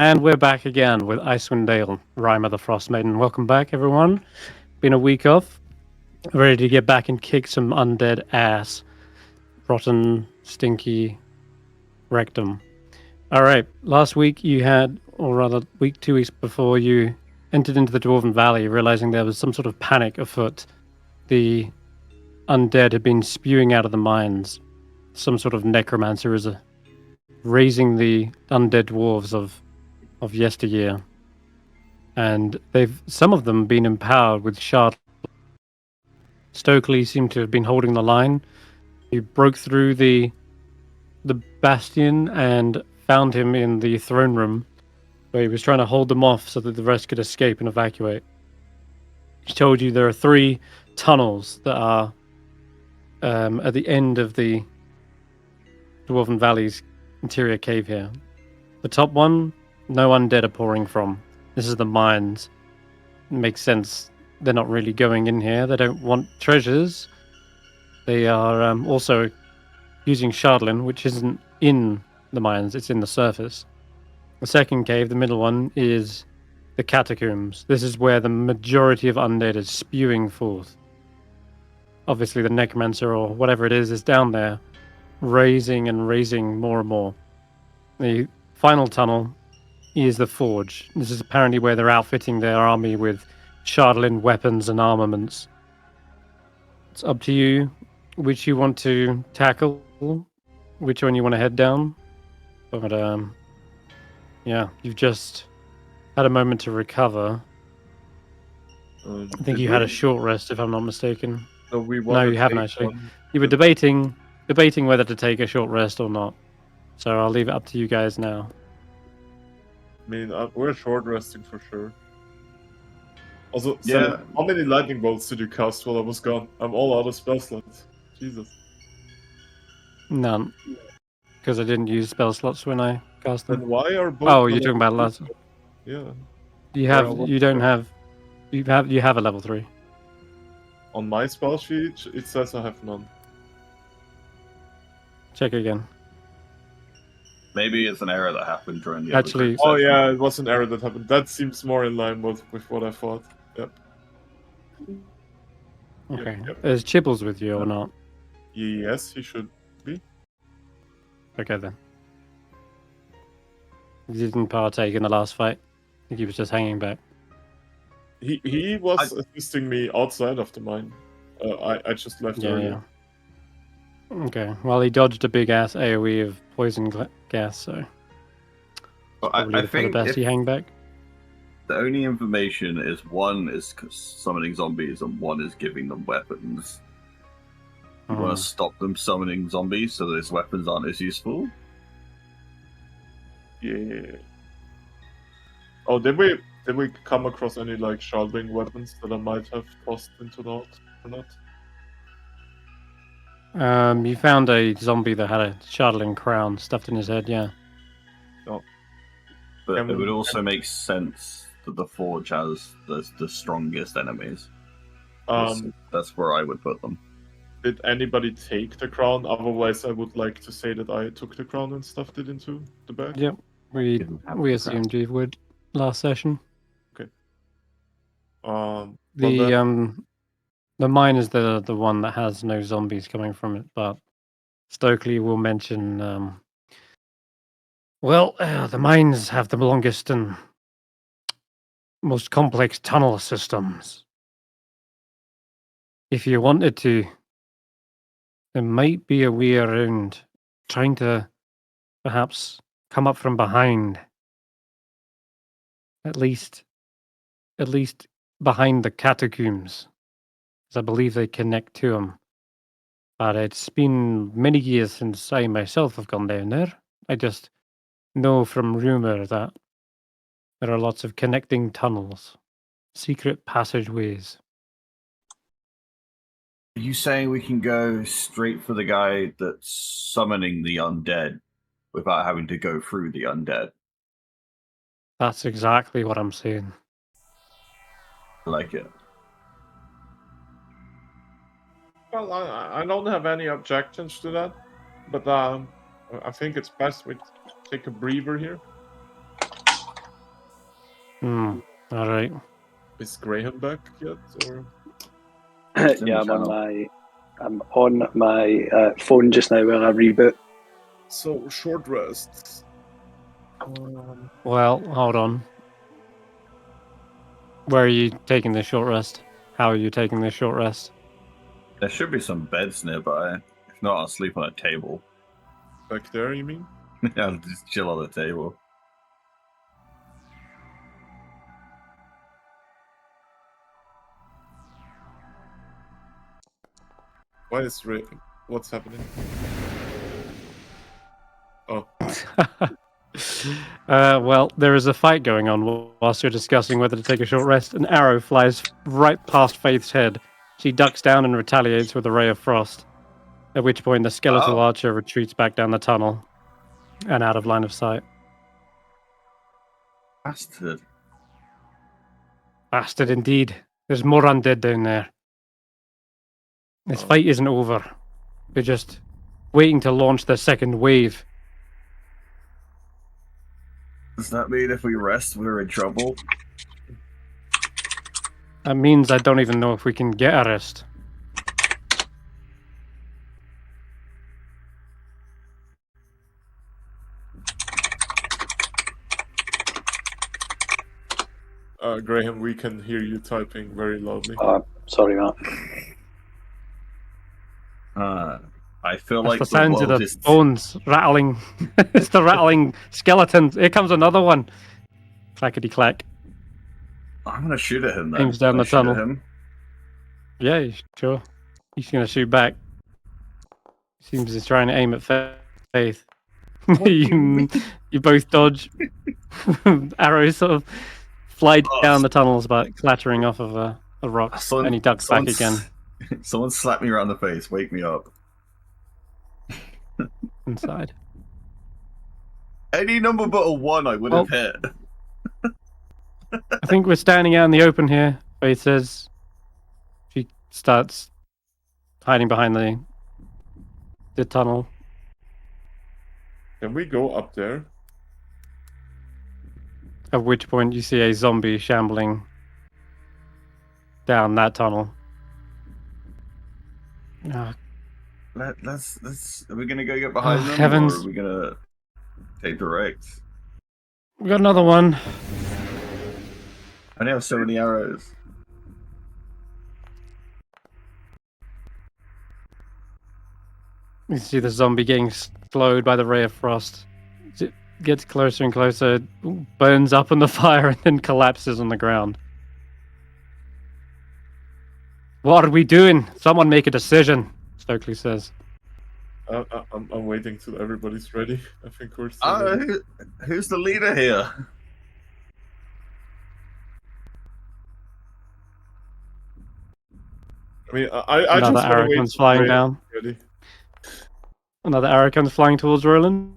And we're back again with Icewindale, Rime of the Frostmaiden. Welcome back, everyone. Been a week off. Ready to get back and kick some undead ass. Rotten, stinky rectum. Alright, last week you had, or rather, week 2 weeks before you entered into the Dwarven Valley, realizing there was some sort of panic afoot. The undead had been spewing out of the mines. Some sort of necromancer is raising the undead dwarves of yesteryear. And some of them been empowered with shard. Stokely seemed to have been holding the line. He broke through the bastion and found him in the throne room, where he was trying to hold them off so that the rest could escape and evacuate. He told you there are 3 tunnels that are at the end of the Dwarven Valley's interior cave here. The top one, no undead are pouring from. This is the mines. It makes sense. They're not really going in here. They don't want treasures. They are also using Shardlin, which isn't in the mines, it's in the surface. The second cave, the middle one, is the catacombs. This is where the majority of undead is spewing forth. Obviously, the necromancer or whatever it is down there, raising and raising more and more. The final tunnel is the forge. This is apparently where they're outfitting their army with Shardlin weapons and armaments. It's up to you which you want to tackle, which one you want to head down. But yeah, you've just had a moment to recover. I think you had a short rest, if I'm not mistaken. No, you haven't actually. You were debating whether to take a short rest or not. So I'll leave it up to you guys now. I mean, we're short resting for sure. Also, Yeah. how many lightning bolts did you cast while I was gone? I'm all out of spell slots. Jesus. None. Because I didn't use spell slots when I cast them. Then why are both? Oh, you're talking about last. Yeah. You have a level 3. On my spell sheet, it says I have none. Check again. Maybe it's an error that happened during the Actually- Oh yeah, it was an error that happened. That seems more in line with what I thought. Yep. Okay. Yep. Is Chibbles with you or not? Yes, he should be. Okay then. He didn't partake in the last fight. I think he was just hanging back. He was assisting me outside of the mine. I just left earlier. Yeah. Okay. Well, he dodged a big ass AoE of poison gas, so But probably I for the think best he hang back. the only information is one is summoning zombies and one is giving them weapons. You want to stop them summoning zombies so those weapons aren't as useful? Yeah. Oh, did we come across any like sharding weapons that I might have tossed into the Horde or not? You found a zombie that had a Shardling crown stuffed in his head, yeah. But it would also make sense that the Forge has the strongest enemies. That's where I would put them. Did anybody take the crown? Otherwise, I would like to say that I took the crown and stuffed it into the bag. Yep. We assumed you would last session. Okay. The mine is the one that has no zombies coming from it, but Stokely will mention. The mines have the longest and most complex tunnel systems. If you wanted to, there might be a way around trying to perhaps come up from behind. At least behind the catacombs, as I believe they connect to them. But it's been many years since I myself have gone down there. I just know from rumor that there are lots of connecting tunnels, secret passageways. Are you saying we can go straight for the guy that's summoning the undead without having to go through the undead? That's exactly what I'm saying. I like it. Well, I don't have any objections to that, but I think it's best we take a breather here. All right. Is Grayham back yet, or? Yeah, I'm on my phone just now when I reboot. So short rests. Well, hold on. Where are you taking this short rest? How are you taking this short rest? There should be some beds nearby. If not, I'll sleep on a table. Back there, you mean? I'll just chill on the table. Why is Ray? What's happening? Oh, Well, there is a fight going on whilst you're discussing whether to take a short rest. An arrow flies right past Faith's head. She ducks down and retaliates with a ray of frost. At which point, the skeletal archer retreats back down the tunnel and out of line of sight. Bastard. Bastard indeed. There's more undead down there. This fight isn't over. We're just waiting to launch the second wave. Does that mean if we rest, we're in trouble? That means I don't even know if we can get a rest. Graham, we can hear you typing very loudly. Sorry, Matt. I feel That's like the sounds of the just... bones rattling. It's the rattling skeletons. Here comes another one. Clackety clack. I'm gonna shoot at him then. Aims down Can the I shoot at tunnel. him? Yeah, sure. He's gonna shoot back. Seems he's trying to aim at Faith. you both dodge. Arrows sort of fly down the tunnels, but clattering off of a rock, and he ducks back again. Someone slapped me around the face. Wake me up. Inside. Any number but a 1 I would have hit. I think we're standing out in the open here. Faith says she starts hiding behind the tunnel. Can we go up there? At which point you see a zombie shambling down that tunnel. Let's. Are we gonna go get behind them, heavens. or are we gonna take direct? We got another one. I only have so many arrows. You see the zombie getting slowed by the ray of frost. It gets closer and closer, burns up in the fire, and then collapses on the ground. What are we doing? Someone make a decision, Stokely says. I'm waiting till everybody's ready. I think we're Who's the leader here? I mean, I Another just arrow comes flying down. Ready. Another arrow comes flying towards Roland.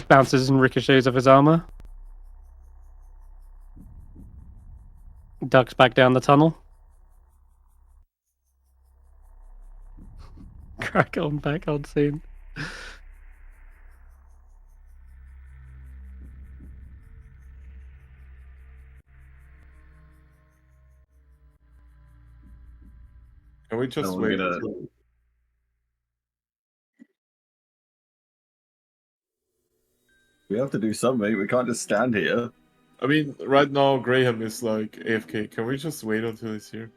Bounces and ricochets off his armor. Ducks back down the tunnel. Crack on back on scene. Can we just wait? We have to do something. We can't just stand here. I mean, right now Graham is like AFK. Can we just wait until he's here?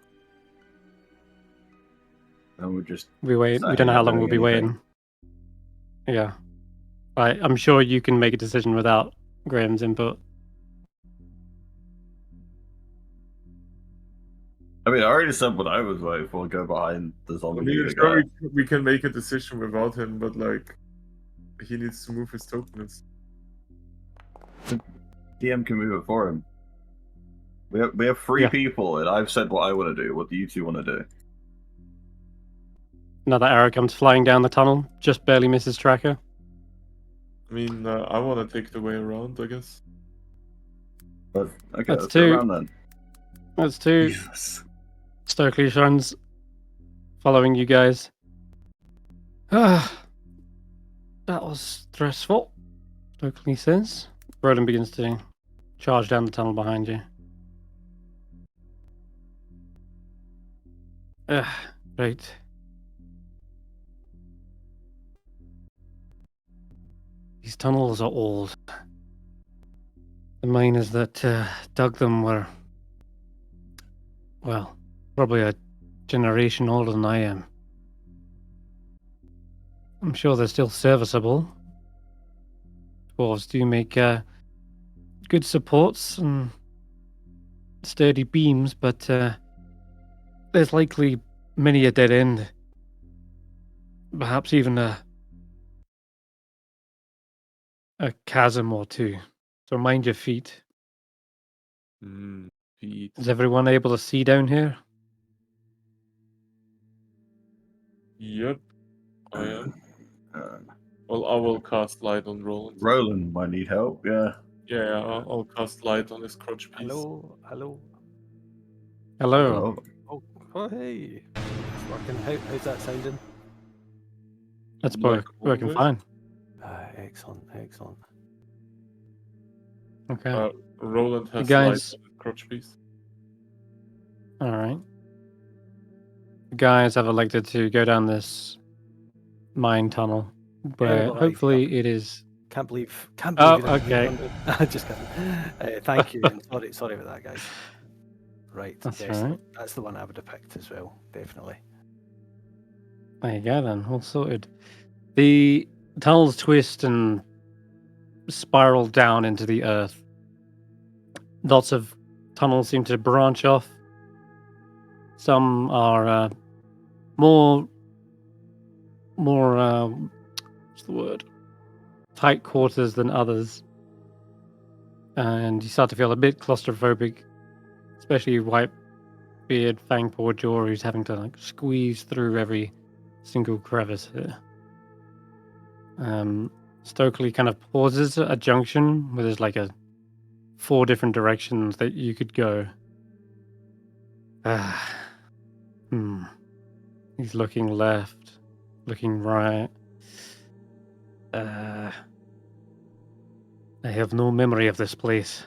And we just. We wait. We don't know how long we'll be waiting. Yeah. I'm sure you can make a decision without Graham's input. I mean, I already said what I was waiting for. Go behind the zombie. I mean, sure we can make a decision without him, but like, he needs to move his tokens. DM can move it for him. We have 3 people, and I've said what I want to do. What do you 2 want to do? Another arrow comes flying down the tunnel, just barely misses Tracker. I mean, I want to take the way around, I guess. But okay, That's let's 2. go around then. That's 2. Jesus. Stokely runs, following you guys. That was stressful, Stokely says. Roland begins to charge down the tunnel behind you. Right. These tunnels are old. The miners that dug them were, well, probably a generation older than I am. I'm sure they're still serviceable. Dwarves do make good supports and sturdy beams, but there's likely many a dead end. Perhaps even a chasm or two. So mind your feet. Feet. Is everyone able to see down here? Yep, I am. Uh, Well, I will cast light on Roland. Roland might need help, yeah. Yeah, I'll cast light on his crotch piece. Hello, hello. Hello. Oh, hey. It's working. How's that sounding? That's Like working always. fine. Excellent, excellent. Okay. Roland has guys- light on his crotch piece. All right. You guys have elected to go down this mine tunnel, where well, hopefully it is. Can't believe. Oh, you didn't okay. leave Just kidding. Thank you. And sorry about that, guys. Right. That's yes, all right. That's the one I would have picked as well. Definitely. There you go then, all sorted. The tunnels twist and spiral down into the earth. Lots of tunnels seem to branch off. Some are more what's the word? Tight quarters than others. And you start to feel a bit claustrophobic, especially Whitebeard, Fangpaw Jaw, who's having to like squeeze through every single crevice here. Stokely kind of pauses at a junction where there's like 4 different directions that you could go. He's looking left, looking right. I have no memory of this place.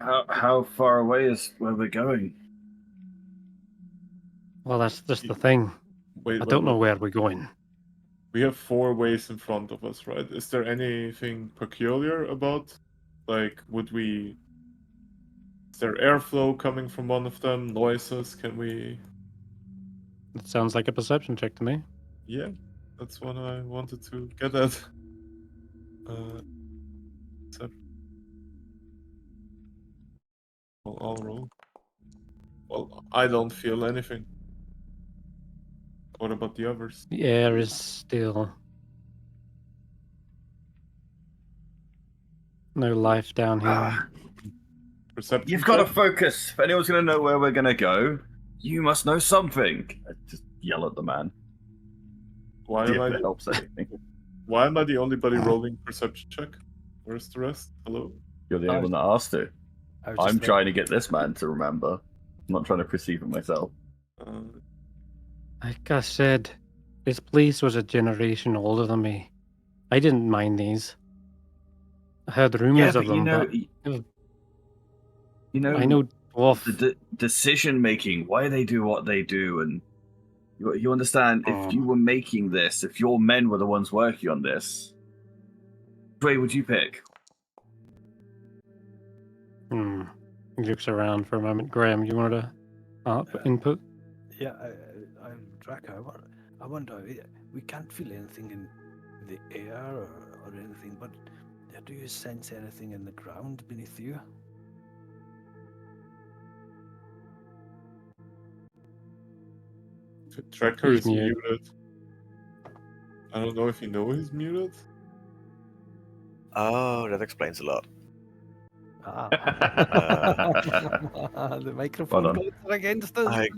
How far away is where we're going? Well, that's just the thing. Wait, I don't know where we're going. We have 4 ways in front of us, right? Is there anything peculiar about, like, is there airflow coming from one of them? Noises? Can we? It sounds like a perception check to me. Yeah, that's what I wanted to get at. I'll roll. Well, I don't feel anything. What about the others? The air is still. No life down here. Perception. You've got to check? focus. If anyone's going to know where we're going to go, you must know something. I just yell at the man. Why See am if I? it helps anything. Why am I the only body rolling perception check? Where's the rest? Hello. You're the only one that asked to. I was I'm just trying to get this man to remember. I'm not trying to perceive it myself. Like I said, this place was a generation older than me. I didn't mind these. I heard rumors of them, but I know dwarf. the decision making, why they do what they do, and you understand. If you were making this, if your men were the ones working on this, which way would you pick? He looks around for a moment. Graham, you wanted to input? Yeah, I'm Draco. I wonder. We can't feel anything in the air or anything, but do you sense anything in the ground beneath you? The tracker He's is muted. muted. I don't know if you know he's muted. Oh, that explains a lot. The microphone Well votes are against us. Right?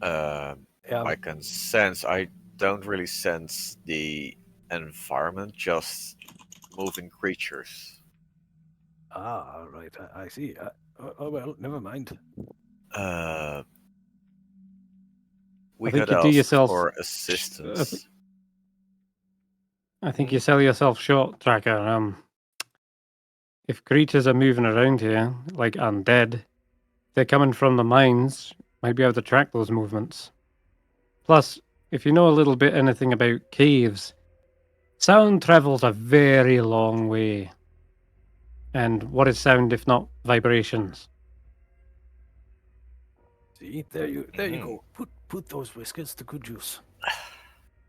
I can sense. I don't really sense the environment, just moving creatures. Right. I see. Oh well, never mind. We think could you do ask yourself- for assistance. I think you sell yourself short, Tracker. If creatures are moving around here, like undead, they're coming from the mines, might be able to track those movements. Plus, if you know a little bit anything about caves, sound travels a very long way. And what is sound if not vibrations? See, there you go. Put those whiskers to good use.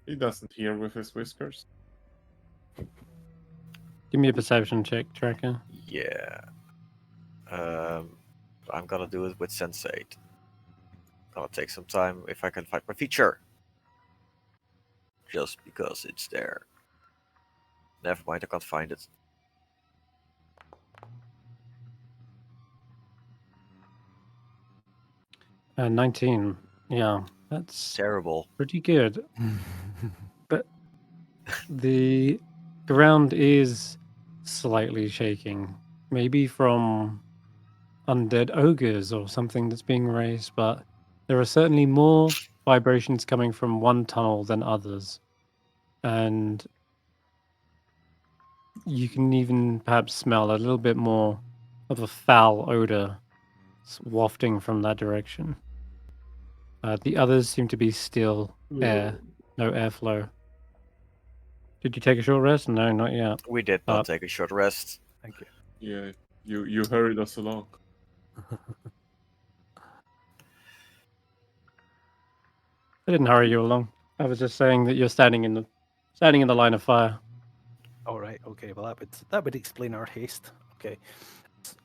He doesn't hear with his whiskers. Give me a perception check, Tracker. Yeah. I'm gonna do it with Sense8. Gonna take some time if I can find my feature. Just because it's there. Never mind, I can't find it. Uh, 19. Yeah, that's Terrible. pretty good. But the ground is slightly shaking. Maybe from undead ogres or something that's being raised, but there are certainly more vibrations coming from one tunnel than others. And you can even perhaps smell a little bit more of a foul odor wafting from that direction. The others seem to be still air, no airflow. Did you take a short rest? No, not yet. We did not take a short rest. Thank you. Yeah, you hurried us along. I didn't hurry you along. I was just saying that you're standing in the line of fire. All right. Okay. Well, that would explain our haste. Okay.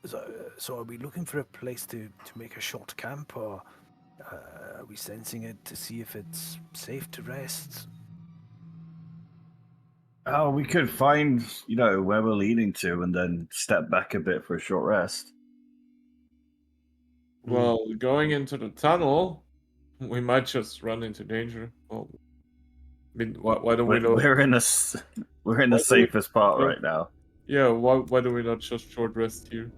So are we looking for a place to make a short camp, or are we sensing it to see if it's safe to rest? Oh, we could find, where we're leading to and then step back a bit for a short rest. Well, going into the tunnel, we might just run into danger. Well, I mean, why don't we know? We're in the safest part right now. Yeah, why do we not just short rest here?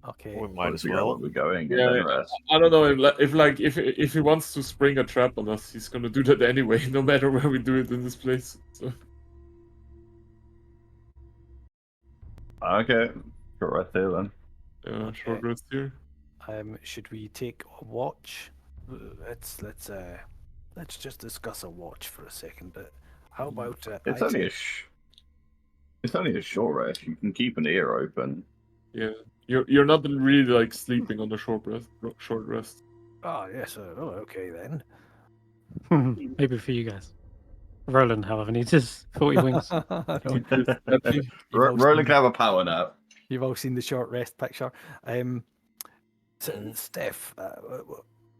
Okay. We might as Figure out well. where we're going and Yeah, then rest. I don't know if he wants to spring a trap on us, he's gonna do that anyway, no matter where we do it in this place. So. Okay, short rest here then. Yeah, short rest here. Should we take a watch? Let's just discuss a watch for a second. But how about It's only a short rest. You can keep an ear open. Yeah, you're not really like sleeping on the short rest. Oh yes. Okay then. Maybe for you guys. Roland, however, needs his 40 wings. Roland can have a power nap. You've all seen the short rest picture. So, Stef,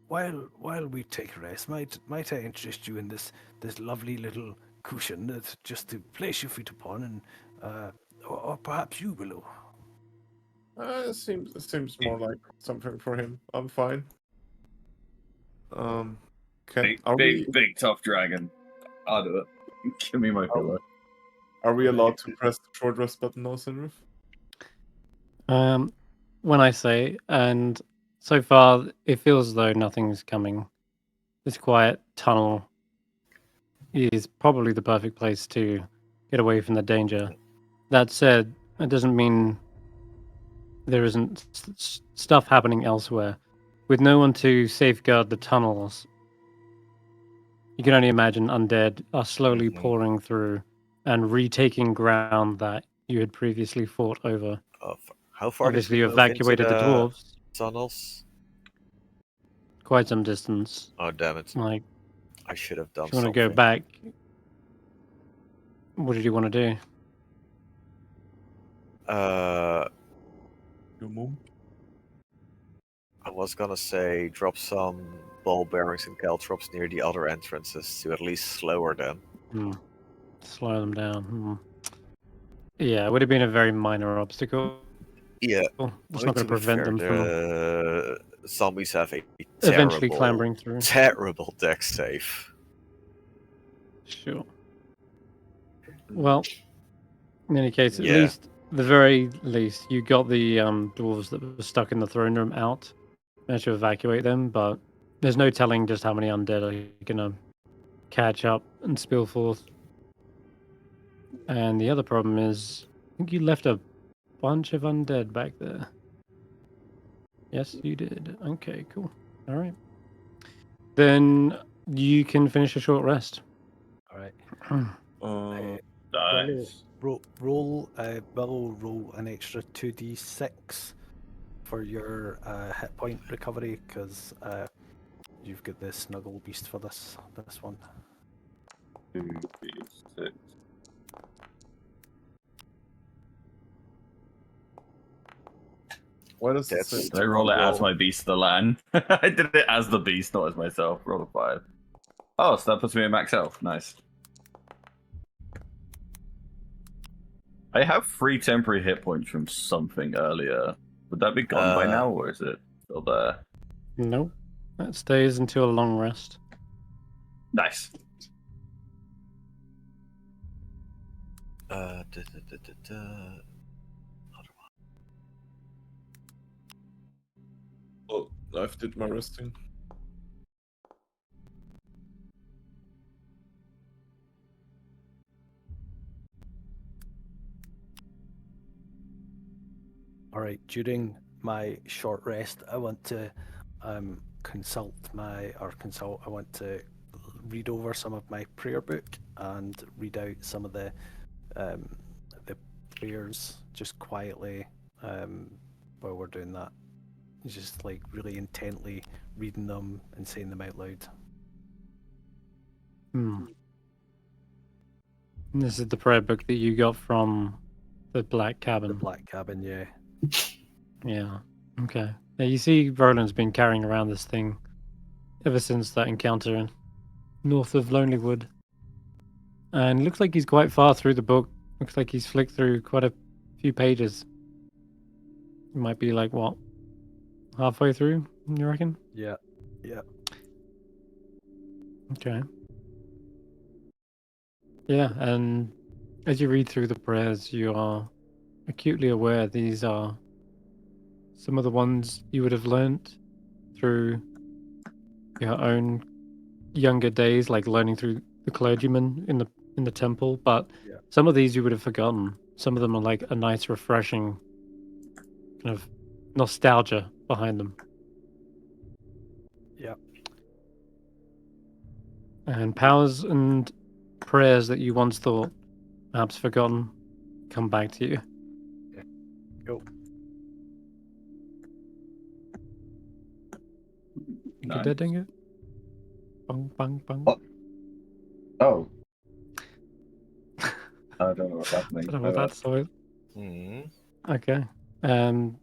while we take a rest, might I interest you in this lovely little cushion that's just to place your feet upon, and or perhaps you, Willow. It seems more like something for him. I'm fine. Big tough dragon. I'll do it. Give me my pillow. Are we allowed to press the short rest button now, Senrith? When I say, and so far it feels as though nothing's coming. This quiet tunnel is probably the perfect place to get away from the danger. That said, it doesn't mean there isn't stuff happening elsewhere. With no one to safeguard the tunnels, you can only imagine undead are slowly pouring through and retaking ground that you had previously fought over. How far? Obviously, you evacuated the dwarves. Tunnels. Quite some distance. Oh damn it! Like, I should have done. if you want to go back, what did you want to do? Your mom? I was gonna say drop some ball bearings and caltrops near the other entrances to at least slower them. Slow them down. Yeah, it would have been a very minor obstacle. Yeah, it's not going to prevent them from zombies have a eventually clambering through. Terrible deck save. Sure. Well, in any case, at least the very least, you got the dwarves that were stuck in the throne room out. Managed to evacuate them, but there's no telling just how many undead are gonna catch up and spill forth. And the other problem is, I think you left a bunch of undead back there. Yes, you did. Okay, cool. All right. Then you can finish a short rest. All right. Nice. Roll roll an extra 2d6 for your hit point recovery, because you've got the snuggle beast for this one. 2d6. Why does it That's- say Did I roll it as roll? my beast, the land? I did it as the beast, not as myself. Roll a 5. Oh, so that puts me at max health. Nice. I have 3 temporary hit points from something earlier. Would that be gone by now, or is it still there? Nope. That stays until a long rest. Nice. Da, da, da, da, da. Oh, I've did my resting. All right. During my short rest, I want to consult. I want to read over some of my prayer book and read out some of the prayers just quietly while we're doing that. Just like really intently reading them and saying them out loud. This is the prayer book that you got from the Black Cabin. The Black Cabin, yeah. Yeah. Okay. Now you see Roland's been carrying around this thing ever since that encounter north of Lonelywood. And it looks like he's quite far through the book. Looks like he's flicked through quite a few pages. It might be like, what, halfway through, you reckon? Yeah. Yeah. Okay. Yeah, and as you read through the prayers, you are acutely aware these are some of the ones you would have learnt through your own younger days, like learning through the clergyman in the temple. But some of these you would have forgotten. Some of them are like a nice, refreshing kind of nostalgia behind them. Yeah. And powers and prayers that you once thought perhaps forgotten come back to you. Yeah. Cool. You get that, Dingo? Bang, bang, bang. What? Oh. I don't know what's happening. I don't know what that's all. Hmm. Okay. You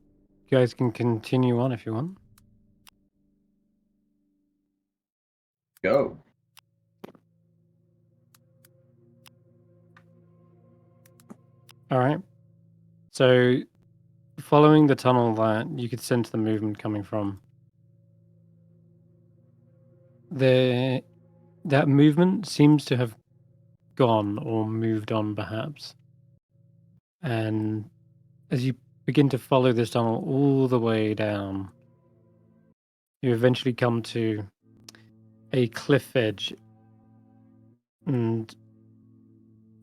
guys can continue on if you want. Go. All right. So, following the tunnel that you could sense the movement coming from, that movement seems to have gone or moved on, perhaps. And as you begin to follow this tunnel all the way down, you eventually come to a cliff edge. And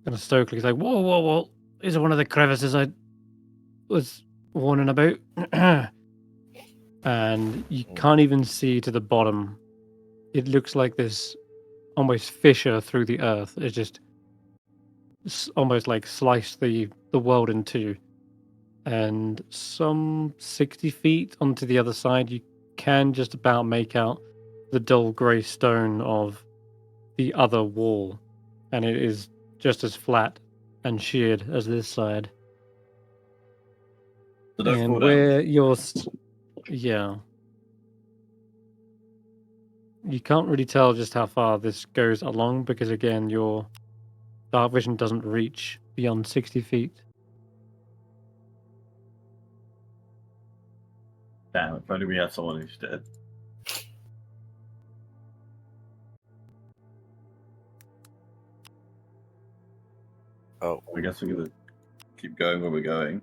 kind of stokily, he's like, whoa, whoa, whoa. These are one of the crevices I was warning about. And you can't even see to the bottom. It looks like this almost fissure through the earth. It's just almost like sliced the world in two. And some 60 feet onto the other side, you can just about make out the dull grey stone of the other wall. And it is just as flat and sheared as this side. So don't fall And down. where you're... Yeah. You can't really tell just how far this goes along because, again, your dark vision doesn't reach beyond 60 feet. Damn, if only we had someone who's dead. Oh, I guess we could keep going where we're going.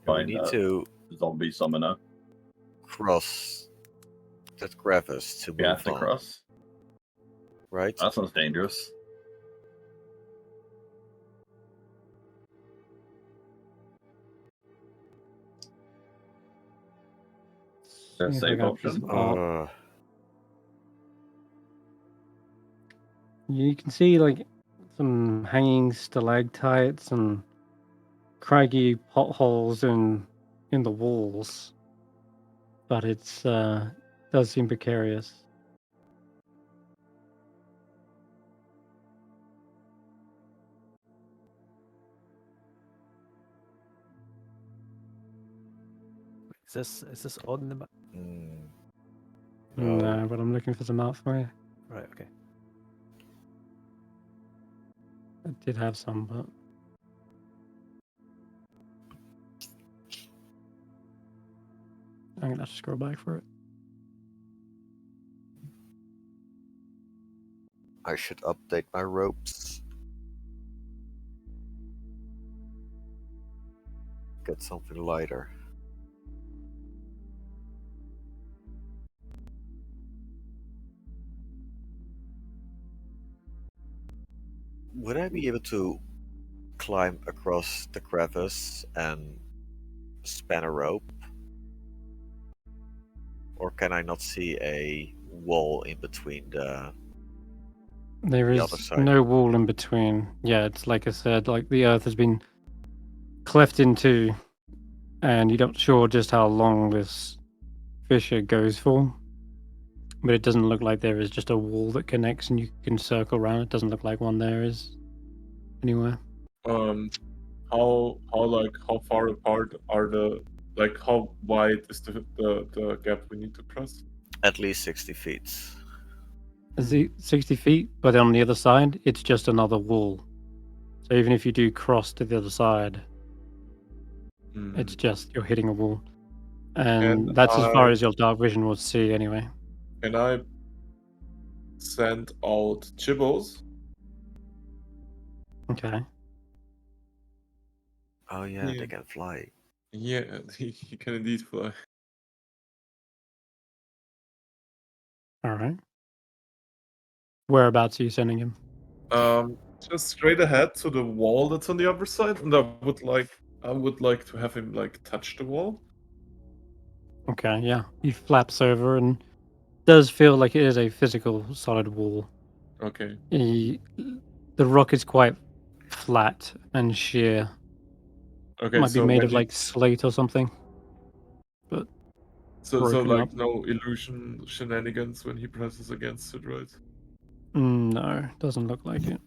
We Find need a to zombie summoner. cross that crevice to We have move to on, cross. right? That sounds dangerous. There's See if I save got option. some art. Uh, You can see like some hanging stalactites and craggy potholes in the walls, but it's does seem precarious. Is this on the map? no. No, but I'm looking for some art for you. Right. Okay. I did have some, but I'm gonna have to scroll back for it. I should update my ropes. Get something lighter. Would I be able to climb across the crevice and span a rope? Or can I not see a wall in between the... There The other is side. no wall in between. Yeah, it's like I said, like the earth has been cleft in two, and you're not sure just how long this fissure goes for. But it doesn't look like there is just a wall that connects and you can circle around. It doesn't look like one there is anywhere. How far apart are the, like, how wide is the gap we need to cross? At least 60 feet. Is it 60 feet? But on the other side, it's just another wall. So even if you do cross to the other side, it's just you're hitting a wall. And that's as far as your dark vision will see anyway. Can I send out Chibbles? Okay. Oh yeah, Yeah. they can fly. Yeah, he can indeed fly. All right. Whereabouts are you sending him? Just straight ahead to the wall that's on the other side, and I would like to have him like touch the wall. Okay, yeah. He flaps over and does feel like it is a physical solid wall. Okay. The rock is quite flat and sheer. Okay. Might be So made when of like slate or something. so broken like up. no illusion shenanigans when he presses against it, right? No, doesn't look like it.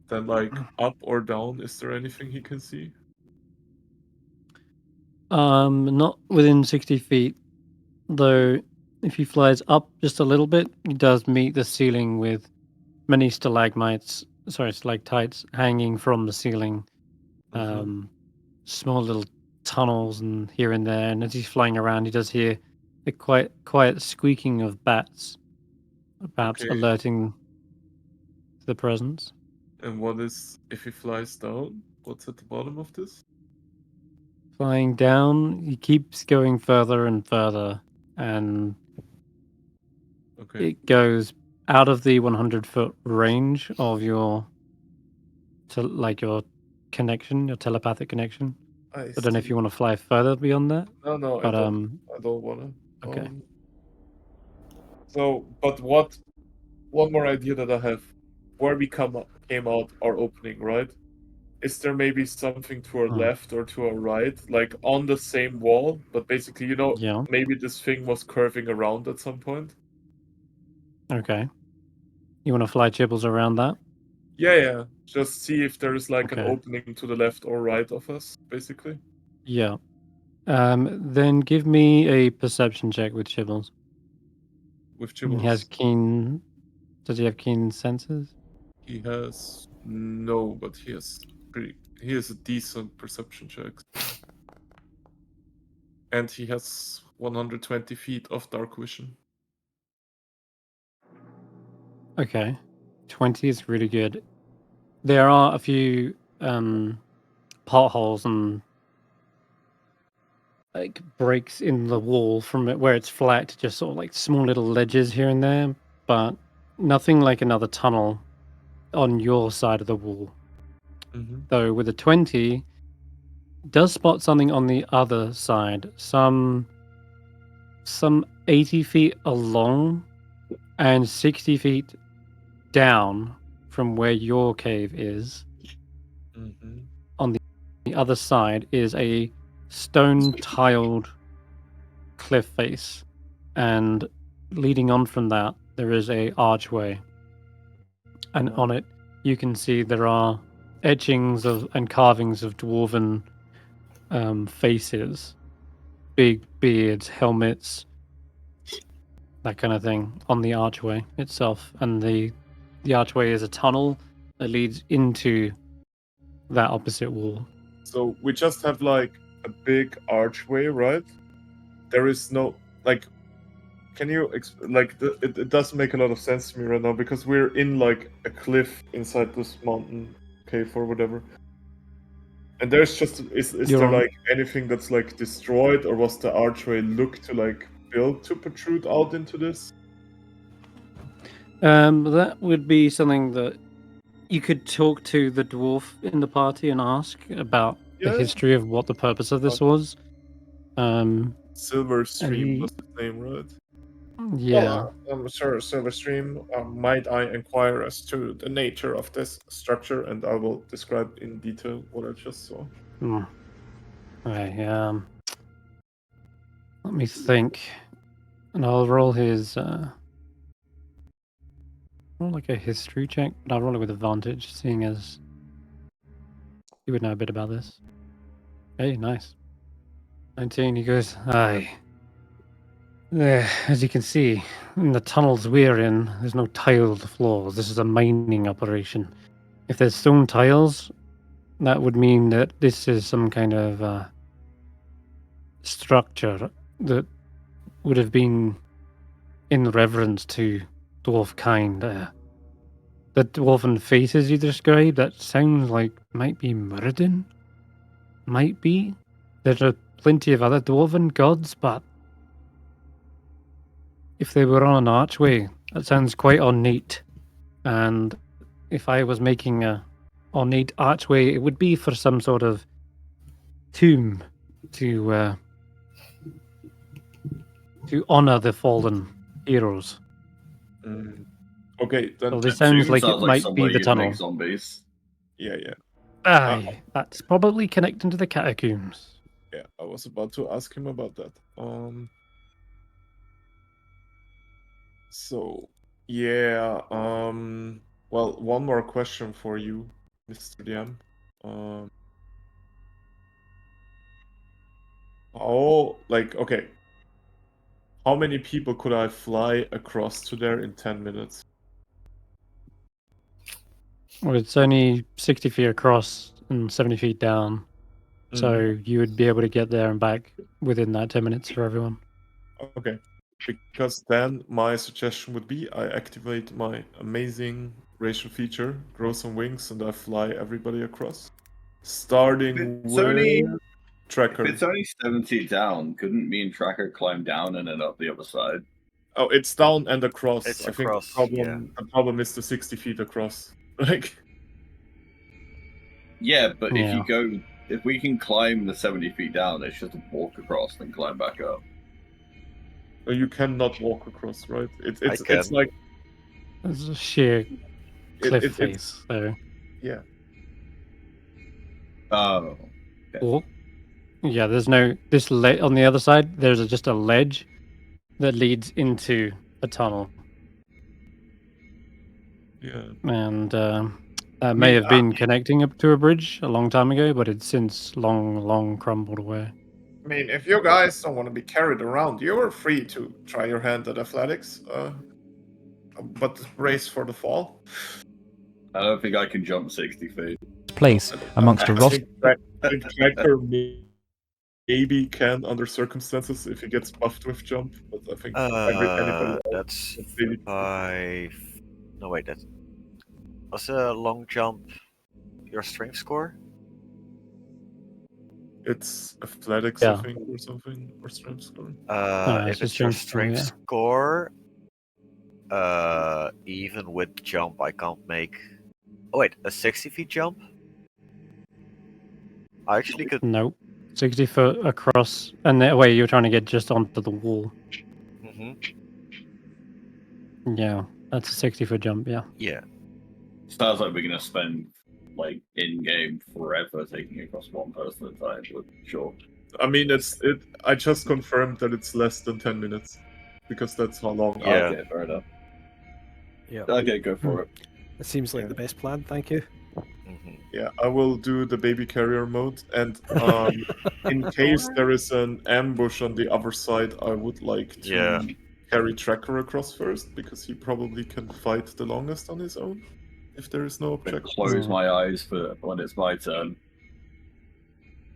Then like up or down, is there anything he can see? Not within 60 feet, though. If he flies up just a little bit, he does meet the ceiling with many stalagmites, stalactites hanging from the ceiling. Small little tunnels and here and there. And as he's flying around, he does hear the quiet squeaking of bats, perhaps Okay. alerting the presence. And what is if he flies down? What's at the bottom of this? Flying down, he keeps going further and further, and Okay. it goes out of the 100-foot range of your your connection, your telepathic connection. I don't know if you want to fly further beyond that. No, But I don't wanna. okay. So, but what? One more idea that I have. Where we came out our opening, right? Is there maybe something to our left or to our right, like on the same wall? But basically, Yeah. maybe this thing was curving around at some point. Okay. You want to fly Chibbles around that? Yeah. Just see if there is like an Okay. opening to the left or right of us, basically. Yeah. Then give me a perception check with Chibbles. With He has Chibbles. keen. Does he have keen senses? He has no, but he has a decent perception check. And he has 120 feet of dark vision. Okay. 20 is really good. There are a few potholes and like breaks in the wall from it where it's flat, just sort of like small little ledges here and there, but nothing like another tunnel on your side of the wall. Mm-hmm. Though with a 20, does spot something on the other side, some 80 feet along and 60 feet down from where your cave is. Mm-hmm. On the other side is a stone tiled cliff face, and leading on from that there is a archway, and on it you can see there are etchings of and carvings of dwarven faces, big beards, helmets, that kind of thing on the archway itself. And the archway is a tunnel that leads into that opposite wall. So we just have like a big archway, right? There is no like. Can you it doesn't make a lot of sense to me right now because we're in like a cliff inside this mountain cave or whatever. And there's just is there like anything that's like destroyed, or was the archway look to like build to protrude out into this? That would be something that you could talk to the dwarf in the party and ask about the history of what the purpose of this was. Silver Stream was his name, right? Yeah. Sir, Silverstream, might I inquire as to the nature of this structure, and I will describe in detail what I just saw. Okay, let me think. And I'll roll his roll like a history check, but I'll roll it with advantage, seeing as you would know a bit about this. Hey, nice. 19, he goes, aye. There, as you can see, in the tunnels we're in, there's no tiled floors. This is a mining operation. If there's stone tiles, that would mean that this is some kind of structure that would have been in reverence to dwarf kind. The dwarven faces you described, that sounds like might be Muradin. Might be. There are plenty of other dwarven gods, but if they were on an archway, that sounds quite ornate. And if I was making a ornate archway, it would be for some sort of tomb to honor the fallen heroes. Okay, then so this sounds like it might be the tunnel. Zombies. Yeah. Aye, that's probably connecting to the catacombs. Yeah, I was about to ask him about that. So, yeah, well, one more question for you, Mr. DM. How many people could I fly across to there in 10 minutes? Well, it's only 60 feet across and 70 feet down. So you would be able to get there and back within that 10 minutes for everyone. Okay. Because then my suggestion would be I activate my amazing racial feature, grow some wings, and I fly everybody across. Starting with Tracker. If it's only 70 down, couldn't me and Tracker climb down and then up the other side? Oh, it's down and across. It's I across, think the problem is the 60 feet across. Like. Yeah, but if we can climb the 70 feet down, it's just a walk across and climb back up. You cannot walk across, right? It's like there's a sheer cliff face there. Yeah. Oh. Okay. Or, yeah, there's no on the other side. There's just a ledge that leads into a tunnel. Yeah. And that may have been connecting up to a bridge a long time ago, but it's since long crumbled away. I mean, if you guys don't want to be carried around, you're free to try your hand at athletics, but race for the fall. I don't think I can jump 60 feet. Place amongst a roster. I think Tracker maybe can under circumstances if he gets buffed with jump, but I think anybody that's 5. No, wait, that was a long jump your strength score? It's athletics, Yeah. I think, or something, or strength score. If it's it's your strength strength score, score, even with jump, I can't make. Oh wait, a 60 feet jump? I actually could. Nope. 60 foot across, and that way you're trying to get just onto the wall. Hmm. Yeah, that's a 60-foot jump. Yeah. Yeah. Sounds like we're gonna spend like in game forever taking across one person at a time. But sure. I mean, I just confirmed that it's less than 10 minutes, because that's how long. Yeah. Okay, fair enough. Yeah, Okay, go for it. it seems like Yeah. the best plan. Thank you. Hmm. Yeah, I will do the baby carrier mode, and in case there is an ambush on the other side, I would like to Yeah. carry Tracker across first, because he probably can fight the longest on his own, if there is no I'm gonna objective. close my eyes for when it's my turn.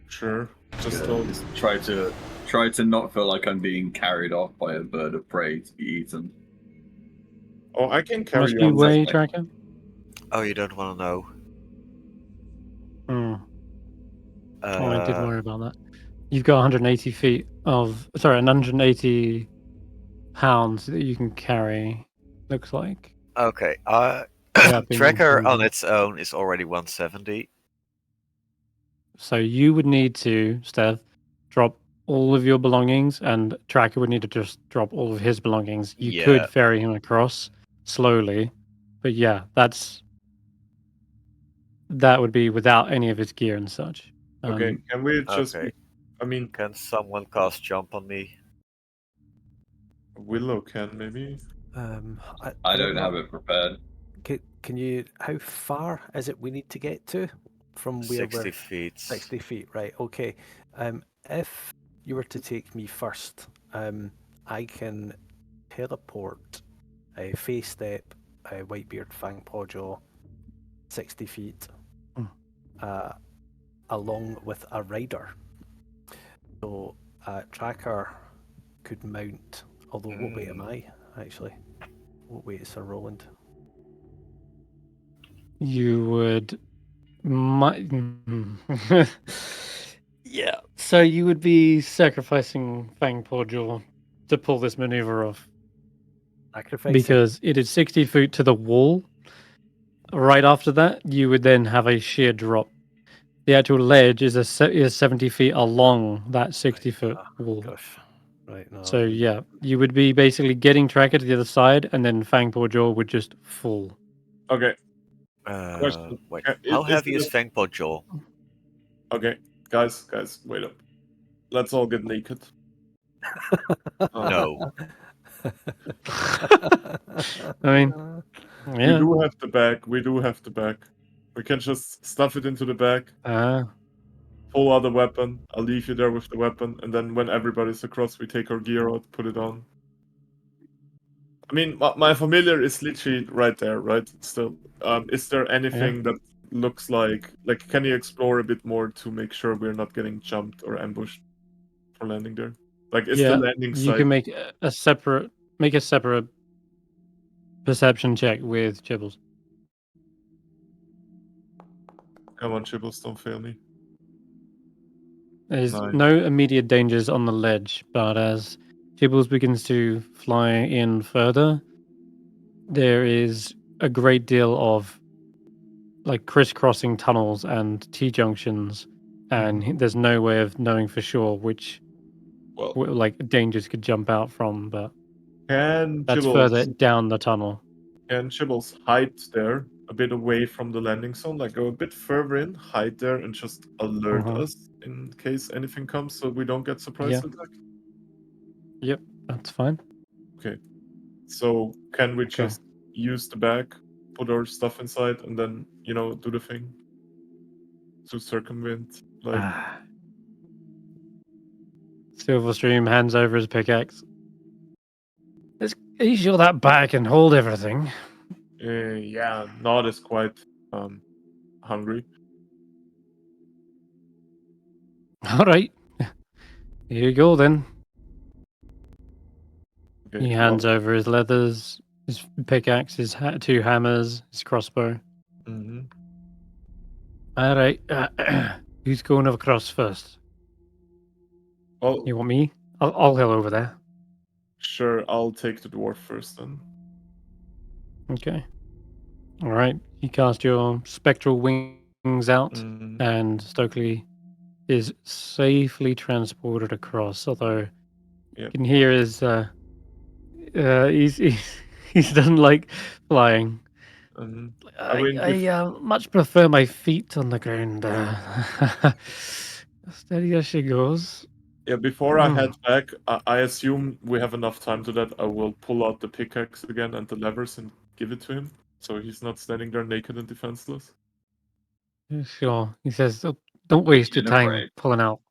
Sure, just Good. don't. Try to not feel like I'm being carried off by a bird of prey to be eaten. Oh, I can How much carry do you on. weigh, like- Tracker? Oh, you don't want to know. Oh, I did Uh, worry about that. You've got 180 feet of, sorry, 180 pounds that you can carry. Looks like. okay. Without being Tracker on dangerous. its own is already 170. So you would need to, Steph, drop all of your belongings, and Tracker would need to just drop all of his belongings. You Yeah. could ferry him across slowly, but yeah, that would be without any of his gear and such. Okay, can we just? Okay. I mean, Can someone cast jump on me? Willow can maybe. I don't know. have it prepared. Can you? How far is it we need to get to from where 60 we're? feet. 60 feet, right? Okay. If you were to take me first, I can teleport a face step, a Whitebeard Fang Pawjaw, 60 feet, along with a rider. So Tracker could mount. Although, what weight am I actually? What weight is Sir Roland? You would, yeah. So you would be sacrificing Fang Jaw to pull this maneuver off. Sacrificing. Because it is 60 feet to the wall. Right after that, you would then have a sheer drop. The actual ledge is is 70 feet along that 60-foot wall. Gosh. Right. No. So yeah, you would be basically getting Tracker to the other side, and then Fang Jaw would just fall. Okay. Question. Wait. Is How heavy it is Fangpod Jaw? Okay, guys, wait up. Let's all get naked. No. I mean, We yeah. do have the bag. We can just stuff it into the bag, pull out the weapon. I'll leave you there with the weapon, and then when everybody's across, we take our gear out, put it on. I mean, my familiar is literally right there, right? Still, is there anything that looks like can you explore a bit more to make sure we're not getting jumped or ambushed for landing there? Like, is the landing site? You can make a separate perception check with Chibbles. Come on, Chibbles, don't fail me. There's Nice. no immediate dangers on the ledge, but as Chibbles begins to fly in further, there is a great deal of like crisscrossing tunnels and T-junctions, and there's no way of knowing for sure which like dangers could jump out from, but that's further down the tunnel. Can Chibbles hide there a bit away from the landing zone? Like, go a bit further in, hide there, and just alert us in case anything comes so we don't get surprise attacked? Yep, that's fine. Okay. So, can we just use the bag, put our stuff inside, and then, do the thing to circumvent? Like, Silverstream hands over his pickaxe. Are you sure that bag can hold everything? yeah, Nod is quite hungry. All right. Here you go then. Okay, He hands over his leathers, his pickaxe, his two hammers, his crossbow. All right. Who's going across first? Oh, You want me? I'll go over there. sure. I'll take the dwarf first then. Okay. All right. You cast your spectral wings out, Mm, and Stokely is safely transported across. Although you Yep. can hear his he doesn't like flying. I mean, I much prefer my feet on the ground. Steady as she goes. yeah, before I head back, I assume we have enough time to that. I will pull out the pickaxe again and the levers and give it to him, so he's not standing there naked and defenseless. Sure. He says, "Oh, don't waste your You're time afraid. pulling out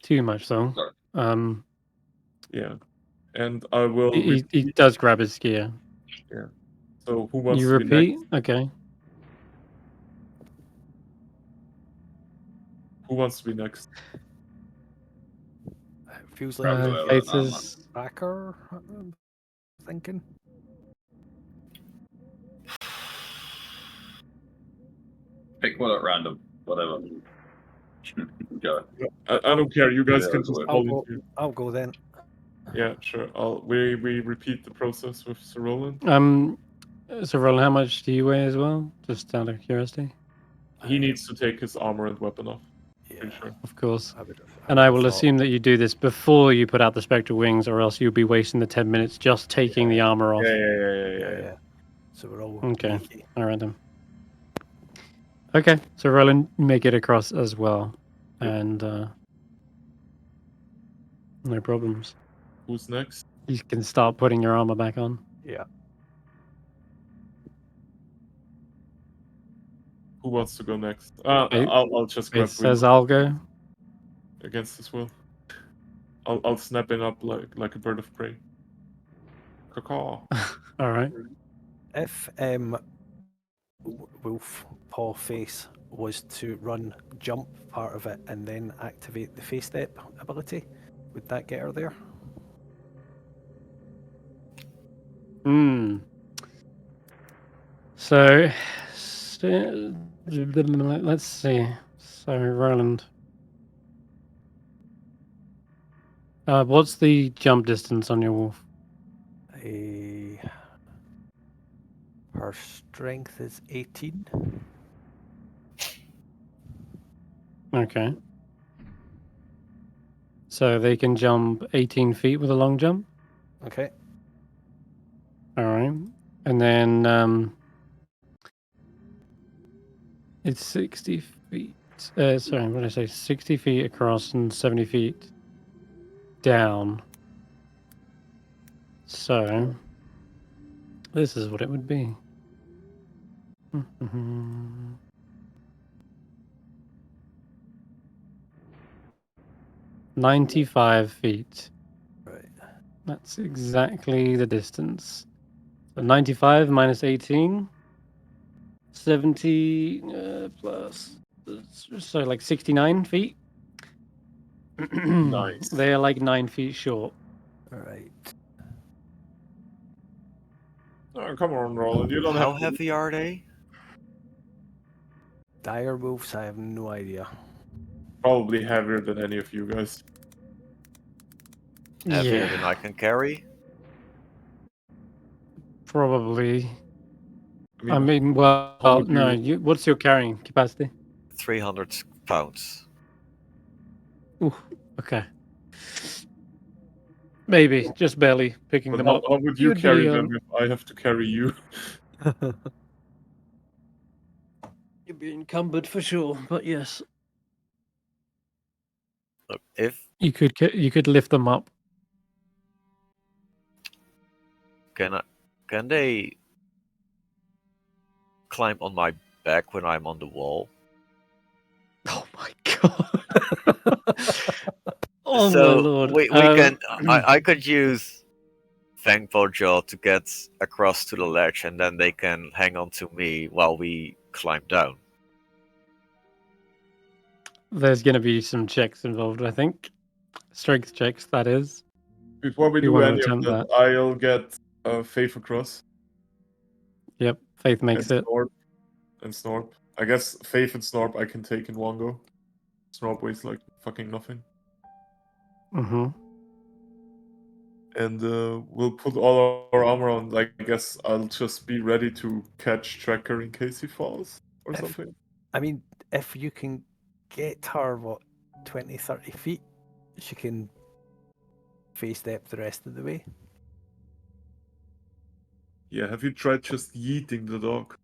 too much, though." Sorry. Yeah, and I will. He does grab his gear. Yeah. So who wants You to be repeat? next? Okay. Who wants to be next? It feels like Grab we whoever, Faith I'm is... backer. I'm thinking. Pick one at random, whatever. Go. I don't care. You guys Yeah, can I'll just go. volunteer. I'll go then. Yeah, sure. We repeat the process with Sir Roland. So Roland, how much do you weigh as well? Just out of curiosity. He needs to take his armor and weapon off. Yeah, Pretty sure. Of course. I would And I have will thought. assume that you do this before you put out the spectral wings, or else you'll be wasting the 10 minutes just taking the armor off. Yeah. So we're all Okay. geeky. All right then. Okay, so Roland, you make it across as well, Yep. and no problems. Who's next? You can start putting your armor back on. Yeah. Who wants to go next? Faith- I'll just grab Faith says Willow I'll go. against his will. I'll snap him up like a bird of prey. Caw. All right. If Wolf Paw Face was to run jump part of it and then activate the face step ability, would that get her there? So, let's see. So, Roland. What's the jump distance on your wolf? Her strength is 18. Okay. So they can jump 18 feet with a long jump? Okay. All right. And then it's 60 feet. Sorry, what did I say? 60 feet across and 70 feet down. So this is what it would be. 95 feet. Right. That's exactly the distance. So 95 minus 18. 70 plus. So like 69 feet. Nice. They are like 9 feet short. All right. Oh, come on, Roland. You don't How have to. heavy are they? Dire wolves, I have no idea. Probably heavier than any of you guys. Heavier than I can carry? Probably. I I mean, mean, well, how would no. you- What's your carrying capacity? 300 pounds. Ooh, okay. Maybe just barely picking but them how, up. how would you You'd carry be, them if I have to carry you? You'd be encumbered for sure, but yes, Look, if you could lift them up. can they climb on my back when I'm on the wall? Oh my god! Oh so my lord! we can. I could use Fangpaw Jaw to get across to the ledge, and then they can hang on to me while we climb down. There's going to be some checks involved, I think. Strength checks, that is. Before we You do wanna any of attempt that, that? I'll get Faith across Yep, Faith and makes it. Snorp. And Snorp. I guess Faith and Snorp I can take in one go. Snorp weighs like fucking nothing. Mm-hmm. And we'll put all our armor on. Like, I guess I'll just be ready to catch Tracker in case he falls or something. I mean, if you can get her, 20, 30 feet, she can face step the rest of the way. Yeah, have you tried just yeeting the dog?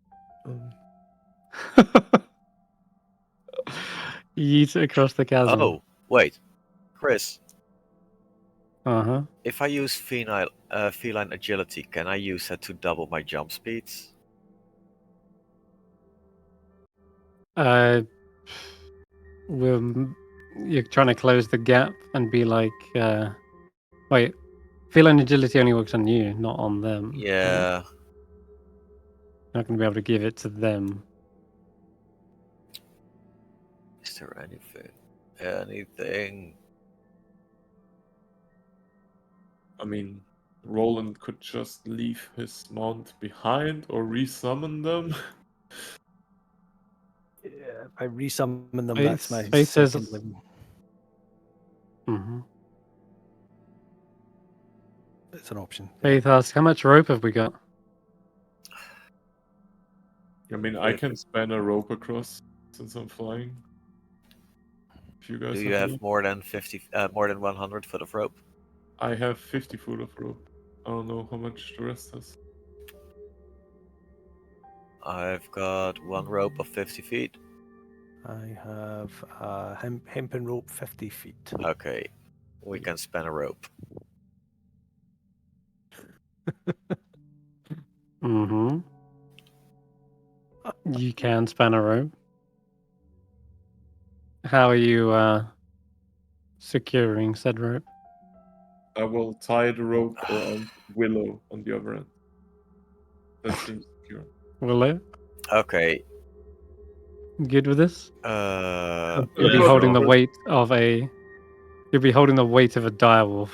Yeet it across the chasm. Oh, wait. Chris, Uh-huh. if I use feline agility, can I use that to double my jump speeds? You're trying to close the gap and be like, wait, feline agility only works on you, not on them. right? Yeah. You're not going to be able to give it to them. Is there anything? Anything? I mean, Roland could just leave his mount behind or resummon them. Yeah, if I resummon them, Faith- that's my Faith says- second level. Mm-hmm. It's an option. Faith asks, how much rope have we got? I mean, I can span a rope across since I'm flying. If you guys Do you any. have more than 100 foot of rope? I have 50 foot of rope. I don't know how much the rest has. I've got one rope of 50 feet. I have a hempen rope 50 feet. Okay, we can span a rope. Mm-hmm. You can span a rope. How are you securing said rope? I will tie the rope around Willow on the other end. That seems secure. Willow, Okay. good with this? Uh, You'll be Yeah, holding the sure. weight of a. You'll be holding the weight of a direwolf.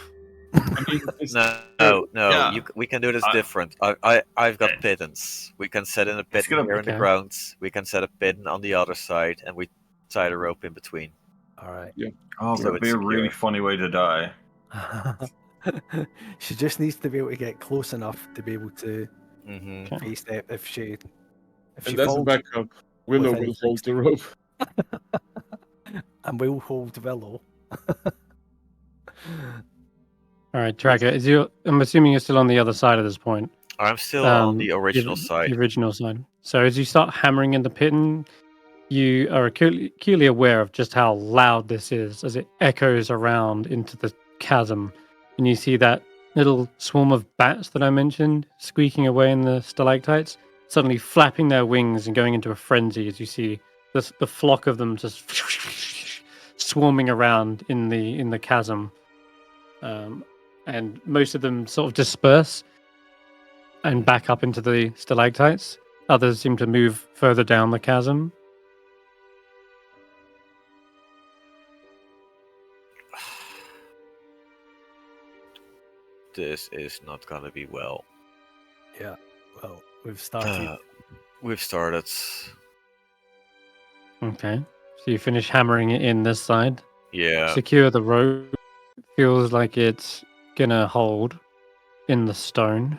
I mean, it's- no. Yeah. We can do this I- different. I've got pittance. We can set in a pit gonna- here in the Okay. ground. We can set a pit on the other side, and we tie the rope in between. All right. Oh, So that'd be it's a really secure. funny way to die. She just needs to be able to get close enough to be able to Mm-hmm. face step if she and as a falls. backup, Willow within will hold 60. the rope. And we'll hold Willow. All right, Tracker. I'm assuming you're still on the other side at this point. I'm still on the The original side. The original side. So as you start hammering in the pitten, you are acutely aware of just how loud this is as it echoes around into the chasm. And you see that little swarm of bats that I mentioned squeaking away in the stalactites, suddenly flapping their wings and going into a frenzy as you see the flock of them just swarming around in the chasm. And most of them sort of disperse and back up into the stalactites. Others seem to move further down the chasm. This is not gonna be well. Yeah. Well, we've started. We've started. Okay. So you finish hammering it in this side. Yeah. Secure the rope. Feels like it's gonna hold in the stone.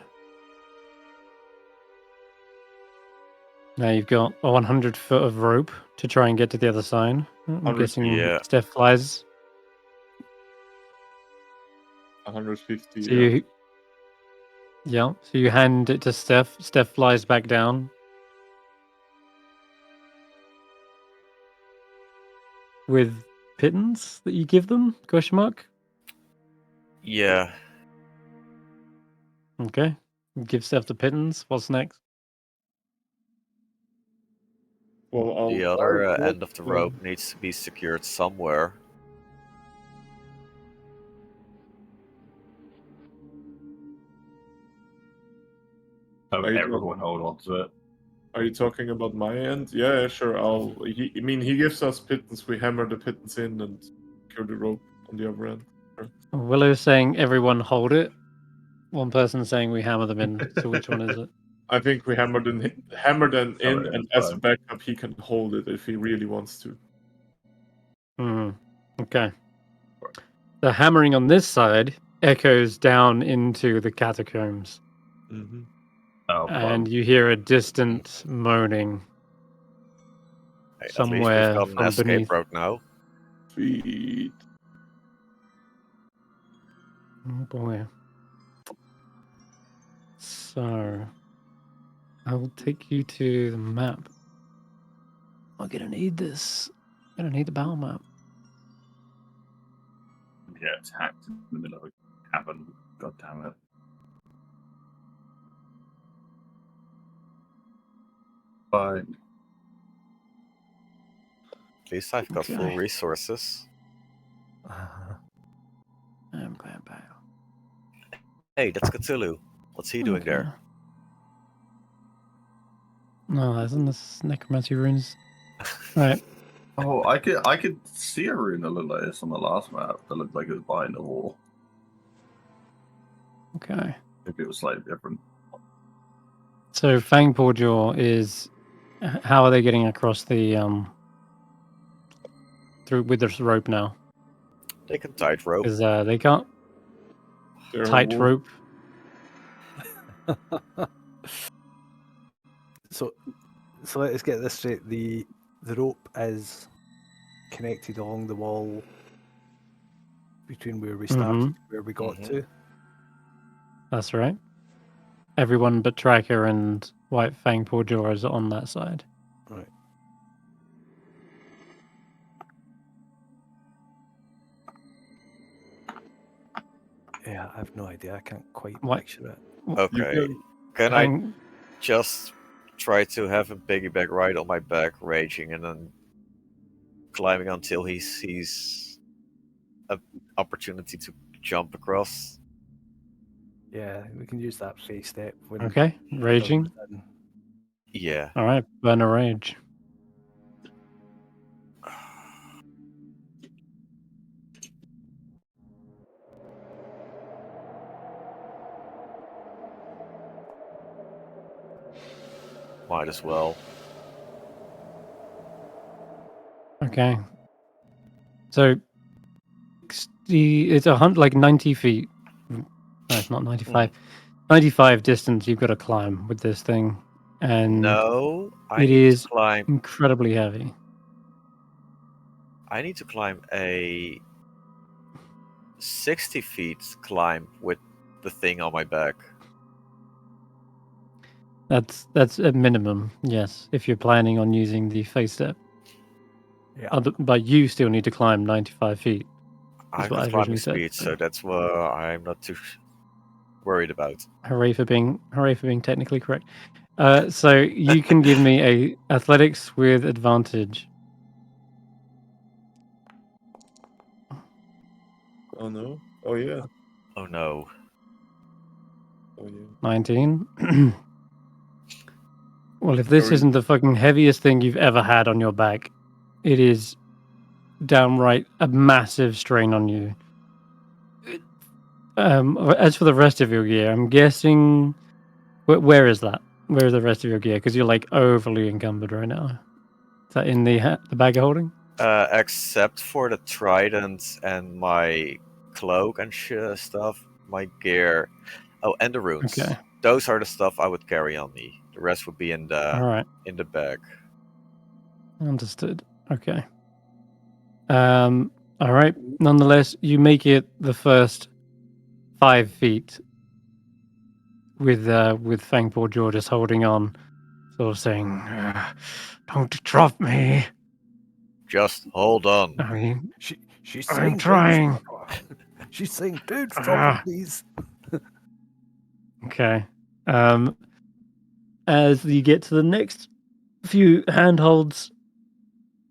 Now you've got a 100 foot of rope to try and get to the other side. I'm 100, guessing yeah. Stef flies. 150. So so you hand it to Stef. Stef flies back down. With pittance that you give them? Question mark. Yeah. Okay. Give Stef the pittance. What's next? Well, I'll, The other I'll end of the rope needs to be secured somewhere. Have Are you everyone hold on to it. Are you talking about my end? Yeah, sure. He gives us pittance. We hammer the pittance in and secure the rope on the other end. Willow's saying everyone hold it. One person saying we hammer them in. So which one is it? I think we hammer them in, and as a fine. backup, he can hold it if he really wants to. Okay. The hammering on this side echoes down into the catacombs, Oh, and fun. you hear a distant moaning Hey, at least somewhere we've got an from escape beneath. route now. Sweet. Oh boy. So, I will take you to the map. I'm gonna need this. I'm gonna need the battle map. Yeah, attacked in the middle of a cavern. God damn it. Fine. At least I've got full Okay. resources. I'm glad battle. Hey, that's Cthulhu. What's he doing there? No, isn't this necromancy runes? Right. Oh, I could see a rune that looked like this on the last map. That looked like it was behind the wall. Okay. If it was slightly different. So Fangpaw is. How are they getting across the through with this rope now? They can tightrope. Because they can't They're a tightrope. So let us get this straight. The rope is connected along the wall between where we started, where we got to. That's right. Everyone but Tracker and White Fangpaw is on that side. Right. Yeah, I have no idea. I can't quite picture it. Okay. Can I just try to have him piggyback right on my back, raging, and then climbing until he sees an opportunity to jump across? Yeah, we can use that phase step. When Okay, raging. Yeah. All right, burn a rage. Might as well. Okay. So it's like 90 feet. No, it's not 95. 95 distance you've got to climb with this thing. And no, it is climb incredibly heavy. I need to climb a 60 feet climb with the thing on my back. That's a minimum, yes, if you're planning on using the face step. Yeah. But you still need to climb 95 feet. I've got climbing speed, so that's what I'm not too worried about. Hooray for being technically correct. So you can give me a athletics with advantage. Oh no! Oh yeah! Oh no! Oh yeah! 19. Well, if this isn't the fucking heaviest thing you've ever had on your back, it is downright a massive strain on you. As for the rest of your gear, I'm guessing. Where is that? Where is the rest of your gear? Because you're like overly encumbered right now. Is that in the bag of holding? Except for the trident and my cloak and stuff, my gear. Oh, and the runes. Okay. Those are the stuff I would carry on me. The rest would be in the in the bag. Understood. Okay. All right. Nonetheless, you make it the first 5 feet with Fangpaw Jaw just holding on, sort of saying, "Don't drop me." Just hold on. I mean, she's I'm saying, trying. She's saying, "Dude, stop it, please." Okay. As you get to the next few handholds,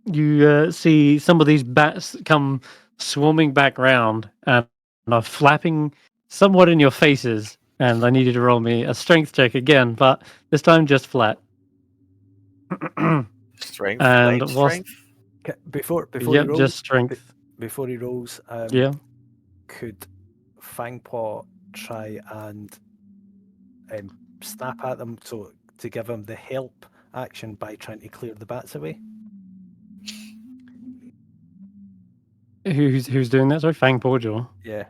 you see some of these bats come swarming back round and are flapping somewhat in your faces. And I need you to roll me a strength check again, but this time just flat. Strength. And strength. Before yep, he rolls, just strength. Before he rolls, Yeah. Could Fangpaw try and snap at them to give him the help action by trying to clear the bats away. Who's doing that? Sorry, Fang Portal. Yeah.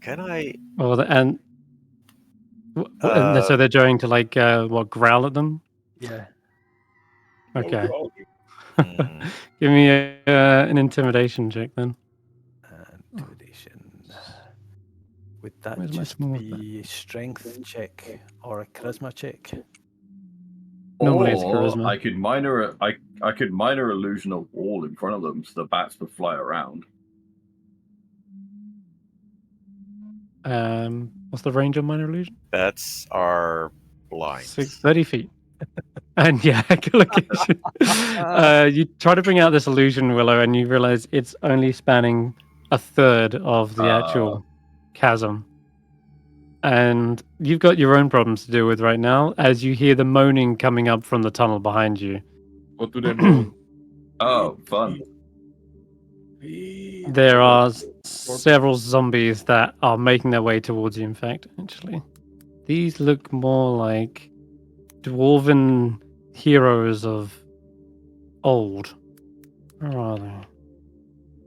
Can I? Oh, and so they're going to like growl at them? Yeah. Okay. Hmm. Give me an intimidation check then. Intimidation. Would that Where's my just small be a strength check or a charisma check? Normally it's Or charisma. I could minor illusion a wall in front of them so the bats would fly around. What's the range of minor illusion? Bats are blind. 30 feet. And yeah, echolocation. You try to bring out this illusion, Willow, and you realize it's only spanning a third of the actual chasm. And you've got your own problems to deal with right now as you hear the moaning coming up from the tunnel behind you. What do they moan? Oh, fun. There are several zombies that are making their way towards you, in fact, actually. These look more like dwarven heroes of old. Where are they?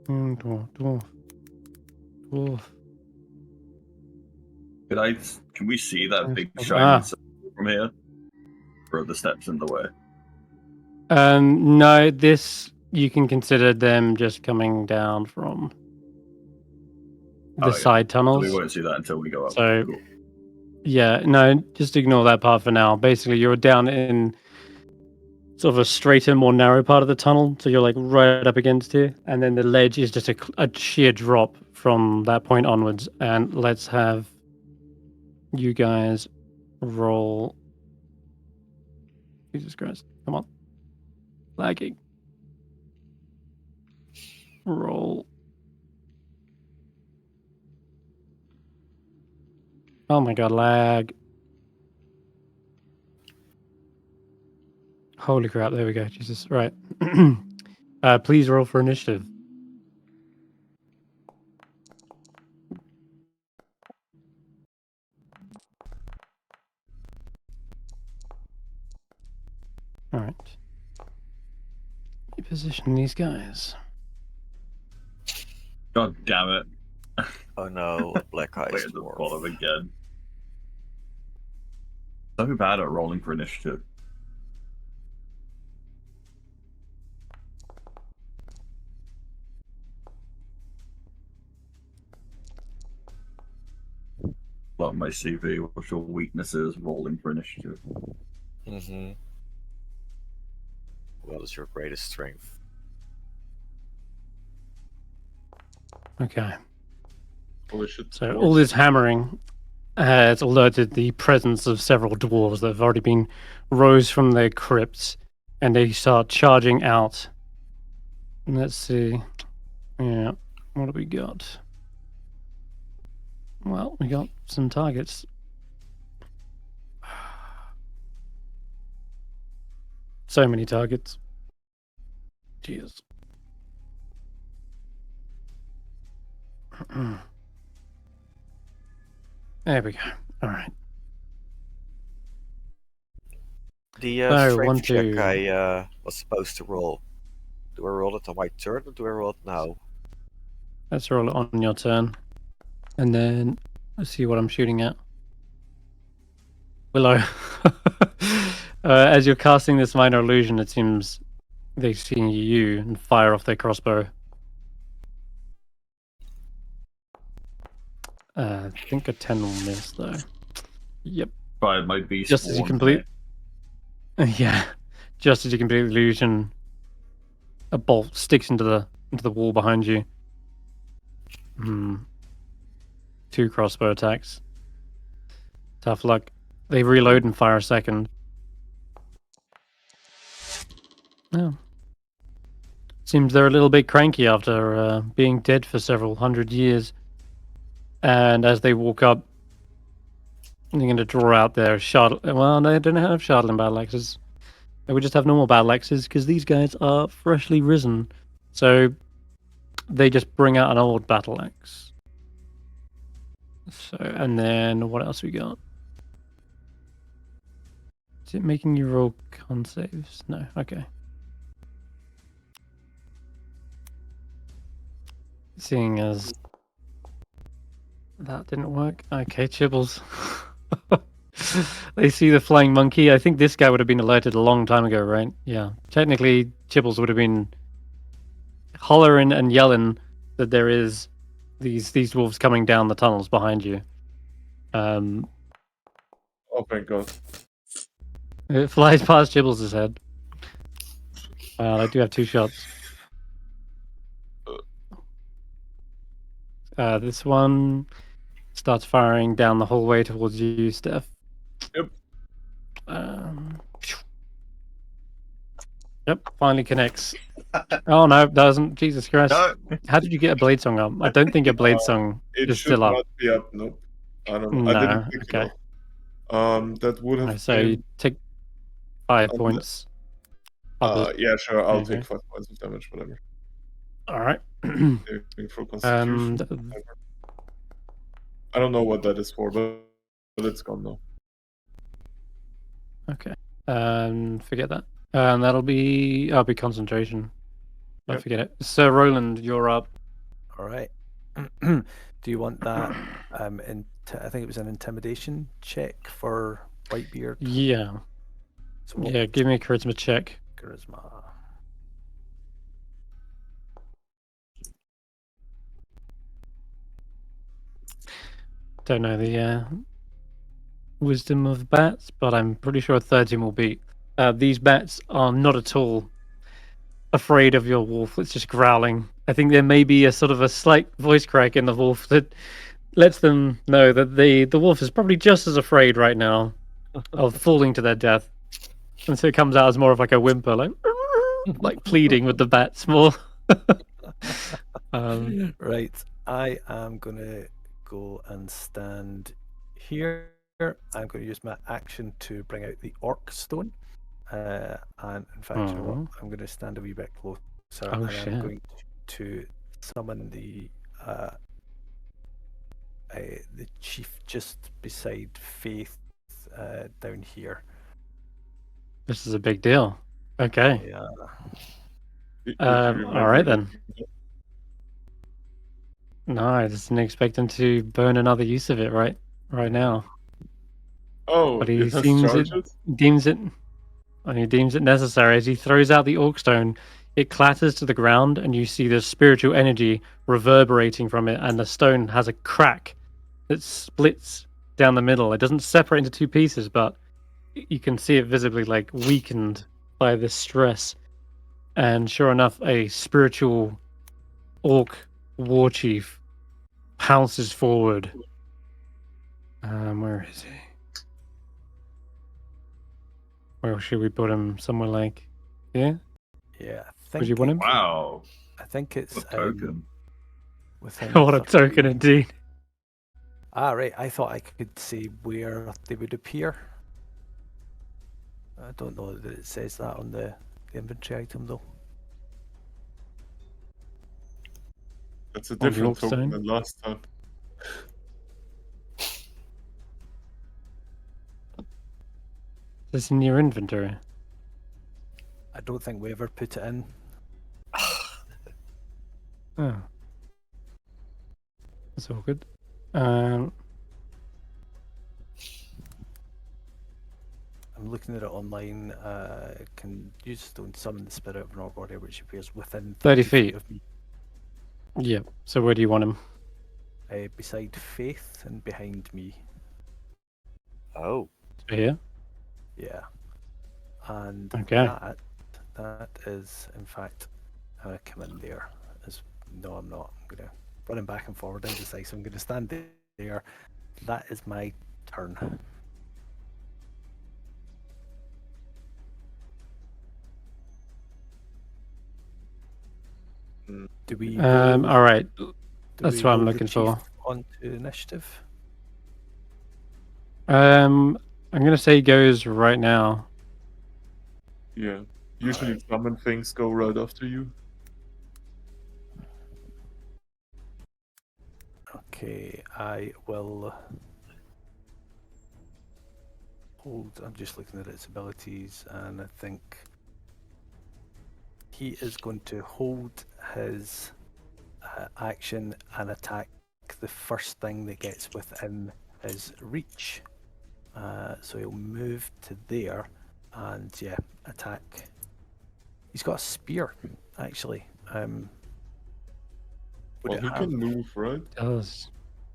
Dwarf. Can we see that big shiny circle from here? Or are the steps in the way? No, this you can consider them just coming down from the side tunnels. So we won't see that until we go up. So, cool. Yeah, no, just ignore that part for now. Basically, you're down in sort of a straighter, more narrow part of the tunnel, so you're like right up against it, and then the ledge is just a sheer drop from that point onwards. And let's have you guys roll. Jesus Christ, come on. Lagging. Roll. Oh my god, lag. Holy crap, there we go. Jesus, right. Please roll for initiative. Alright. You position these guys. God damn it. Oh no, a black ice Wait at the dwarf. bottom again. So bad at rolling for initiative. A lot of my CV, what's your weaknesses rolling for initiative? Mm-hmm. What is your greatest strength? Okay. Holy shit. So all this hammering has alerted the presence of several dwarves that have already been rose from their crypts, and they start charging out. Let's see. Yeah, what do we got? Well, we got some targets. So many targets. Jeez. There we go. All right. The So, strength check I was supposed to roll. Do I roll it on my turn or do I roll it now? Let's roll it on your turn. And then let's see what I'm shooting at. Willow. As you're casting this minor illusion, it seems they see you and fire off their crossbow. I think a 10 will miss, though. Yep. By my beast. Just as you complete... Yeah. Just as you complete the illusion, a bolt sticks into the wall behind you. 2 crossbow attacks. Tough luck. They reload and fire a second. Oh. Seems they're a little bit cranky after being dead for several hundred years. And as they walk up, they're going to draw out their well, they don't have Shardling battle axes. They would just have normal battle axes because these guys are freshly risen. So they just bring out an old battle axe. So, and then what else we got? Is it making you roll con saves? No. Okay. Seeing as that didn't work. Okay, Chibbles. They see the flying monkey. I think this guy would have been alerted a long time ago, right? Yeah. Technically, Chibbles would have been hollering and yelling that there is these wolves coming down the tunnels behind you. Oh, thank God. It flies past Chibbles' head. I do have 2 shots. This one starts firing down the hallway towards you, Stef. Yep. Yep, finally connects. Oh no, it doesn't. Jesus Christ. No. How did you get a blade song up? I don't think a blade song It is should still up. not be up. Nope. I don't know. I No, didn't pick okay. it up. That would have So you been. take 5 On the- points. Others. Yeah, sure. I'll Okay. take 5 points of damage, whatever. Alright. Saving for Constitution. Whatever. I don't know what that is for, but it's gone now. Okay. Forget that. That'll be concentration. Don't Yep. forget it. Sir Roland, you're up. All right. Do you want that? I think it was an intimidation check for Whitebeard. Yeah. So what- Yeah, give me a charisma check. Charisma. Don't know the wisdom of bats, but I'm pretty sure 13 will beat. These bats are not at all afraid of your wolf. It's just growling. I think there may be a sort of a slight voice crack in the wolf that lets them know that the wolf is probably just as afraid right now of falling to their death. And so it comes out as more of like a whimper, like pleading with the bats more. Right. I am going to go and stand here. I'm going to use my action to bring out the orc stone. And in fact, you know what? I'm going to stand a wee bit closer. Oh, and shit. I'm going to summon the chief just beside Faith down here. This is a big deal. Okay. Yeah. All right then. No, I just didn't expect him to burn another use of it right now. Oh, But he it has deems charges? it necessary. As he throws out the orc stone, it clatters to the ground, and you see the spiritual energy reverberating from it, and the stone has a crack that splits down the middle. It doesn't separate into 2 pieces, but you can see it visibly like weakened by the stress. And sure enough, a spiritual orc war chief pounces forward. Where is he? Where should we put him? Somewhere like here? Yeah. Would you want him? Wow. I think it's What token? within What a 30. token indeed. Right. I thought I could see where they would appear. I don't know that it says that on the inventory item though. That's a the different orc token stone? than last time. This in your inventory. I don't think we ever put it in. Oh. That's all good. Um, I'm looking at it online. Can use stone summon the spirit of an orc warrior which appears within 30 feet. of me. yeah. So where do you want him? Beside Faith and behind me. Oh, Here? Yeah. And Okay. that is in fact come in there. No, I'm not. I'm gonna running back and forward indecisive. I'm gonna stand there. That is my turn. Do we roll, All right. do That's we what I'm roll the looking chief for. onto initiative? I'm gonna say he goes right now. Yeah. Usually summon things go right after you. Okay, I will hold. I'm just looking at its abilities, and I think he is going to hold his action and attack the first thing that gets within his reach. So he'll move to there and attack. He's got a spear, actually. Well, he can move, right? Does.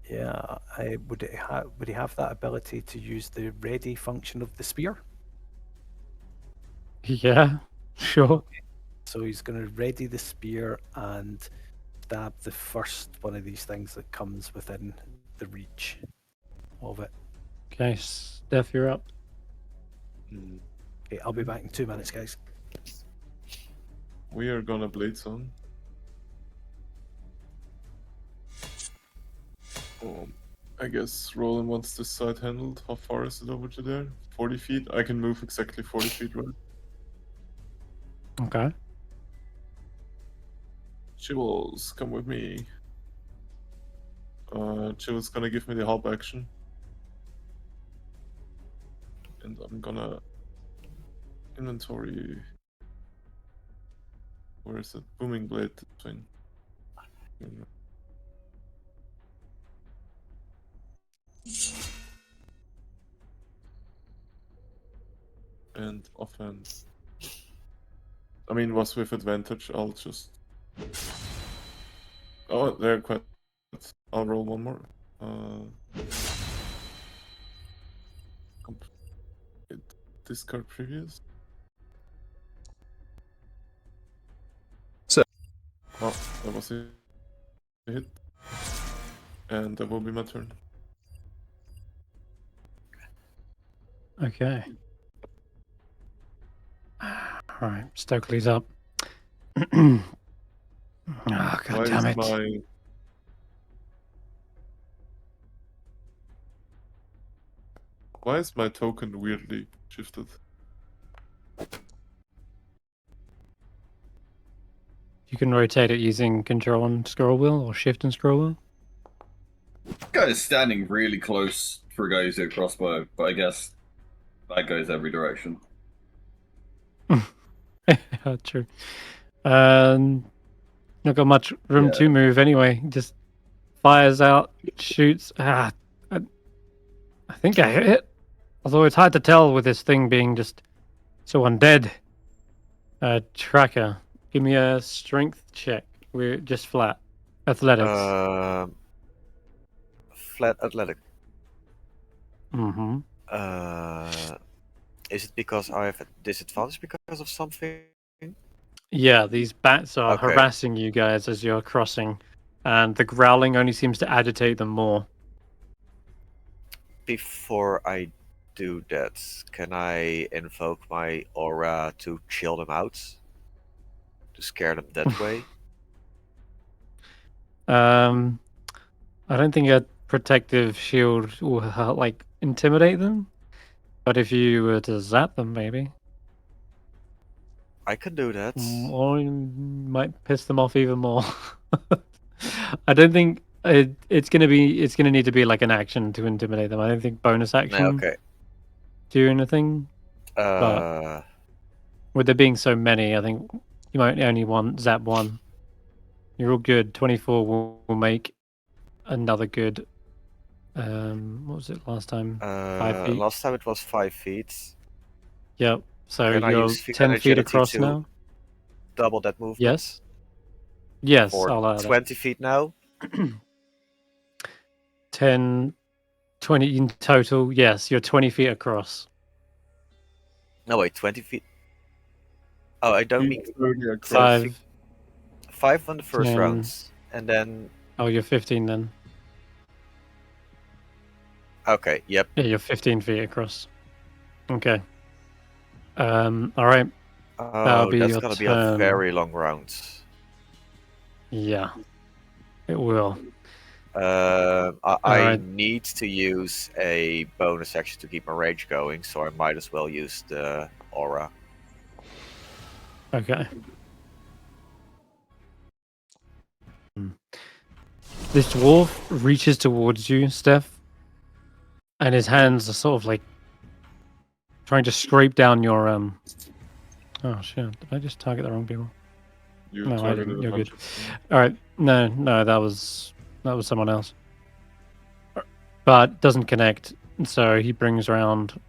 Yeah, would he have that ability to use the ready function of the spear? Yeah, sure. So he's going to ready the spear and stab the first one of these things that comes within the reach of it. Okay, Stef, you're up. Okay, I'll be back in 2 minutes, guys. We are gonna blade zone. I guess Roland wants this side handled. How far is it over to there? 40 feet? I can move exactly 40 feet, right? Okay. Chivals, come with me. Chivals gonna give me the help action. And I'm gonna inventory. Where is it? Booming blade thing. And offhand. I mean, was with advantage. I'll just. Oh, they're quite. I'll roll one more. Discard previous. So. Oh, that was a hit. And that will be my turn. Okay. Alright, Stokely's up. Oh, God damn it. Why is my token weirdly shifted? You can rotate it using Control and Scroll Wheel or Shift and Scroll Wheel. This guy is standing really close for a guy who's a crossbow, but I guess that goes every direction. Yeah, true. Not got much room to move anyway. Just fires out, shoots. I think I hit it. Although it's hard to tell with this thing being just so undead. Tracker, give me a strength check. We're just flat. Athletics. Flat athletic. Mm-hmm. Is it because I have a disadvantage because of something? Yeah, these bats are harassing you guys as you're crossing, and the growling only seems to agitate them more. Before I do that, can I invoke my aura to chill them out? To scare them that way? I don't think a protective shield will like intimidate them, but if you were to zap them, maybe. I can do that. Or you might piss them off even more. I don't think it's gonna need to be like an action to intimidate them. I don't think bonus action do anything. But with there being so many, I think you might only want zap one. You're all good. 24 will make another good. What was it last time? 5 feet. Last time it was 5 feet. Yep. So can you're 10 feet across now. Double that movement. Yes. Yes, for I'll add 20 feet now. 10, 20 in total. Yes, you're 20 feet across. No, wait, 20 feet. Oh, I don't mean 5. 5 on the first 10. round, and then. Oh, you're 15 then. Okay. Yep. Yeah, you're 15 feet across. Okay. All right. Oh, be that's your gonna be turn. a very long round. Yeah, it will. I need to use a bonus action to keep my rage going, so I might as well use the aura. Okay. This dwarf reaches towards you, Stef, and his hands are sort of like trying to scrape down your Oh shit! Did I just target the wrong people? You No, I targeted didn't. a You're bunch good. of them. All right. No, that was someone else. But doesn't connect, so he brings around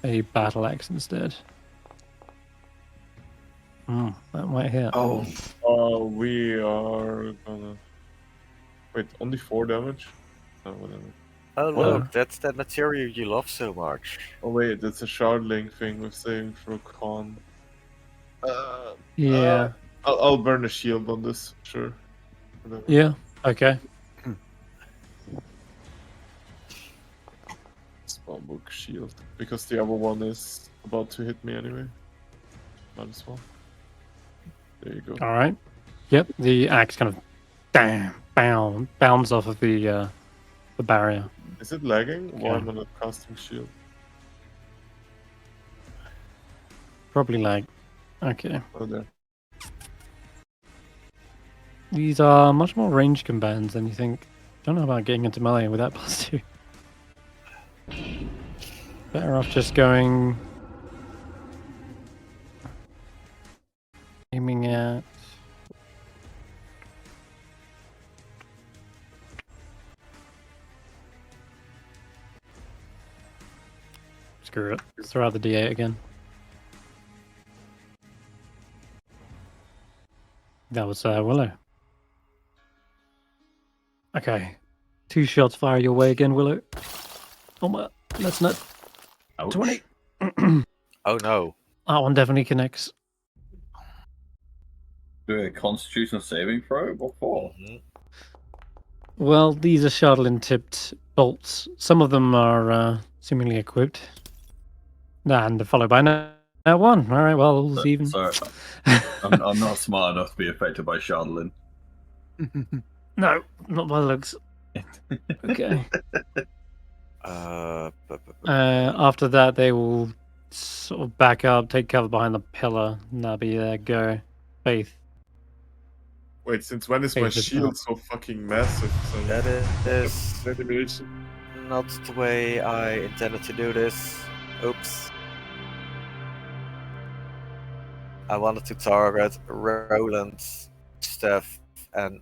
a battle axe instead. That might hit. Oh, We are gonna wait. Only 4 damage. Oh, whatever. Oh What? look, that's that material you love so much. Oh wait, that's a shardling thing with saving for a con. Yeah. I'll burn a shield on this. Sure. Whatever. Yeah. Okay. Spellbook shield, because the other one is about to hit me anyway. Might as well. There you go. All right. Yep. The axe kind of bounds off of the barrier. Is it lagging? Why Okay. am I not casting shield? Probably lag. Okay. Oh, there. These are much more ranged combatants than you think. Don't know about getting into melee with that +2. Better off just going... aiming at... Screw it. Let's throw out the D8 again. That was Willow. Okay. 2 shots fire your way again, Willow. Oh my, that's not ouch. 20. Oh no. That one definitely connects. Do a Constitution saving throw? What for? Well, these are Shardlin tipped bolts. Some of them are seemingly equipped. And followed by now 1. Alright, well, all's even. So, I'm not smart enough to be affected by Shardlin. No, not by the looks. Okay. After that, they will sort of back up, take cover behind the pillar, and that'll be their go. Faith. Wait, since when is my Faith is shield up. so fucking massive? So That is animation. not the way I intended to do this. Oops. I wanted to target Roland, Stef, and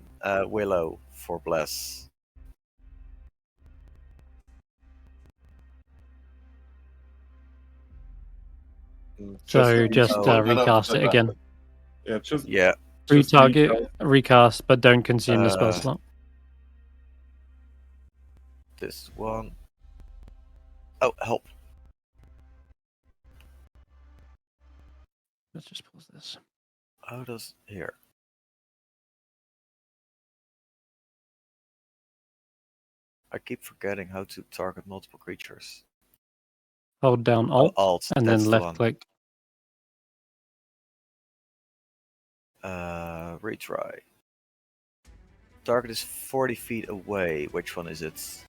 Willow for Bless. So just Oh, recast it again. Yeah, just Yeah. just Retarget, recast, but don't consume the spell Uh, slot. This one. Oh, help. Let's just pause this. How does here? I keep forgetting how to target multiple creatures. Hold down Oh, Alt, Alt, and that's then the left one. click. Retry. Target is 40 feet away. Which one is it?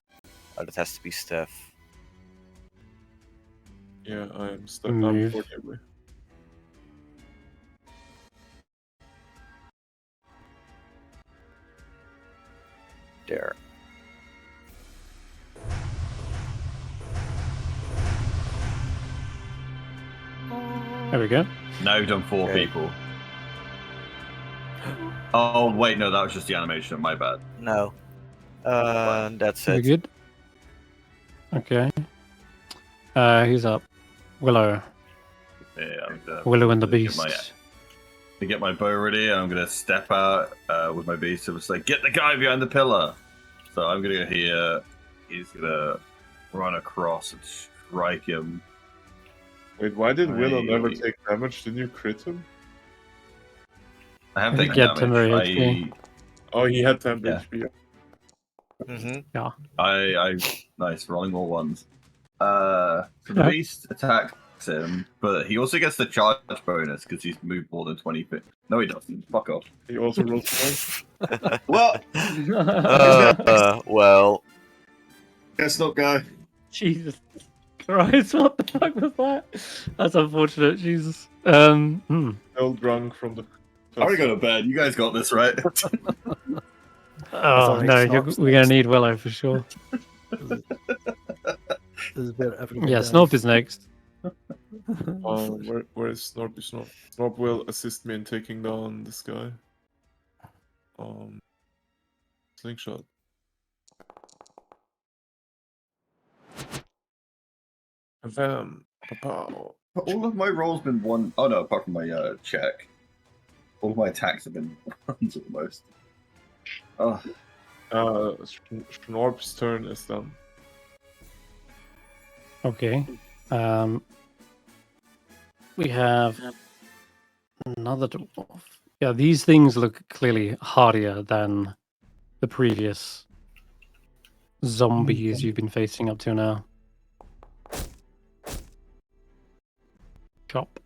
Oh, that has to be Stef. yeah, I'm stuck. I'm Move. 40 away. There. There we go. Now you've done 4 Okay. people. Oh, wait, no, that was just the animation. My bad. No. That's Very it. good. Okay. Who's up? Willow. Yeah, I'm gonna, Willow and the get my- Beast. to get my bow ready. I'm gonna step out with my beast and just like, get the guy behind the pillar. So I'm gonna go here. He's gonna run across and strike him. Wait, why did Willow never Right. take damage? Did you crit him? I have I taken think he had temporary damage. HP. Oh, he had 10 Yeah. HP. I nice rolling more ones. So the Yeah. beast attacks him, but he also gets the charge bonus because he's moved more than 20 feet. No, he doesn't. Fuck off. He also rolled twice. Well, Well, guess not, guy. Jesus Christ, what the fuck was that? That's unfortunate, Jesus. Still drunk from the. I already go to bed. You guys got this, right? Oh, Sorry, no, Snob's we're going next. to need Willow for sure. There's a bit of everything Yeah, down. Snorp is next. Where is Snorpy? Snorp will assist me in taking down this guy. Slingshot. Bam. Pow. All of my rolls been one. Oh no, apart from my check. All of my attacks have been ones almost. Oh. Snorp's turn is done. Okay. We have another dwarf. Yeah, these things look clearly hardier than the previous zombies you've been facing up to now. Chop.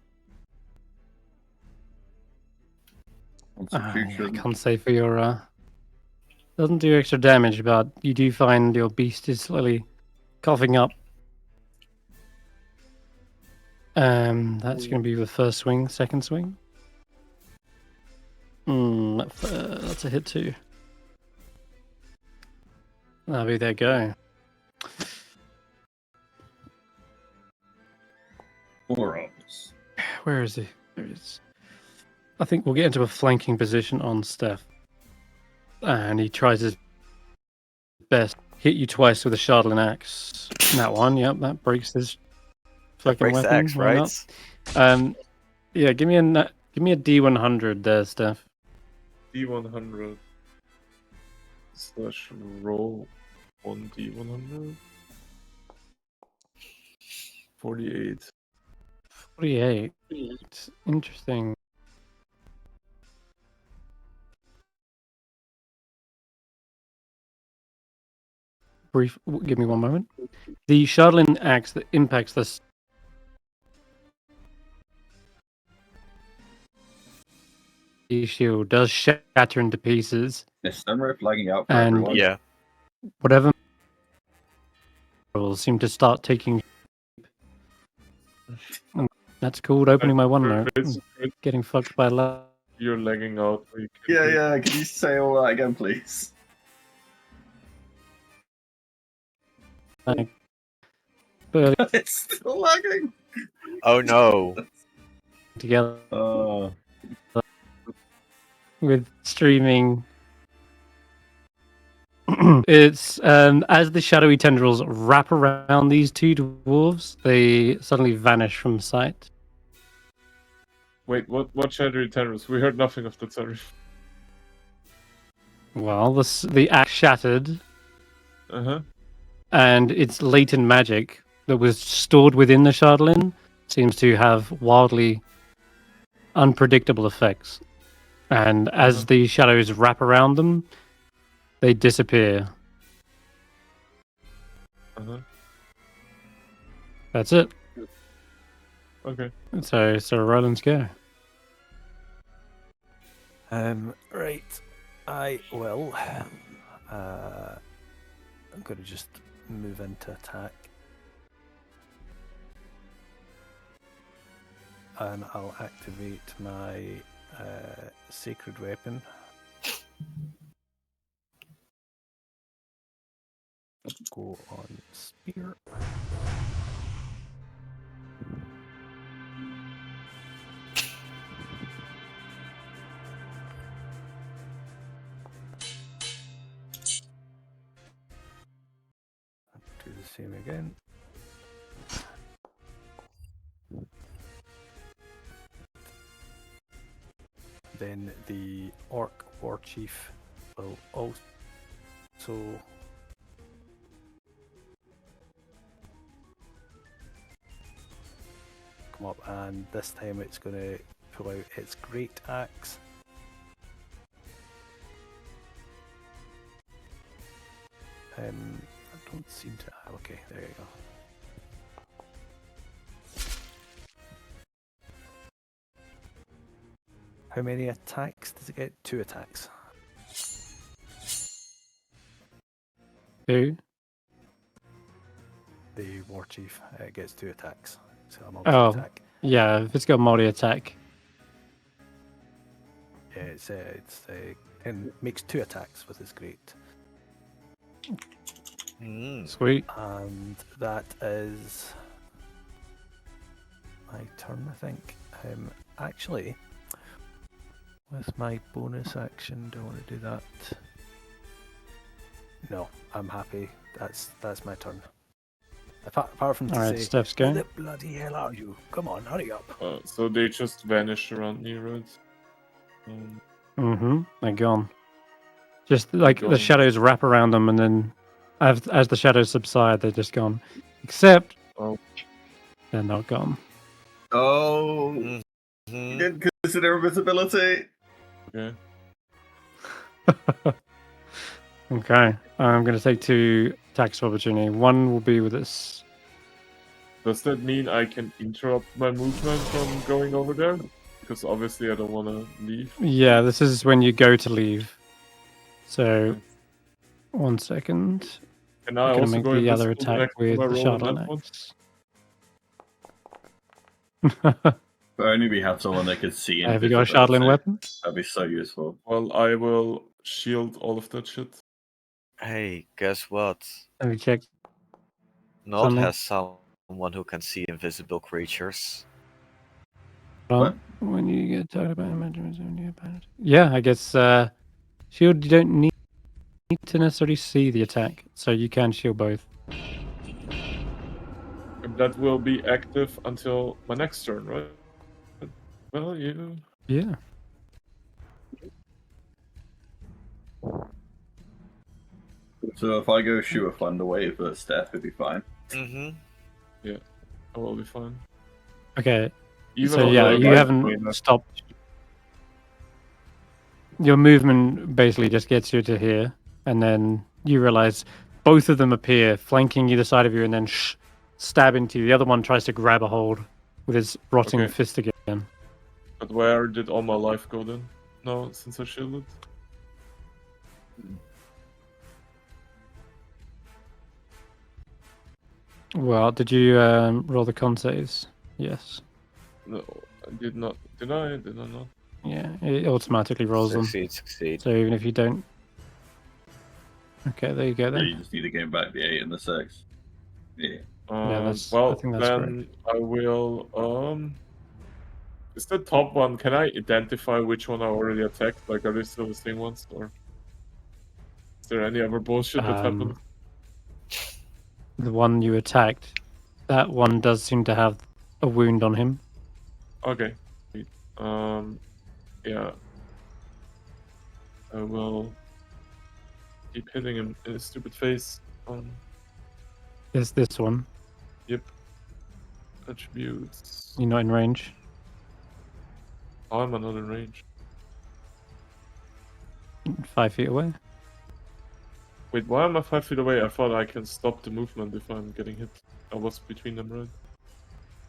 I can't say for your doesn't do extra damage, but you do find your beast is slowly coughing up. That's going to be the first swing. Second swing. That's a hit too. That'll be their go. Morons. Where is he? There he is. I think we'll get into a flanking position on Stef. And he tries his best. Hit you twice with a Shardlin axe. That one, yep, that breaks this fucking Breaks weapon. the axe, Why right? not? Yeah, give me a D100 there, Stef. D100 slash roll 1D100. 48. 48. Interesting. Give me one moment. The Shardlin axe that impacts this shield does shatter into pieces. Is Senrith lagging out for And everyone? Yeah. whatever will seem to start taking. That's called opening my OneNote. Getting fucked by love. You're lagging out. Yeah. Can you say all that again, please? But It's still lagging. Oh no. together Oh. with streaming. It's as the shadowy tendrils wrap around these two dwarves, they suddenly vanish from sight. Wait, what shadowy tendrils? We heard nothing of that, sorry. Well, the axe shattered, Uh-huh. and its latent magic that was stored within the Shardlin seems to have wildly unpredictable effects. And as the shadows wrap around them, they disappear. Uh-huh. That's it. Okay. So Roland's go. Right. I will. I'm going to just move into attack. And I'll activate my sacred weapon. Go on spear. Do the same again. Then the Orc War Chief will also come up, and this time it's going to pull out its great axe. I don't seem to. Okay, there you go. How many attacks does it get? 2 attacks. 2. The War Chief gets 2 attacks. So I'm on attack. Yeah, if it's got multi-attack. Yeah, it's and makes 2 attacks with his great. Sweet. And that is my turn, I think. Actually, with my bonus action, do I want to do that? No, I'm happy. That's my turn. Apart from to Alright, say, Stef's where going. the bloody hell are you? Come on, hurry up. So they just vanished around me, right? They're gone. Just like the gone. shadows wrap around them, and then as the shadows subside, they're just gone. Except they're not gone. Oh, Mhm. you didn't consider invisibility. Okay. Okay, I'm going to take 2 attacks of opportunity. One will be with this. Does that mean I can interrupt my movement from going over there? Because obviously I don't want to leave. Yeah, this is when you go to leave. So, Okay. 1 second. And I'm I going to also make go the other invisible attack next to with my the roll on Shardline that one? axe. If only we had someone that could see Have you got a invisibility. Shardline weapon? That'd be so useful. Well, I will shield all of that shit. Hey, guess what? Let me check. Nod Something. has someone who can see invisible creatures. What? When you get talked about yeah, I guess shield, you don't need to necessarily see the attack, so you can shield both. And that will be active until my next turn, right? Well, you... Yeah. So if I go shoot a thunder wave at Steph, it'd be fine. Mm-hmm. Yeah, I will be fine. Okay. Even So on yeah, the you right haven't way, stopped. Your movement basically just gets you to here, and then you realize both of them appear, flanking either side of you, and then stab into you. The other one tries to grab a hold with his rotting Okay. fist again. But where did all my life go then? No, since I shielded? Well, did you roll the con saves? Yes. No, I did not. Did I? Did I not? Yeah, it automatically rolls them. Succeed. So even if you don't... Okay, there you go Yeah, then. you just need to gain back the 8 and the 6. Yeah. that's- I Well, think that's then I will. Is the top one? Can I identify which one I already attacked? Like, are they still the same ones, or is there any other bullshit that happened? The one you attacked, that one does seem to have a wound on him. Okay. Yeah. I will keep hitting him in his stupid face. There's this one. Yep. Attributes. You're not in range. Oh, I'm not in range. 5 feet away. Wait, why am I 5 feet away? I thought I can stop the movement if I'm getting hit. I was between them, right?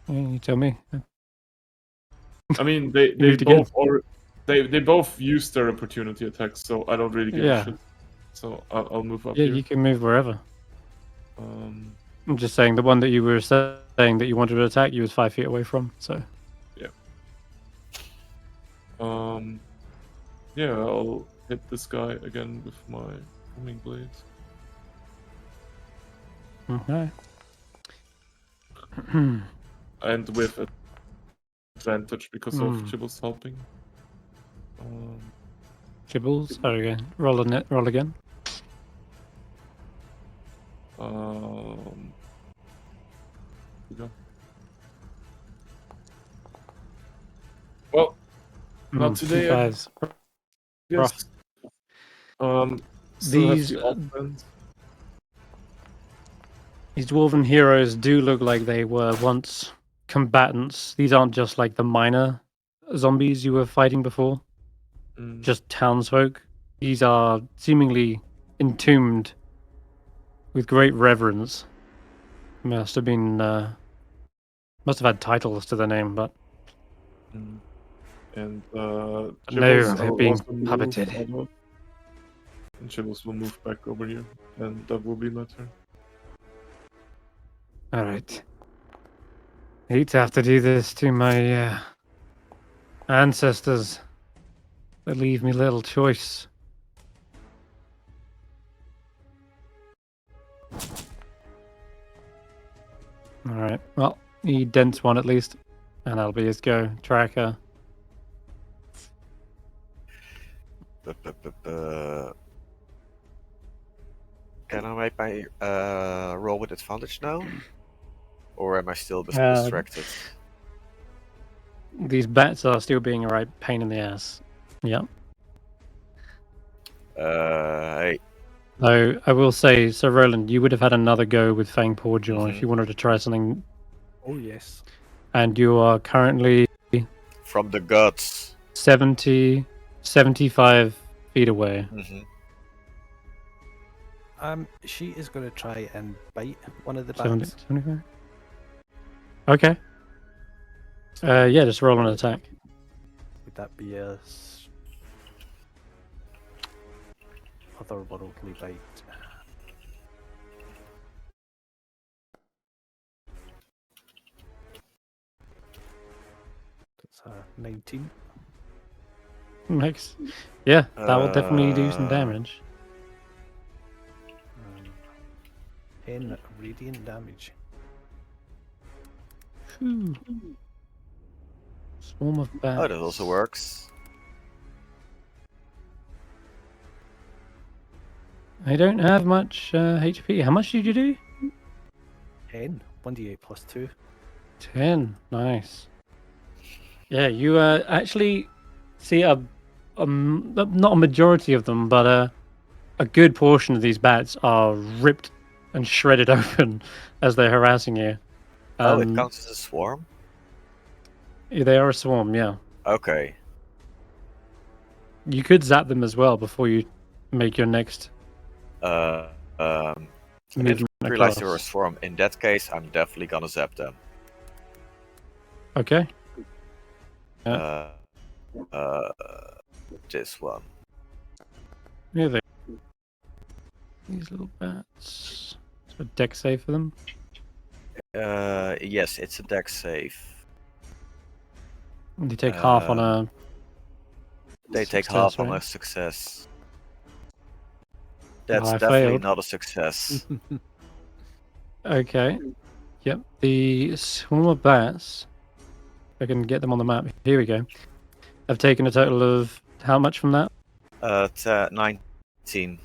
Yeah, you tell me. I mean, they moved again. both they both used their opportunity attacks, so I don't really give a shit. So I'll move up Yeah, here. you can move wherever. Um, I'm just saying the one that you were saying that you wanted to attack, you was 5 feet away from. So yeah, I'll hit this guy again with my homing blades. okay. And with advantage because of Hmm. Chibbles helping. Gibbles. Oh, okay. Roll again. We go. Well, not today. I 5s. guess. These these dwarven heroes do look like they were once combatants. These aren't just like the minor zombies you were fighting before, just townsfolk. These are seemingly entombed with great reverence. Must have had titles to their name, but and no, Chibbles they're will being also move puppeted. over. And Chibbles will move back over here, and that will be my turn. All right. Hate to have to do this to my ancestors. They leave me little choice. All right. Well, he dents one at least. And that'll be his go. Tracker. Can I make my roll with advantage now? Or am I still distracted? These bats are still being a right pain in the ass. Yep. Hey. Though I will say, so Roland, you would have had another go with Fang Pawjaw if you wanted to try something. Oh, yes. And you are currently From the guts. 75 feet away. She is going to try and bite one of the 70, bats. 75? Okay. Yeah, just roll an attack. Would that be a otherworldly bite? That's a 19. Nice. Yeah, that will definitely do some damage. 10 radiant damage. Swarm of bats. Oh, that also works. I don't have much HP. How much did you do? 10. 1d8 plus 2. 10. Nice. Yeah, you actually see not a majority of them, but a good portion of these bats are ripped and shredded open as they're harassing you. Oh, it counts as a swarm? They are a swarm, yeah. Okay. You could zap them as well before you make your next I didn't realize they were a swarm. In that case, I'm definitely gonna zap them. Okay. This one. Yeah, these little bats. So a deck save for them. Yes, it's a dex save. They take half on a. They take success, half right? on a success. That's I definitely failed. not a success. Okay. Yep. The swarm of bats. I can get them on the map. Here we go. I've taken a total of how much from that? 19.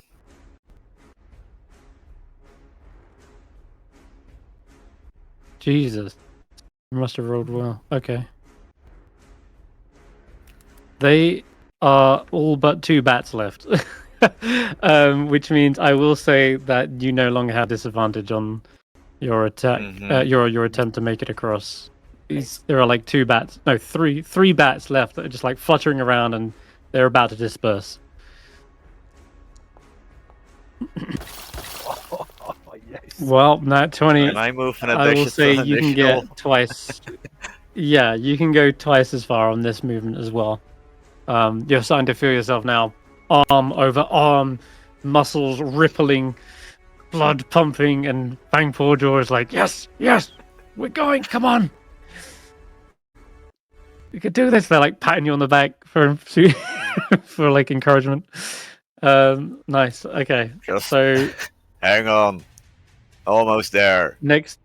Jesus. You must have rolled well. Okay. They are all but 2 bats left. Which means I will say that you no longer have disadvantage on your attack, your attempt to make it across. There are like 2 bats, no, three bats left that are just like fluttering around and they're about to disperse. Yes. Well, nat 20. Can I move an I will say you can get twice. Yeah, you can go twice as far on this movement as well. You're starting to feel yourself now, arm over arm, muscles rippling, blood pumping, and Fang Pawjaw is like, yes, we're going, come on. You could do this. They're like patting you on the back for for like encouragement. Nice. Okay. Just So hang on. Almost there. next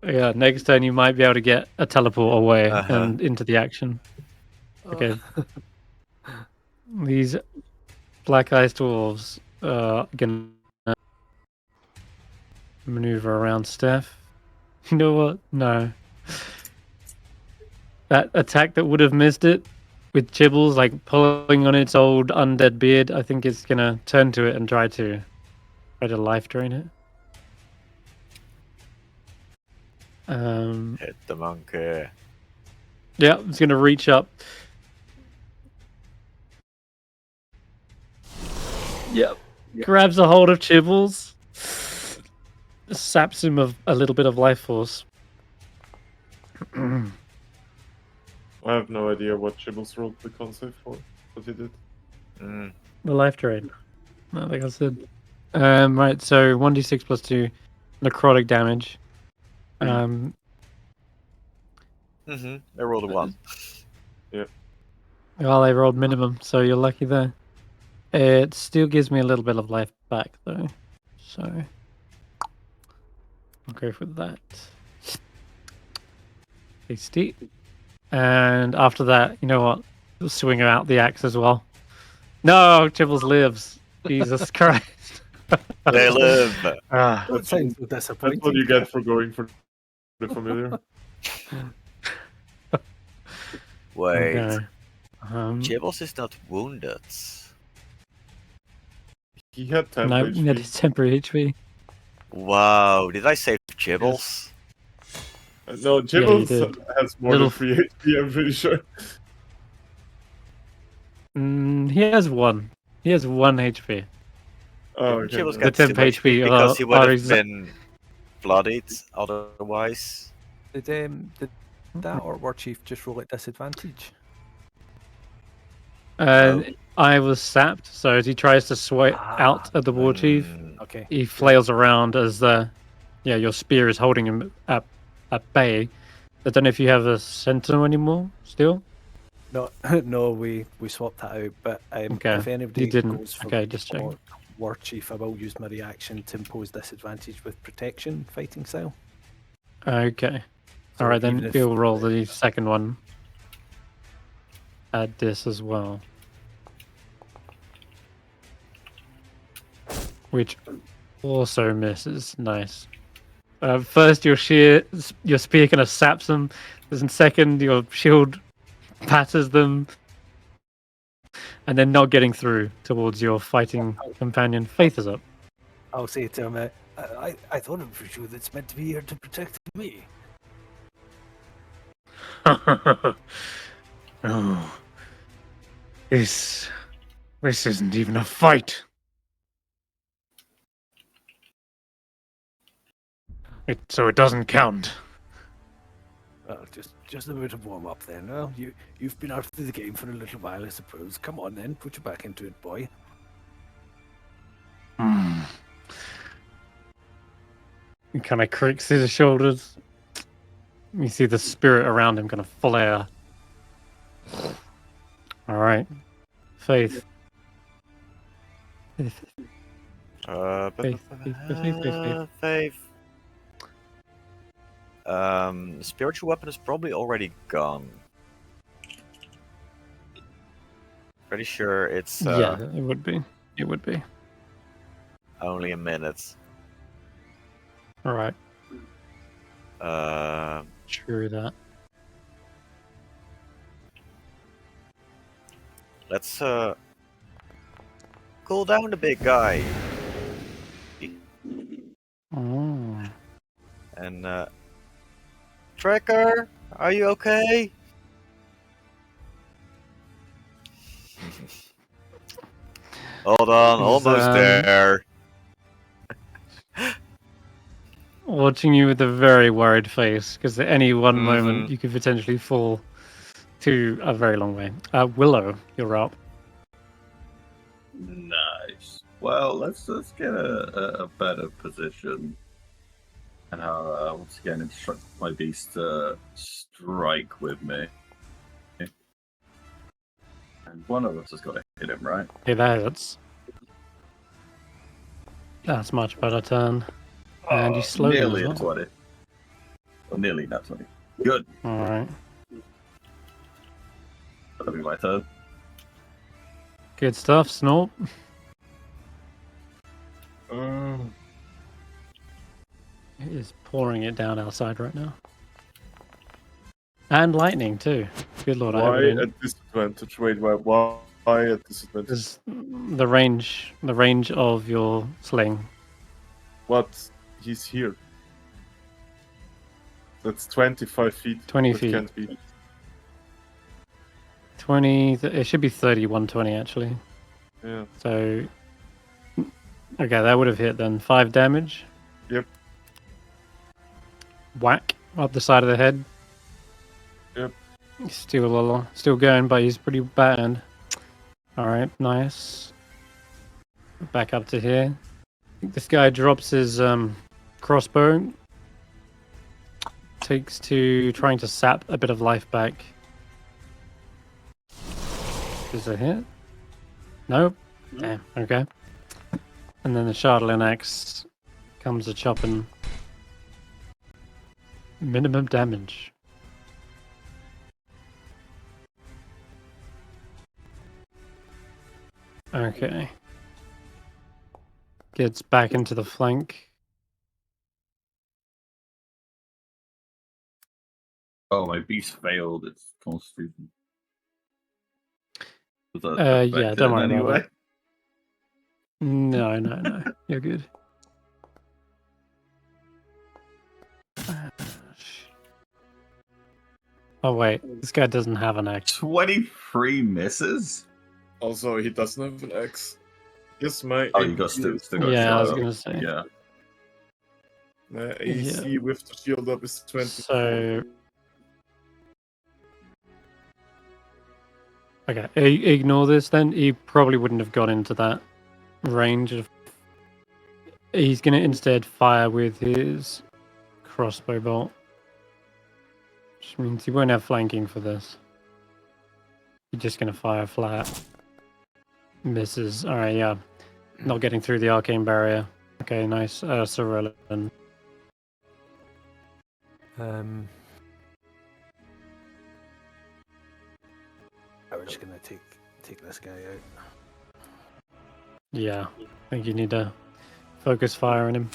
turn you might be able to get a teleport away and into the action. Okay. These black ice dwarves are gonna maneuver around Stef. You know what? No. That attack that would have missed it with Chibbles like pulling on its old undead beard, I think it's gonna turn to it and try to life drain it. Hit the monkey. Yeah, it's gonna reach up. Yep. Grabs a hold of Chibbles. Saps him of a little bit of life force. I have no idea what Chibbles rolled the con save for, but he did. The life drain. Like I said. Right, so 1d6 plus 2 necrotic damage. I rolled a 1. Yeah. Well, I rolled minimum, so you're lucky there. It still gives me a little bit of life back, though. So I'll go for that. Tasty. And after that, you know what? We'll swing out the axe as well. No, Chibbles lives. Jesus Christ. They live. Ah, That sounds so That's what disappointing. you get for going for the familiar. Wait, okay. Jibbles is not wounded. He had 10 No, HP. he had temporary HP. Wow, did I save Jibbles? No, Jibbles did. has more Little- than 3 HP, I'm pretty sure. He has one. He has 1 HP. Oh, Didn't Jibbles okay. get The too temp much HP because he would are have been bloodied otherwise. Did that or War Chief just roll at disadvantage? I was sapped, so as he tries to swipe out at the war chief, Okay. he flails around as your spear is holding him at bay. I don't know if you have a sentinel anymore still. No, no, we swapped that out. But Okay, if anybody you didn't. goes for Okay, just checking. War Chief, I will use my reaction to impose disadvantage with protection fighting style. Okay. So All right, even then if- we'll roll the second one. Add this as well. Which also misses. Nice. First, your spear kind of saps them. Then second, your shield batters them. And then not getting through towards your fighting companion. Faith is up. I'll say to him, I thought it was you that's meant to be here to protect me. Oh, this isn't even a fight. So it doesn't count. Well, just a bit of warm up then. Well, you've been out of the game for a little while, I suppose. Come on then, put your back into it, boy. He kind of creaks his shoulders. You see the spirit around him kind of flare. All right, Faith. Faith. Spiritual weapon is probably already gone. Pretty sure it's Yeah, it would be. It would be. only a minute. All right. Uh, True that. let's cool down the big guy. Oh. And Trekker, are you okay? Hold on, He's, almost there. Watching you with a very worried face, because at any one moment you could potentially fall to a very long way. Willow, you're up. Nice. Well, let's get a better position, and I'll once again instruct my beast to strike with me. And one of us has got to hit him, right? Hey, that hits. That's much better turn. And you slow down Nearly as a well. 20. Or nearly not 20. Good. All right. That'll be my turn. Good stuff, Snorp. It is pouring it down outside right now. And lightning too. Good lord, I hope Why it didn't- at disadvantage? Wait, why at disadvantage? Because the range of your sling. What? He's here. That's 25 feet. 20 That feet. Can't be. 20. It should be 30, 120 actually. Yeah. So, okay, that would have hit then. 5 damage. Yep. Whack up the side of the head. Yep. He's still going, but he's pretty bad. All right, nice. Back up to here. This guy drops his crossbow. Takes to trying to sap a bit of life back. Is a hit? Nope. Damn. Okay. And then the Shardlin axe comes a chopping. Minimum damage. Okay. Gets back into the flank. Oh, my beast failed its constitution. Was that Yeah, affected don't in worry any about way? that. No. You're good. Oh wait, this guy doesn't have an axe. 23 misses? Also, he doesn't have an axe. Yes, my Oh, you AP got still is got Yeah, I was shield gonna up. say. Yeah. my AC with the shield up is 24. So okay, ignore this then. He probably wouldn't have got into that range of. He's gonna instead fire with his crossbow bolt, which means he won't have flanking for this. He's just gonna fire flat. Misses. All right, yeah, not getting through the arcane barrier. Okay, nice. Sir Roland. We're just gonna take this guy out. Yeah, I think you need to focus fire on him.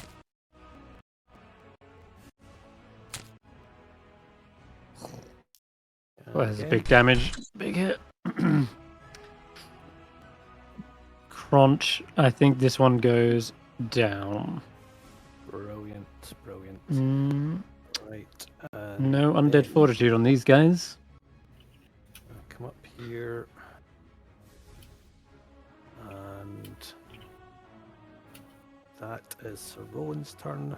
Well, that's a big damage. Big hit. Crunch. I think this one goes down. Brilliant. Right. No undead then fortitude on these guys. Come up here. And that is Sir Roland's turn.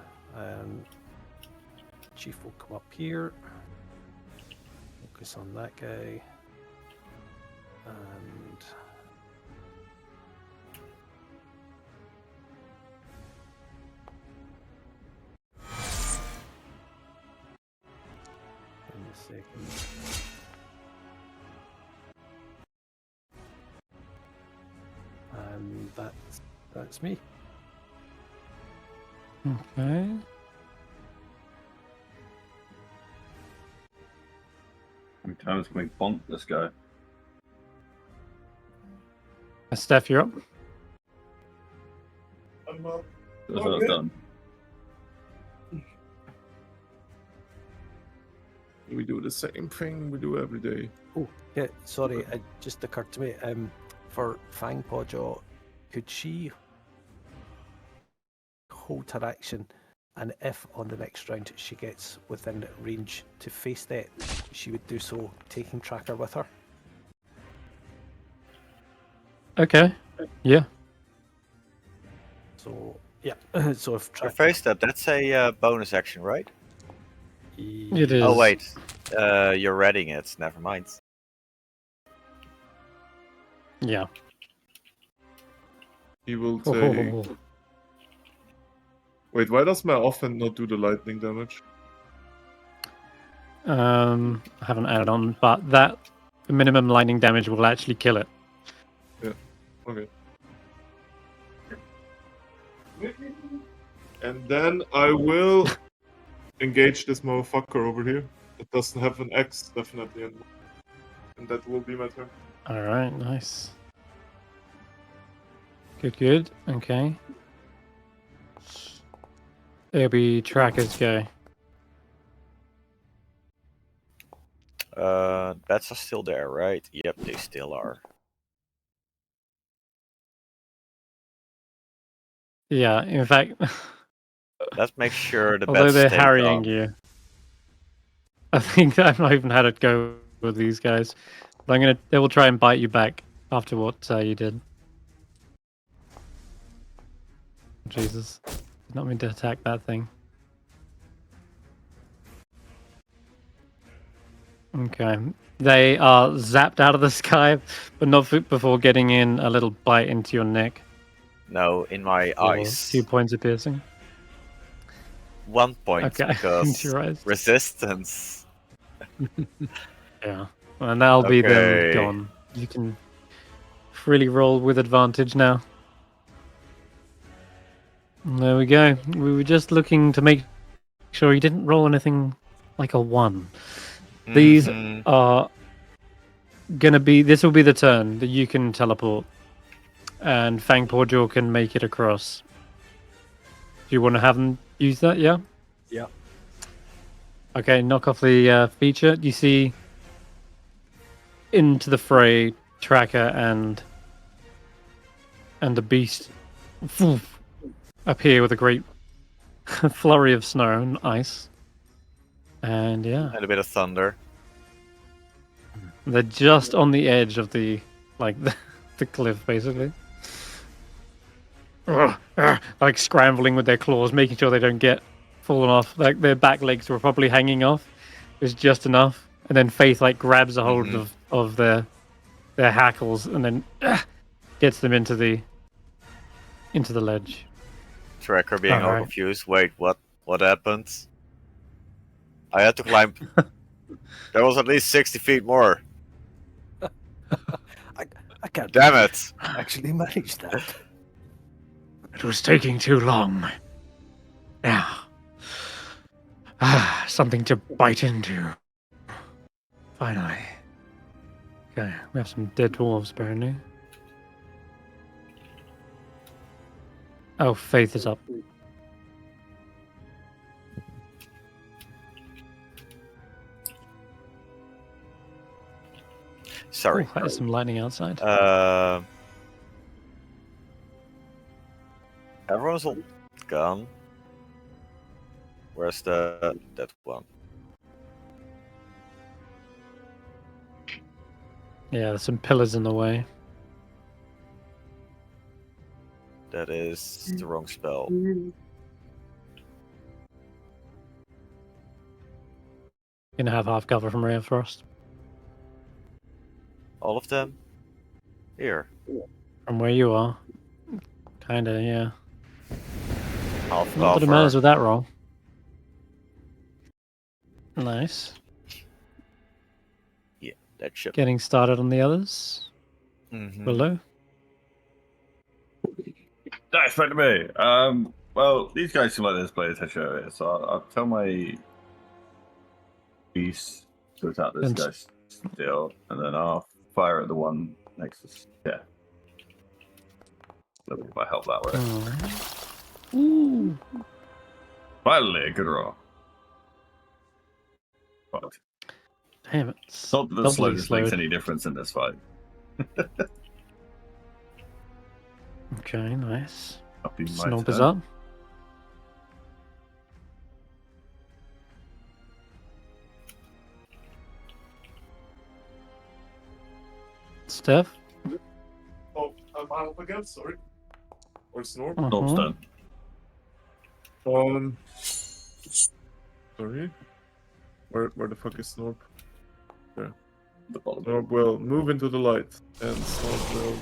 Chief will come up here. Focus on that guy. And in a second. And that's me. Okay. How many times can we bonk this guy? Steph, you're up. I'm up. That's what I've done. We do the same thing we do every day. Oh, yeah, sorry, it just occurred to me. For Fang Pawjaw, could she hold her action, and if on the next round she gets within range to face that, she would do so, taking Tracker with her? Okay. Yeah. So, yeah, so if For Tracker... face step, that's a bonus action, right? It is. Oh wait, you're reading it. Never mind. Yeah. He will take... Wait, why does my offhand not do the lightning damage? I haven't added on, but that minimum lightning damage will actually kill it. Yeah. Okay. And then I will engage this motherfucker over here. It doesn't have an X, definitely. And that will be my turn. Alright, nice. Good. Okay. It'll be Tracker's go. Bats are still there, right? Yep, they still are. Yeah, in fact... Let's make sure the although bats they're stay harrying calm. you, I think I've not even had it go with these guys. But they will try and bite you back after what you did. Jesus, did not mean to attack that thing. Okay, they are zapped out of the sky, but not before getting in a little bite into your neck. No, in my For eyes. 2 points of piercing. 1 point Okay, because into your eyes. resistance. Yeah, and that'll be them Okay. gone. You can freely roll with advantage now. There we go. We were just looking to make sure you didn't roll anything like a 1. These are gonna be. This will be the turn that you can teleport. and Fangpawjaw can make it across. Do you want to have them use that? Yeah. Yeah. Okay, knock off the feature. You see into the fray, Tracker and the beast appear with a great flurry of snow and ice. And yeah, And a bit of thunder. they're just on the edge of the the cliff, basically. Like scrambling with their claws, making sure they don't get fallen off. Like their back legs were probably hanging off. It's just enough. And then Faith like grabs a hold of their hackles and then gets them into the ledge. Tracker being all Alright. confused. Wait, what happened? I had to climb. There was at least 60 feet more. I can't. Damn it! Actually managed that. It was taking too long. Now, something to bite into. Finally. Okay, we have some dead dwarves, apparently. Oh, Faith is up. Sorry. Oh, there's some lightning outside. Everyone's all gone. Where's that one? Yeah, there's some pillars in the way. That is the wrong spell. Gonna have half cover from Ray of Frost. All of them? Here. From where you are. Kinda, yeah. Half Not that it cover. matters with that roll. Nice. Yeah, that should. Getting started on the others. Willow. Nice friend to me. Well, these guys seem like there's players I show it, so I'll tell my beast to attack this guy still, and then I'll fire at the one next to Stef. Let me help that way. Ooh. Finally, a good roll. Fuck. Damn it. Not that the Doubly slowness makes slowed. any difference in this fight. Okay, nice. That'll be my Snob is turn. up. Steph? Oh, am I up again? Sorry. Or Snore? Snob's done. Sorry. Where the fuck is Snorp? There. The bottom. Snorp will move into the light, and Snorp will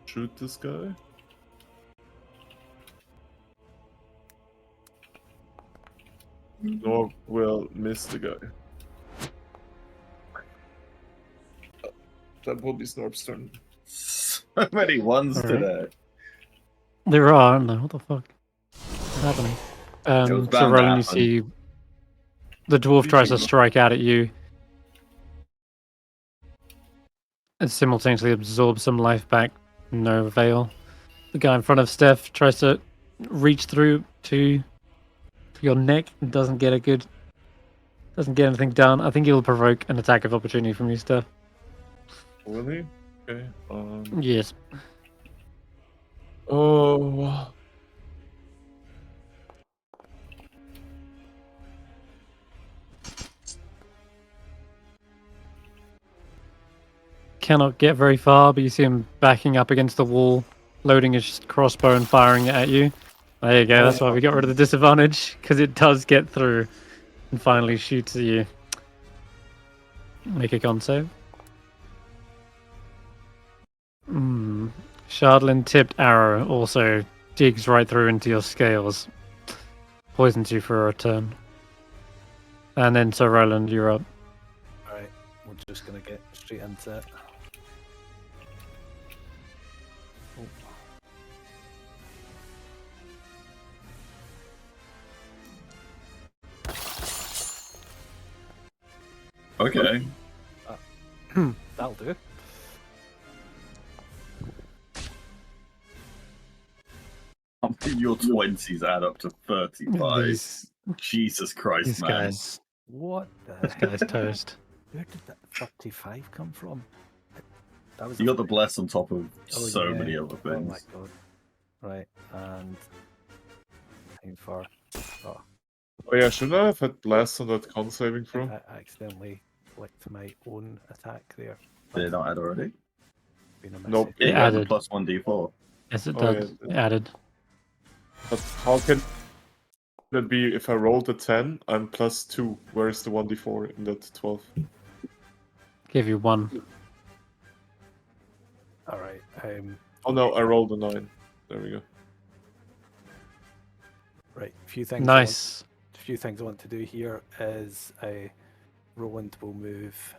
shoot this guy. Snorp will miss the guy. That will be Snorp's turn. So many ones Alright. today. There are, aren't there? What the fuck? What's happening? It was So bound to Roland, you happen. see the dwarf tries to strike out at you and simultaneously absorb some life back. No avail. The guy in front of Steph tries to reach through to your neck and doesn't get anything done. I think he'll provoke an attack of opportunity from you, Steph. Really? Okay. Yes. Oh. Cannot get very far, but you see him backing up against the wall, loading his crossbow and firing it at you. There you go, that's why we got rid of the disadvantage, because it does get through and finally shoots at you. Make a con save. Shardlin tipped arrow also digs right through into your scales. Poisons you for a turn. And then Sir Roland, you're up. Alright, we're just gonna get straight into it. Okay. That'll do. your 20s add up to 35. These Jesus Christ, man. guys. What the This guy's toast. Where did that 35 come from? That was You got the bless on top of Oh, so yeah. many other Oh my things. god. Right, and time for Oh yeah, shouldn't I have had blast on that con saving throw? I accidentally clicked my own attack there. Did it not add already? Been a Nope. message. Yeah, It you had the added. plus 1d4. Yes, it Oh, did. yeah. It added. But how can that be if I rolled a 10, I'm +2. Where's the 1d4 in that 12? Give you 1. Alright, Oh no, I rolled a 9. There we go. right. A few things Nice. I want to do here is Roland will move.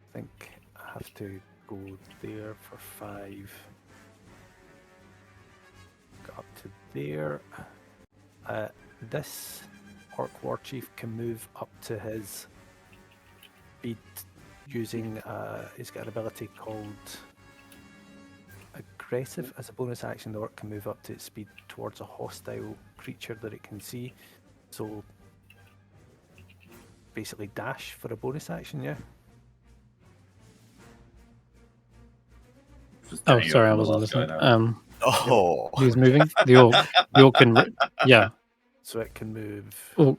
I think I have to go there for 5. Go up to there. This Orc War Chief can move up to his speed using he's got an ability called Aggressive. As a bonus action, the orc can move up to its speed towards a hostile creature that it can see. So basically dash for a bonus action, yeah? Just Oh, getting sorry, I over the wasn't last guy listening. now. Oh, Who's moving? The orc can. Yeah. So it can move Orc.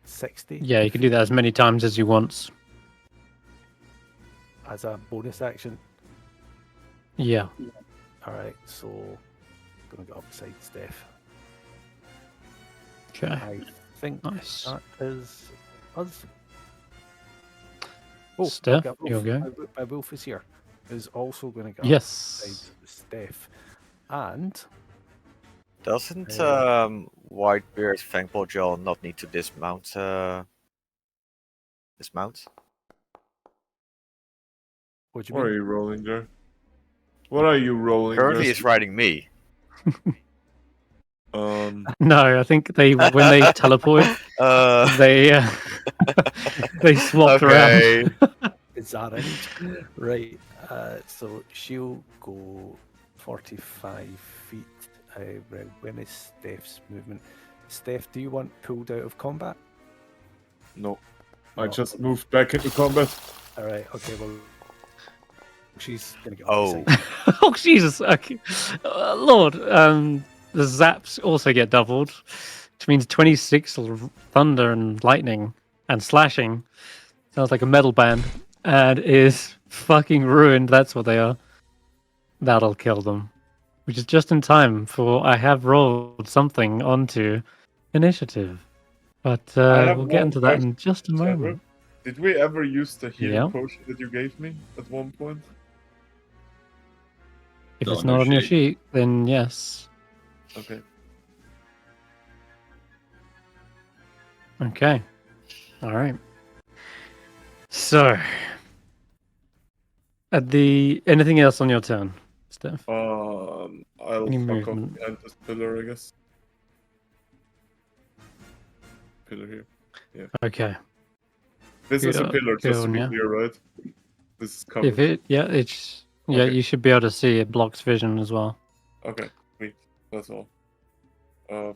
60. Yeah, you can do that as many times as you want. As a bonus action. Yeah. Alright, so gonna go up beside Steph. Okay. I think Nice. that is us. Oh, Steph, I've got you'll Wolf. go. My Wolf is here. Is also going to go Yes. beside Steph. And doesn't Uh, Whitebeard's Fangbolt Jaw not need to dismount? Dismount? what do you What are mean? you rolling there? What are you rolling Currently, there? it's riding me. No, I think when they teleport, they they swapped Okay. around. Is that it? Right. So she'll go 45 feet. When is Steph's movement? Steph, do you want pulled out of combat? No. I No. just moved back into combat. All right. Okay. Well, she's gonna go. Oh. beside you. Oh Jesus! Okay. Lord, the zaps also get doubled, which means 26 thunder and lightning and slashing. Sounds like a metal band, and is fucking ruined. That's what they are. That'll kill them, which is just in time for I have rolled something onto initiative, but I have we'll get one into that in question, just a moment. Did we ever use the healing Yeah. potion that you gave me at one point? If Not it's on not your on your sheet. sheet, then yes. Okay. Okay. All right. So, anything else on your turn, Steph? I'll Any fuck off movement? behind this pillar, I guess. Pillar here. Okay. This is a Good, pillar, just to good, be yeah. clear, right? This is covered. If it's Okay. you should be able to see it blocks vision as well. Okay, sweet. That's all.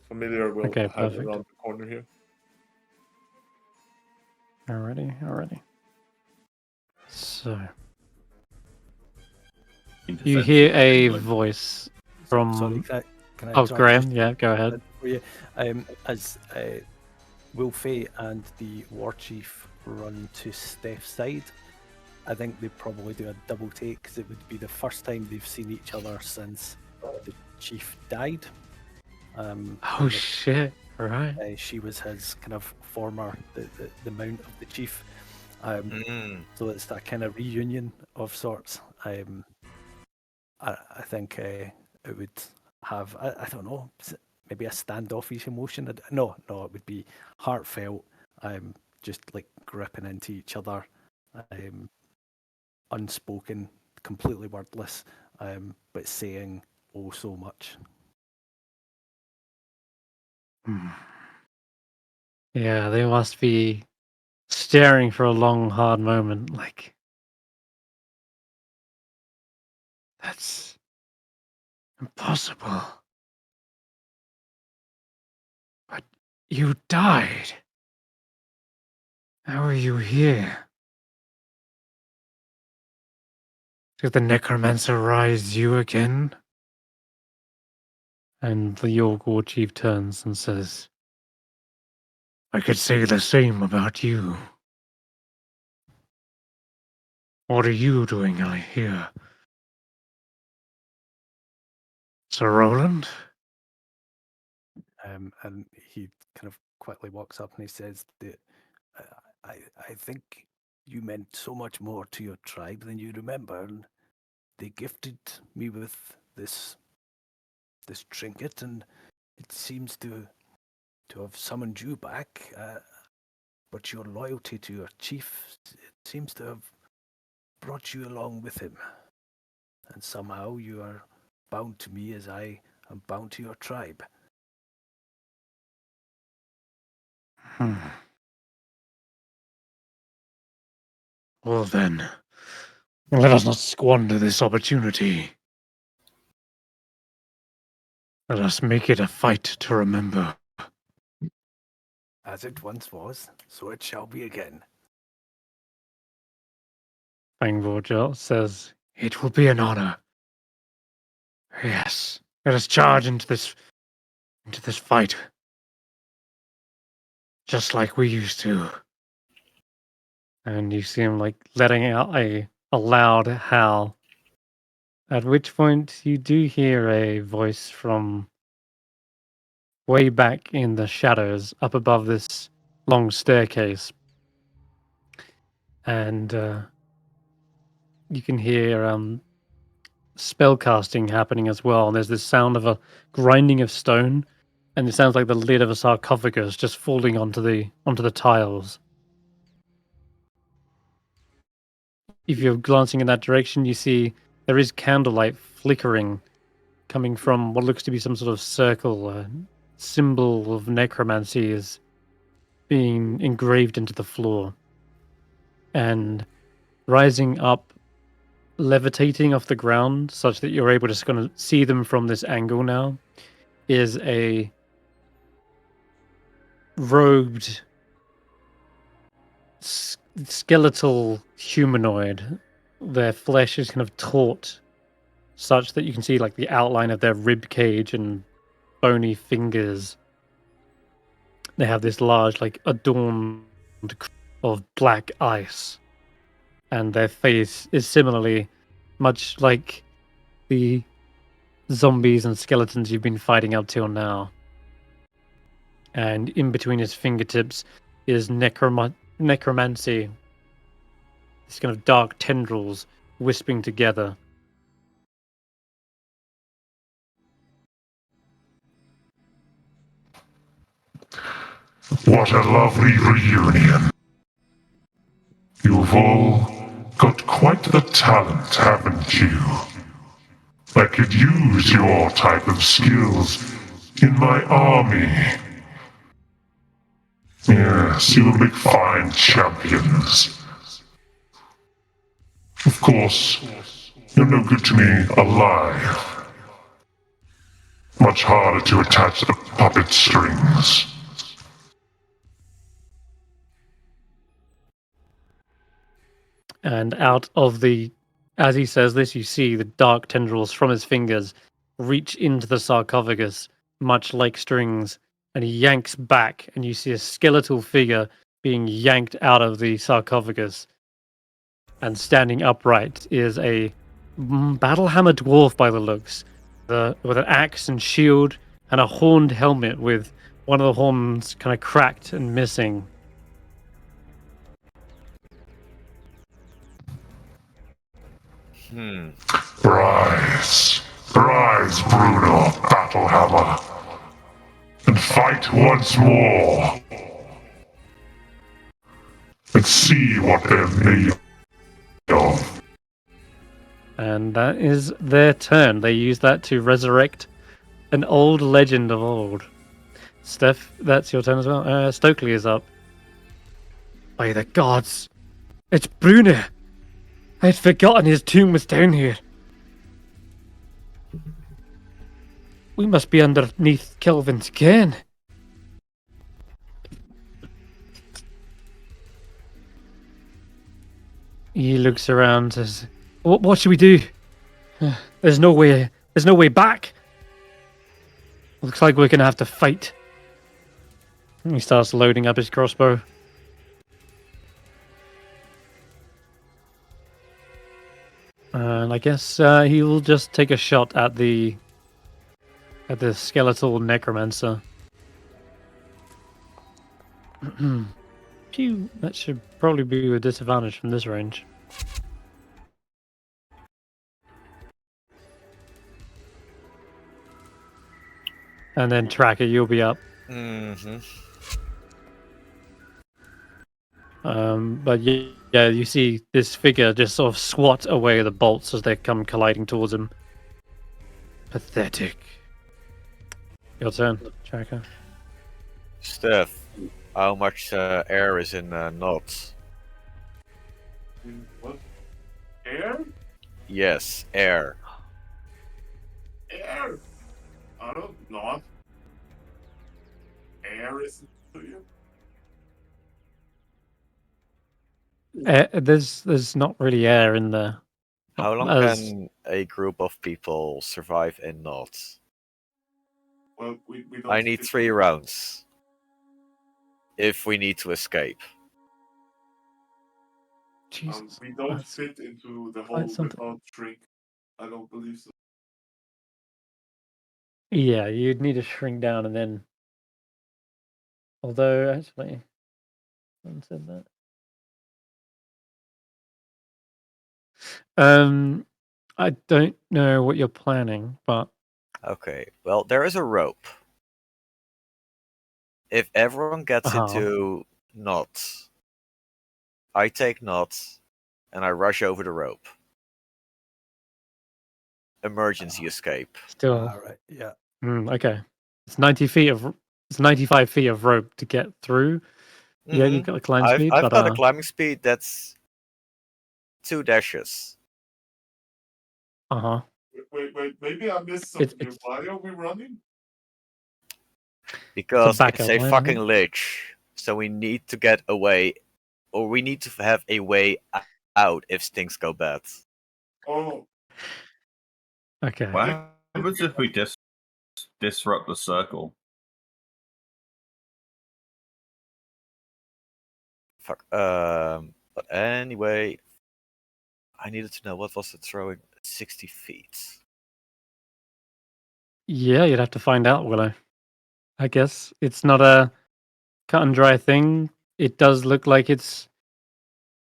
Familiar will Okay, hide perfect. around the corner here. Alrighty. So you Intercept. hear a voice from. Sorry, can I Oh, try Graham. just- Yeah, go ahead. For you? As Wolfie and the War Chief run to Steph's side, I think they probably do a double take because it would be the first time they've seen each other since the Chief died. Oh shit! Right. She was his kind of former, the mount of the Chief. So it's that kind of reunion of sorts. I think it would have, I don't know, maybe a standoffish emotion. No, it would be heartfelt, just like gripping into each other, unspoken, completely wordless, but saying oh so much. Yeah, they must be staring for a long, hard moment. Like, that's impossible. You died. How are you here? Did the necromancer rise you again? And the York War Chief turns and says, I could say the same about you. What are you doing out here? Sir Roland? And he kind of quietly walks up and he says that I think you meant so much more to your tribe than you remember, and they gifted me with this trinket, and it seems to have summoned you back. But your loyalty to your chief, it seems to have brought you along with him, and somehow you are bound to me as I am bound to your tribe. Well then, let us not squander this opportunity. Let us make it a fight to remember. As it once was, so it shall be again. Fangvorjel says, it will be an honor. Yes, let us charge into this fight. Just like we used to. And you see him like letting out a loud howl. At which point you do hear a voice from way back in the shadows up above this long staircase. And you can hear spell casting happening as well. And there's this sound of a grinding of stone, and it sounds like the lid of a sarcophagus just falling onto the tiles. If you're glancing in that direction, you see there is candlelight flickering coming from what looks to be some sort of circle. Symbol of necromancy is being engraved into the floor. And rising up, levitating off the ground such that you're able to kind of see them from this angle now, is a robed skeletal humanoid. Their flesh is kind of taut such that you can see like the outline of their rib cage and bony fingers. They have this large, like, adorned of black ice, and their face is similarly much like the zombies and skeletons you've been fighting up till now. And in between his fingertips is necromancy, this kind of dark tendrils wisping together. What a lovely reunion. You've all got quite the talent, haven't you? I could use your type of skills in my army. Yes, you will make fine champions. Of course, you're no good to me alive. Much harder to attach the puppet strings. And out of the, as he says this, you see the dark tendrils from his fingers reach into the sarcophagus, much like strings, and he yanks back, and you see a skeletal figure being yanked out of the sarcophagus. And standing upright is a battle-hammer dwarf by the looks, with an axe and shield, and a horned helmet with one of the horns kind of cracked and missing. Rise, Bruno Battlehammer, and fight once more. Let's see what they're made of. And that is their turn. They use that to resurrect an old legend of old. Stef, that's your turn as well. Stokely is up. By the gods, it's Bruno. I'd forgotten his tomb was down here. We must be underneath Kelvin's cairn. He looks around, says, "What should we do? There's no way. There's no way back. Looks like we're gonna have to fight." And he starts loading up his crossbow. And I guess he will just take a shot at the skeletal necromancer. Phew, that should probably be a disadvantage from this range. And then Tracker, you'll be up. Mm-hmm. But yeah, you see this figure just sort of swat away the bolts as they come colliding towards him. Pathetic. Your turn, Tracker. Stef, how much air is in knots? What? Air? Yes, air. Air? I don't know. Air isn't to you? There's not really air in there. How long can a group of people survive in knots? Well, we don't I need 3 rounds. If we need to escape. Jesus, we don't that's fit into the quite hole something. without shrink. I don't believe so. Yeah, you'd need to shrink down and then. Although, actually, someone said that. I don't know what you're planning, but Okay, well, there is a rope. If everyone gets into knots, I take knots and I rush over the rope. Emergency escape. still. All right. Yeah. Okay. It's 95 feet of rope to get through. Yeah, you've got a climb speed, I've but got a climbing speed that's 2 dashes. Wait, maybe I missed something here. Why are we running? Because it's a plan, fucking lich. So we need to get away, or we need to have a way out if things go bad. Oh. Okay. What happens if we disrupt the circle? Fuck. But anyway, I needed to know what was the throwing 60 feet. Yeah, you'd have to find out, Willow. I guess it's not a cut and dry thing. It does look like it's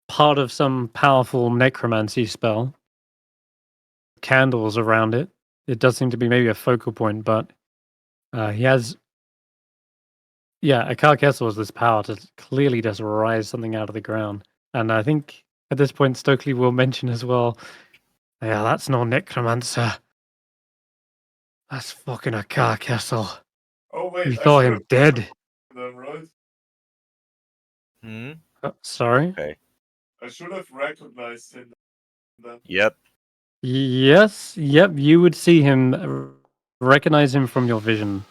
part of some powerful necromancy spell. Candles around it. It does seem to be maybe a focal point, but he has. Yeah, a carcassel has this power to clearly just rise something out of the ground. And I think at this point, Stokely will mention as well, yeah, that's no necromancer. That's fucking a carcassel. Oh, wait. We thought him dead. Them, right? Sorry? Okay. I should have recognized him. Then. Yep. Yes, yep, you would see him, recognize him from your vision.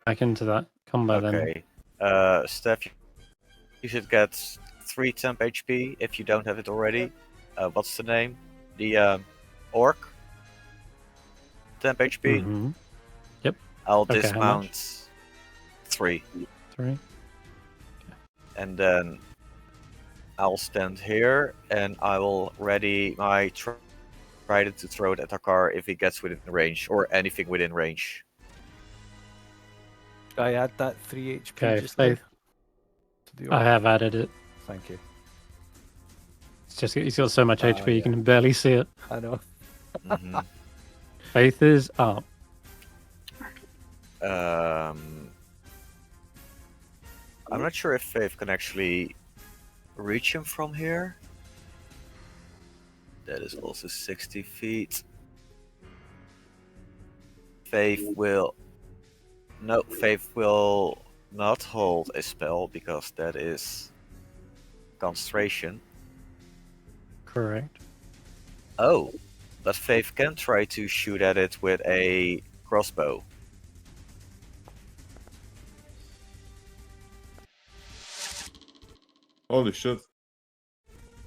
Back into that combat then. Okay. Steph, you should get 3 temp HP if you don't have it already. What's the name? The orc? Temp HP? Mm-hmm. Yep. I'll Okay, dismount 3. 3. Okay. And then I'll stand here and I will ready my trident to throw it at Takar if he gets within range or anything within range. I add that 3 HP Okay, just now Faith. to the I orc. have added it. Thank you. It's just he's got so much HP you can barely see it. I know. Faith is up. I'm not sure if Faith can actually reach him from here. That is also 60 feet. Faith will... No, Faith will not hold a spell because that is concentration. Correct. Oh, but Faith can try to shoot at it with a crossbow. Holy shit.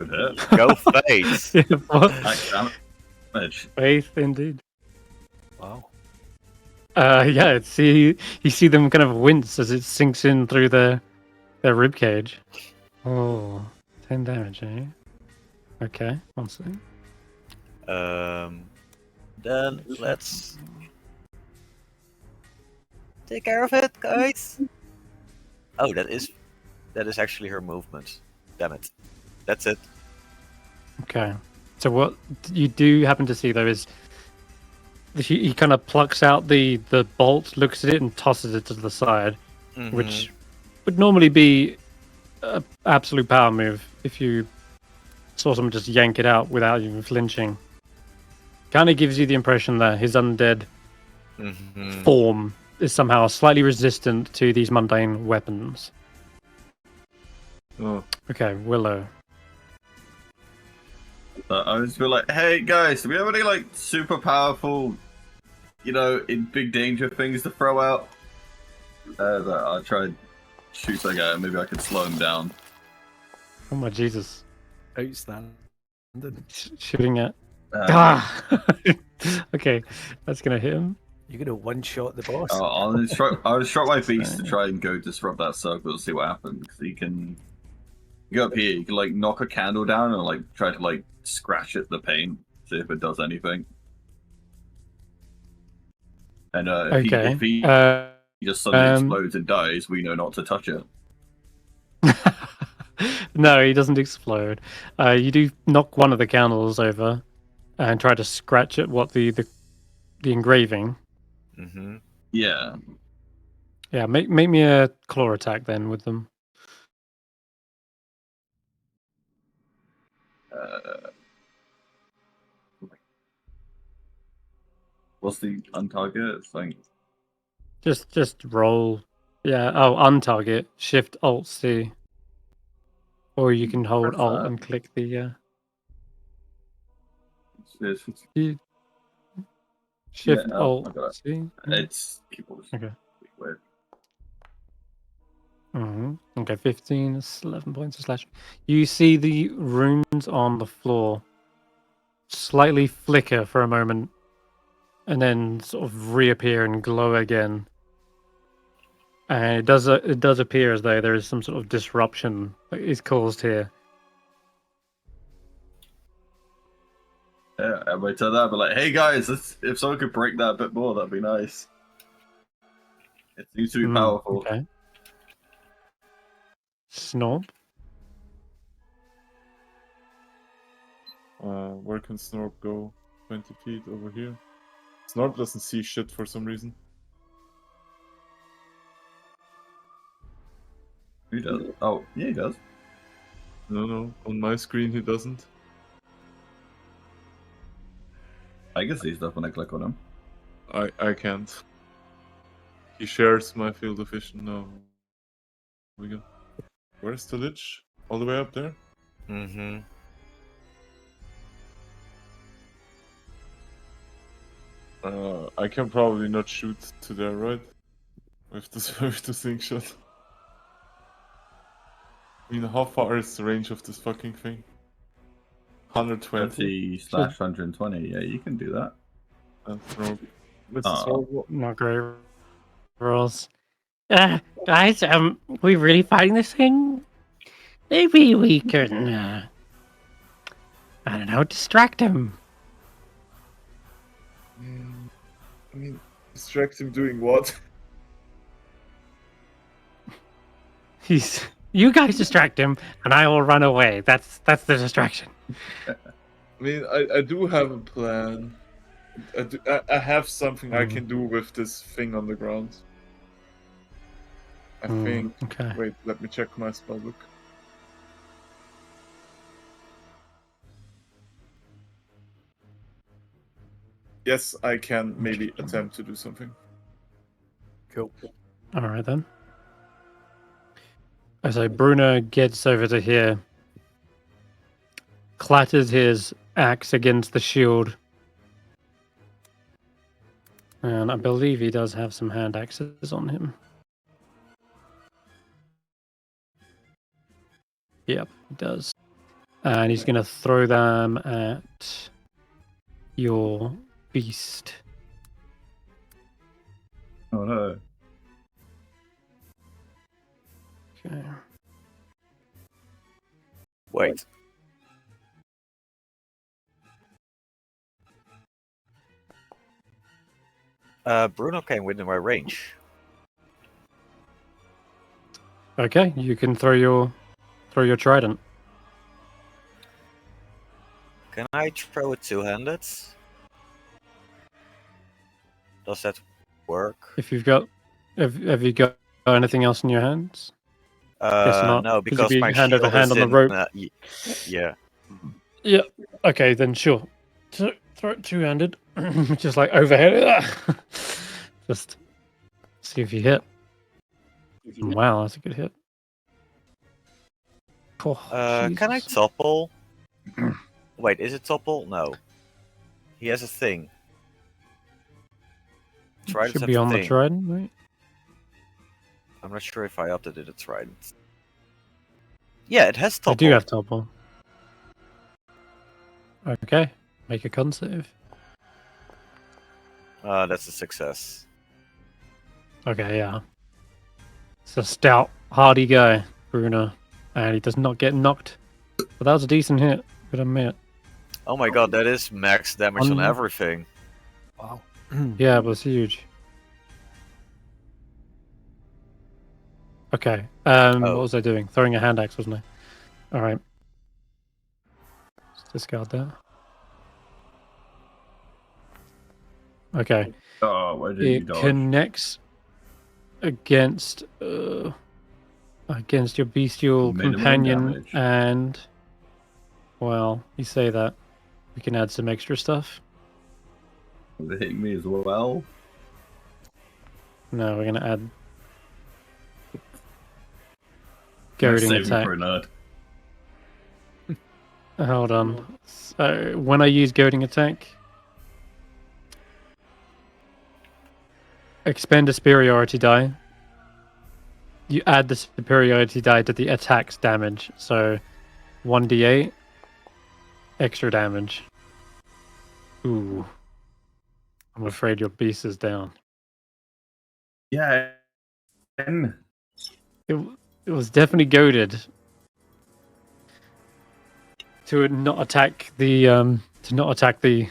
Good hit. Go face. Yeah, what? Max damage. Faith, indeed. Wow. Yeah, you see them kind of wince as it sinks in through their rib cage. Oh, 10 damage, eh? Okay, one second. Then let's take care of it, guys. Oh, that is actually her movement. Damn it. That's it. Okay. So what you do happen to see though is he kind of plucks out the bolt, looks at it, and tosses it to the side, which would normally be an absolute power move if you saw someone just yank it out without even flinching. Kind of gives you the impression that his undead form is somehow slightly resistant to these mundane weapons. Oh. Okay, Willow. I was feel like, hey guys, do we have any like super powerful, in big danger things to throw out? I'll try and shoot that guy. Maybe I can slow him down. Oh my Jesus! Outstanding. Shooting at. Okay, that's gonna hit him. You're gonna one-shot the boss. I'll instruct my beast to try and go disrupt that circle and see what happens. Because he can go up here. You can like knock a candle down and like try to like scratch at the paint, see if it does anything. And if he just suddenly explodes and dies, we know not to touch it. No, he doesn't explode. You do knock one of the candles over and try to scratch at what the engraving. Yeah. Yeah, make me a claw attack then with them. What's the untarget? It's like Just roll. Yeah. Oh, untarget. Shift Alt C. Or you can hold Press Alt that. and click the. Shift I Alt got it. C. It's keyboard. Okay. Weird. Okay, 15 is 11 points of slashing. You see the runes on the floor slightly flicker for a moment and then sort of reappear and glow again. And it does appear as though there is some sort of disruption that is caused here. Yeah, everybody tell that, but like, hey guys, if someone could break that a bit more, that'd be nice. It seems to be powerful. Okay. Snob. Where can Snorp go? 20 feet over here. Snorp doesn't see shit for some reason. Who does? Oh, yeah, he does. No, on my screen he doesn't. I can see stuff when I click on him. I can't. He shares my field of vision now. We go. Where's the lich? All the way up there? I can probably not shoot to there, right? With the sync shot. I mean, how far is the range of this fucking thing? 120 / 120. Yeah, you can do that. That's wrong. Not great rolls. Guys, we really fighting this thing? Maybe we can, I don't know, distract him. I mean, distract him doing what? You guys distract him, and I will run away. That's the distraction. I mean, I do have a plan. I have something I can do with this thing on the ground. I think. Okay. Wait, let me check my spellbook. Yes, I can maybe attempt to do something. Cool. All right then. So Bruno gets over to here, clatters his axe against the shield, and I believe he does have some hand axes on him. Yep, he does. And he's going to throw them at your beast. Oh no. Okay. Wait. Bruno came within my range. Okay, you can throw your trident. Can I throw it two-handed? Does that work? If you've got, have you got anything else in your hands? Guess not, No, 'cause because you'd be my hand over shield hand is on the in. rope. Yeah. Yeah. Okay, then sure. Throw it two-handed, just like overhead. Just see if you hit. Wow, that's a good hit. Oh, Can I Jesus. topple? Wait, is it topple? No. He has a thing. Tridents Should have be a on the thing. trident, right? I'm not sure if I updated the trident. Yeah, it has I topple. do have topple. Okay, make a con save. That's a success. Okay, yeah. It's a stout, hardy guy, Bruno, and he does not get knocked. But that was a decent hit, good admit. Oh my god, that is max damage on everything. Wow. Yeah, it was huge. Okay, what was I doing? Throwing a hand axe, wasn't I? Alright. Let's discard that. Okay. Oh, why did you It dodge? connects against your bestial Minimum companion, damage. and well, you say that. We can add some extra stuff. They hit me as well. No, we're gonna add Nice goading saving attack. for a nerd. Hold on. So when I use goading attack, expend a superiority die. You add the superiority die to the attack's damage. So 1d8 extra damage. Ooh. I'm afraid your beast is down. Yeah. It was definitely goaded to not attack the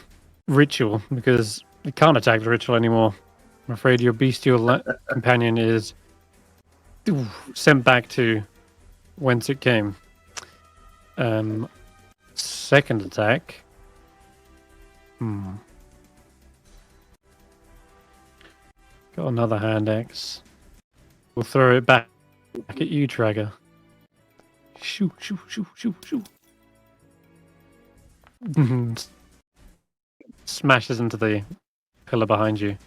ritual, because it can't attack the ritual anymore. I'm afraid your bestial companion is sent back to whence it came. Second attack. Got another hand axe. We'll throw it back at you, Trager. Shoo, shoo, shoo, shoo, shoo. Smashes into the pillar behind you.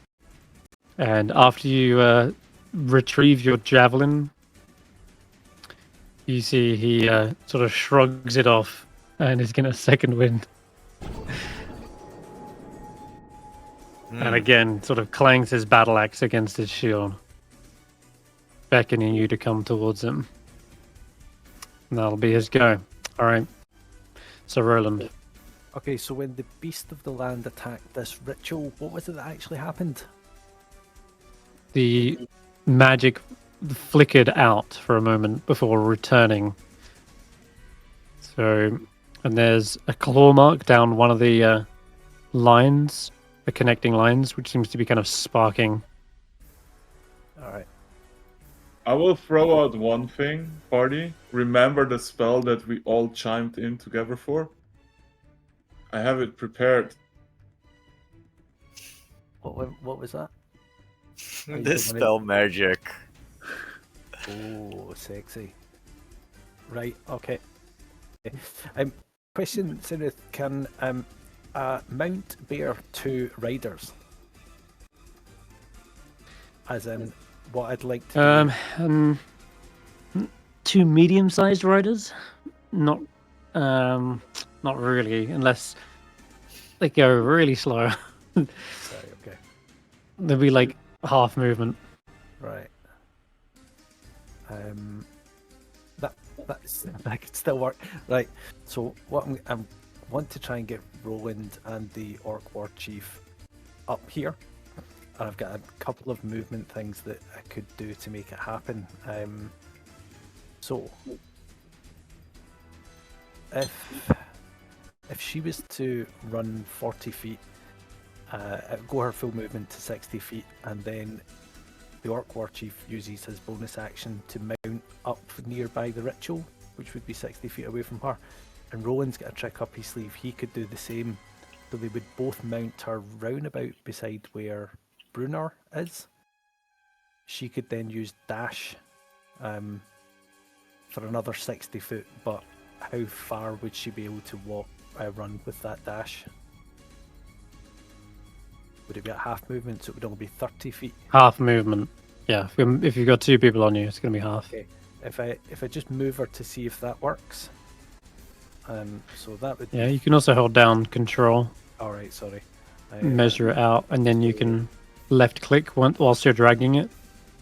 And after you retrieve your javelin, you see he sort of shrugs it off and is going to second wind. And again, sort of clangs his battle axe against his shield, beckoning you to come towards him. And that'll be his go. All right. So, Roland. Okay, so when the Beast of the Land attacked this ritual, what was it that actually happened? The magic flickered out for a moment before returning. So, and there's a claw mark down one of the lines, the connecting lines, which seems to be kind of sparking. All right. I will throw out one thing, party. Remember the spell that we all chimed in together for? I have it prepared. What was that? Dispel magic. Oh, sexy. Right, okay. Question, Senrith, can a mount bear 2 riders? As in, what I'd like to do. 2 medium-sized riders? Not really, unless they go really slow. Sorry, okay. They'll be like half movement. Right. that could still work. Right. So what I want to try and get Roland and the Orc War Chief up here. And I've got a couple of movement things that I could do to make it happen. So if she was to run 40 feet, go her full movement to 60 feet, and then the Orc War Chief uses his bonus action to mount up nearby the ritual, which would be 60 feet away from her. And Roland's got a trick up his sleeve. He could do the same. So they would both mount her roundabout beside where Brunner is. She could then use dash for another 60 foot, but how far would she be able to run with that dash? Would it be at half movement, so it would only be 30 feet? Half movement. Yeah, if you've got 2 people on you, it's going to be half. Okay. If I just move her to see if that works. So that would. Yeah, you can also hold down control. All right, sorry. Measure it out, and then you can left click whilst you're dragging it.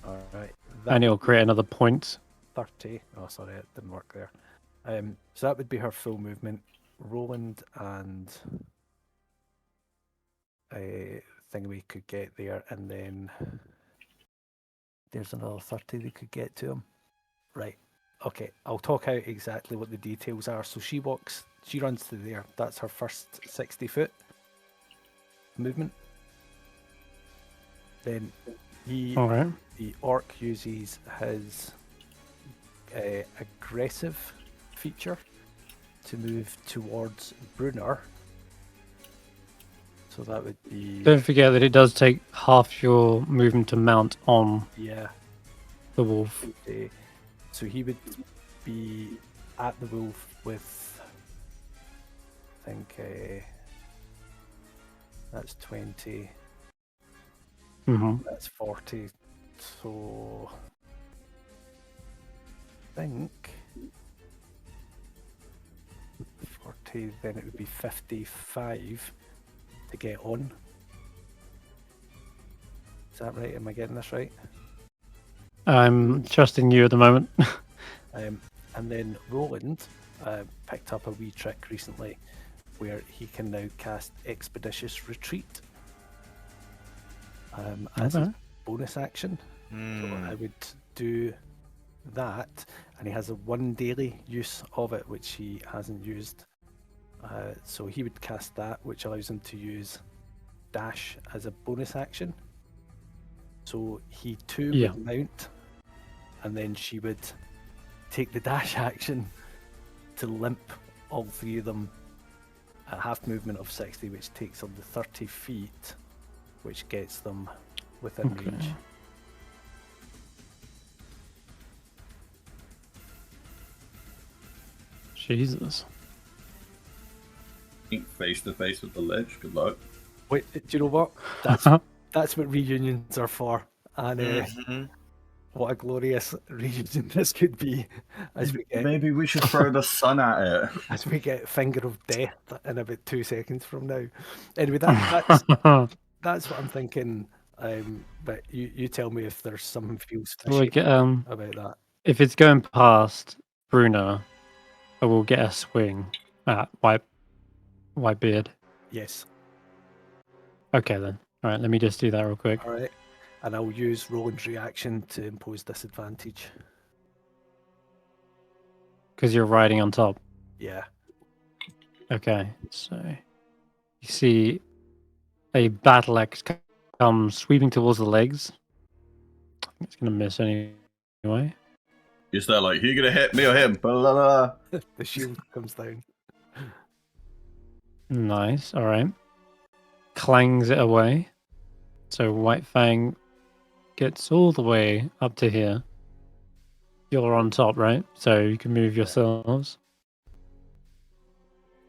All right. And it'll create another point. 30. Oh, sorry, it didn't work there. So that would be her full movement. Roland and a thing we could get there, and then there's another 30 they could get to him. Right. Okay, I'll talk out exactly what the details are. So she runs to there. That's her first 60 foot movement. Then the orc uses his aggressive feature to move towards Brunner. So that would be. Don't forget that it does take half your movement to mount on the wolf. So he would be at the wolf with, I think, that's 20. That's 40. So I think 40, then it would be 55 to get on. Is that right? Am I getting this right? I'm trusting you at the moment. And then Roland picked up a wee trick recently where he can now cast Expeditious Retreat as a bonus action. So I would do that, and he has a 1 daily use of it, which he hasn't used. So he would cast that, which allows him to use dash as a bonus action. So he too would mount, and then she would take the dash action to limp all 3 of them at half movement of 60, which takes them to 30 feet, which gets them within range. Jesus. Face to face with the ledge. Good luck. Wait, do you know what? That's what reunions are for. And what a glorious reunion this could be as we get. Maybe we should throw the sun at it. As we get Finger of Death in about 2 seconds from now. Anyway, that's what I'm thinking. But you tell me if there's something feels fishy about that. If it's going past Bruno, I will get a swing at Whitebeard. Yes. Okay then. All right, let me just do that real quick. All right. And I'll use Roland's reaction to impose disadvantage. Because you're riding on top. Yeah. Okay, so you see a battle axe come sweeping towards the legs. It's gonna miss anyway. You're still like, you gonna hit me or him? Blah, blah, blah. The shield comes down. Nice. All right. Clangs it away. So White Fang gets all the way up to here. You're on top, right? So you can move yourselves.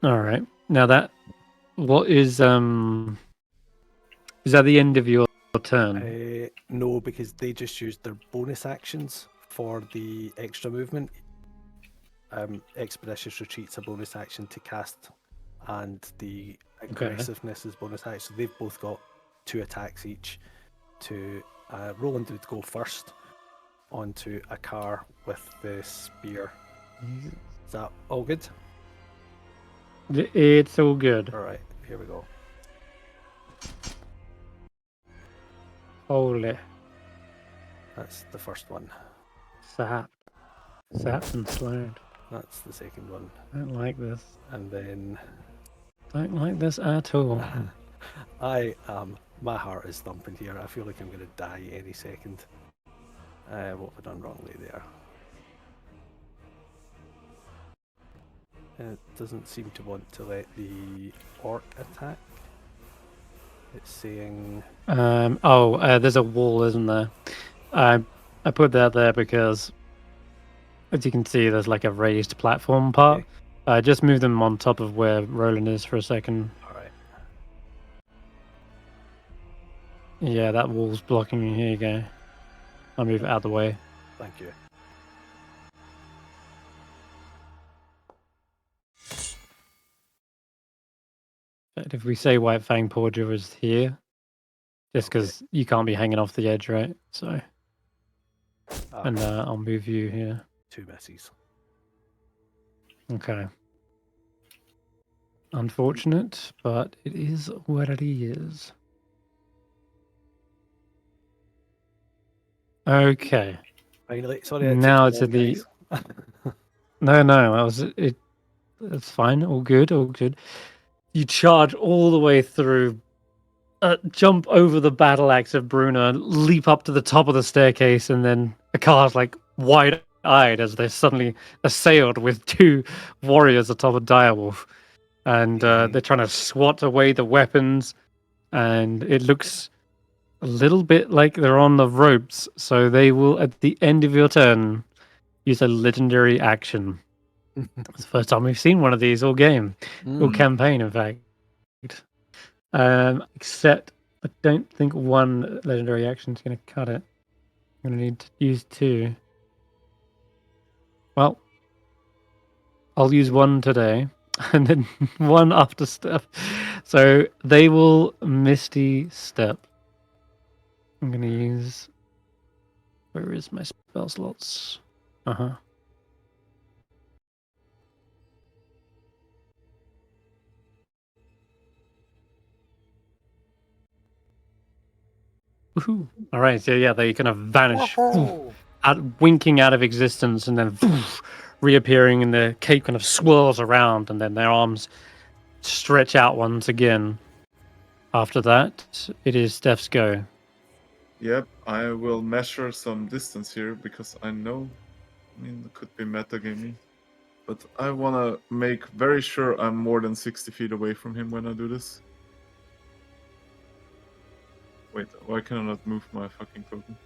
All right. Now what is that the end of your turn? No, because they just used their bonus actions for the extra movement. Expeditious Retreat's a bonus action to cast, and the aggressiveness is bonus action. So they've both got 2 attacks each. To Roland would go first onto a car with the spear Is that all good? It's all good. All right, here we go. Holy. That's the first one. Sapped and slowed. That's the second one. Don't like this. And then Don't like this at all. my heart is thumping here. I feel like I'm going to die any second. What have I done wrongly there? It doesn't seem to want to let the orc attack. It's saying... there's a wall, isn't there? I put that there because, as you can see, there's like a raised platform part. Just move them on top of where Roland is for a second. Alright. Yeah, that wall's blocking you. Here you go. I'll move it out of the way. Thank you. If we say White Fang Porger is here, just because you can't be hanging off the edge, right? So, and I'll move you here. 2 misses. Okay. Unfortunate, but it is what it is. Okay. Finally, sorry. Now it's at the. No, I was it. It's fine. All good. All good. You charge all the way through, jump over the battle axe of Bruna, leap up to the top of the staircase, and then the car's like wide-eyed as they're suddenly assailed with 2 warriors atop a direwolf, and they're trying to swat away the weapons, and it looks a little bit like they're on the ropes. So they will, at the end of your turn, use a legendary action. It's the first time we've seen one of these all game, all campaign, in fact. Except I don't think 1 legendary action is going to cut it. I'm going to need to use 2. Well, I'll use 1 today, and then 1 after Stef. So they will Misty Step. I'm going to use... Where is my spell slots? Woohoo. All right, so yeah, they kind of vanish, winking out of existence, and then reappearing, and the cape kind of swirls around, and then their arms stretch out once again. After that, it is Stef's go. Yep, I will measure some distance here because I know, it could be metagaming, but I want to make very sure I'm more than 60 feet away from him when I do this. Wait, why can I not move my fucking token?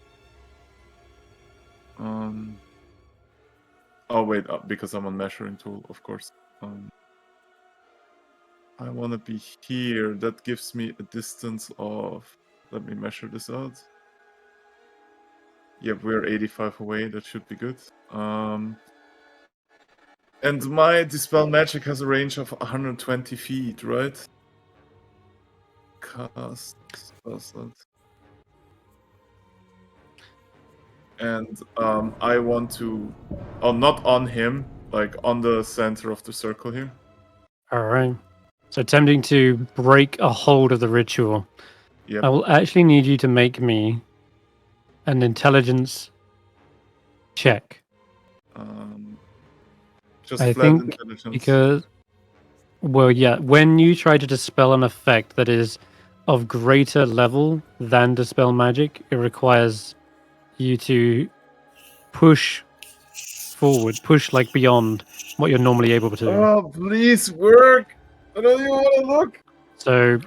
Oh wait, because I'm on measuring tool, of course. I want to be here. That gives me a distance of... Let me measure this out. Yep, we're 85 away. That should be good. And my Dispel Magic has a range of 120 feet, right? Cast that. And I want to... Oh, not on him. Like on the center of the circle here. Alright. So attempting to break a hold of the ritual. Yep. I will actually need you to make me an intelligence check. Just I flat think intelligence. because... Well, yeah, when you try to dispel an effect that is of greater level than Dispel Magic, it requires you to push forward, push like beyond what you're normally able to. Oh, please work! I don't even want to look! So,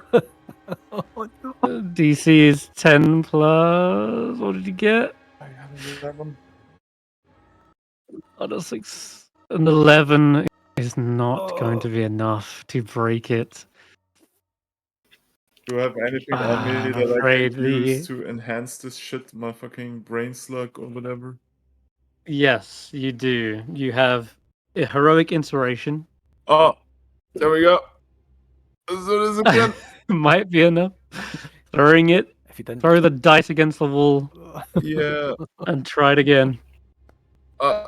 DC is 10 plus... What did you get? I have an 11. Oh, that's like... An 11 is not going to be enough to break it. Do I have anything on me I'm that I afraid can use to enhance this shit? My fucking brain slug or whatever? Yes, you do. You have a heroic inspiration. Oh, there we go. As soon as I can. Might be enough. Throwing it. If you didn't... Throw the dice against the wall Yeah. and try it again.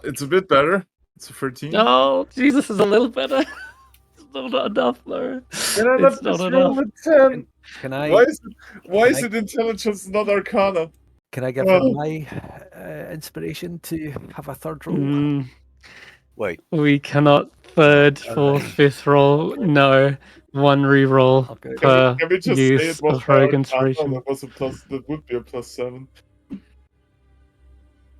It's a bit better. It's a 13. Oh, Jesus is a little better. It's still not enough, though. Can I It's not not just roll enough. a 10? Can I? Why is it intelligence, not arcana? Can I give him my inspiration to have a third roll? Wait. We cannot third, fourth, fifth roll. No. One reroll per Can we just say use it was of heroic arcana? inspiration. That would be a +7.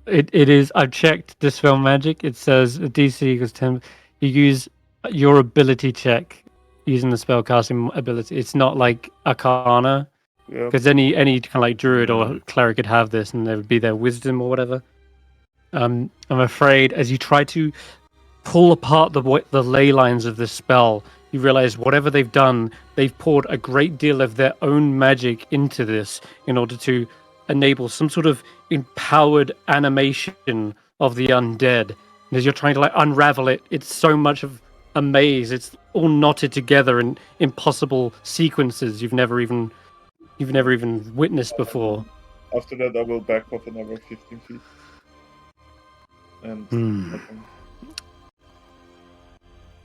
It is. I've checked Dispel Magic. It says DC equals 10. You use your ability check using the spellcasting ability. It's not like Arcana, because any kind of like druid or cleric could have this, and there would be their wisdom or whatever. I'm afraid as you try to pull apart the ley lines of this spell, you realize whatever they've done, they've poured a great deal of their own magic into this in order to enable some sort of empowered animation of the undead. And as you're trying to like unravel it, it's so much of a maze. It's all knotted together in impossible sequences you've never even witnessed before. After that, I will back off another 15 feet. And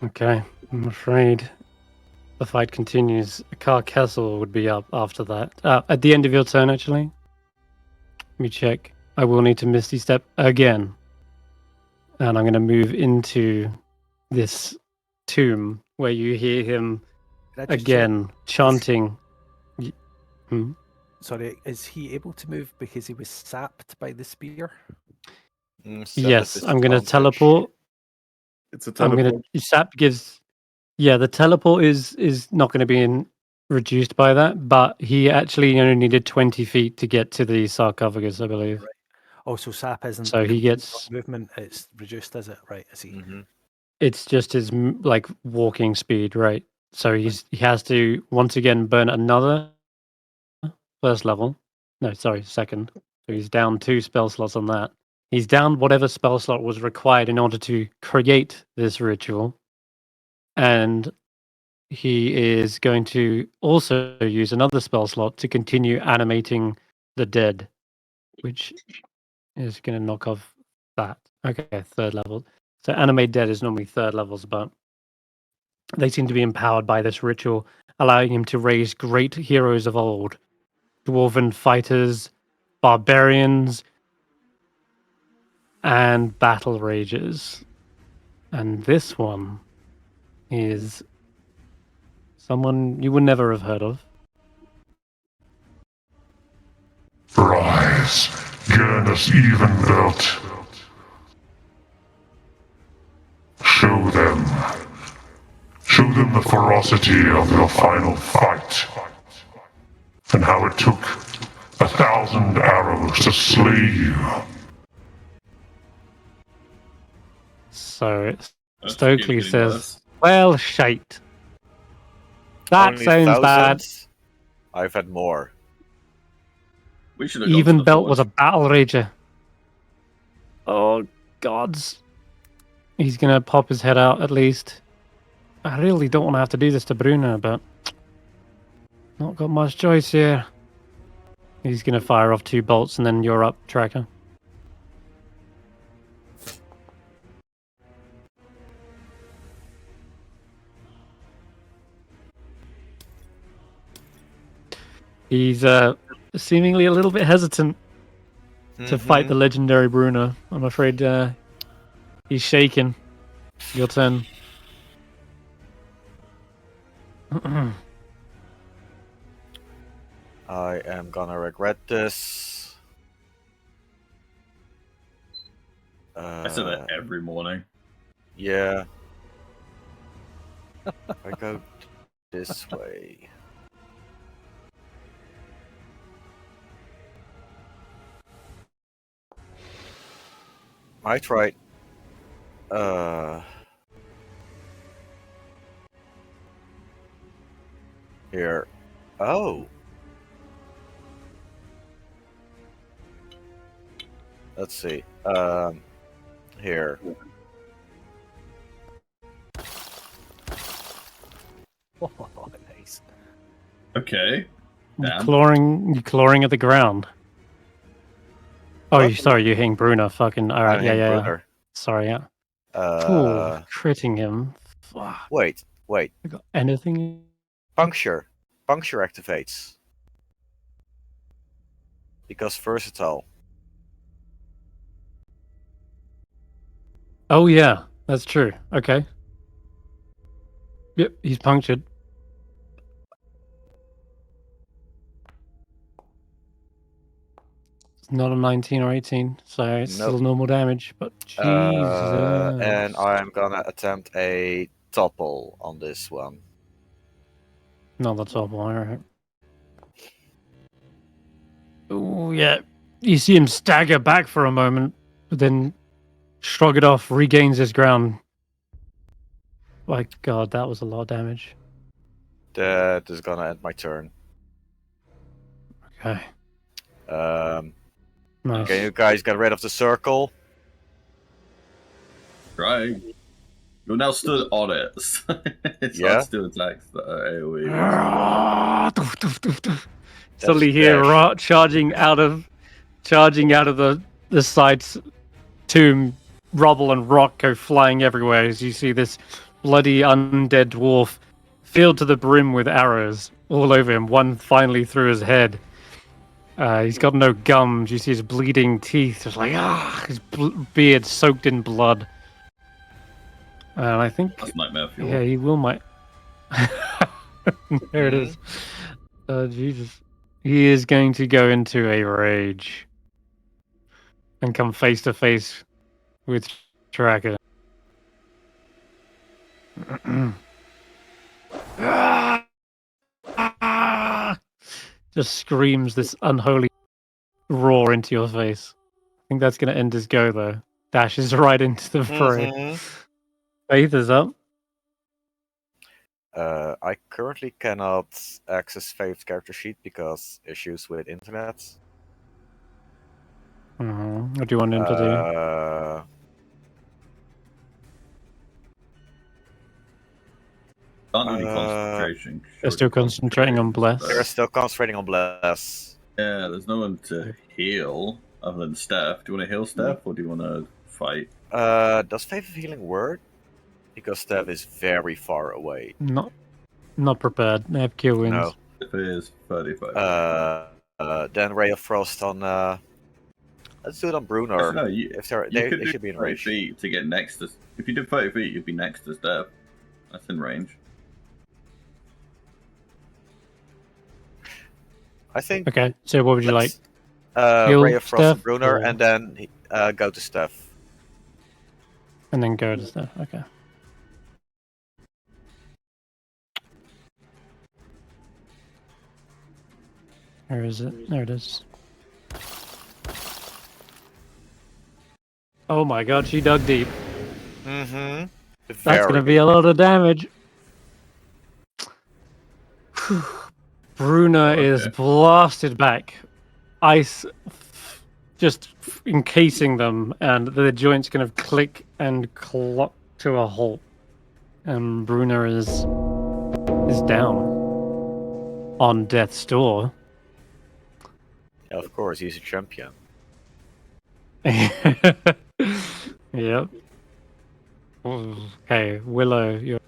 Okay, I'm afraid the fight continues. Carcastle would be up after that. At the end of your turn, actually. Let me check. I will need to Misty Step again. And I'm going to move into this tomb where you hear him again chanting. Sorry, is he able to move because he was sapped by the spear? Yes, I'm going to teleport. It's a teleport. Sap gives. Yeah, the teleport is not going to be reduced by that, but he actually only needed 20 feet to get to the sarcophagus, I believe. Right. Oh, so sap isn't. So he gets movement. It's reduced, is it? Right. I see. It's just his like walking speed, right? So he has to once again burn another first level. No, sorry, second. So he's down 2 spell slots on that. He's down whatever spell slot was required in order to create this ritual. And he is going to also use another spell slot to continue animating the dead, which is going to knock off that. Okay, 3rd level. So animate dead is normally 3rd levels, but they seem to be empowered by this ritual, allowing him to raise great heroes of old. Dwarven fighters, barbarians, and battle rages. And this one is someone you would never have heard of. Rise, Gernus Evenbelt. Show them the ferocity of your final fight, and how it took 1,000 arrows to slay you. So Stokely says, well, shite. That Only sounds bad. thousands? I've had more. We should have gone to Even the Belt forge. was a battle rager. Oh, gods. He's going to pop his head out at least. I really don't want to have to do this to Bruno, but not got much choice here. He's going to fire off 2 bolts and then you're up, Tracker. He's seemingly a little bit hesitant to fight the legendary Bruno. I'm afraid he's shaking. Your turn. I am gonna regret this. I say that every morning. Yeah. I go this way. Might right. Here. Oh. Let's see. Here. Oh, nice. Okay. You're clawing at the ground. Oh, What? sorry, you're hitting Bruno. Fucking all right, I'm yeah. hitting Bruno. Sorry, yeah. Critting him. Fuck. Wait. I got anything? Puncture. Puncture activates. Because versatile. Oh yeah, that's true. Okay. Yep, he's punctured. It's not a 19 or 18, so it's still normal damage, but Jesus. And I'm gonna attempt a topple on this one. No, that's awful. Alright. Oh yeah. You see him stagger back for a moment, but then shrug it off, regains his ground. My god, that was a lot of damage. That is gonna end my turn. Okay. Nice. Can you guys get rid of the circle? Right. You're now stood on it. It's Yeah. hard to do attacks that are AoE. Suddenly hear charging out of the side's tomb, rubble and rock go flying everywhere as you see this bloody undead dwarf filled to the brim with arrows all over him, one finally through his head. He's got no gums. You see his bleeding teeth, just like his beard soaked in blood. And I think That's nightmare fuel. yeah, he will might. There it is. Jesus, he is going to go into a rage and come face to face with Tracker. Just screams this unholy roar into your face. I think that's going to end his go, though. Dashes right into the fray. Faith is up. I currently cannot access Faith's character sheet because issues with internet. What do you want him to do? Can't do any concentration. They're still concentrating on Bless. They're still concentrating on Bless. Yeah, there's no one to heal other than Stef. Do you want to heal Stef or do you want to fight? Does Faith of Healing work? Because Stef is very far away. Not prepared. They have kill wins. No. If it is 35. Then Ray of Frost on. Let's do it on Bruno. No, if they should be in range. 30 feet to get next to. If you did 30 feet, you'd be next to Stef. That's in range. I think. Okay, so what would you like? Ray of Frost Stef, and Bruno, or- and then go to Stef. And then go to stuff. Okay. Where is it? There it is. Oh my god, she dug deep. Mm-hmm. That's gonna be a lot of damage. Bruna is blasted back. Ice just encasing them, and the joints kind of click and clock to a halt. And Bruna is down on death's door. Yeah, of course, he's a champion. Yep. Okay, Willow, you're...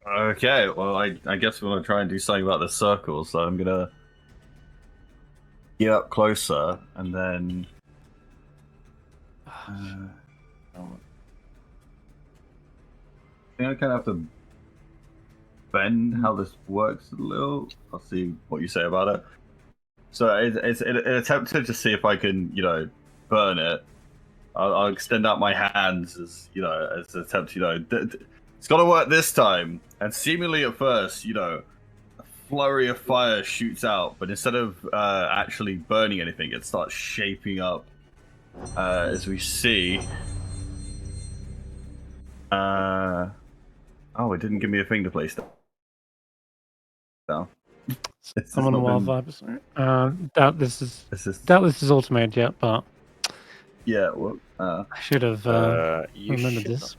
Okay, well, I guess we're going to try and do something about the circle, so I'm going to get up closer, and then... I think I kind of have to bend how this works a little. I'll see what you say about it. So it's an attempt to just see if I can, burn it. I'll extend out my hands as, as an attempt, it's got to work this time. And seemingly at first, a flurry of fire shoots out, but instead of actually burning anything, it starts shaping up as we see. Oh, it didn't give me a thing to place down. I'm on the wild vibes. Doubt this is automated yet, but yeah, well, I should have remembered this.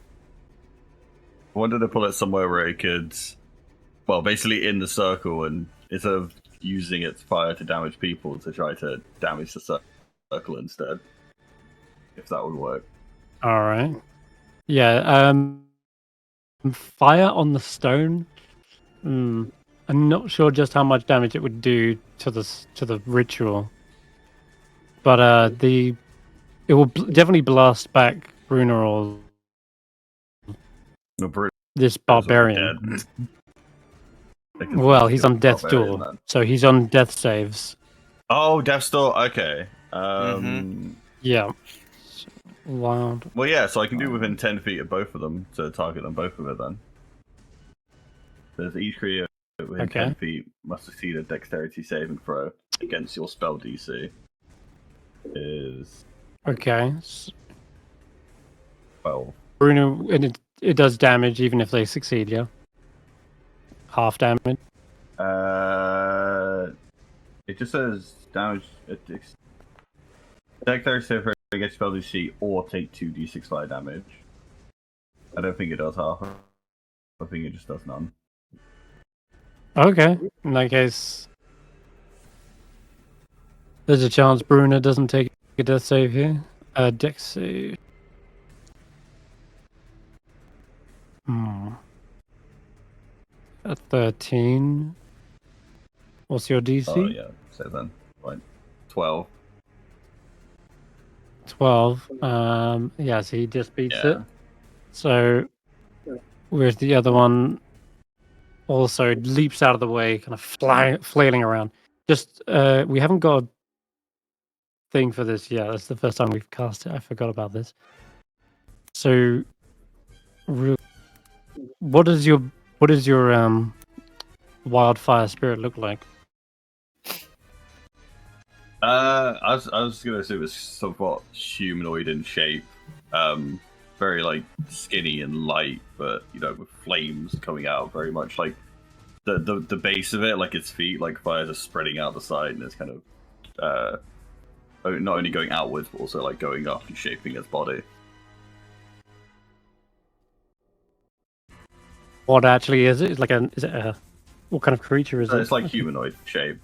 I wanted to pull it somewhere where it could, well, basically in the circle, and instead of using its fire to damage people, to try to damage the circle instead, if that would work. All right. Yeah. Fire on the stone. I'm not sure just how much damage it would do to the ritual, but it will definitely blast back Bruno or No, Bruno's this already barbarian. dead. They can Well, finish he's the on death's barbarian, door, then. so he's on death saves. Oh, Death's Door. Okay. Yeah. Wild. Well, yeah. So I can do within 10 feet of both of them to target them both with it. Then there's each creature within 10 feet must succeed a dexterity saving throw against your spell DC. Is Okay. 12. Bruno, and it does damage even if they succeed. Yeah. Half damage. It just says damage. Dexterity saving throw against spell DC or take 2d6 fire damage. I don't think it does half. I think it just does none. Okay. In that case, there's a chance Bruno doesn't take a death save here. Dex save. A 13. What's your DC? Oh yeah, so then, right, 12. 12. Yeah, so he just beats Yeah. it. So, whereas the other one also leaps out of the way, kind of flailing around. Just, we haven't got a thing for this yet. That's the first time we've cast it. I forgot about this. So, what does your wildfire spirit look like? I was gonna say it was somewhat humanoid in shape, very like skinny and light, but with flames coming out, very much like the base of it, like its feet, like fires are spreading out the side, and it's kind of not only going outwards but also like going up and shaping its body. What actually is it? Is it a what kind of creature is it? It's like humanoid shape.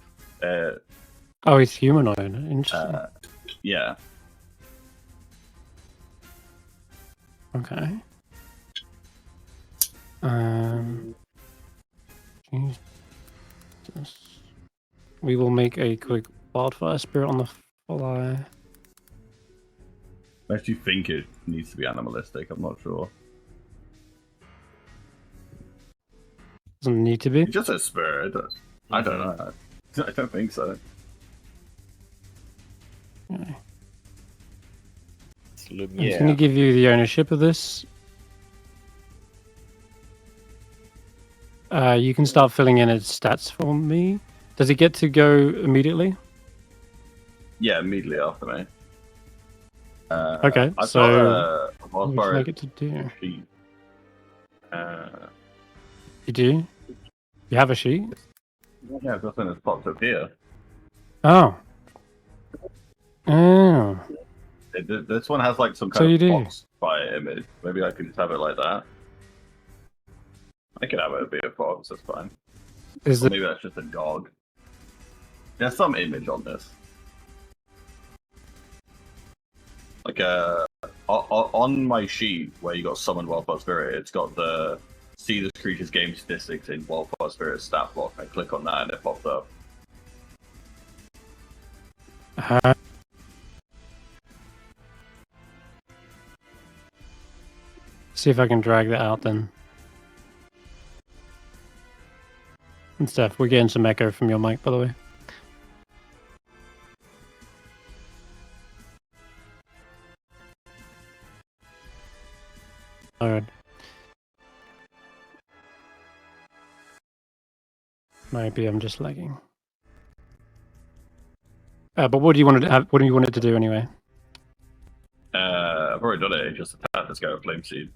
Oh, it's humanoid. Interesting. Yeah. Okay. Jesus. We will make a quick wildfire spirit on the fly. I actually think it needs to be animalistic. I'm not sure. Doesn't need to be. It just says spirit. I don't know. I don't think so. Okay. Yeah. I'm just going to give you the ownership of this. You can start filling in its stats for me. Does it get to go immediately? Yeah, immediately after me. Okay, I've so got what would you like it to do? sheet. You do? You have a sheet? Yeah, I've got something that's popped up here. Oh. Oh. This one has like some So kind you of do. fox fire image. Maybe I can just have it like that. I can have it be a fox, that's fine. Is Or it? maybe that's just a dog. There's some image on this. Like on my sheet where you got summon Wildfire Spirit, it's got the see this creature's game statistics in Wildfire Spirit stat block. I click on that and it pops up. See if I can drag that out then. And Steph, we're getting some echo from your mic, by the way. Alright. Maybe I'm just lagging. But what do you want to have? What do you want it to do anyway? I've already done it. Just attack this guy with Flame Seed.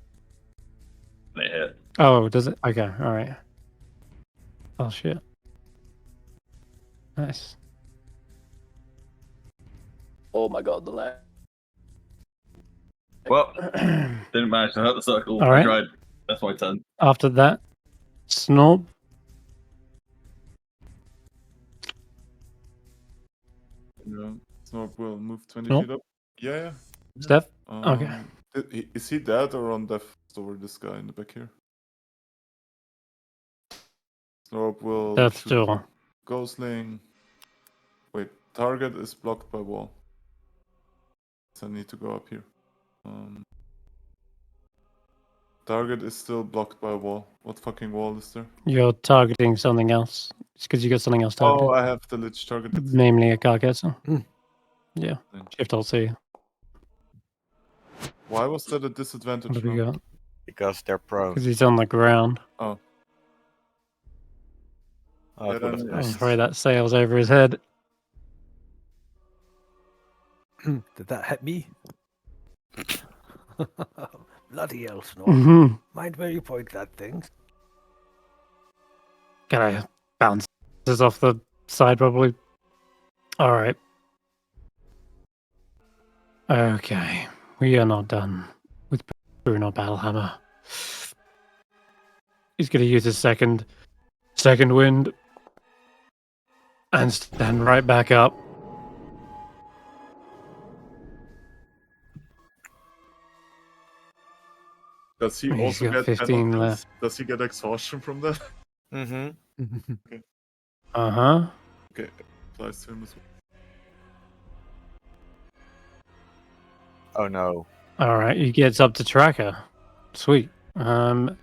And it hit. Oh, does it? Okay, alright. Oh shit. Nice. Oh my god, the lag. Well, didn't manage to hurt the circle. All I right. tried. That's my turn. After that, Snob. Yeah, Snob will move 20 Snob? feet up. Yeah. Steph? Okay. Is he dead or on death's door, this guy in the back here? Snorp will That's shoot still. for Ghostling. Wait, target is blocked by wall. So I need to go up here. Target is still blocked by a wall. What fucking wall is there? You're targeting something else. It's because you got something else targeted. Oh, I have the Lich targeted. Namely a carcassor. Mm. Yeah. Yeah. Shift Alt C. Why was that a disadvantage? What have we now? got? Because they're prone. Because he's on the ground. Oh. Oh, it Yeah, would have then- I'm missed. afraid that sails over his head. Did that hit me? Bloody hell, Snorp. Mm-hmm. Mind where you point that thing? Gotta bounce this off the side, probably. Alright. Okay. We are not done with Bruno Battlehammer. He's gonna use his second wind and stand right back up. Does he He's also got get 15 penalties? left. Does he get exhaustion from that? Mm-hmm. Uh-huh. Okay, applies to him as well. Oh no. Alright, he gets up to tracker. Sweet. Not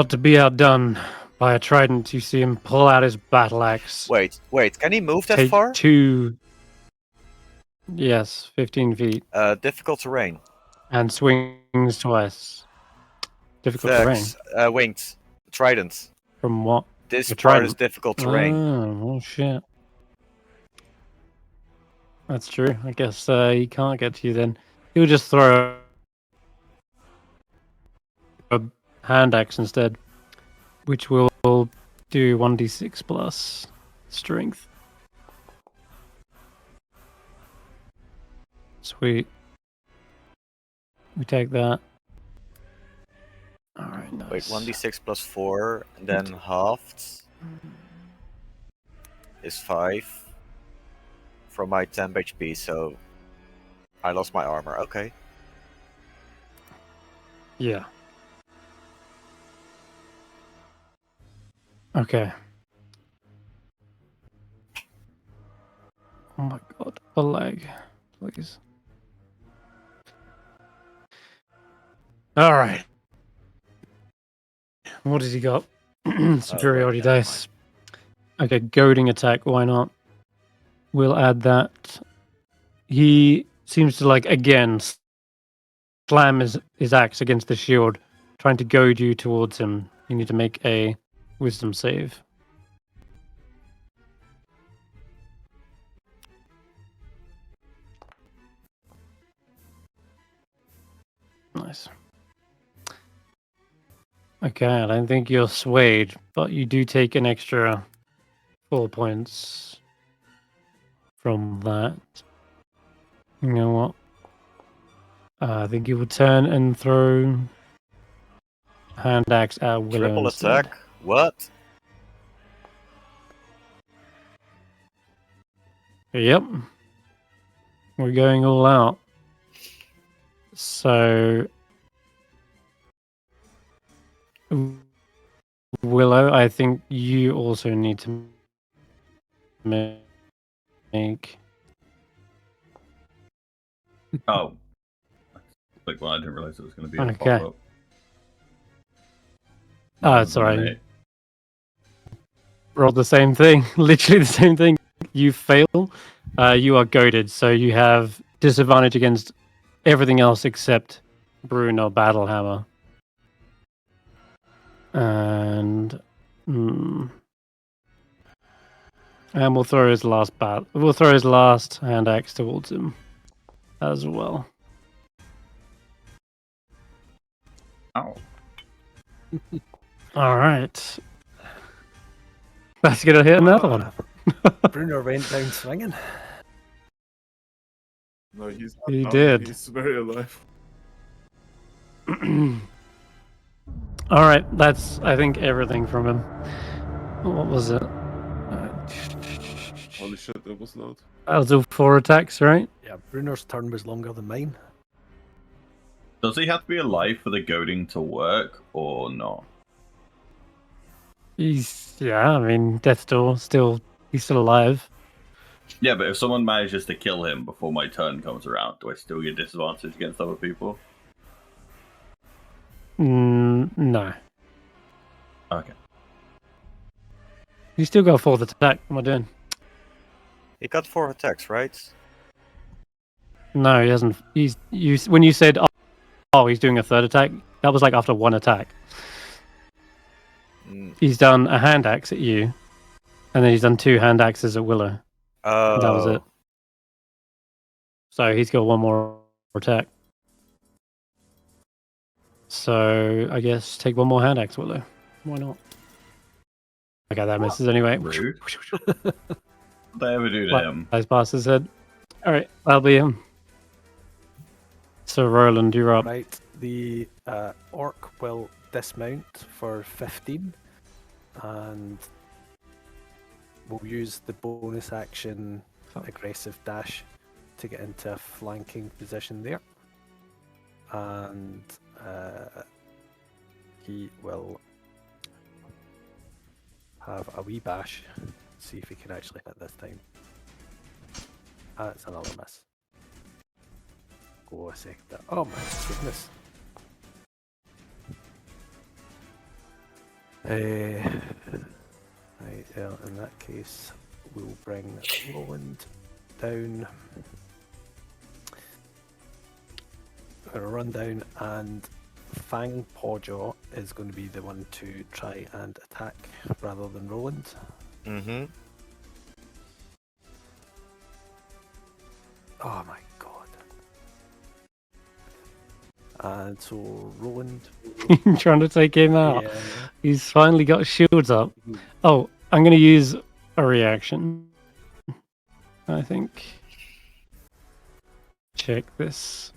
to be outdone by a trident, you see him pull out his battle axe. Wait, can he move that Take far? 2. Yes, 15 feet. Difficult terrain. And swings twice. Difficult terrain. Vex, winged. Trident. From what? This The part is trident. difficult terrain. Oh, shit. That's true. I guess he can't get to you then. He'll just throw a hand axe instead, which will do 1d6 plus strength. Sweet. We take that. Alright, nice. Wait, 1d6 plus 4, and then halved is 5 from my 10 HP, so I lost my armor. Okay. Yeah. Okay. Oh my god, a leg, please. Alright. What has he got? Superiority never dice. Okay, goading attack, why not? We'll add that. He seems to, like, again, slam his axe against the shield, trying to goad you towards him. You need to make a wisdom save. Nice. Okay, I don't think you're swayed, but you do take an extra 4 points from that. You know what? I think you will turn and throw hand axe at Willow. Triple instead. attack? What? Yep. We're going all out. So, Willow, I think you also need to make. Oh. Like, well, I didn't realize it was going to be a Okay. pop-up. Oh, it's alright. Roll the same thing. Literally the same thing. You fail. You are goaded, so you have disadvantage against everything else except Bruno Battlehammer. And and we'll throw his last We'll throw his last hand axe towards him as well. Ow. All right. That's gonna hit another one. Bruno went down swinging. No, he's not He down. did. He's very alive. All right, that's I think everything from him. What was it? Holy shit, that was loud. That was all 4 attacks, right? Yeah, Bruno's turn was longer than mine. Does he have to be alive for the goading to work, or not? I mean, Death's Door, he's still alive. Yeah, but if someone manages to kill him before my turn comes around, do I still get disadvantage against other people? No. Okay. You still got 4th attack. What am I doing? He got 4 attacks, right? No, he hasn't. When you said, oh, he's doing a 3rd attack, that was like after 1 attack. He's done a hand axe at you, and then he's done 2 hand axes at Willow. Oh. That was it. So he's got 1 more attack. So I guess take 1 more hand axe, Willow. Why not? Okay, that misses anyway. Rude. What did I ever do to him? Nice past his head. Alright, that'll be him. So Roland, you're up. Right, the orc will dismount for 15, and we'll use the bonus action aggressive dash to get into a flanking position there. And he will have a wee bash. See if he can actually hit this time. It's another miss. Go a sec. Oh my goodness. Right, in that case, we'll bring Roland down. We're going to run down, and Fang Pawjaw is going to be the one to try and attack rather than Roland. Mm-hmm. Oh my god. And so Roland... Trying to take him out. Yeah. He's finally got shields up. Oh, I'm going to use a reaction. I think. Check this.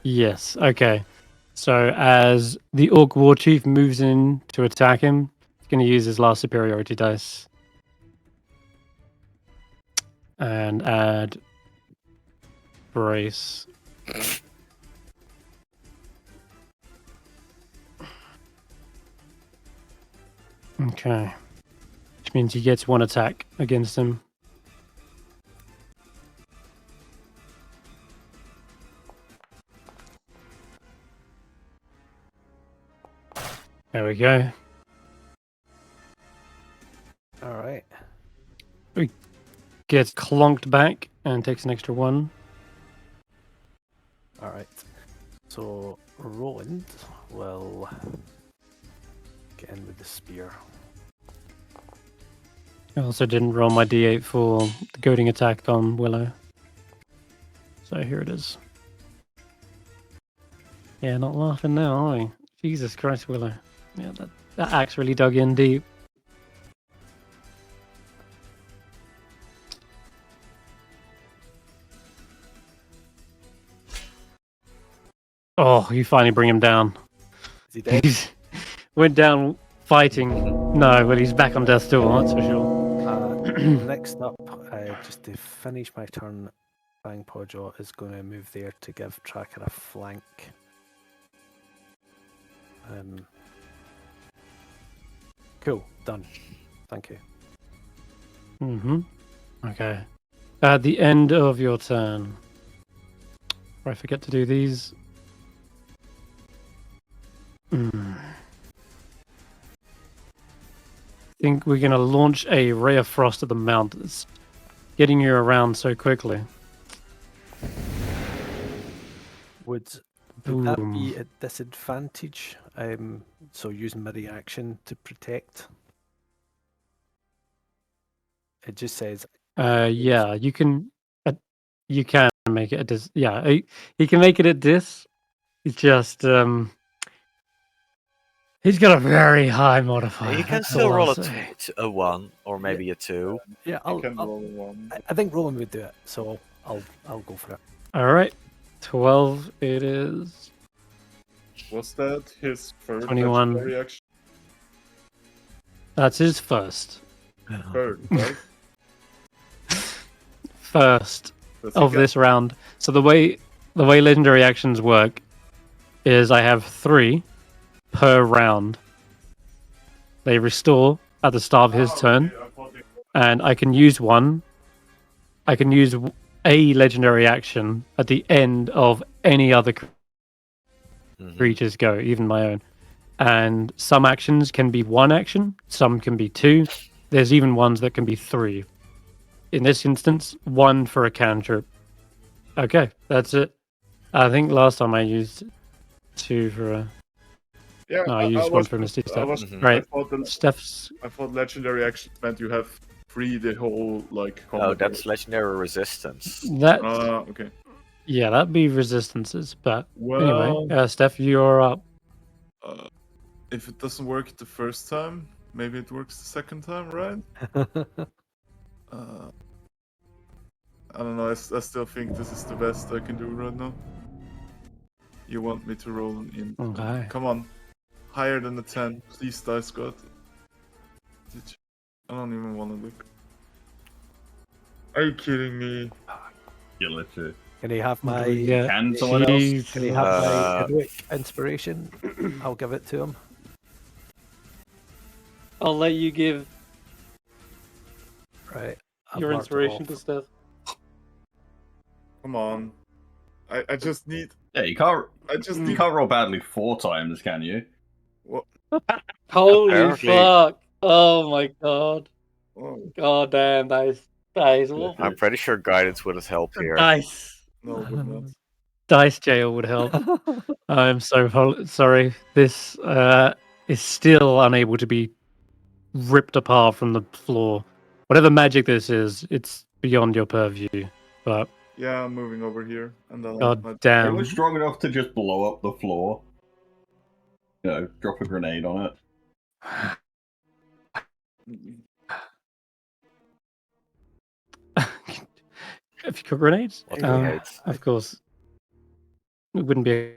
Yes, okay. So as the Orc War Chief moves in to attack him, he's going to use his last superiority dice. And add brace. Okay. Which means he gets 1 attack against him. There we go. Alright. He gets clonked back and takes an extra 1. Alright. So Roland will get in with the spear. I also didn't roll my d8 for the goading attack on Willow. So here it is. Yeah, not laughing now, are we? Jesus Christ, Willow. Yeah, that axe really dug in deep. Oh, you finally bring him down. Is he dead? He's went down fighting. No, but he's back on death's door, that's for sure. Next up, just to finish my turn, Fang Pawjaw is going to move there to give Tracker a flank. Cool, done. Thank you. Okay. At the end of your turn. I forget to do these. I think we're going to launch a ray of frost at the mount. It's getting you around so quickly. Would that be a disadvantage? So using my reaction to protect. It just says. Yeah, you can. You can make it a dis. Yeah, he can make it a dis. It's just he's got a very high modifier. You can still roll a 1 or maybe a 2. Yeah, roll a 1. I think Roland would do it, so I'll go for it. All right, 12 it is. Was that his first 21. reaction? That's his first. Third, right? First of this round. So the way the way legendary actions work is I have 3 per round. They restore at the start of his turn, and I can use one. I can use a legendary action at the end of any other creature's go, even my own. And some actions can be 1 action, some can be 2. There's even ones that can be 3. In this instance, 1 for a cantrip. Okay, that's it. I think last time I used 2 for a... Yeah, No, I used 1 for a Misty Step. Right, Stef's... I thought legendary actions meant you have free the whole like. No, that's legendary resistance. That... okay. Yeah, that'd be resistances, but Well, anyway, Stef, you're up. If it doesn't work the first time, maybe it works the second time, right? I don't know. I still think this is the best I can do right now. You want me to roll in? Okay. Come on, higher than the 10, please, Dice God. I don't even want to look. Are you kidding me? Yeah, literally. Can he have my? Can someone else? Can he have my heroic inspiration? I'll give it to him. I'll let you give Right. your inspiration to Stef. Come on. I just need. Yeah, you can't. I just You need. can't roll badly 4 times, can you? What? Holy Apparently- fuck! Oh my god! Oh, God damn, that is awful. I'm pretty sure guidance would have helped here. Dice. no, it would not. Dice jail would help. I'm so sorry. This is still unable to be ripped apart from the floor. Whatever magic this is, it's beyond your purview. But Yeah, I'm moving over here, and then. god damn. It was strong enough to just blow up the floor. You know, drop a grenade on it. Have you got grenades? What grenades? Of course. It wouldn't be.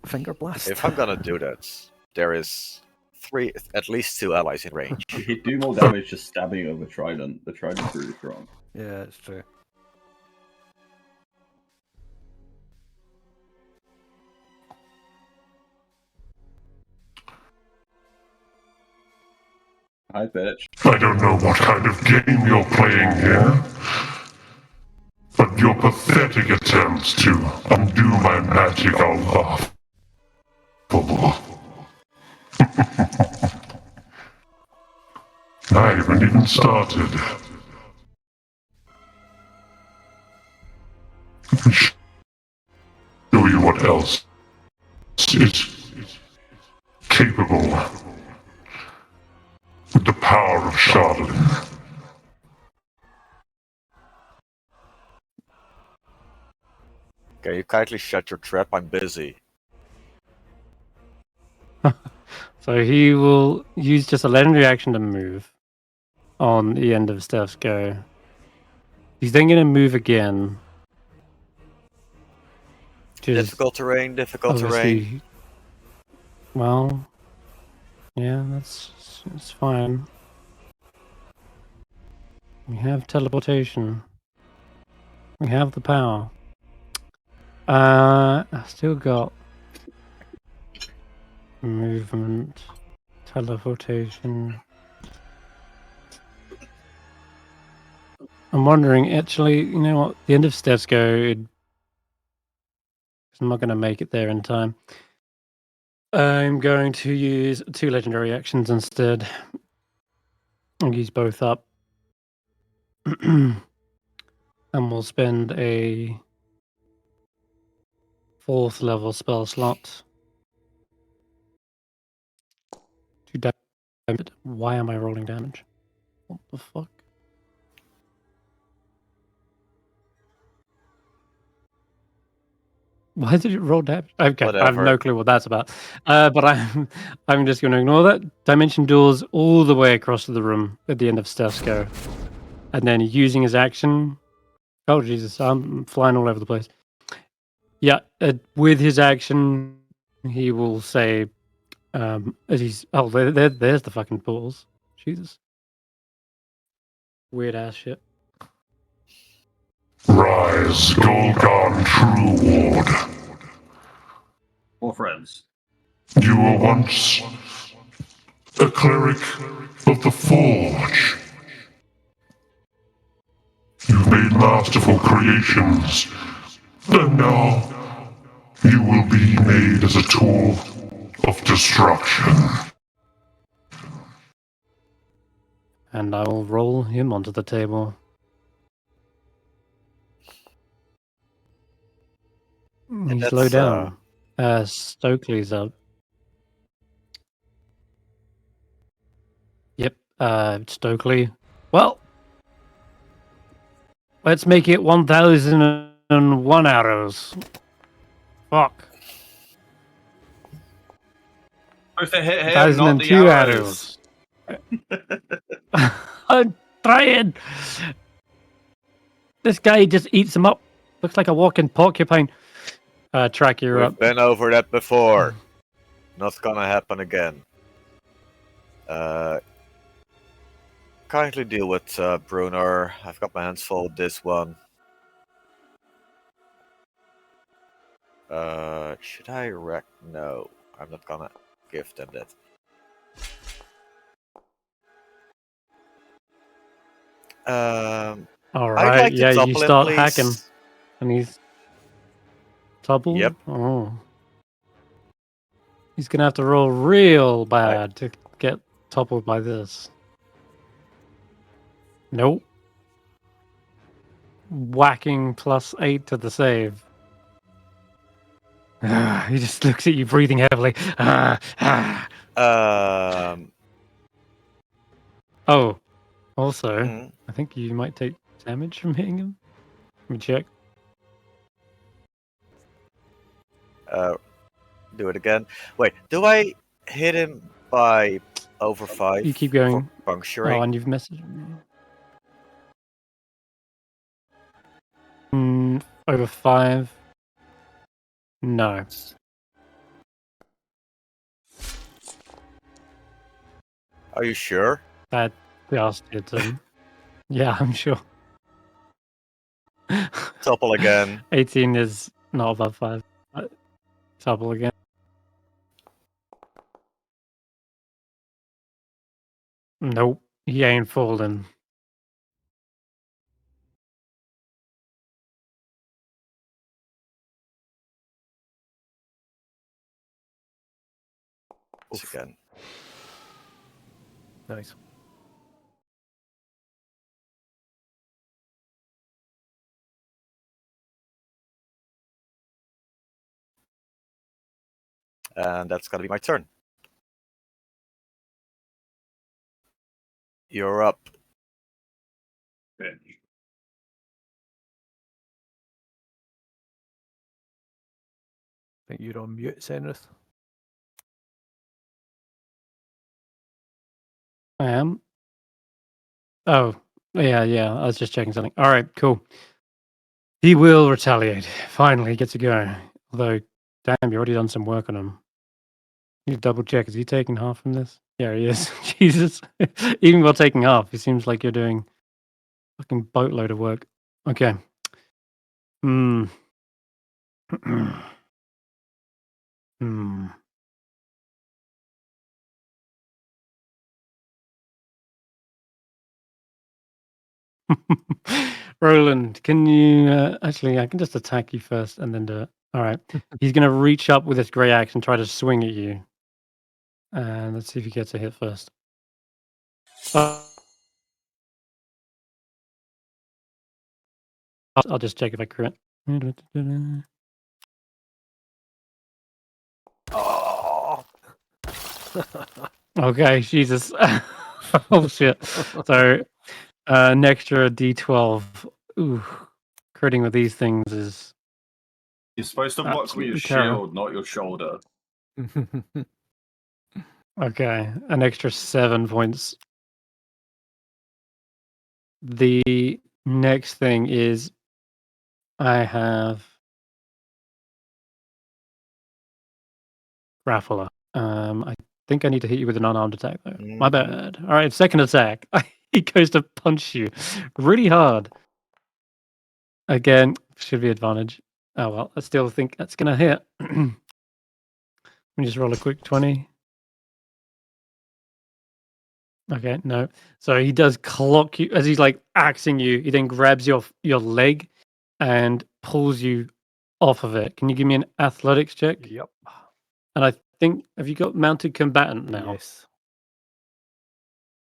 Finger blast. If I'm gonna do that, there is at least 2 allies in range. You do more damage just stabbing over trident. The trident's really strong. Yeah, it's true. Hi, bitch. I don't know what kind of game you're playing here, but your pathetic attempts to undo my magic are laughable. I haven't even started. I can show you what else is capable with the power of Shardling. Can you kindly shut your trap? I'm busy. So he will use just a legendary action to move on the end of Stef's go. He's then going to move again. Difficult terrain, difficult terrain. Well, yeah, it's fine. We have teleportation. We have the power. I still got movement, teleportation. I'm wondering, actually, you know what? The end of Stef's go, I'm not going to make it there in time. I'm going to use 2 legendary actions instead. I'll use both up. And we'll spend a 4th level spell slot. To damage. Why am I rolling damage? What the fuck? Why did it roll damage? Okay, Whatever. I have no clue what that's about. But I'm just going to ignore that. Dimension doors all the way across the room at the end of Stef's go. And then using his action... Oh, Jesus, I'm flying all over the place. Yeah, with his action, he will say... as he's... Oh, there's the fucking balls. Jesus. weird ass shit. Rise, Golgon True Ward. More friends. You were once a cleric of the Forge. You've made masterful creations, and now you will be made as a tool of destruction. And I will roll him onto the table. He's that's, low down. Stokely's up. Yep, Stokely. Well, let's make it 1,001 arrows. Fuck. Supposed to hit him, not the 1,002 arrows. arrows. I'm trying. This guy just eats them up. Looks like a walking porcupine. Track, you're We've up. been over that before. Not gonna happen again. Kindly deal with Brunner. I've got my hands full with this one. Should I wreck? No, I'm not gonna give them that. All I'd right, like to yeah, you topple him, start please. hacking. And he's toppled? Yep. Oh. He's gonna have to roll real bad to get toppled by this. Nope. Whacking +8 to the save. He just looks at you breathing heavily. Oh, also, mhm. I think you might take damage from hitting him. Let me check. Do it again. Wait, do I hit him by over 5? You keep going. For puncturing? Oh, and you've messaged me. Over 5. No. Are you sure? That just did him. Yeah, I'm sure. Topple again. 18 is not above 5. Topple again. Nope, he ain't folding. Again. Nice. And that's gonna be my turn. You're up. I think you're on mute, Senrith. I am. Oh, yeah. I was just checking something. All right, cool. He will retaliate. Finally, he gets to go. Although, damn, you already done some work on him. You need to double check. Is he taking half from this? Yeah, he is. Jesus. Even while taking half, it seems like you're doing a fucking boatload of work. Okay. Hmm. Hmm. Roland, can you actually? I can just attack you first and then do it. All right. He's gonna reach up with his grey axe and try to swing at you. And let's see if he gets a hit first. I'll just check if I crit. Oh! Okay, Jesus. Oh shit. So an extra D12. Ooh, critting with these things is You're supposed to block with your absolutely terrible. shield, not your shoulder. Okay, an extra 7 points. The next thing is I have Grappler. I think I need to hit you with an unarmed attack though. My bad. All right, second attack. he goes to punch you really hard. Again, should be advantage. Oh well, I still think that's gonna hit. Let me just roll a quick 20. Okay, no. So he does clock you as he's like axing you. He then grabs your leg and pulls you off of it. Can you give me an athletics check? Yep. And I think, have you got mounted combatant now? Yes.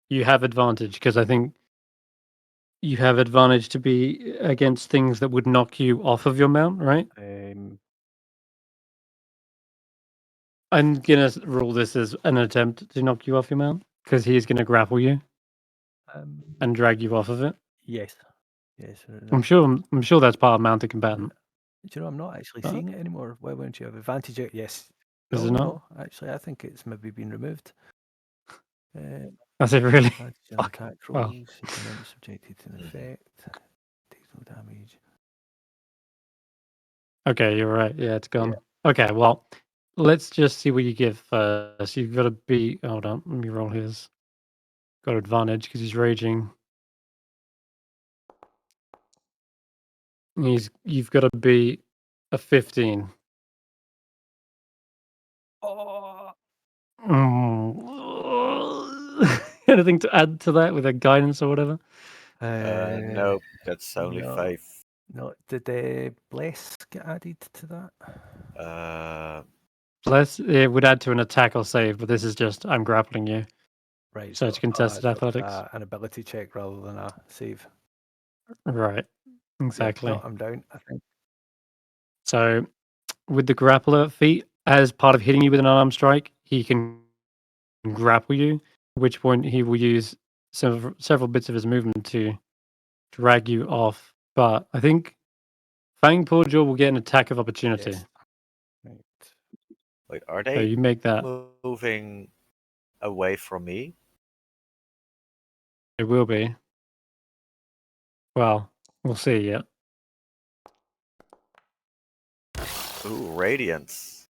You have advantage because I think you have advantage to be against things that would knock you off of your mount, right? I'm gonna rule this as an attempt to knock you off your mount because he is gonna grapple you and drag you off of it. Yes. Yes. I'm sure that's part of mounted combatant. Do you know, I'm not actually seeing it anymore. Why won't you have advantage? Yes. Is it not? No, actually, I think it's maybe been removed. That's it, really? Attack rolls, you can then be subjected to an effect. Takes no damage. Okay, you're right. Yeah, it's gone. Yeah. Okay, well, let's just see what you give first. You've got to be. Hold on, let me roll his. Got advantage because he's raging. You've got to be a 15. Oh. Anything to add to that with a guidance or whatever? No, that's only 5. No, did the bless get added to that? Bless, it would add to an attack or save, but this is just I'm grappling you. Right. So it's contested athletics. An ability check rather than a save. Right. Exactly. Yeah, no, I'm down, I think. So with the grappler feat, as part of hitting you with an unarmed strike, he can grapple you, at which point he will use several bits of his movement to drag you off. But I think Fang Porjaw will get an attack of opportunity. Yes. Right. Wait, are they So you make that. moving away from me? It will be. Well, we'll see yet. Ooh, Radiance.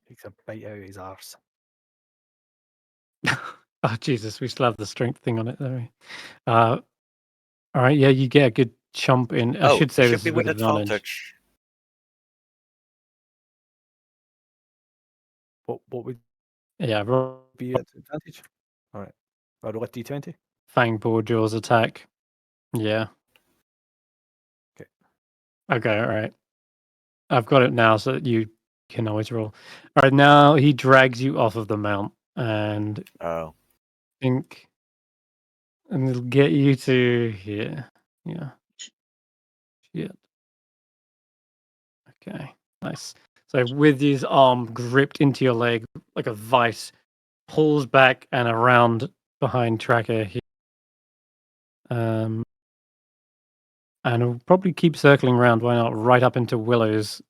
Takes a bite out of his arse. Oh, Jesus, we still have the strength thing on it, don't we? All right, yeah, you get a good chomp in. I should say this be is with advantage. What would Yeah, be at advantage? All right. I'll roll a d20. Fang Porjaw's attack. Yeah. Okay, all right. I've got it now so that you can always roll. All right, now he drags you off of the mount and think and it'll get you to here. Yeah. Shit. Okay, nice. So with his arm gripped into your leg like a vice, pulls back and around behind Tracker here. And he'll probably keep circling around, why not, right up into Willow's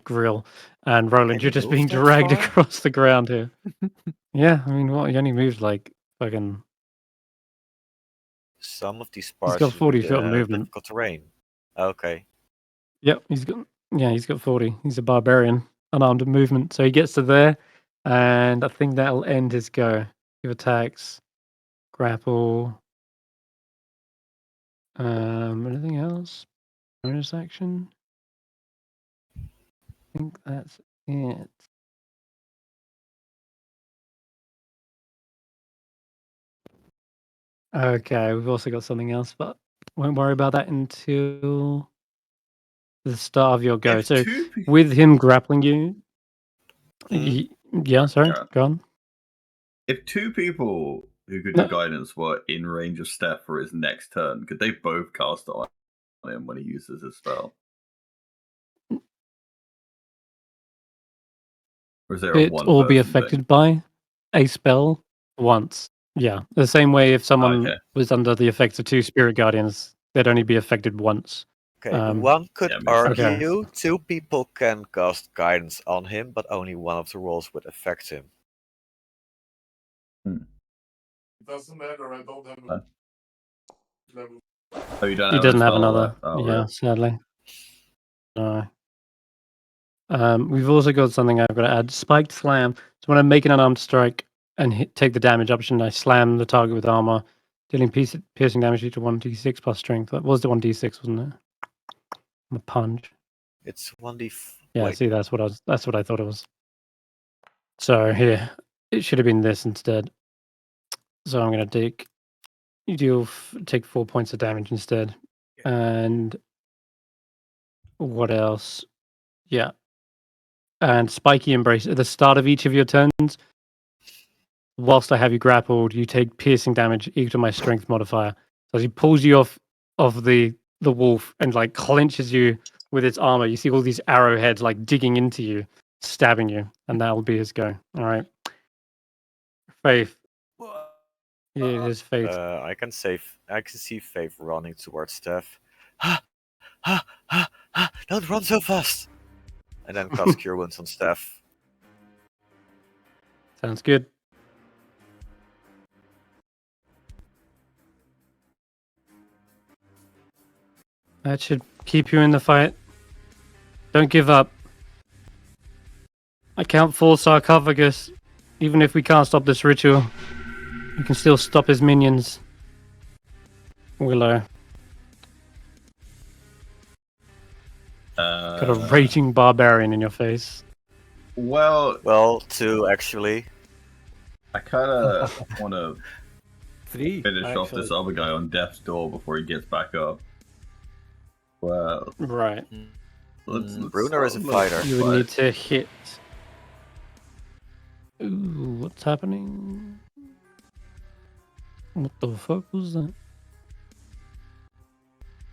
grill. And Roland, you're just being dragged across the ground here. Yeah, I mean, what? He only moved like fucking. Some of these parts. He's got 40 foot of movement. Difficult terrain. Okay. Yep, he's got 40. He's a barbarian, unarmed movement. So he gets to there, and I think that'll end his go. Give attacks, grapple. Anything else? Bonus action. I think that's it. Okay, we've also got something else, but won't worry about that until the start of your go. So with him grappling you, yeah, sorry, go on. If two people who could do guidance were in range of Stef for his next turn, could they both cast it on him when he uses his spell? Or is there a one all be affected by a spell once. Yeah, the same way if someone was under the effects of 2 spirit guardians, they'd only be affected once. Okay, one could argue 2 people can cast guidance on him, but only one of the rolls would affect him. It doesn't matter, I don't have level. Oh, you don't he have doesn't have another. really? Sadly. No. We've also got something I've got to add. Spiked Slam. So when I'm making an unarmed strike and take the damage option. I slam the target with armor, dealing piercing damage equal to 1d6 plus strength. That was the 1d6, wasn't it? The punch. It's 1d. Yeah, Wait. see, that's what I thought it was. So here, it should have been this instead. So I'm gonna take. You take 4 points of damage instead, and what else? Yeah, and spiky embrace at the start of each of your turns. Whilst I have you grappled, you take piercing damage equal to my strength modifier. So as he pulls you off of the wolf and like clenches you with its armor, you see all these arrowheads like digging into you, stabbing you, and that will be his go. All right, Faith. Yeah, it is Faith. I can see Faith running towards Stef. Ha! Ha! Ha! Ha! Don't run so fast! And then cast Cure Wounds on Stef. Sounds good. That should keep you in the fight. Don't give up. I count 4 sarcophagus. Even if we can't stop this ritual, you can still stop his minions. Willow. Got a raging barbarian in your face. Well, 2 actually. I kind of want to 3. finish off this other guy on death's door before he gets back up. Well, Right. Bruner is a fighter. You would need to hit. Ooh, what's happening? What the fuck was that?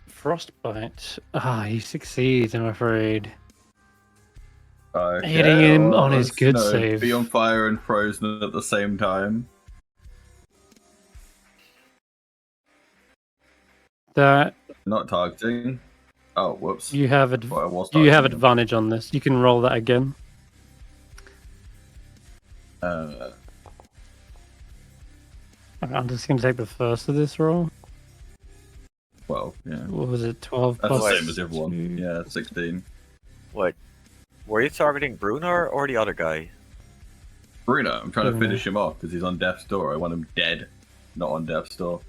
Frostbite. Ah, he succeeds, I'm afraid. Okay, Hitting him well, on his good no, save. Be on fire and frozen at the same time. That Not targeting. Oh, whoops. you have Well, I was you have targeting him. advantage on this. You can roll that again. I'm just gonna take the first of this roll. Well, yeah. What was it? 12 That's plus the same as everyone. 2? Yeah, 16. Wait, were you targeting Bruner or the other guy? Bruno, I'm trying to Bruno. finish him off because he's on death's door. I want him dead, not on death's door.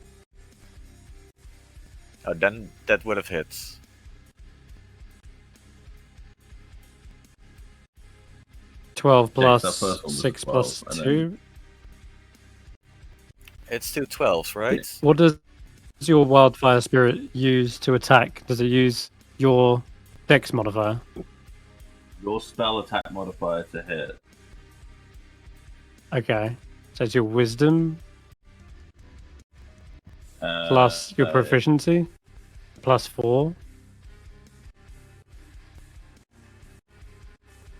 Then that would have hit. Twelve plus that first one was 6 12, plus and then- 2. It's 2 12s, right? What does your wildfire spirit use to attack? Does it use your dex modifier? Your spell attack modifier to hit. Okay. So it's your wisdom plus your proficiency plus 4.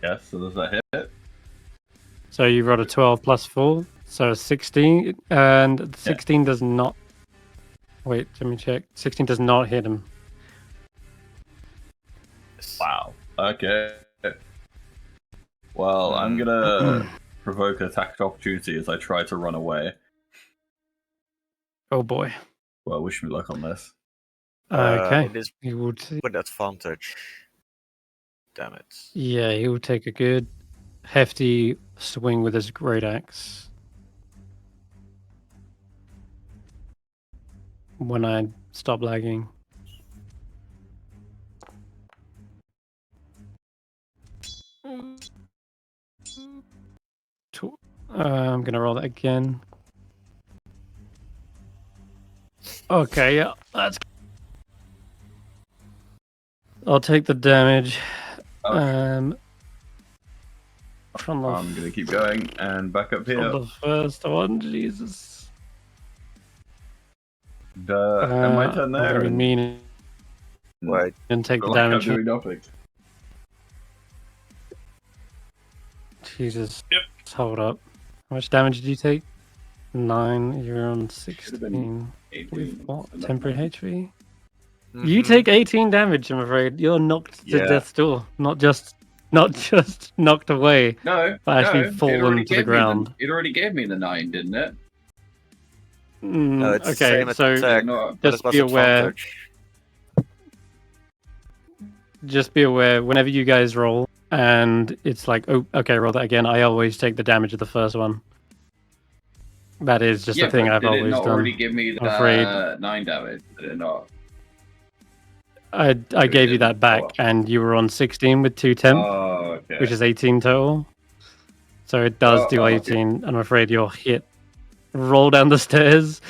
Yes, so does that hit? So you rolled a 12 plus 4, so 16, and 16 does not. Wait, let me check. 16 does not hit him. Wow. Okay. Well, I'm gonna provoke an attack of opportunity as I try to run away. Oh boy. Well, wish me luck on this. Okay. It is He will t- with advantage. Damn it. yeah, he will take a good hefty swing with his great axe. When I stop lagging. I'm gonna roll that again. Okay, yeah, that's. I'll take the damage. Okay. From the I'm gonna keep going and back up here. from the first one, Jesus. And my turn I'm there. gonna be And mean Wait, and take the feel like I'm damage. doing nothing. Jesus. Yep. Let's hold up. How much damage did you take? 9. You're on Should have been 16. With 18. what? Enough Temporary damage. HP? You take 18 damage, I'm afraid. You're knocked to Yeah. death's door. Not just knocked away, No, but actually no, it fallen already to the gave me ground. it already gave me the 9, didn't it? No, it's the Okay, same so attack, No, but just it was be aware. advantage. Just be aware, whenever you guys roll, and it's like, oh, okay, roll that again, I always take the damage of the first one. That is just a thing but I've did it always not done. already give me I'm afraid. the 9 damage? Did it not? I gave you that back, and you were on 16 with 2 temp, Oh, okay. which is 18 total. So it does do okay. 18. I'm afraid you're hit. Roll down the stairs.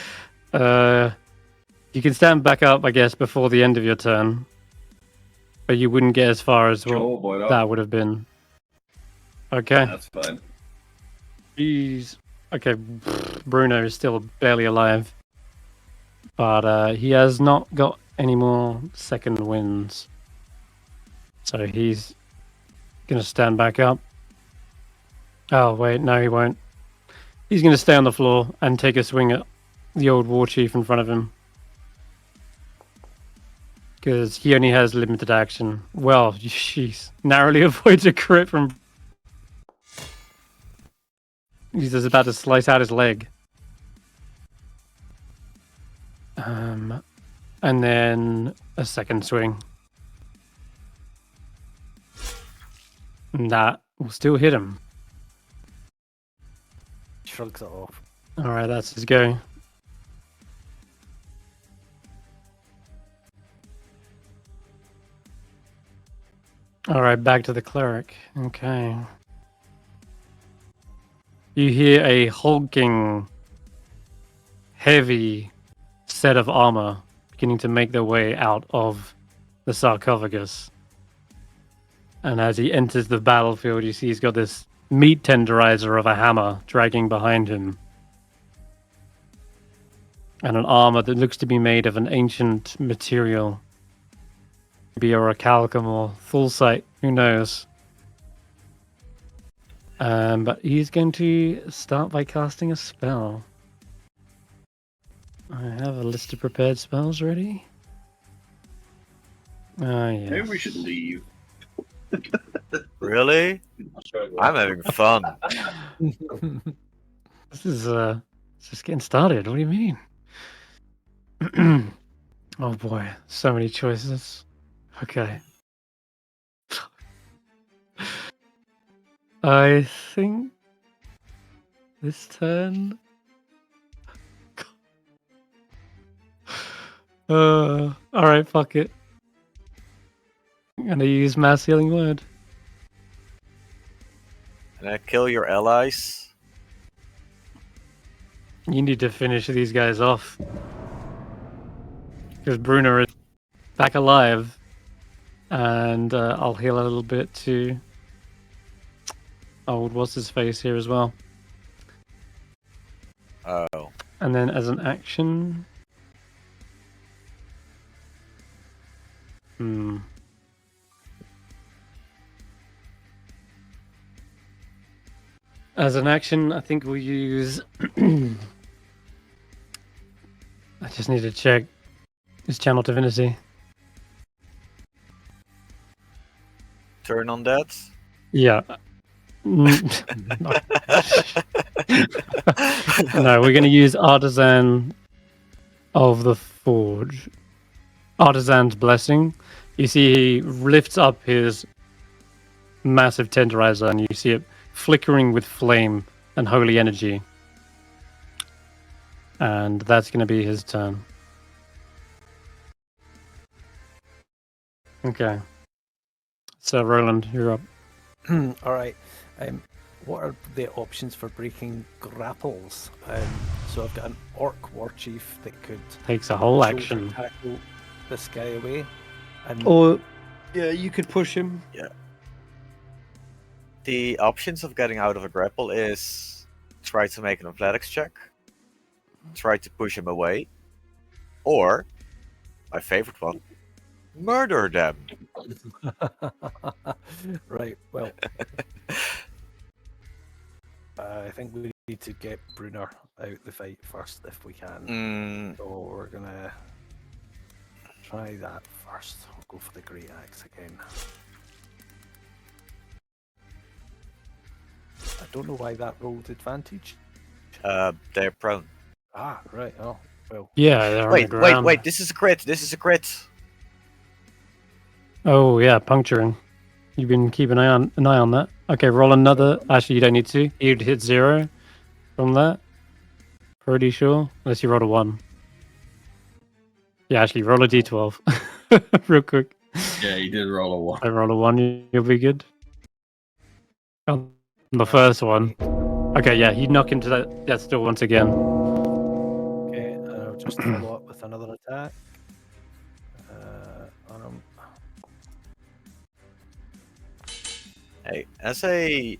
You can stand back up, I guess, before the end of your turn. But you wouldn't get as far as Sure, why what not? that would have been. Okay. That's fine. Jeez. Okay, Bruno is still barely alive. But he has not got any more second wins. So he's going to stand back up. Oh, wait, no, he won't. He's going to stay on the floor and take a swing at the old war chief in front of him. Because he only has limited action. Well, jeez. Narrowly avoids a crit from... He's just about to slice out his leg. And then a second swing. And that will still hit him. Shrugs it off. Alright, that's his go. Alright, back to the cleric. Okay. You hear a hulking, heavy set of armor beginning to make their way out of the sarcophagus. And as he enters the battlefield, you see he's got this meat tenderizer of a hammer dragging behind him. And an armor that looks to be made of an ancient material. Maybe orichalcum or thulcite, who knows. But he's going to start by casting a spell. I have a list of prepared spells ready. Yes. Maybe we should leave. Really? I'm having fun. This is just getting started. What do you mean? Oh boy, so many choices. Okay. I think this turn. Alright, fuck it. I'm gonna use Mass Healing Word. Can I kill your allies? You need to finish these guys off. Because Bruno is back alive. And I'll heal a little bit to old what's his face here as well. Oh. And then as an action. As an action, I think we'll use. I just need to check his channel divinity. Turn on that? Yeah. No, we're going to use Artisan of the Forge. Artisan's Blessing. You see he lifts up his massive tenderizer and you see it flickering with flame and holy energy. And that's going to be his turn. Okay. So, Roland, you're up. Alright. What are the options for breaking grapples? So I've got an orc war chief that could Takes a whole shoulder action. tackle this guy away. And Or, yeah, you could push him. Yeah. The options of getting out of a grapple is try to make an athletics check, try to push him away, or, my favorite one, murder them. Right, well. I think we need to get Brunner out the fight first if we can. So we're gonna try that first. We'll go for the great axe again. I don't know why that rolled advantage. They're prone. Ah, right. Oh, well. Yeah, they're on the ground. Wait, this is a crit. This is a crit. Oh, yeah, puncturing. You've been keeping an eye on that. Okay, roll another. Actually, you don't need to. You'd hit 0 from that. pretty sure. Unless you rolled a 1. Yeah, actually, roll a d12. Real quick. Yeah, he did roll a 1. I roll a 1, you'll be good. On the first one. Okay, yeah, you knock into that door once again. Okay, and I'll just follow up with another attack. On him. Hey, as a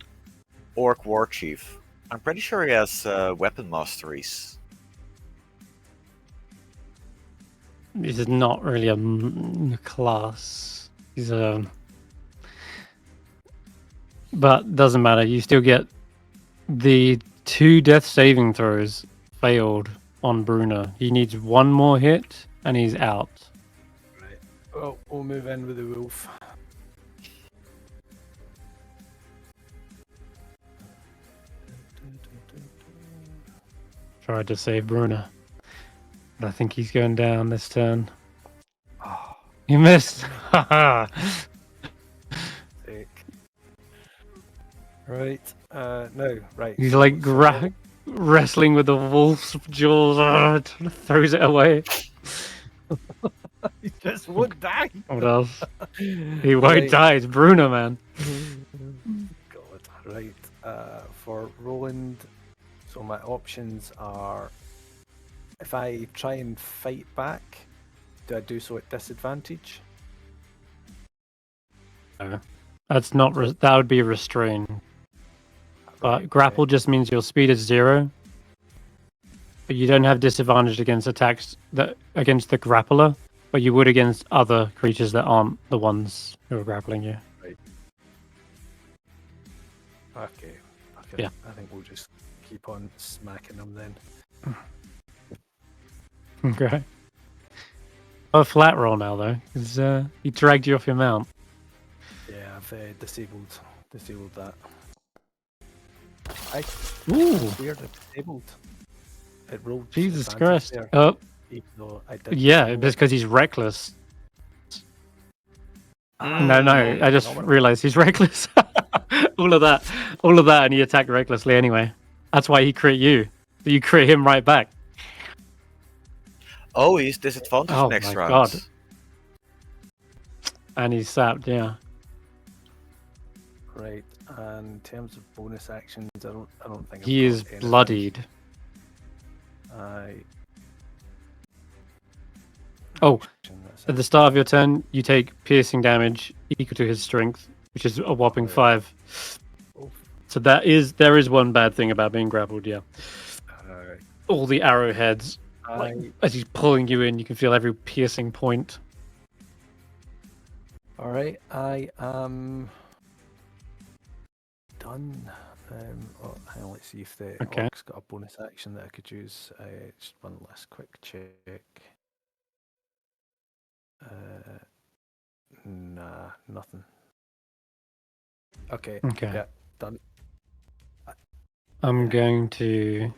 orc war chief, I'm pretty sure he has weapon masteries. This is not really a class. He's a... But doesn't matter, you still get the 2 death saving throws failed on Bruno. He needs 1 more hit and he's out. Right. Well, we'll move in with the wolf. Tried to save Bruno. But I think he's going down this turn. Oh, You missed! Haha! sick. Right. No. Right. He's so- like so- wrestling with the wolf's jaws, throws it away. He just won't die. What else? He won't Right. die, it's Bruno, man. God. Right. For Roland, so my options are: if I try and fight back, do I do so at disadvantage? That's not, that would be restrained. But grapple just means your speed is 0. But you don't have disadvantage against attacks against the grappler, but you would against other creatures that aren't the ones who are grappling you. Okay. Yeah. I think we'll just keep on smacking them then. Okay. A flat roll now though, because he dragged you off your mount. Yeah, I've disabled that. Ooh, Weird, it's disabled. It rolled. Jesus advantage Christ! there, Oh, even though I did yeah, disable it's it. because he's reckless. Mm. No, I just realized he's reckless. all of that, and he attacked recklessly anyway. That's why he crit you. So you crit him right back. Oh, he's disadvantaged Oh next my round. God. And he's sapped, yeah. Right, and in terms of bonus actions, I don't think He I've is got anything. bloodied. I. Oh, That's at it. the start of your turn, you take piercing damage equal to his strength, which is a whopping 5. Oh, So there is one bad thing about being grappled, yeah. alright. All the arrowheads, as he's pulling you in, you can feel every piercing point. Alright, I am done. Oh, hang on, let's see if the Okay. orc's got a bonus action that I could use. Just one last quick check. Nah, nothing. Okay. Okay. Yeah, done. I'm Yeah. going to...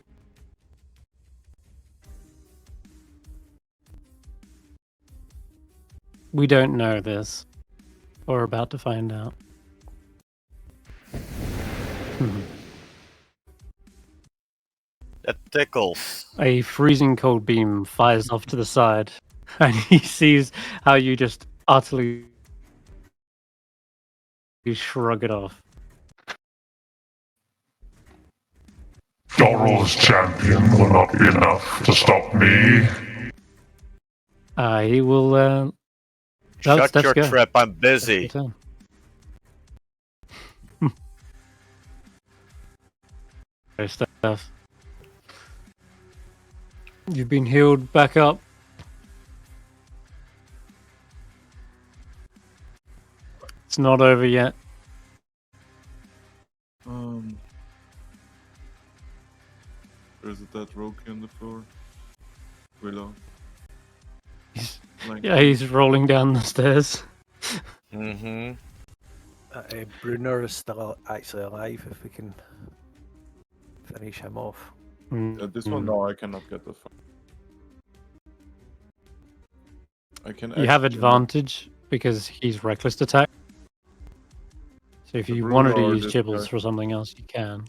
We don't know this. We're about to find out. That tickles. A freezing cold beam fires off to the side, and he sees how you just utterly shrug it off. Doral's champion will not be enough to stop me. He will... No, Shut Stef's your go. trap, I'm Stef's busy. turn. Okay, Steph. You've been healed back up. It's not over yet. There's a dead Roki on the floor. Willow. Yeah, he's rolling down the stairs. Mm-hmm. Brunner is still actually alive if we can finish him off. This one, no, I cannot get the fire. I can. You have actually- advantage because he's reckless attack. So if The you wanted to Bruno or use this Gibbles guy? for something else, you can.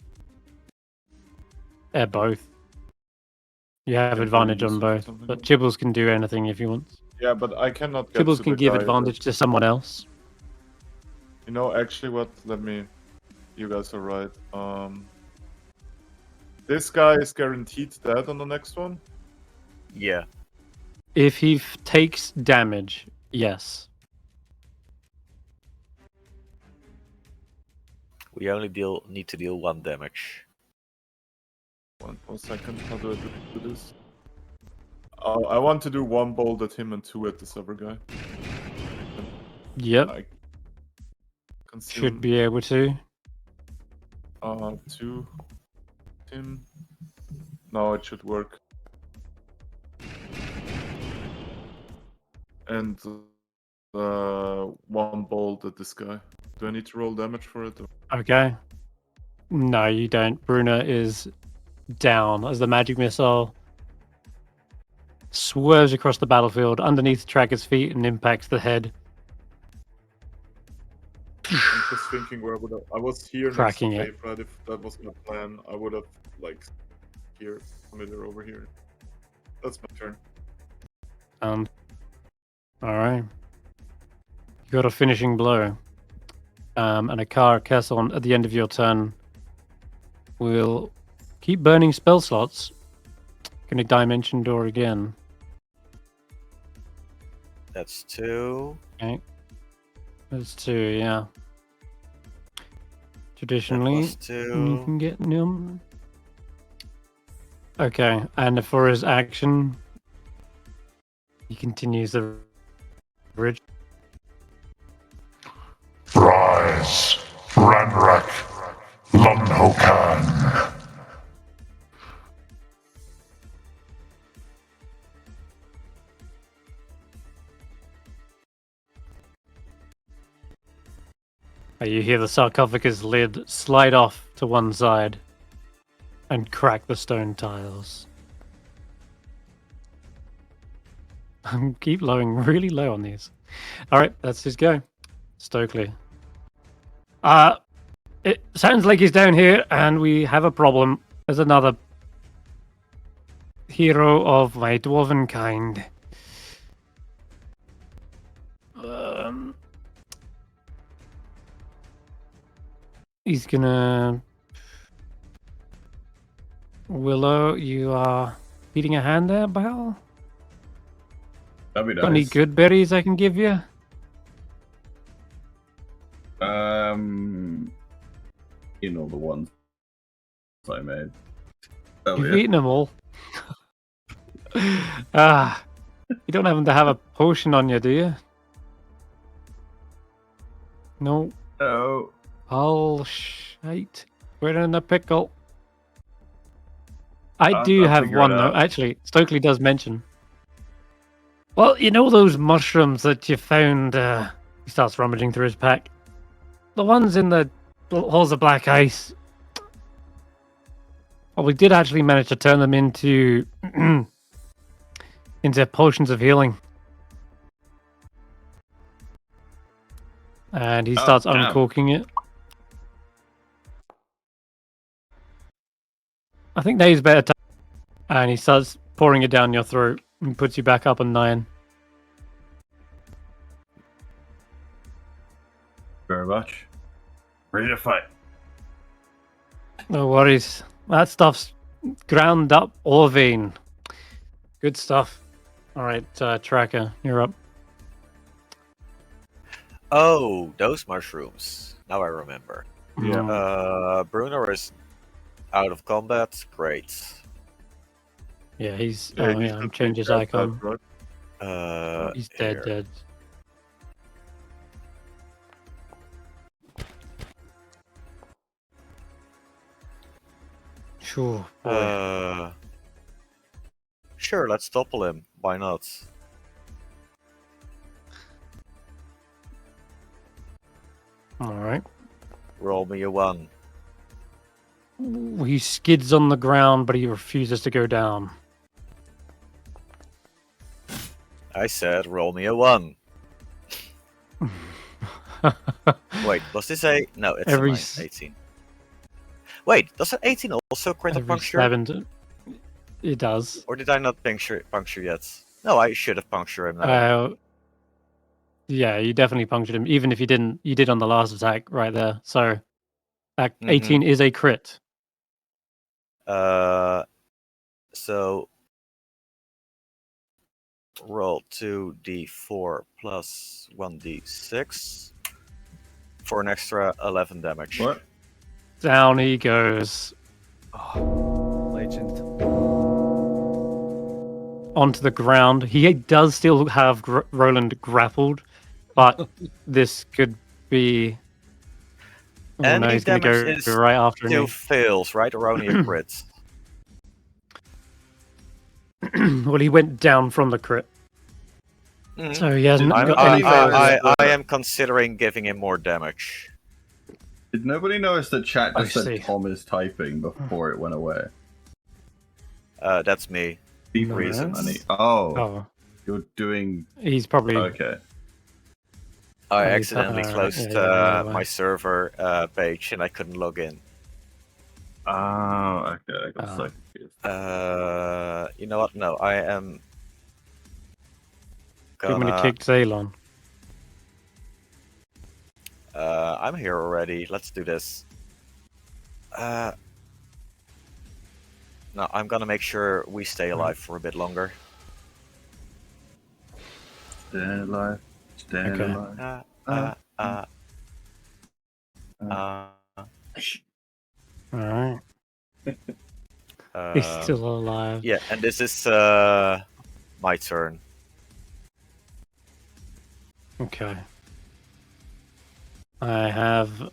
Both. You have Can advantage use on or both, something. but Chibbles can do anything if he wants. Yeah, but I cannot get Chibbles to can the give guy advantage to someone else. You know, actually, what? Let me. You guys are right. This guy is guaranteed dead on the next one. Yeah. If he takes damage, yes. We only need to deal 1 damage. One second. How do I do this? I want to do 1 bolt at him and 2 at this other guy. Yep. I consume, Should be able to. 2 him. No, it should work. And 1 bolt at this guy. Do I need to roll damage for it? Or... Okay. No, you don't. Bruna is down as the magic missile swerves across the battlefield underneath Tracker's feet and impacts the head. I'm just thinking where would I was here Cracking next to it. Faith, right? If that was my plan, I would have like here, familiar over here. That's my turn. All right. You got a finishing blow. And a Carcassonne at the end of your turn will keep burning spell slots. Gonna dimension door again. That's 2. Okay. That's 2, yeah. Traditionally, Plus you 2. can get num. Okay, and for his action, he continues the bridge. Rise, Ranrak, Lunhokan. You hear the sarcophagus lid slide off to one side and crack the stone tiles. Keep lowering really low on these. Alright, that's his go. Stokely. It sounds like he's down here and we have a problem. There's another hero of my dwarven kind. He's gonna... Willow, you are beating a hand there, pal? That'd be Got any nice. good berries I can give you? You know the ones I made. You've eaten them all. You don't happen to have a potion on you, do you? No. No. Oh, shite. We're in a pickle. I I'll do have figure one, it though. out. Actually, Stokely does mention. Well, you know those mushrooms that you found? He starts rummaging through his pack. The ones in the halls of black ice. Well, we did actually manage to turn them into into potions of healing. And he starts damn. uncorking it. I think now's better time. And he starts pouring it down your throat and puts you back up on 9. Very much. Ready to fight. No worries. That stuff's ground up Orvane. Good stuff. All right, Tracker, you're up. Oh, those mushrooms. Now I remember. Yeah. Bruno is out of combat. Great. Yeah, he's. Yeah, Oh, he yeah, should change be his dead, icon. right? He's dead, here. dead. Sure. Boy. Sure, let's topple him. Why not? All right. Roll me a 1. He skids on the ground, but he refuses to go down. I said roll me a 1. Wait, was this a... No, it's Every a 9, 18. Wait, does an 18 also crit a Every puncture? 7. It does. Or did I not puncture yet? No, I should have punctured him now. Yeah, you definitely punctured him. Even if you didn't, you did on the last attack right there. So, 18 is a crit. So roll 2d4 plus 1d6 for an extra 11 damage. What? Down he goes. Legend. Onto the ground. He does still have Roland grappled, but this could be. Oh, Any no, he's going to damage go right after still me. fails, right? Or only a crit? Well, he went down from the crit. So he hasn't got any I fails. am considering giving him more damage. Did nobody notice that chat just I said see. Tom is typing before it went away? That's me. Deep No, reason, that's- honey. Oh, Oh, you're doing. he's probably. Okay. I Oh, he's- accidentally alright, closed yeah, my server page and I couldn't log in. Oh, okay. I got so confused. You know what? No, I am I'm going to gonna. kick Zaelong. I'm here already. Let's do this. No, I'm gonna make sure we stay alive for a bit longer. Stay alive. Stay Okay. alive. Alright. He's still alive. Yeah, and this is my turn. Okay. I have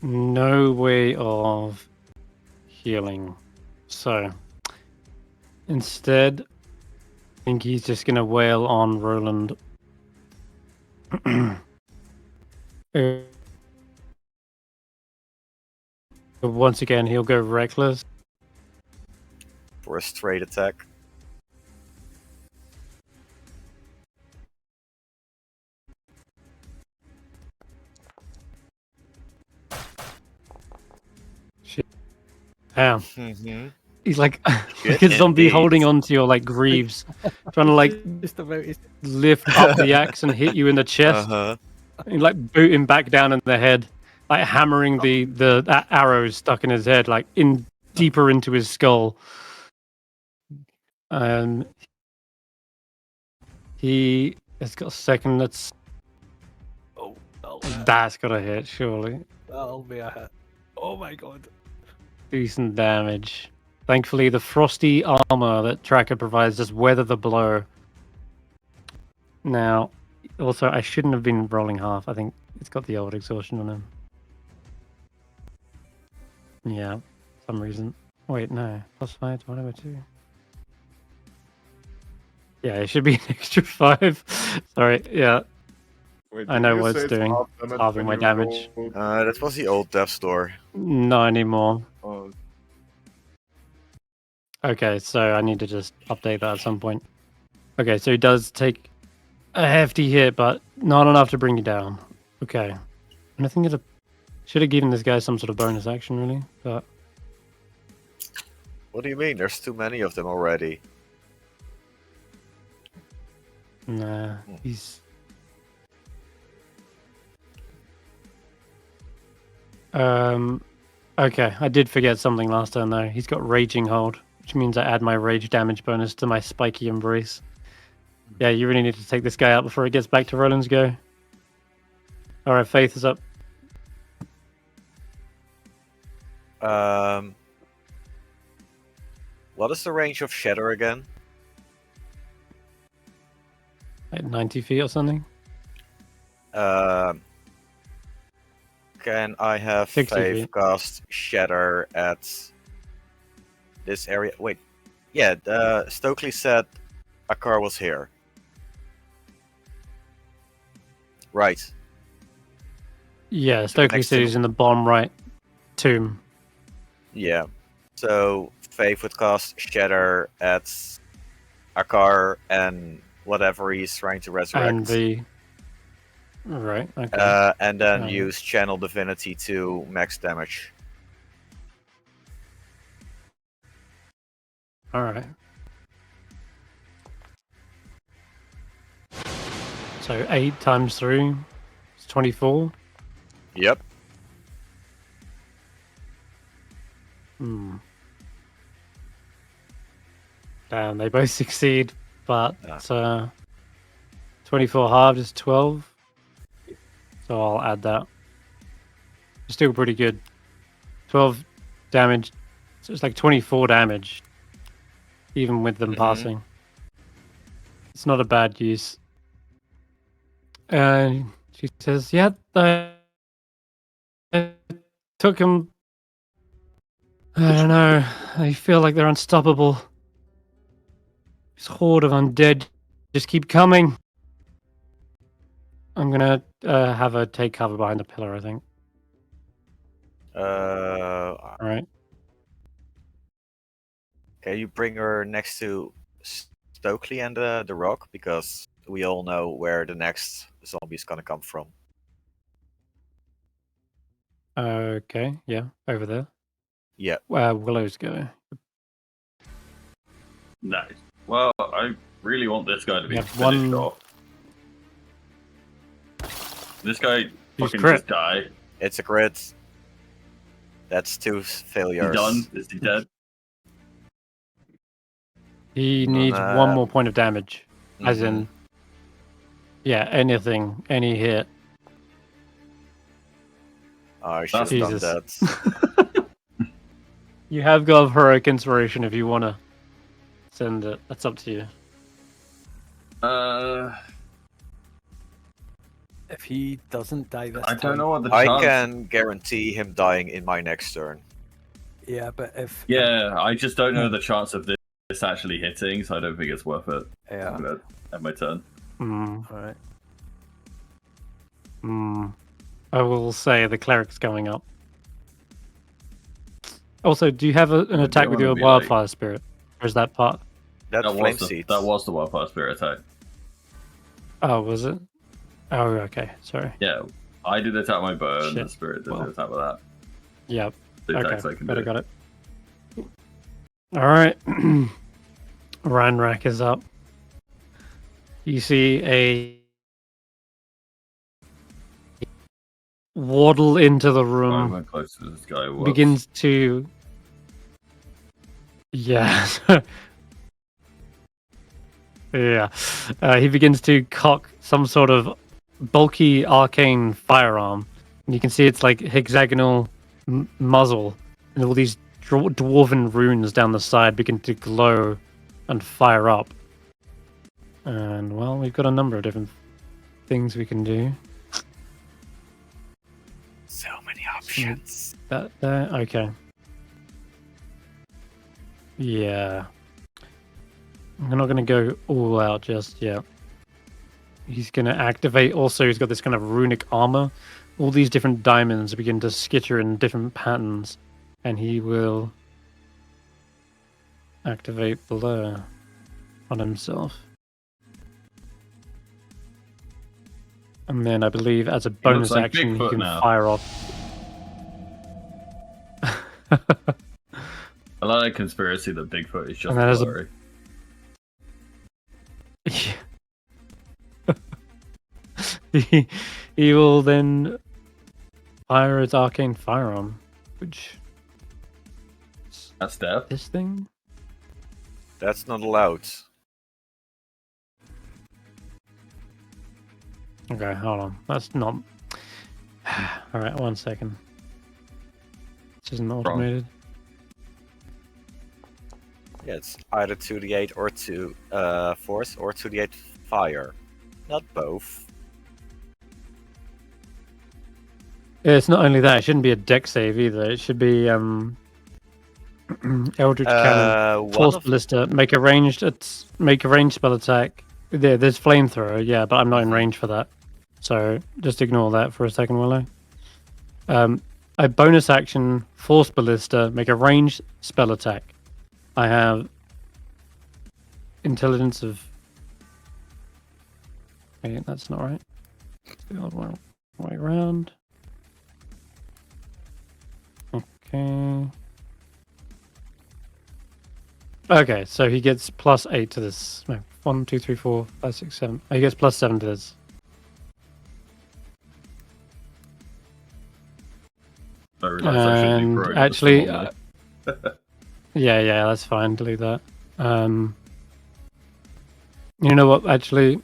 no way of healing. So instead, I think he's just going to wail on Roland. Once again, he'll go reckless. For a straight attack. Damn. Mm-hmm. He's like, Good like a zombie indeed. holding onto your like greaves, trying to like Just about his lift up the axe and hit you in the chest. Uh-huh. And, like boot him back down in the head, like hammering the arrows stuck in his head, like in deeper into his skull. He has got a second. That's got a hit, surely. that'll be a hit. Oh my god. Decent damage. Thankfully, the frosty armor that Tracker provides just weather the blow. Now, also, I shouldn't have been rolling half. I think it's got the old exhaustion on him. Yeah, for some reason. Wait, no. +5, whatever, 2. Yeah, it should be an extra 5. Sorry, yeah. Wait, I did know you what say it's doing. half damage Halving when my you damage. rolled? That was the old death store. Not anymore. Oh, Okay, so I need to just update that at some point. Okay, so he does take a hefty hit, but not enough to bring you down. Okay. And I think it should have given this guy some sort of bonus action, really. But What do you mean? There's too many of them already. nah, he's... Okay, I did forget something last turn, though. He's got Raging Hold, which means I add my rage damage bonus to my Spiky Embrace. Yeah, you really need to take this guy out before it gets back to Roland's go. Alright, Faith is up. What is the range of Shatter again? Like 90 feet or something? Can I have 60 Faith feet. cast Shatter at this area? Wait, yeah, Stokely said a car was here. Right. Yeah, Stokely Next to- City's in the bottom right tomb. Yeah. So Faith would cast Shatter at Akar and whatever he's trying to resurrect. And the... Right, okay. And then Oh. use Channel Divinity to max damage. All right. So 8 times 3 is 24. Yep. Hmm. Damn, they both succeed, but 24 halved is 12. So I'll add that. Still pretty good. 12 damage. So it's like 24 damage, even with them passing. It's not a bad use. And she says, yeah, I took him. I don't know. I feel like they're unstoppable. This horde of undead just keep coming. I'm gonna have her take cover behind the pillar, I think. All right. Can you bring her next to Stokely and the rock? Because we all know where the next zombie is gonna come from. Okay, yeah, over there. Yeah. Willow's go. Nice. Well, I really want this guy to be Yeah, finished off. This guy fucking crit. just die. It's a crit. That's 2 failures. He done? Is he dead? He needs one more point of damage. As in, yeah, anything, any hit. Oh, I should have done that. You have got heroic inspiration if you want to send it. That's up to you. If he doesn't die this I time, don't know what the I chance... can guarantee him dying in my next turn. yeah, but if Yeah, I just don't know the chance of this actually hitting, so I don't think it's worth it. yeah, I'm gonna end my turn. all right. I will say the cleric's going up. Also, do you have an attack with your wildfire spirit? Or is that part? That's flame seeds. That was the wildfire spirit attack. Oh, was it? Oh, okay. Sorry. Yeah, I did attack my bow, and Shit. the spirit did the attack with that. Yep. The attacks I Okay. can Better do. got it. All right. Ranrak is up. You see a waddle into the I room. went close to this guy. Whoops. Begins to. Yeah. Yeah. He begins to cock some sort of bulky arcane firearm. And you can see it's like hexagonal muzzle. And all these dwarven runes down the side begin to glow and fire up. And, well, we've got a number of different things we can do. So many options. That there? Okay. Yeah. I'm not going to go all out just yet. He's going to activate. Also, he's got this kind of runic armor. All these different diamonds begin to skitter in different patterns. And he will activate Blur on himself. And then I believe as a bonus like action, he Bigfoot can now. fire off. I like conspiracy that Bigfoot is just And that is a- blurry. he will then fire his arcane firearm, which That's Stef. this thing. That's not allowed. Okay, hold on. That's not. All right, 1 second. This isn't automated. Yeah, it's either 2d8 or 2 force or 2d8 fire. Not both. Yeah, it's not only that. It shouldn't be a deck save either. It should be Eldritch Cannon, Force Ballista, make a ranged spell attack. Yeah, there's flamethrower. Yeah, but I'm not in range for that, so just ignore that for a second, Willow. A bonus action, Force Ballista, make a ranged spell attack. I have intelligence of. Okay, that's not right. It's the other way around. Okay. Okay, so he gets +8 to this. No, 1, 2, 3, 4, 5, 6, 7. Oh, he gets +7 to this. I realised I shouldn't be And growing. actually, That's yeah, that's fine. Delete that. You know what? Actually,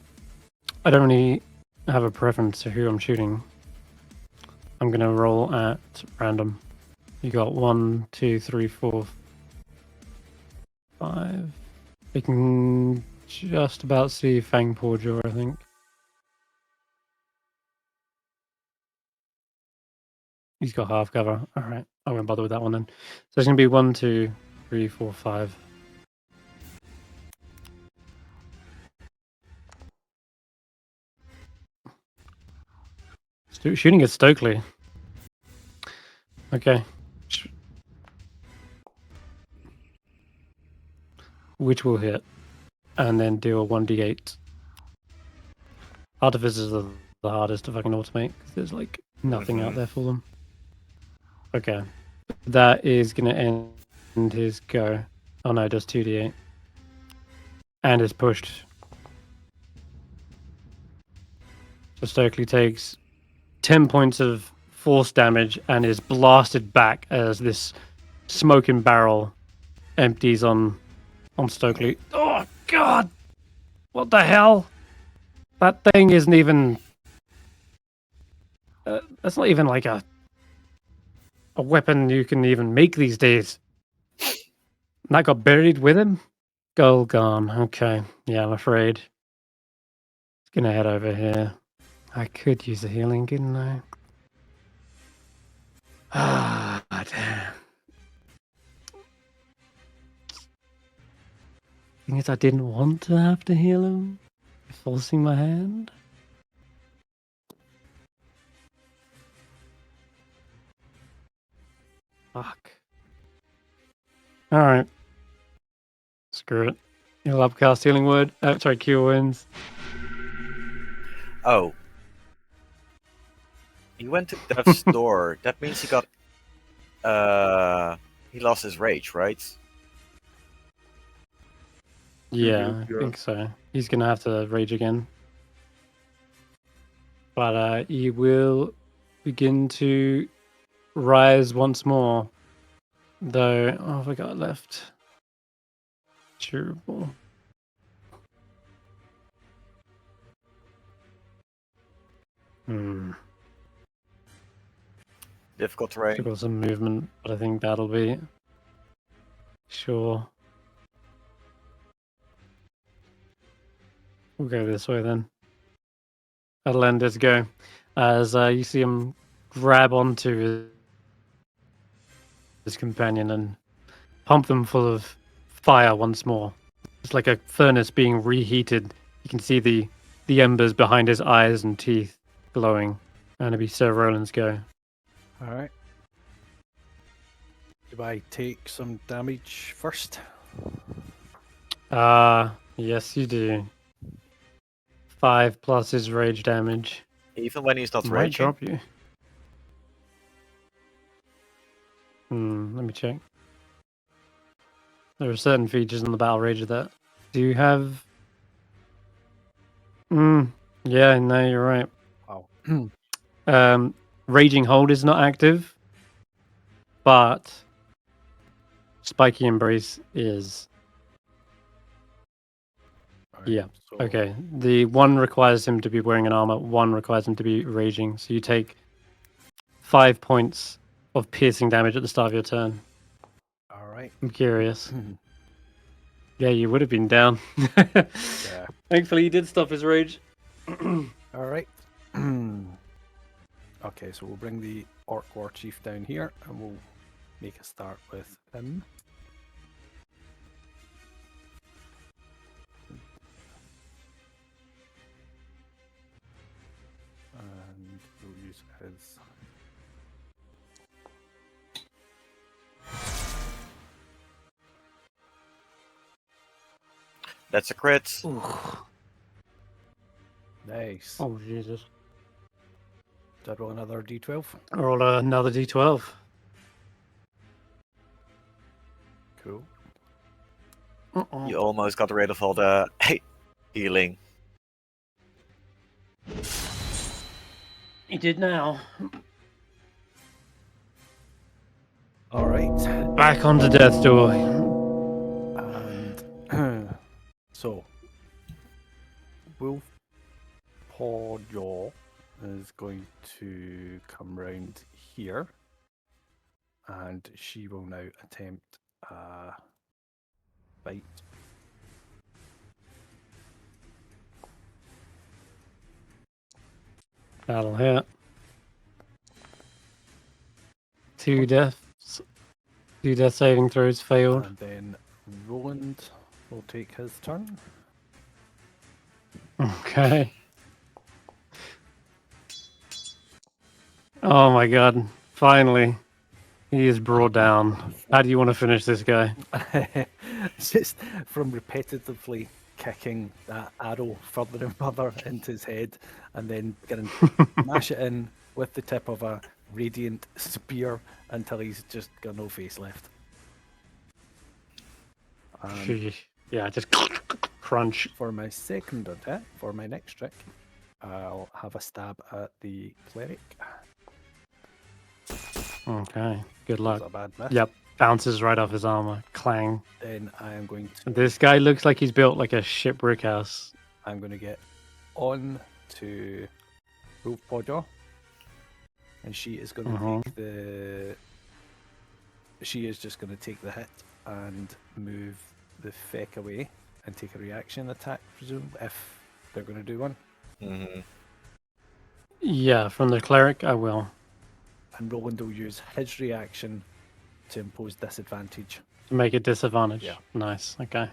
I don't really have a preference to who I'm shooting. I'm gonna roll at random. You got 1, 2, 3, 4, 5. You can just about see Fang Porjaw, I think. He's got half cover. All right, I won't bother with that one then. So it's gonna be 1, 2, 3, 4, 5. Shooting at Stokely. Okay. Which will hit, and then do a 1d8. Artificers are the hardest to fucking automate because there's like nothing out there for them. Okay, that is gonna end his go. Oh no, just 2d8, and is pushed. So Stokely takes 10 points of force damage and is blasted back as this smoking barrel empties on Stokely. Oh god! What the hell? That thing isn't even. That's not even like a weapon you can even make these days. And that got buried with him? Goal gone. Okay. Yeah, I'm afraid. It's gonna head over here. I could use a healing, couldn't I? Ah, damn. Thing is, I didn't want to have to heal him. Forcing my hand. Fuck. Alright. Screw it. He'll upcast healing word. Sorry, cure wounds. Oh. He went to Death's door. That means he got. He lost his rage, right? Yeah, I think so. He's gonna have to rage again. But he will begin to rise once more. Though, oh, have I got left? Durable. Difficult terrain. Still got some movement, but I think that'll be sure. We'll go this way then. That'll end his go. As you see him grab onto his companion and pump them full of fire once more. It's like a furnace being reheated. You can see the embers behind his eyes and teeth glowing. And it'll be Sir Roland's go. Alright. Do I take some damage first? Yes you do. 5 plus his rage damage. Even when he's not Might raging? drop you. Let me check. There are certain features in the Battle Rage that do have. Yeah, no, you're right. Wow. Raging Hold is not active, but Spiky Embrace is. Alright, Yeah. so Okay. The one requires him to be wearing an armor. One requires him to be raging. So you take 5 points of piercing damage at the start of your turn. Alright. I'm curious. Yeah, you would have been down. Yeah. Thankfully, he did stop his rage. Alright. Okay, so we'll bring the Orc War Chief down here and we'll make a start with him. And we'll use his. That's a crit. Nice. Oh, Jesus. Did I roll another d12? Roll another d12. Cool. You almost got rid of all the healing. You did now. All right. Back onto death's door. And so, Wolf Paw Jaw is going to come round here, and she will now attempt a bite. That'll hit. 2 deaths. 2 death saving throws failed. And then Roland will take his turn. Okay. Oh my god. Finally. He is brought down. How do you want to finish this guy? Just from repetitively kicking that arrow further and further into his head, and then getting mash it in with the tip of a radiant spear until he's just got no face left. Yeah, just crunch. For my second attack, for my next trick, I'll have a stab at the cleric. Okay, good luck. That's a bad miss. Yep, bounces right off his armor. Clang. Then I am going to. This guy looks like he's built like a ship brick house. I'm going to get on to Wolf Pawjaw, and she is going to take the. She is just going to take the hit and move the feck away and take a reaction attack, presume, if they're going to do one. Mm-hmm. Yeah, from the cleric, I will. And Roland will use his reaction to impose disadvantage. To make it disadvantage. Yeah. Nice. Okay.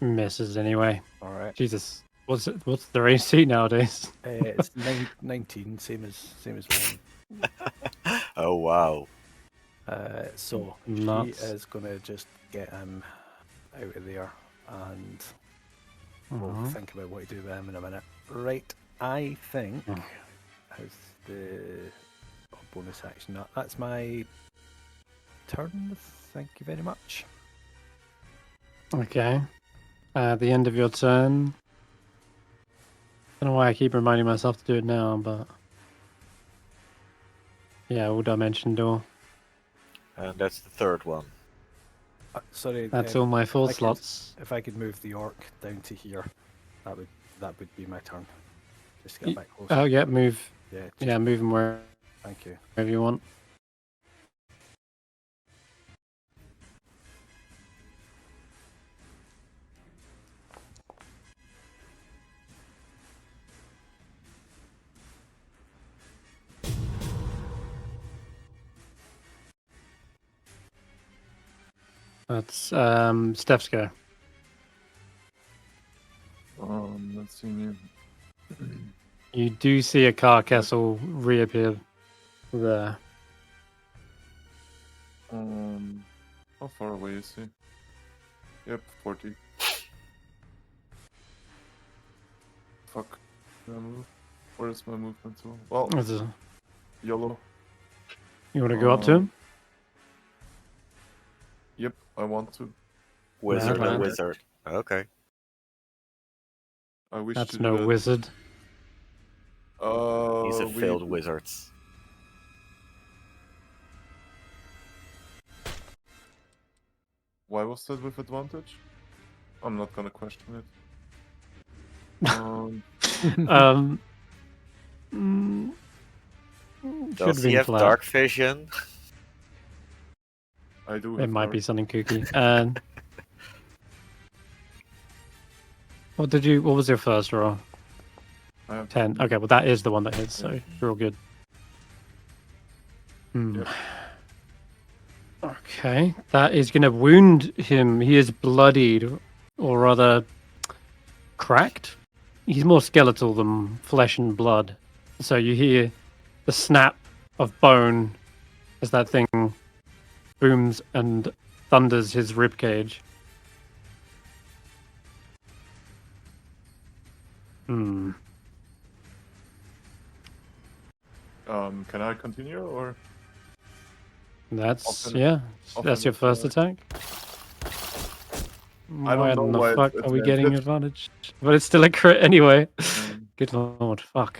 Misses anyway. All right. Jesus. What's their AC nowadays? It's 19, same as mine. Oh wow. So Nuts. she is going to just get him out of there, and we'll think about what to do with him in a minute. Right, I think as the bonus action. That's my turn. Thank you very much. Okay. At the end of your turn. I don't know why I keep reminding myself to do it now, but yeah, all dimension door. And that's the third one. Sorry, That's all my full slots. If I could move the orc down to here, that would be my turn. Just get back closer. Oh yeah, move. Yeah. Yeah, move him wherever Thank you. you want. That's Stef's go. Let's see here. You do see a carcassel reappear there. How far away is he? Yep, 40. Fuck. Can I move? Where is my movement tool? Well, YOLO. You want to go up to him? Yep, I want to. Wizard Yeah, and wizard. Okay. I wish That's to do no that. wizard. He's a failed wizard. Why was that with advantage? I'm not gonna question it. Does Should he be have flat. dark vision? I do. It might be something kooky. And what was your first roll? 10. Okay, well that is the one that hits, so you're all good. Yep. Okay, that is gonna wound him. He is bloodied, or rather cracked. He's more skeletal than flesh and blood. So you hear the snap of bone as that thing booms and thunders his ribcage. Can I continue or? That's Often- yeah. often That's your it's, first attack. I don't Why know in the why fuck it's are we advanced. getting advantage? But it's still a crit anyway. Um, Good lord, fuck.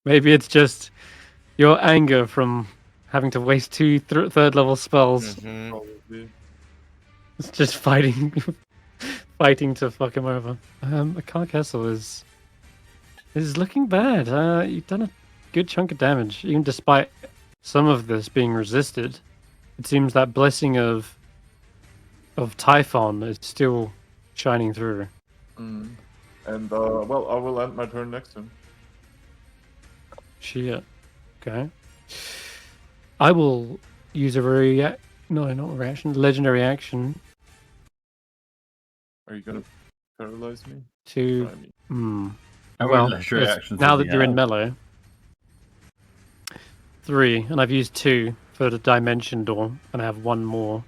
Maybe it's just your anger from having to waste two third level spells. Mhm. Probably. It's just fighting, fighting to fuck him over. A Carcastle is looking bad. You've done a good chunk of damage, even despite some of this being resisted. It seems that blessing of Typhon is still shining through. Mm. And well, I will end my turn next turn. Shit. Okay. I will use a legendary action Are you gonna paralyze me? to. Try me. How Well, many legendary yes, actions now does that he you're in have? melee. 3, and I've used 2 for the dimension door, and I have 1 more.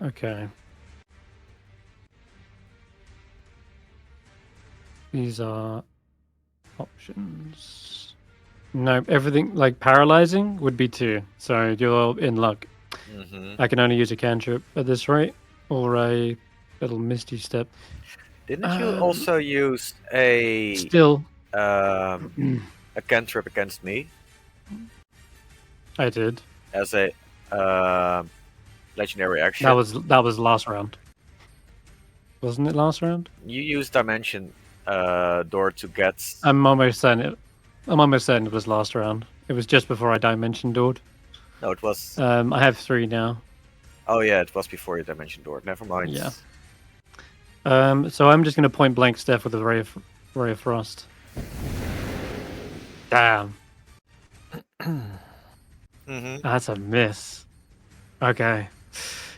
Okay. These are options. No, everything like paralyzing would be 2, so you're in luck. Mhm. I can only use a cantrip at this rate, or a little misty step. Didn't you also use a Still, a cantrip against me I did. as a legendary action? That was last round, wasn't it? Last round. You used dimension door to get. I'm almost certain it was last round. It was just before I dimension doored. No, it was. I have 3 now. Oh yeah, it was before your dimension door. Never mind. Yeah. So I'm just gonna point blank Stef with a ray of frost. Damn, Mhm. that's a miss. Okay.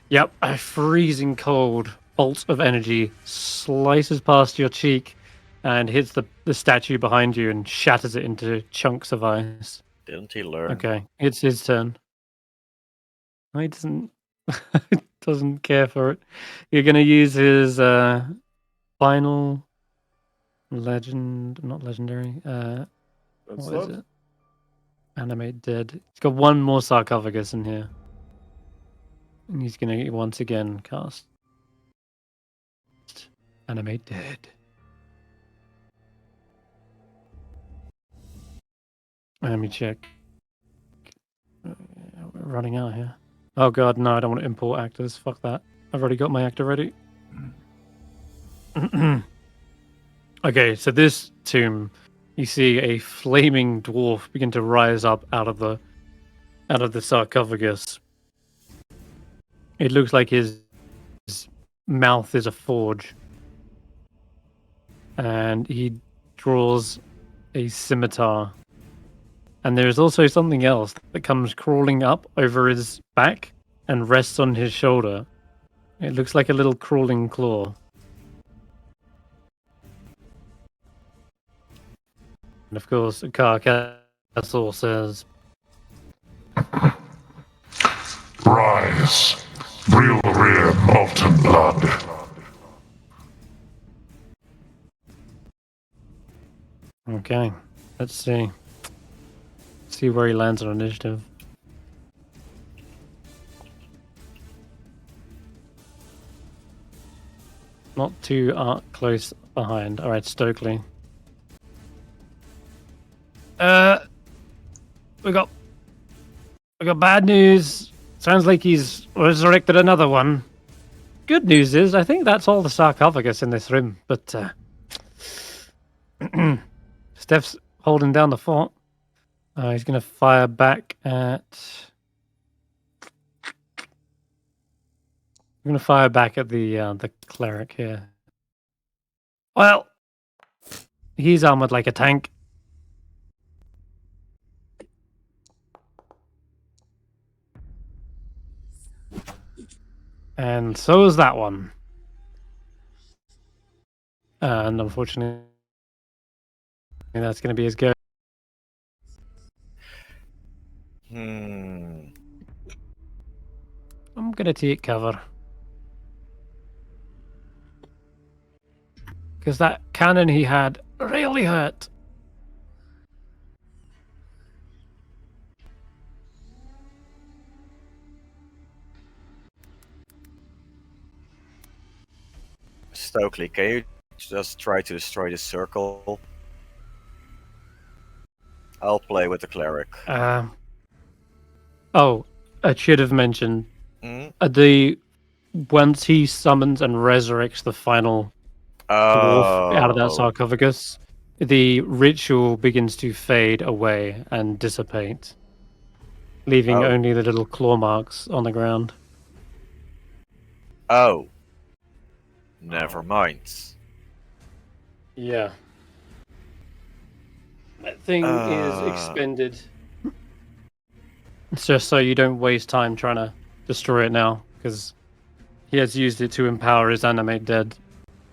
Yep, a freezing cold bolt of energy slices past your cheek and hits the statue behind you and shatters it into chunks of ice. Didn't he learn? Okay, it's his turn. No, he doesn't care for it. You're gonna use his final not legendary. That's What is that. it? Animate dead. He's got 1 more sarcophagus in here. And he's gonna once again cast Animate dead. Let me check. We're running out here. Oh god, no, I don't want to import actors. Fuck that. I've already got my actor ready. Okay, so this tomb, you see a flaming dwarf begin to rise up out of the sarcophagus. It looks like his mouth is a forge. And he draws a scimitar. And there is also something else that comes crawling up over his back and rests on his shoulder. It looks like a little crawling claw. And of course, Carcastle says, Rise, real molten blood. okay, let's see. See where he lands on initiative. Not too close behind. Alright, Stokely. We got bad news. Sounds like he's resurrected another one. Good news is, I think that's all the sarcophagus in this room, but Stef's holding down the fort. He's going to fire back at... I'm going to fire back at the cleric here. Well, he's armored like a tank. And so is that one. And unfortunately, that's going to be his go. I'm going to take cover. because that cannon he had really hurt. Stokely, can you just try to destroy the circle? I'll play with the cleric. Oh, I should have mentioned Hmm? once he summons and resurrects the final dwarf out of that Oh, sarcophagus, the ritual begins to fade away and dissipate, leaving Oh. only the little claw marks on the ground. oh. Never mind. Yeah. That thing is expended. It's just so you don't waste time trying to destroy it now, because he has used it to empower his animate dead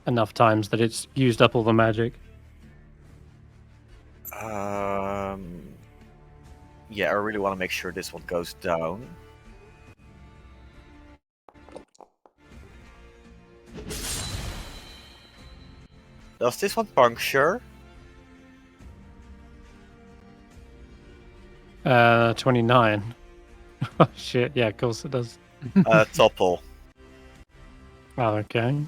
enough times that it's used up all the magic. Yeah, I really want to make sure this one goes down. Does this one puncture? 29. Oh shit, yeah, of course it does. Topple. Oh, okay.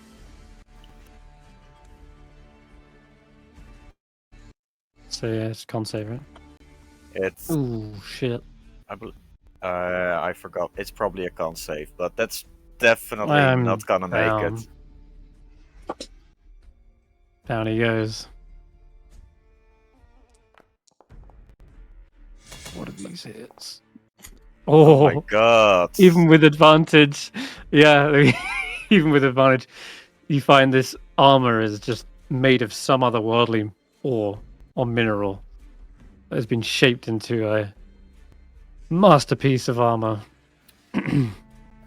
So yeah, it's con save, right? It's. Ooh, shit. I forgot. It's probably a con save, but that's definitely I'm not gonna make it. Down he goes. What are these hits? Oh my god. Even with advantage. Yeah, even with advantage, you find this armor is just made of some otherworldly ore or mineral that has been shaped into a masterpiece of armor.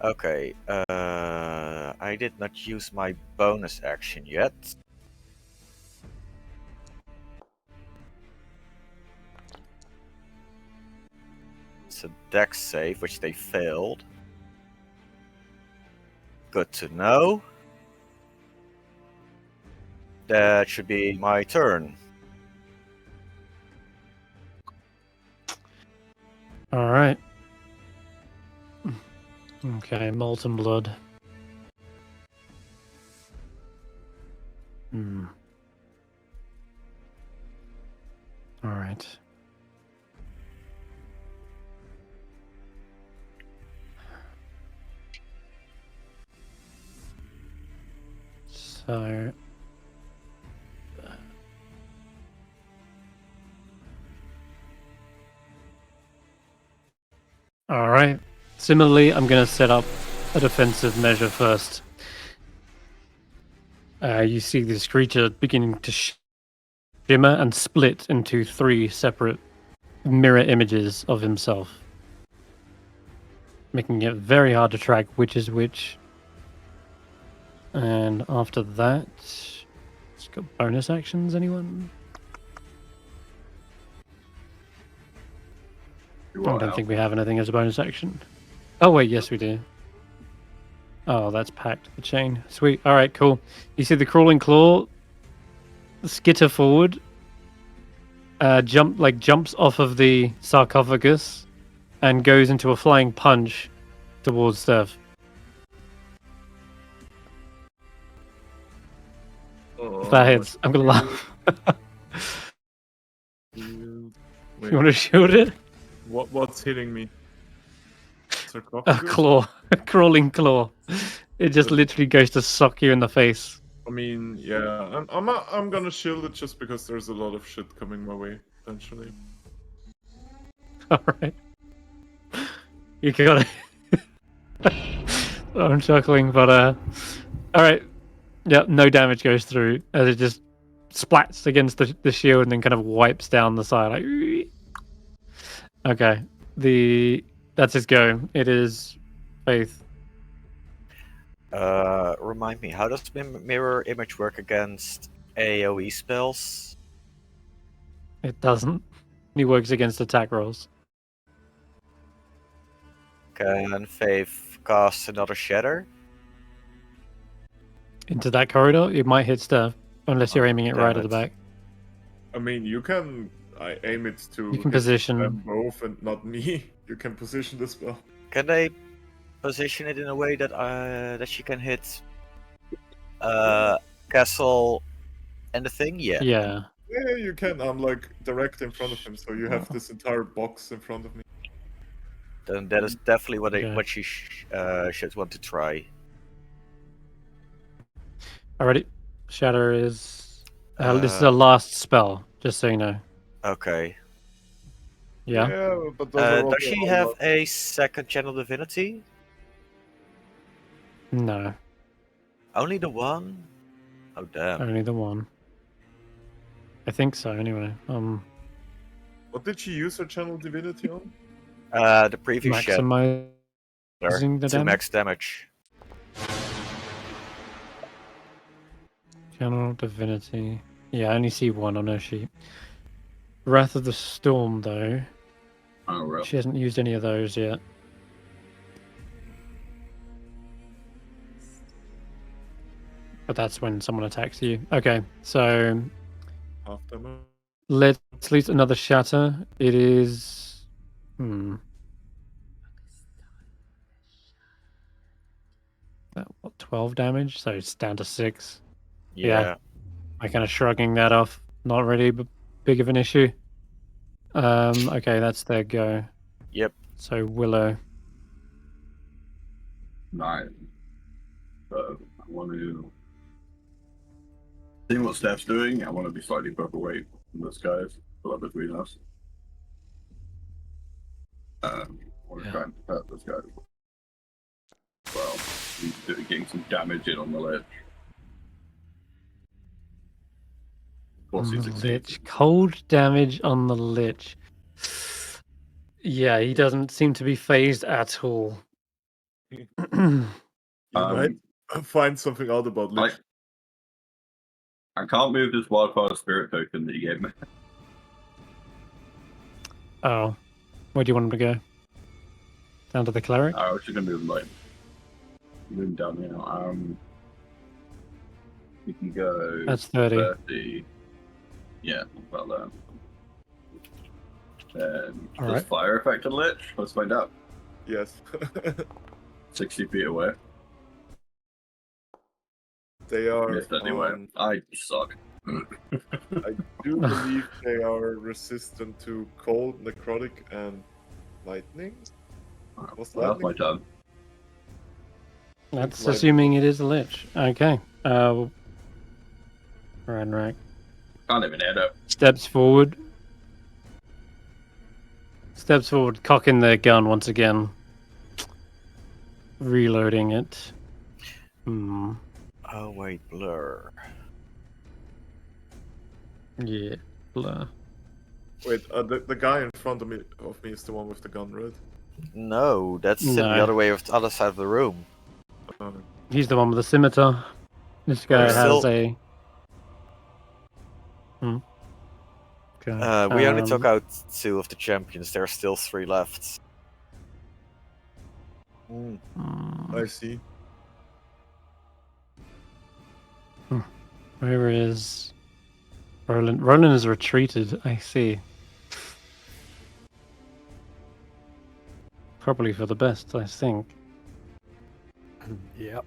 Okay, I did not use my bonus action yet. It's a dex save, which they failed. Good to know. That should be my turn. All right. Okay, molten blood. All right. So. All right. Similarly, I'm going to set up a defensive measure first. You see this creature beginning to shimmer and split into 3 separate mirror images of himself, making it very hard to track which is which. And after that, it's got bonus actions, anyone? I don't think we have anything as a bonus action. Oh wait, yes we do. Oh, that's packed. The chain. Sweet. All right, cool. You see the crawling claw skitter forward, jumps off of the sarcophagus, and goes into a flying punch towards Stef. If that hits, I'm gonna laugh. You want to shield it? What's hitting me? A claw, a crawling claw. It just literally goes to sock you in the face. I mean, yeah, I'm gonna shield it just because there's a lot of shit coming my way eventually. All right, you got it. I'm chuckling, but all right. Yeah, no damage goes through as it just splats against the shield and then kind of wipes down the side. Like, okay, that's his go. It is Faith. Remind me, how does mirror image work against AoE spells? It doesn't. He works against attack rolls. Can Faith cast another shatter? Into that corridor, it might hit Stef, Unless you're aiming it damn right at the it. back. I mean, you can aim it to You can hit position. them both and not me. You can position the spell. Can they position it in a way that that she can hit castle and the thing? Yeah. Yeah. Yeah, you can. I'm like direct in front of him, so you have this entire box in front of me. Then that is definitely what Okay. what she should want to try. Alrighty. Shatter is. This is a last spell, just so you know. Okay. Yeah. But those are Does also she all have up. a second channel divinity? No. Only the one? Oh damn. Only the one. I think so, anyway. What did she use her channel divinity on? The previous shatter. Maximizing the To damage. max damage. Channel Divinity. Yeah, I only see one on her sheet. Wrath of the Storm, though. Oh, right. She hasn't used any of those yet. But that's when someone attacks you. Okay, so Half damage. let's use another shatter. It is. What, 12 damage? So it's down to 6. Yeah. I'm kind of shrugging that off. Not really big of an issue. Okay, that's their go. Yep. So Willow. Nice. I want to see what Stef's doing. I want to be slightly further away from this guys. Pull up between us. I want to try and hurt this guy. Well, he's getting some damage in on the ledge. Of course, he's Lich. Cold damage on the Lich. Yeah, he doesn't seem to be phased at all. You might find something out about Lich. I can't move this wildfire spirit token that you gave me. Oh. Where do you want him to go? Down to the cleric? I was just gonna move him move him down here. We can go. That's 30. 30. Yeah, about that. All Does right. fire affect a Lich? Let's find out. Yes. 60 feet away. They are. Yes, anyway. I suck. I do believe they are resistant to cold, necrotic, and lightning. What's Well, that's my lightning? turn. That's Like- assuming it is a Lich. Okay. Ranrak Can't even hit it. steps forward. Steps forward, cocking their gun once again. Reloading it. Oh wait, blur. Yeah. Blur. Wait, the guy in front of me is the one with the gun, right? No, that's in the No. other way of the other side of the room. He's the one with the scimitar. This guy We're has still- a. Okay. We only took out 2 of the champions. There are still 3 left. I see. Where is Roland? Roland is retreated. I see. Probably for the best, I think. Yep.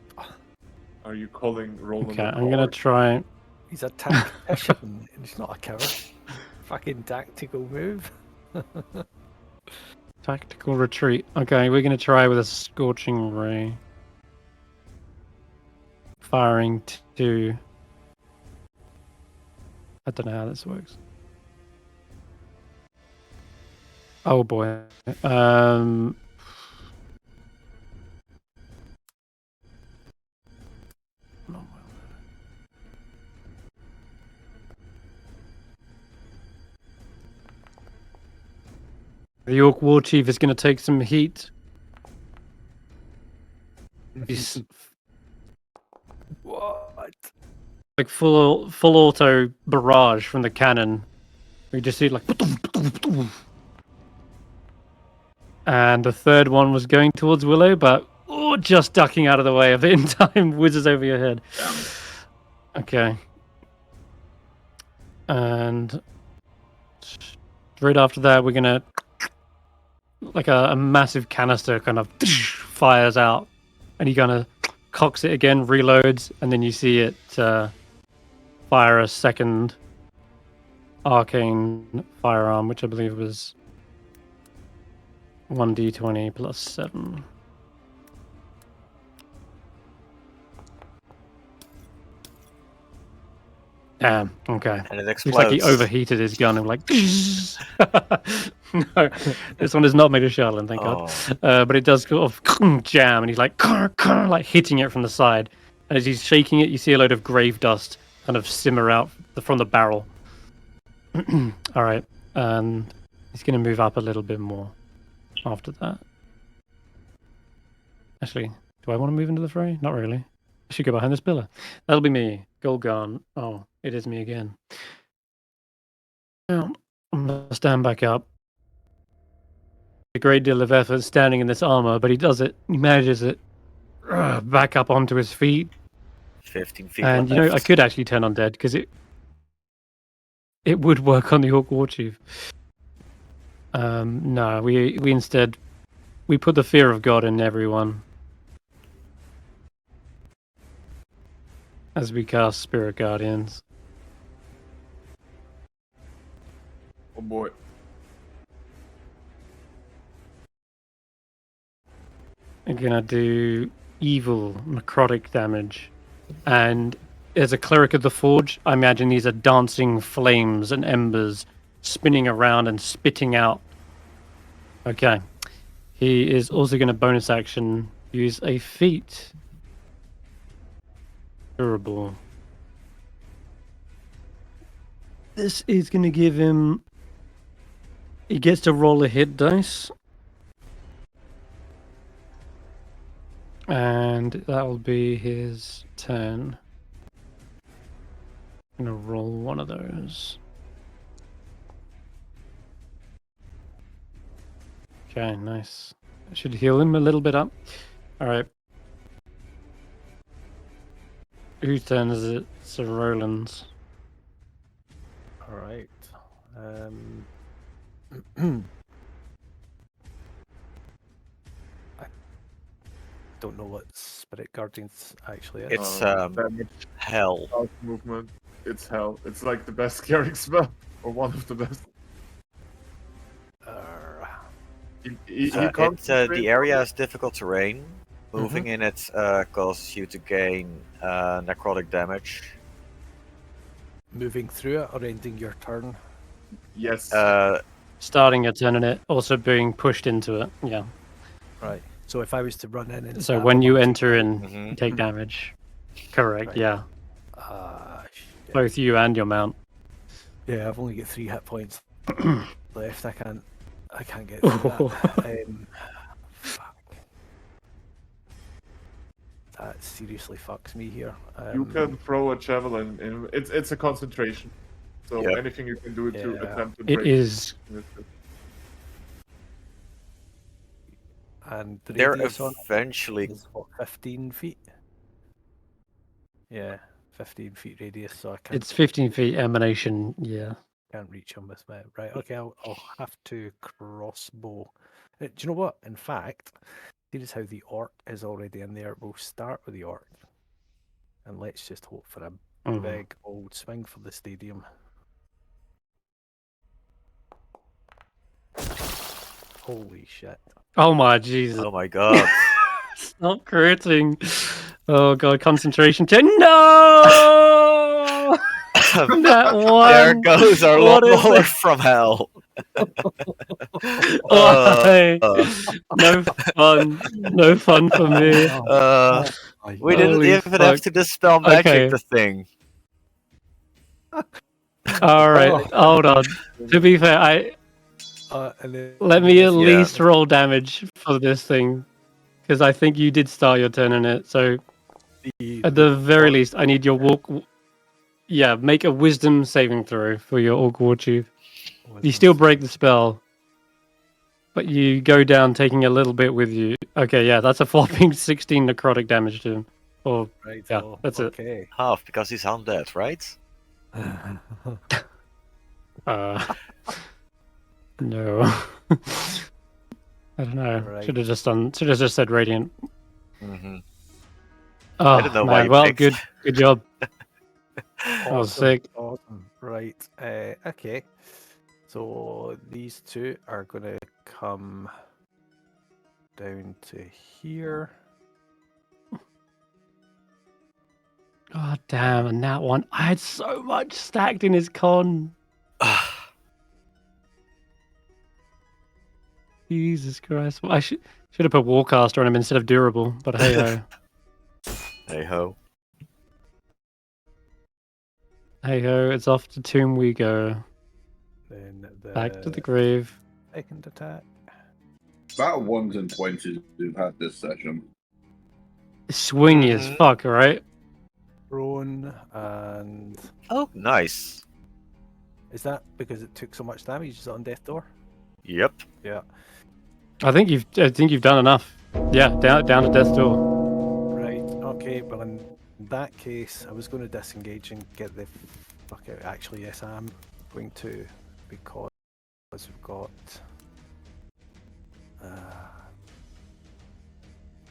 Are you calling Roland? Okay, a I'm gonna coward? try. He's a tactician. He's not a coward. Fucking tactical move. Tactical retreat. Okay, we're gonna try with a scorching ray. Firing to. I don't know how this works. Oh boy. The Orc War Chief is going to take some heat. He's What? like full auto barrage from the cannon. We just see like, and the third one was going towards Willow, but just ducking out of the way of it in time. Whizzes over your head. Okay. And straight after that, we're gonna like a massive canister kind of fires out, and he kind of cocks it again, reloads, and then you see it fire a second arcane firearm, which I believe was 1d20 plus 7. Damn, okay. And it explodes. Looks like he overheated his gun and like... No, this one is not made of Charlatan, thank God. But it does sort of jam, and he's like hitting it from the side. And as he's shaking it, you see a load of grave dust kind of simmer out from the barrel. All right, and he's going to move up a little bit more after that. Actually, do I want to move into the fray? Not really. I should go behind this pillar. That'll be me. Golgan. Oh, it is me again. Now, I'm going to stand back up. A great deal of effort standing in this armor, but he does it. He manages it. Back up onto his feet. 15 feet And, you know, I could actually turn undead, because it would work on the Orc War Chief. No, we instead... We put the fear of God in everyone. As we cast Spirit Guardians. Oh boy. I'm gonna do evil necrotic damage. And as a cleric of the Forge, I imagine these are dancing flames and embers spinning around and spitting out. Okay. He is also going to bonus action use a feat. Durable. This is going to give him... He gets to roll a hit dice. And that will be his turn. I'm going to roll one of those. Okay, nice. I should heal him a little bit up. Alright. Whose turn is it? Sir Roland's. Alright. I don't know what Spirit Guardians actually is. It's hell. Out movement. It's hell. It's like the best scaring spell, or one of the best. The area is difficult terrain. Moving in it causes you to gain necrotic damage. Moving through it or ending your turn? Yes. Starting your turn in it, also being pushed into it. Yeah. Right. So if I was to run in and... So when you enter in, you take damage. Correct, Right. yeah. Shit. Both you and your mount. Yeah, I've only got 3 hit points left. I can't get through that. Fuck. That seriously fucks me here. You can throw a javelin in. It's a concentration. So anything you can do to attempt to break it is. And the They're radius on it eventually... is what, 15 feet? Yeah, 15 feet radius, so I can't... It's 15 feet emanation, yeah. Can't reach him with my... Right, okay, I'll have to crossbow. Do you know what? In fact, here's how the orc is already in there. We'll start with the orc. And let's just hope for a big old swing for the stadium. Holy shit. Oh my Jesus. Oh my god. Stop critting. Oh god, concentration check. No! That one. There goes our lawnmower from hell. No fun. No fun for me. We didn't even have to dispel magic the thing. Alright, hold on. To be fair, let me at least roll damage for this thing. Because I think you did start your turn in it, so at the very least, I need your walk. Yeah, make a wisdom saving throw for your Orc War Chief. You still break the spell, but you go down taking a little bit with you. Okay, yeah, that's a flopping 16 necrotic damage to him. Or, right, yeah, that's it. Half, because he's undead, right? No. I don't know. Right. Should have just said radiant. Mm-hmm. Oh, I don't know why man. you Well, picked. good job. Awesome, was sick. Awesome. Right. Okay. So these two are going to come down to here. God damn, and that one. I had so much stacked in his con. Jesus Christ. Well, I should have put Warcaster on him instead of Durable, but hey ho. Hey ho. Hey ho, it's off to Tomb we go. Then Back to the grave. second attack. About 1s and 20s we've had this session. Swingy as fuck, right? Prone and Oh, nice. is that because it took so much damage? Is it on Death Door? Yep. Yeah. I think you've done enough. Yeah, down to Death's Door. Right. Okay. Well, in that case, I was going to disengage and get the fuck out. Actually, yes, I am going to because we've got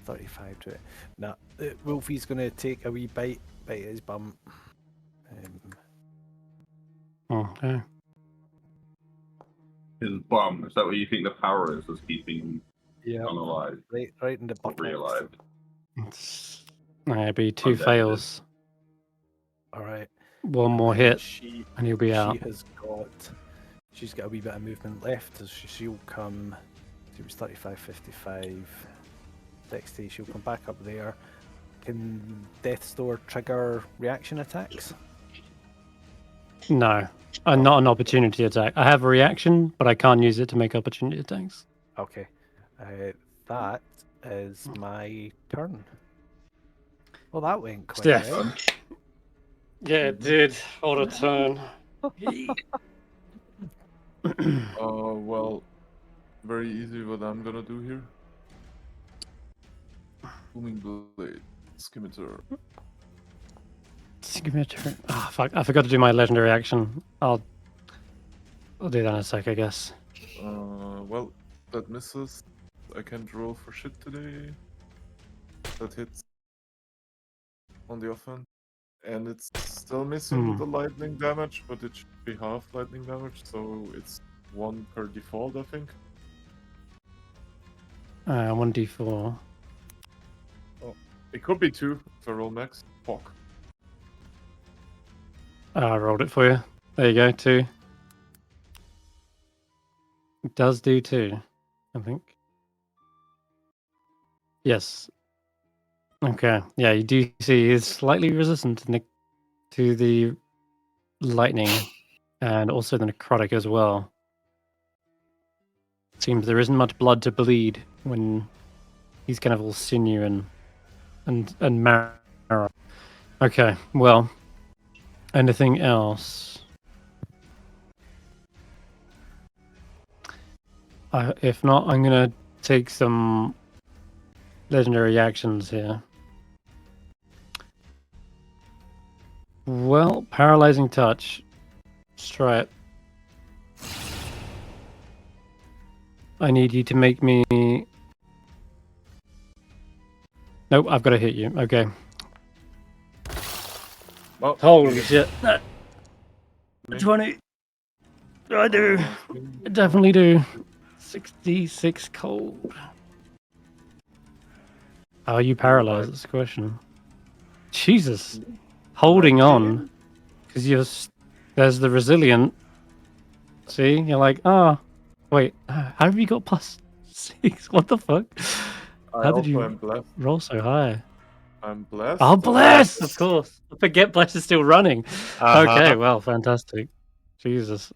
35 to it. Now, Wolfie's going to take a wee bite at his bum. Okay. His bum. Is that what you think the power is? That's keeping him Yeah. unalive? Right in the butt. Realive. It'd be 2 Undead. fails. All right. One more hit, and he'll be out. She's got a wee bit of movement left, so she'll come. It was 35, 55, 60. She'll come back up there. Can Death's Door trigger reaction attacks? No, not an opportunity attack. I have a reaction, but I can't use it to make opportunity attacks. Okay. That is my turn. Well, that went quite Stef. well. Yeah, it did. Hold a turn. Well, very easy what I'm gonna do here. Booming Blade. Scimitar. Just give me a turn. Oh, fuck. I forgot to do my legendary action. I'll do that in a sec, I guess. Well, that misses. I can't roll for shit today. That hits on the offense. And it's still missing the lightning damage, but it should be half lightning damage, so it's 1 per default, I think. 1d4. Oh, it could be 2 if I roll max. Fuck. I rolled it for you. There you go, 2. It does do 2, I think. Yes. Okay. Yeah, you do see he's slightly resistant to the lightning and also the necrotic as well. Seems there isn't much blood to bleed when he's kind of all sinew and marrow. Okay, well, anything else? If not, I'm gonna take some legendary actions here. Well, paralyzing touch. Let's try it. I need you to make me... Nope, I've got to hit you. Okay. Oh, holy shit. 20. I do. I definitely do. 66 cold. How are you paralyzed? That's the question. Jesus. Holding on. Because there's the resilient. See? You're like, wait, how have you got +6? What the fuck? How did you roll so high? I'm blessed. Oh, bless! Of course. I forget bless is still running. Okay, well, fantastic. Jesus.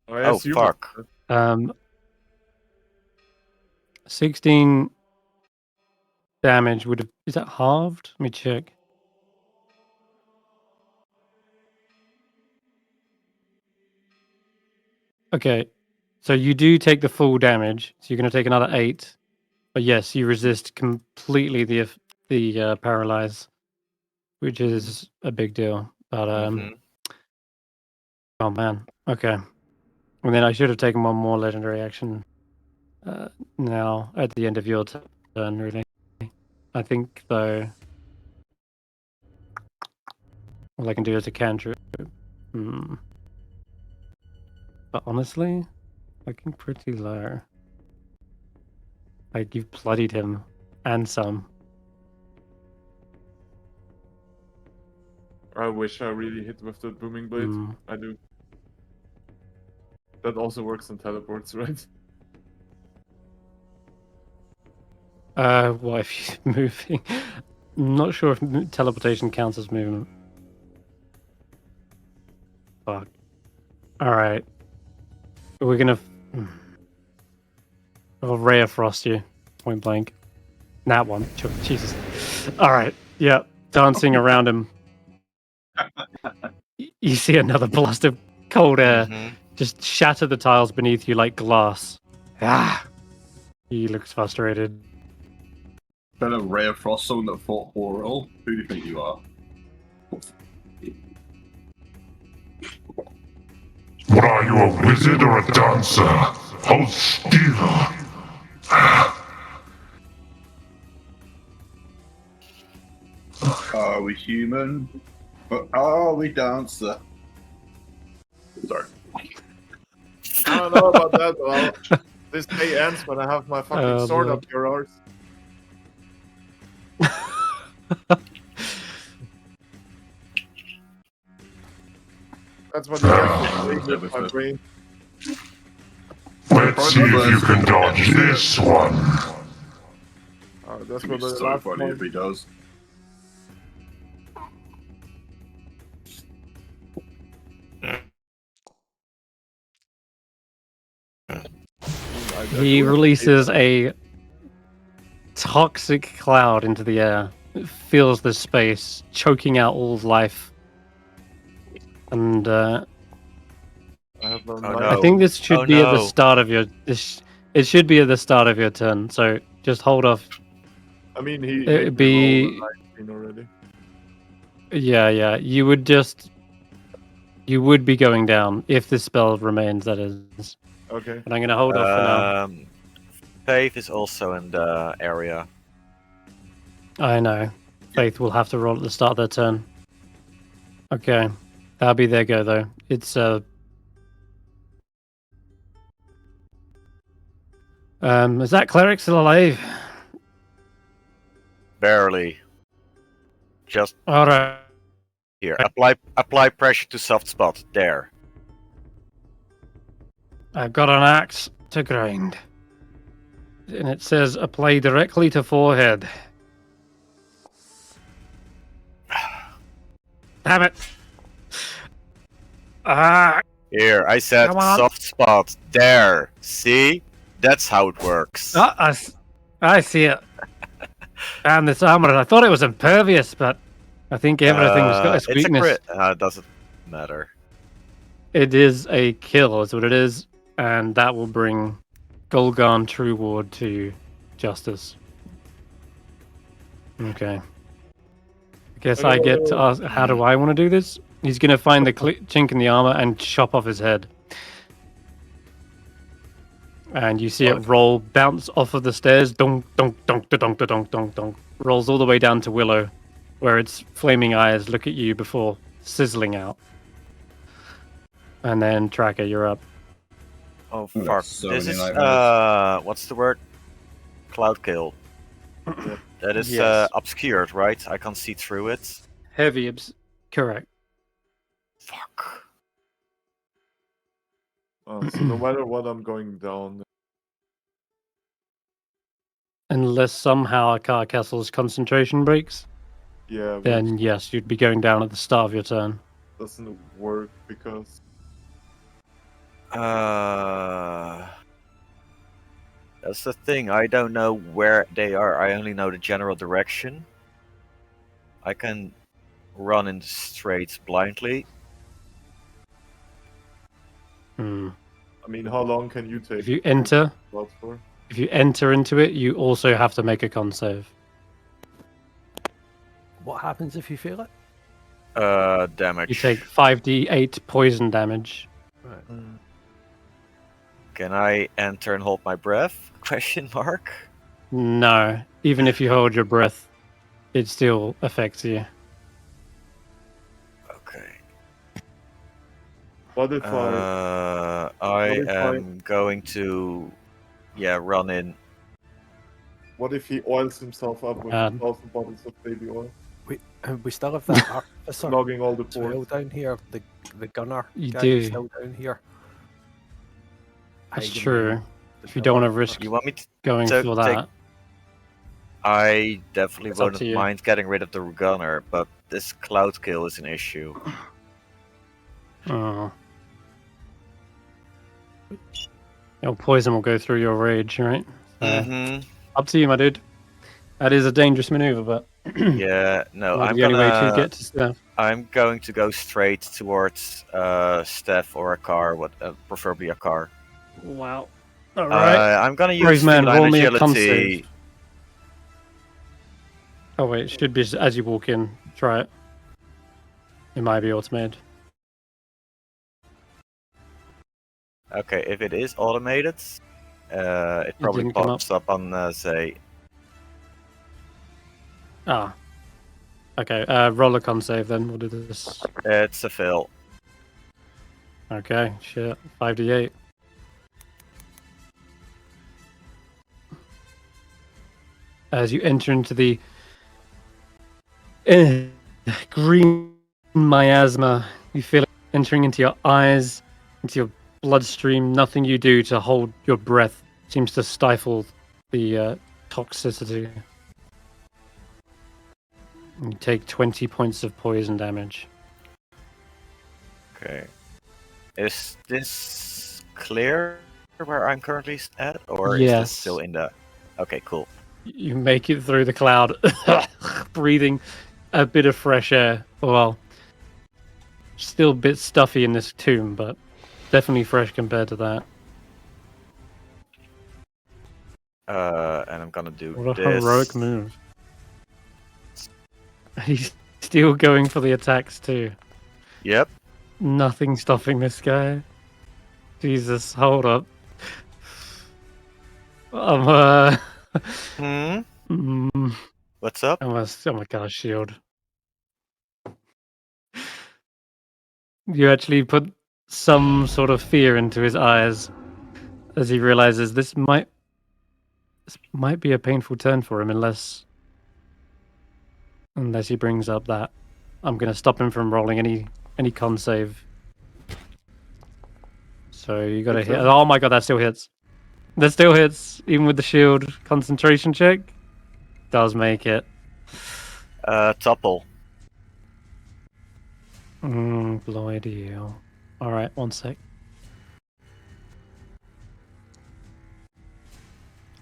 Oh, fuck. 16 damage would have... Is that halved? Let me check. Okay, so you do take the full damage, so you're going to take another 8. But yes, you resist completely the paralyze, which is a big deal. But Oh man. Okay. And then I should have taken one more legendary action. Now at the end of your turn, really. I think though. All I can do is a cantrip. But honestly, looking pretty low. Like you've bloodied him, and some. I wish I really hit with the booming blade. I do. That also works on teleports, right? Well, if you're moving, I'm not sure if teleportation counts as movement. Fuck. All right. We're gonna. I'll Ray of Frost you, point blank. That one. Jesus. All right. Yeah. Dancing around him. You see another blast of cold air just shatter the tiles beneath you like glass. Ah. He looks frustrated. Kind of Ray of Frost someone that fought Horror. Who do you think you are? What are you, a wizard or a dancer? Hold still. Are we human? Or are we dancer? Sorry. I don't know about that. Well, this day ends when I have my fucking sword Lord. up your arse. That's what you get for with my brain. Let's see if you can dodge this one. That's It'd what be the so last funny one. if he does. He releases a toxic cloud into the air. It fills the space, choking out all life. And I have no I think this should be at the start of your. It should be at the start of your turn. So just hold off. I mean, he It'd made me be. roll a 19 already. Yeah. You would just. You would be going down if this spell remains. That is. Okay. But I'm gonna hold off for now. Faith is also in the area. I know. Faith will have to roll at the start of their turn. Okay. That'll be their go, though. It's, is that cleric still alive? Barely. Just Alright. here. Apply pressure to soft spot. There. I've got an axe to grind. And it says apply directly to forehead. Damn it! Ah! Here, I said Come on. soft spot. There. See? That's how it works. I see it. And this armor, I thought it was impervious, but I think everything's got its weakness. It's a crit. Doesn't matter. It is a kill, is what it is, and that will bring Golgan True Ward to justice. Okay. I guess I get to ask, how do I want to do this? He's going to find the chink in the armor and chop off his head. And you see it roll, bounce off of the stairs, donk, donk, donk, donk, donk, donk, donk, rolls all the way down to Willow, where its flaming eyes look at you before sizzling out. And then Tracker, you're up. Oh fuck! So This is nightmares. what's the word? Cloud kill. That is Yes. obscured, right? I can't see through it. Heavy, correct. Fuck. So no matter what, I'm going down. Unless somehow Castle's concentration breaks, Yeah, then yes, you'd be going down at the start of your turn. doesn't work because That's the thing. I don't know where they are. I only know the general direction. I can run in straight blindly. Hmm. I mean, how long can you take? If you enter, For? if you enter into it, you also have to make a con save. What happens if you fail it? Damage. You take 5d8 poison damage. Can I enter and hold my breath? Question mark. No, even if you hold your breath, it still affects you. Okay. What if I if am going to, run in. what if he oils himself up with 1,000 bottles of baby oil, We still have that artificer logging all the still pores? down here. The gunner You guy do. is still down here. That's Hiding true. behind the If you don't want to pillar. risk You want me to? going to for take- that, I definitely It's up to wouldn't you. mind getting rid of the gunner, but this cloud kill is an issue. oh. Your poison will go through your rage, right? So, up to you, my dude. That is a dangerous maneuver, but Yeah, no, might be the only way to get to Stef. I'm going to go straight towards Stef or a car, preferably a car. Wow. All right. I'm gonna use Brave man, feline roll me a con agility. save. Oh wait, it should be as you walk in. Try it. It might be automated. Okay, if it is automated, it probably didn't come pops up on say. Ah. Okay, roll a con save then. We'll do this. It's a fail. Okay, shit. 5d8. As you enter into the green miasma, you feel it entering into your eyes, into your bloodstream. Nothing you do to hold your breath seems to stifle the toxicity. You take 20 points of poison damage. Okay. Is this clear where I'm currently at, or is Yes. this still in the? Okay, cool. You make it through the cloud, breathing a bit of fresh air. Well, still a bit stuffy in this tomb, but definitely fresh compared to that. And I'm gonna do What a this. heroic move. He's still going for the attacks too. Yep. Nothing stopping this guy. Jesus, hold up. What's up? I'm gonna cast shield. You actually put some sort of fear into his eyes as he realizes this might be a painful turn for him unless he brings up that. I'm gonna stop him from rolling any con save. So you gotta hit. Oh my god, that still hits. That still hits, even with the shield. Concentration check does make it. Topple. Bloody hell. Alright, 1 sec.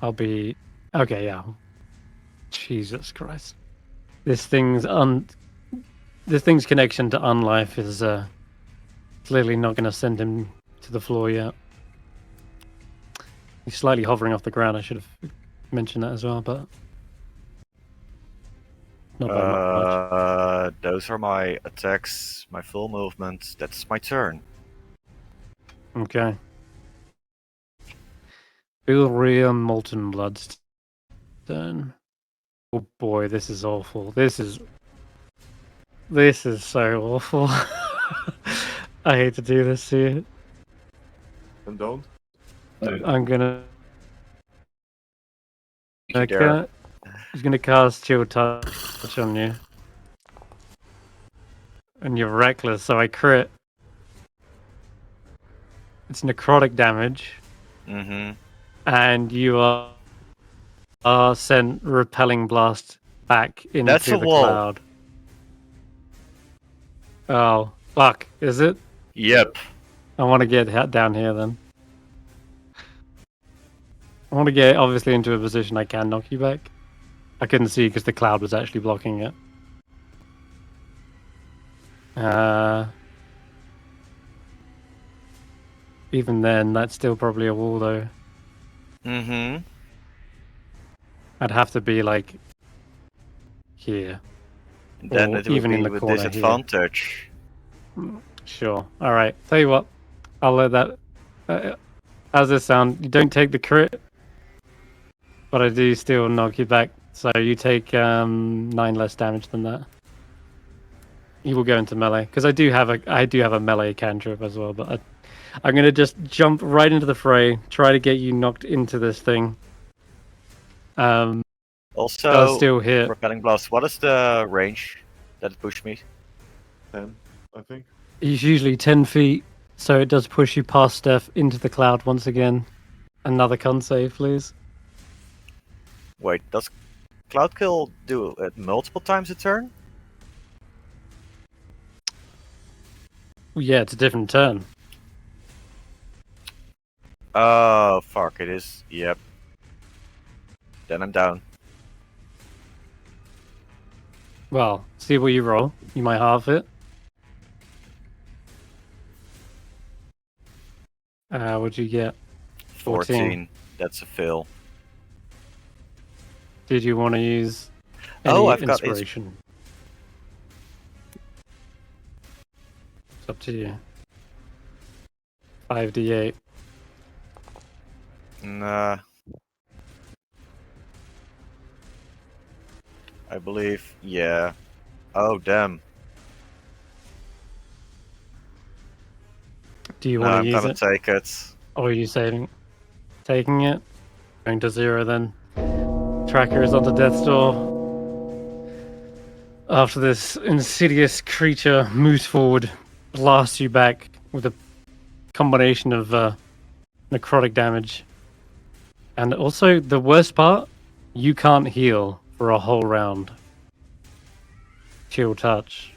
I'll be... Okay, yeah. Jesus Christ. This thing's connection to unlife is clearly not going to send him to the floor yet. He's slightly hovering off the ground. I should have mentioned that as well, but not by much. Those are my attacks, my full movement. That's my turn. Okay. Bilria Molten Blood's turn. Oh boy, this is awful. This is so awful. I hate to do this to you. And don't. I'm gonna. Thank you, Darren. He's gonna cast Chill Touch on you, and you're reckless, so I crit. It's necrotic damage. And you are sent repelling blast back into That's a the wall. cloud. Oh, fuck. Is it? Yep. I want to get down here then. I want to get obviously into a position I can knock you back. I couldn't see because the cloud was actually blocking it. Even then, that's still probably a wall though. I'd have to be like here. And then Or it will even in be the with corner here. disadvantage. Sure. All right. Tell you what, I'll let that. How's this sound? You don't take the crit, but I do still knock you back. So you take 9 less damage than that. You will go into melee because I do have a melee cantrip as well. But I'm gonna just jump right into the fray. Try to get you knocked into this thing. Does Also, still hit. repelling blast. What is the range that it pushed me? 10, I think. He's usually 10 feet, so it does push you past Stef into the cloud once again. Another con save, please. Wait, does Cloud Kill do it multiple times a turn? Yeah, it's a different turn. Oh, fuck, it is. Yep. Then I'm down. Well, see what you roll. You might halve it. What'd you get? 14. That's a fail. Did you want to use any Oh, I've got inspiration? It's up to you. 5d8. Nah. I believe, yeah. Oh, damn. Do you No, want I'm to use gonna it? take it. Or are you taking it? Going to 0 then. Tracker is on the death's door. After this insidious creature moves forward, blasts you back with a combination of necrotic damage. And also, the worst part, you can't heal for a whole round. Chill touch.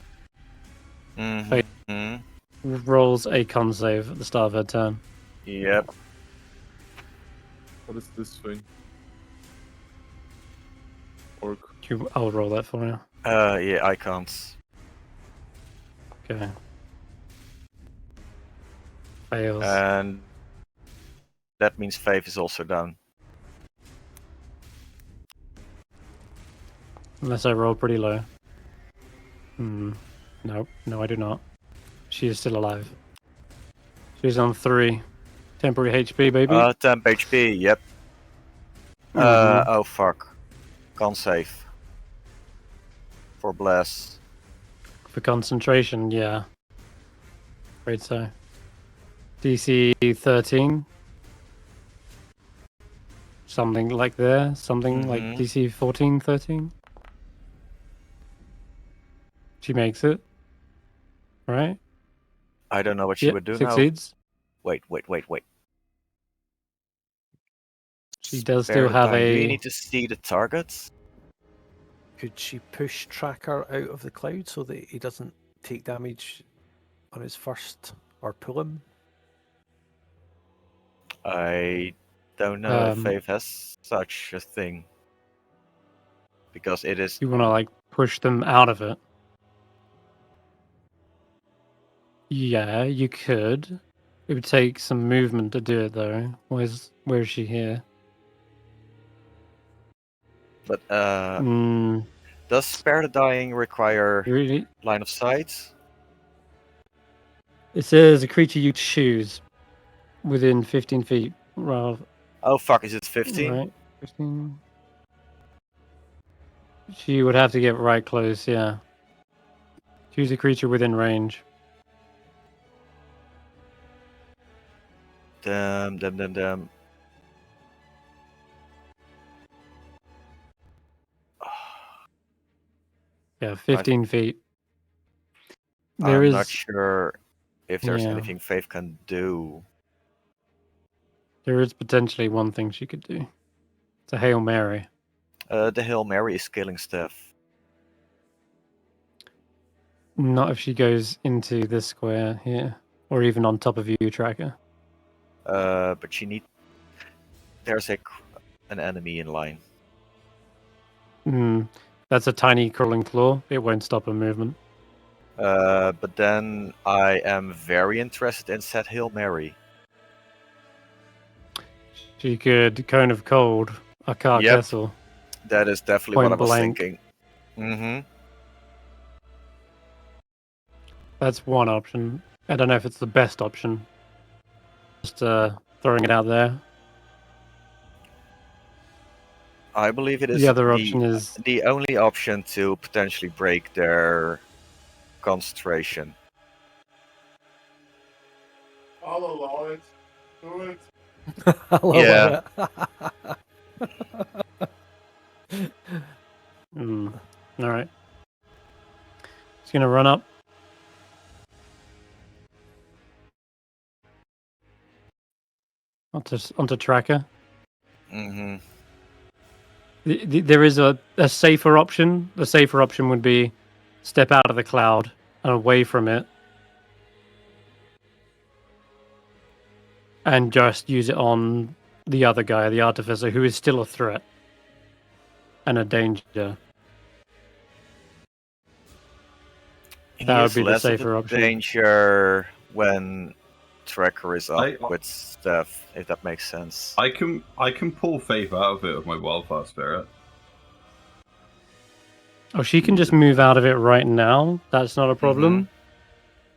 Mm-hmm. Rolls a con save at the start of her turn. Yep. What is this thing? Orc. I'll roll that for you. Yeah, I can't. Okay. Fails. And that means Faith is also down. Unless I roll pretty low. No, I do not. She is still alive. She's on 3. Temporary HP, baby. Temp HP, yep. Oh fuck. Can't save. For Bless. For concentration, yeah. Afraid so. DC 13. Something like there. Something like DC 14, 13. She makes it. Right? I don't know what she would do succeeds. now. Wait. She does Spare still the have time. Do a... you need to see the targets? Could she push Tracker out of the cloud so that he doesn't take damage on his first, or pull him? I don't know if Faith has such a thing. Because it is... You want to, like, push them out of it? Yeah, you could. It would take some movement to do it, though. Where is she here? But, does Spare the Dying require Really? line of sight? It says a creature you choose within 15 feet. Rather, Oh fuck, is it 15? right? 15. She would have to get right close, yeah. Choose a creature within range. Damn. Yeah, 15 feet. I'm not sure if there's Yeah. anything Faith can do. There is potentially one thing she could do. It's a Hail Mary. The Hail Mary is killing Stef. Not if she goes into this square here. Or even on top of you, Tracker. But she need... There's an enemy in line. That's a tiny crawling claw. It won't stop her movement. But then I am very interested in said Hail Mary. She could Cone of Cold, a Carcassel. That is definitely Point what I was blank. thinking. That's one option. I don't know if it's the best option. Just throwing it out there. I believe it is The other option is the only option to potentially break their concentration. I'll allow it. Do it. Yeah. All right. It's gonna run up. Onto tracker. Mm-hmm. There is a safer option. The safer option would be step out of the cloud and away from it, and just use it on the other guy, the artificer, who is still a threat and a danger. That would be the safer option. Danger when tracker is up with Stef, if that makes sense. I can pull Faith out of it with my wildfire spirit. Oh, she can just move out of it right now. That's not a problem.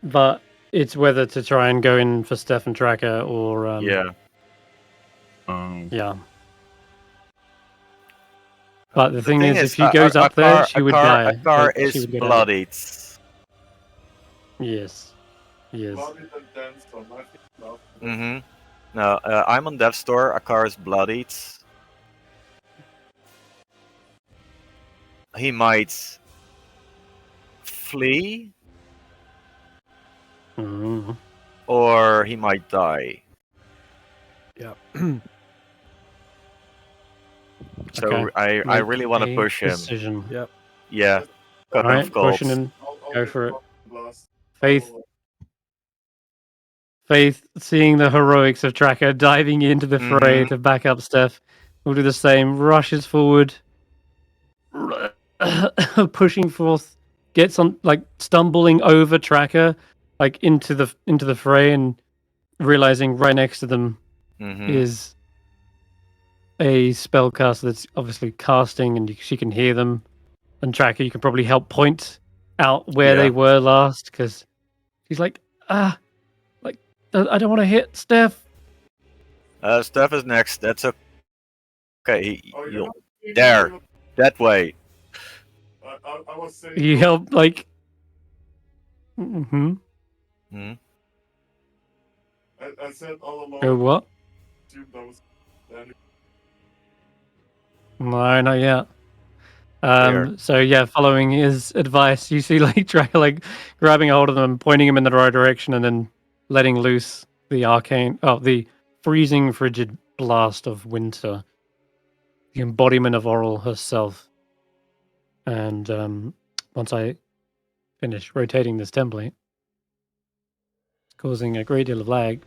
But it's whether to try and go in for Stef and tracker or yeah. Yeah. But the thing is, if she goes up there, she would die. Akar is bloodied. Yes. Yes. Mm-hmm. No, I'm on Death's Door. Akar is bloodied. He might flee, or he might die. Yeah. So okay. I really want to push him. Decision. Yep. Yeah. All right, pushing him. Go for it. Faith, seeing the heroics of Tracker, diving into the fray to back up Stef, will do the same. Rushes forward, pushing forth, gets on, like stumbling over Tracker, like into the fray, and realizing right next to them is a spellcaster that's obviously casting, and she can hear them. And Tracker, you can probably help point out where they were last, because she's like, I don't want to hit Stef. Stef is next. That's okay. There, that way. I was saying. He helped, like. I said all along. Oh, what? No, not yet. So yeah, following his advice, you see like Tracker like grabbing a hold of them, pointing him in the right direction, and then letting loose the freezing, frigid blast of winter, the embodiment of Oral herself. And once I finish rotating this template, it's causing a great deal of lag.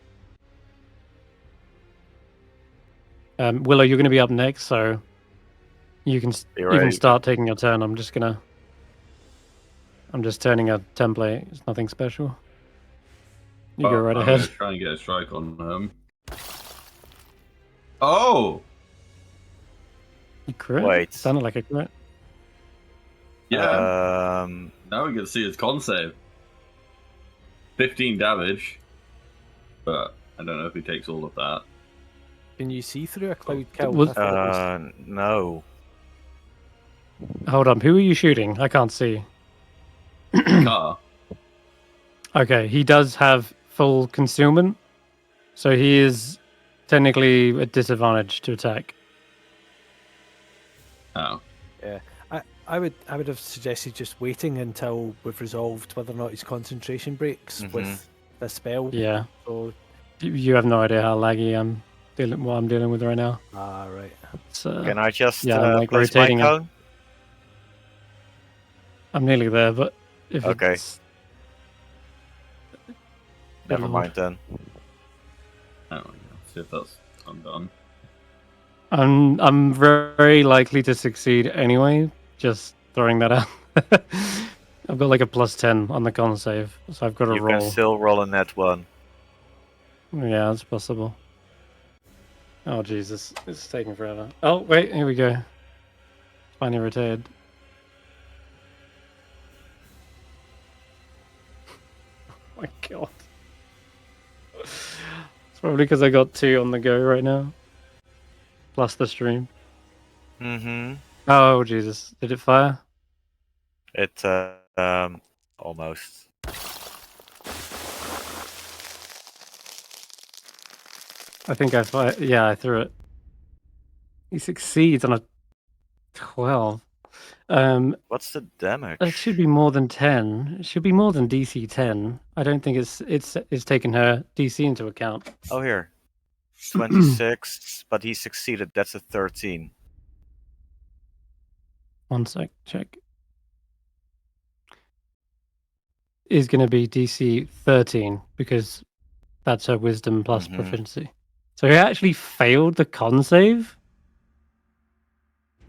Willow, you're going to be up next, so you can start taking your turn. I'm just turning a template. It's nothing special. You go right ahead. I'm try and get a strike on them. Oh! You crit? Wait. Sounded like a crit. Yeah. Now we can see his con save. 15 damage. But I don't know if he takes all of that. Can you see through a cloud kill? No. Hold on. Who are you shooting? I can't see. Car. Okay, he does have full concealment, so he is technically at disadvantage to attack. Oh. Yeah. I would have suggested just waiting until we've resolved whether or not his concentration breaks with the spell. Yeah. So you have no idea how laggy what I'm dealing with right now. Ah, right. Can I just like place rotating my cone? I'm nearly there, but if okay. It's... Never mind then. Oh, see if that's undone. I'm very likely to succeed anyway. Just throwing that out. I've got like a +10 on the con save, so I've got to roll. You can still roll a net 1. Yeah, that's possible. Oh Jesus, it's taking forever. Oh wait, here we go. Finally rotated. God. It's probably because I got 2 on the go right now. Plus the stream. Mm-hmm. Oh, Jesus. Did it fire? It, almost. I think I fired. Yeah, I threw it. He succeeds on a 12. What's the damage? It should be more than 10. It should be more than DC 10. I don't think it's taken her DC into account. Oh, here. 26, but he succeeded. That's a 13. One sec, check. Is going to be DC 13 because that's her wisdom plus proficiency. So he actually failed the con save.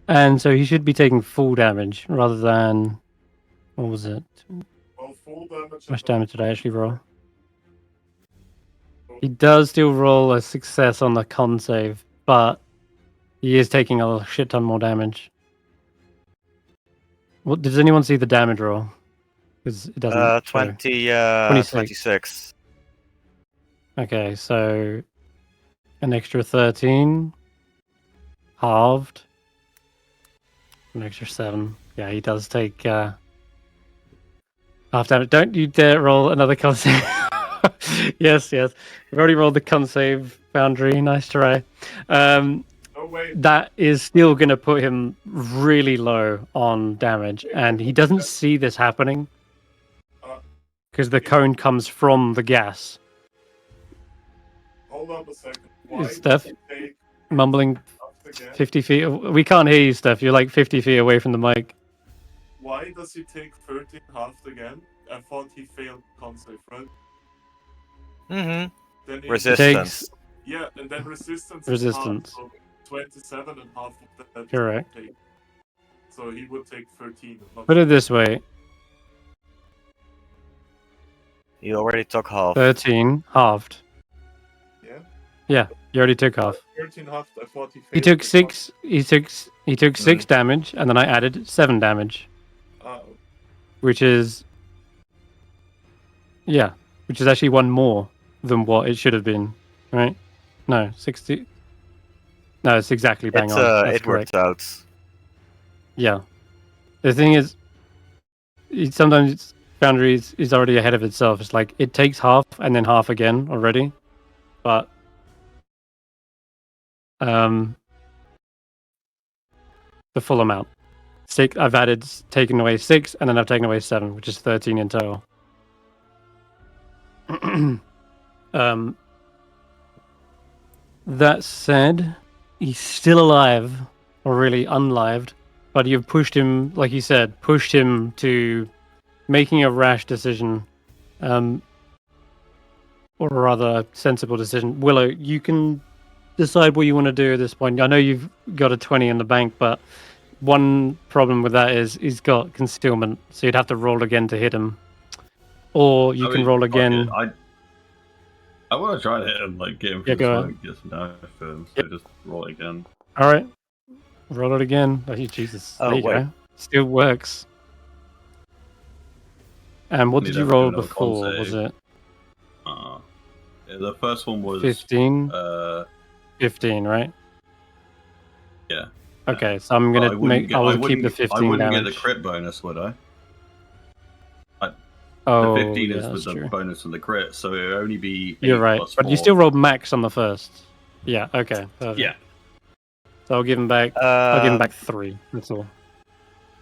And so he should be taking full damage rather than... What was it? Well, full damage. How much damage did I actually roll? He does still roll a success on the con save, but he is taking a shit ton more damage. What does anyone see the damage roll? Because it doesn't. 26. Okay, so an extra 13, halved, an extra 7. Yeah, he does take half damage. Don't you dare roll another con save. Yes. We've already rolled the con save, Foundry. Nice try. That is still going to put him really low on damage, and he doesn't see this happening because the cone comes from the gas. Hold up a second. Is Stef mumbling 50 feet? We can't hear you, Stef. You're like 50 feet away from the mic. Why does he take 13 halved again? I thought he failed con save, right? Mm-hmm. Then he Resistance. Yeah, and then resistance. Resistance. Is half, so 27 and half of that. Correct. Take. So he would take 13. Put it this way. He already took half. 13 halved. Yeah? Yeah, you already took half. 13 halved, I thought he failed. He took 6. He took 6 damage, and then I added 7 damage. Which is... Yeah, which is actually 1 more than what it should have been, right? No, 60... No, it's exactly bang on. That's it correct. worked out. Yeah. The thing is, sometimes Foundry is already ahead of itself. It's like, it takes half and then half again already. But... the full amount. 6. I've taken away 6, and then I've taken away 7, which is 13 in total. That said, he's still alive, or really unlived, but you've pushed him, like you said, pushed him to making a rash decision, or rather, a sensible decision. Willow, you can decide what you want to do at this point. I know you've got a 20 in the bank, but one problem with that is he's got concealment, so you'd have to roll again to hit him. Or you can roll again. I want to try to hit him, like, get him from the smoke, get some damage to him, so just roll it again. Alright. Roll it again. Oh, Jesus. There you go. Still works. And what did you roll before, was it? The first one was... 15? 15, right? Yeah. Okay, so I'm gonna I will keep the 15 damage. I wouldn't get the crit bonus, would I? Oh, the 15 is with true. the bonus on the crit, so it would only be 8 You're right, plus but 4. you still rolled max on the first. Yeah, okay. Perfect. Yeah. So I'll give him back. I'll give him back 3. That's all.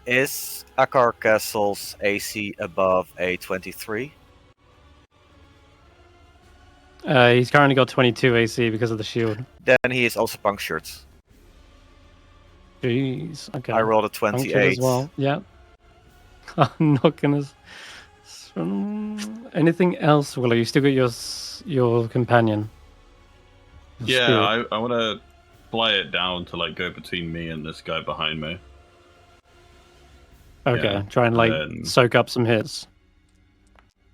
Is Akar Castle's AC above a 23? He's currently got 22 AC because of the shield. Then he is also punctured. Jeez. Okay. I rolled a Punctured 28 as well. Yeah. I'm not gonna. Anything else, Willow? You still got your companion. Yeah, I want to fly it down to like go between me and this guy behind me. Okay, Yeah, try and like soak up some hits.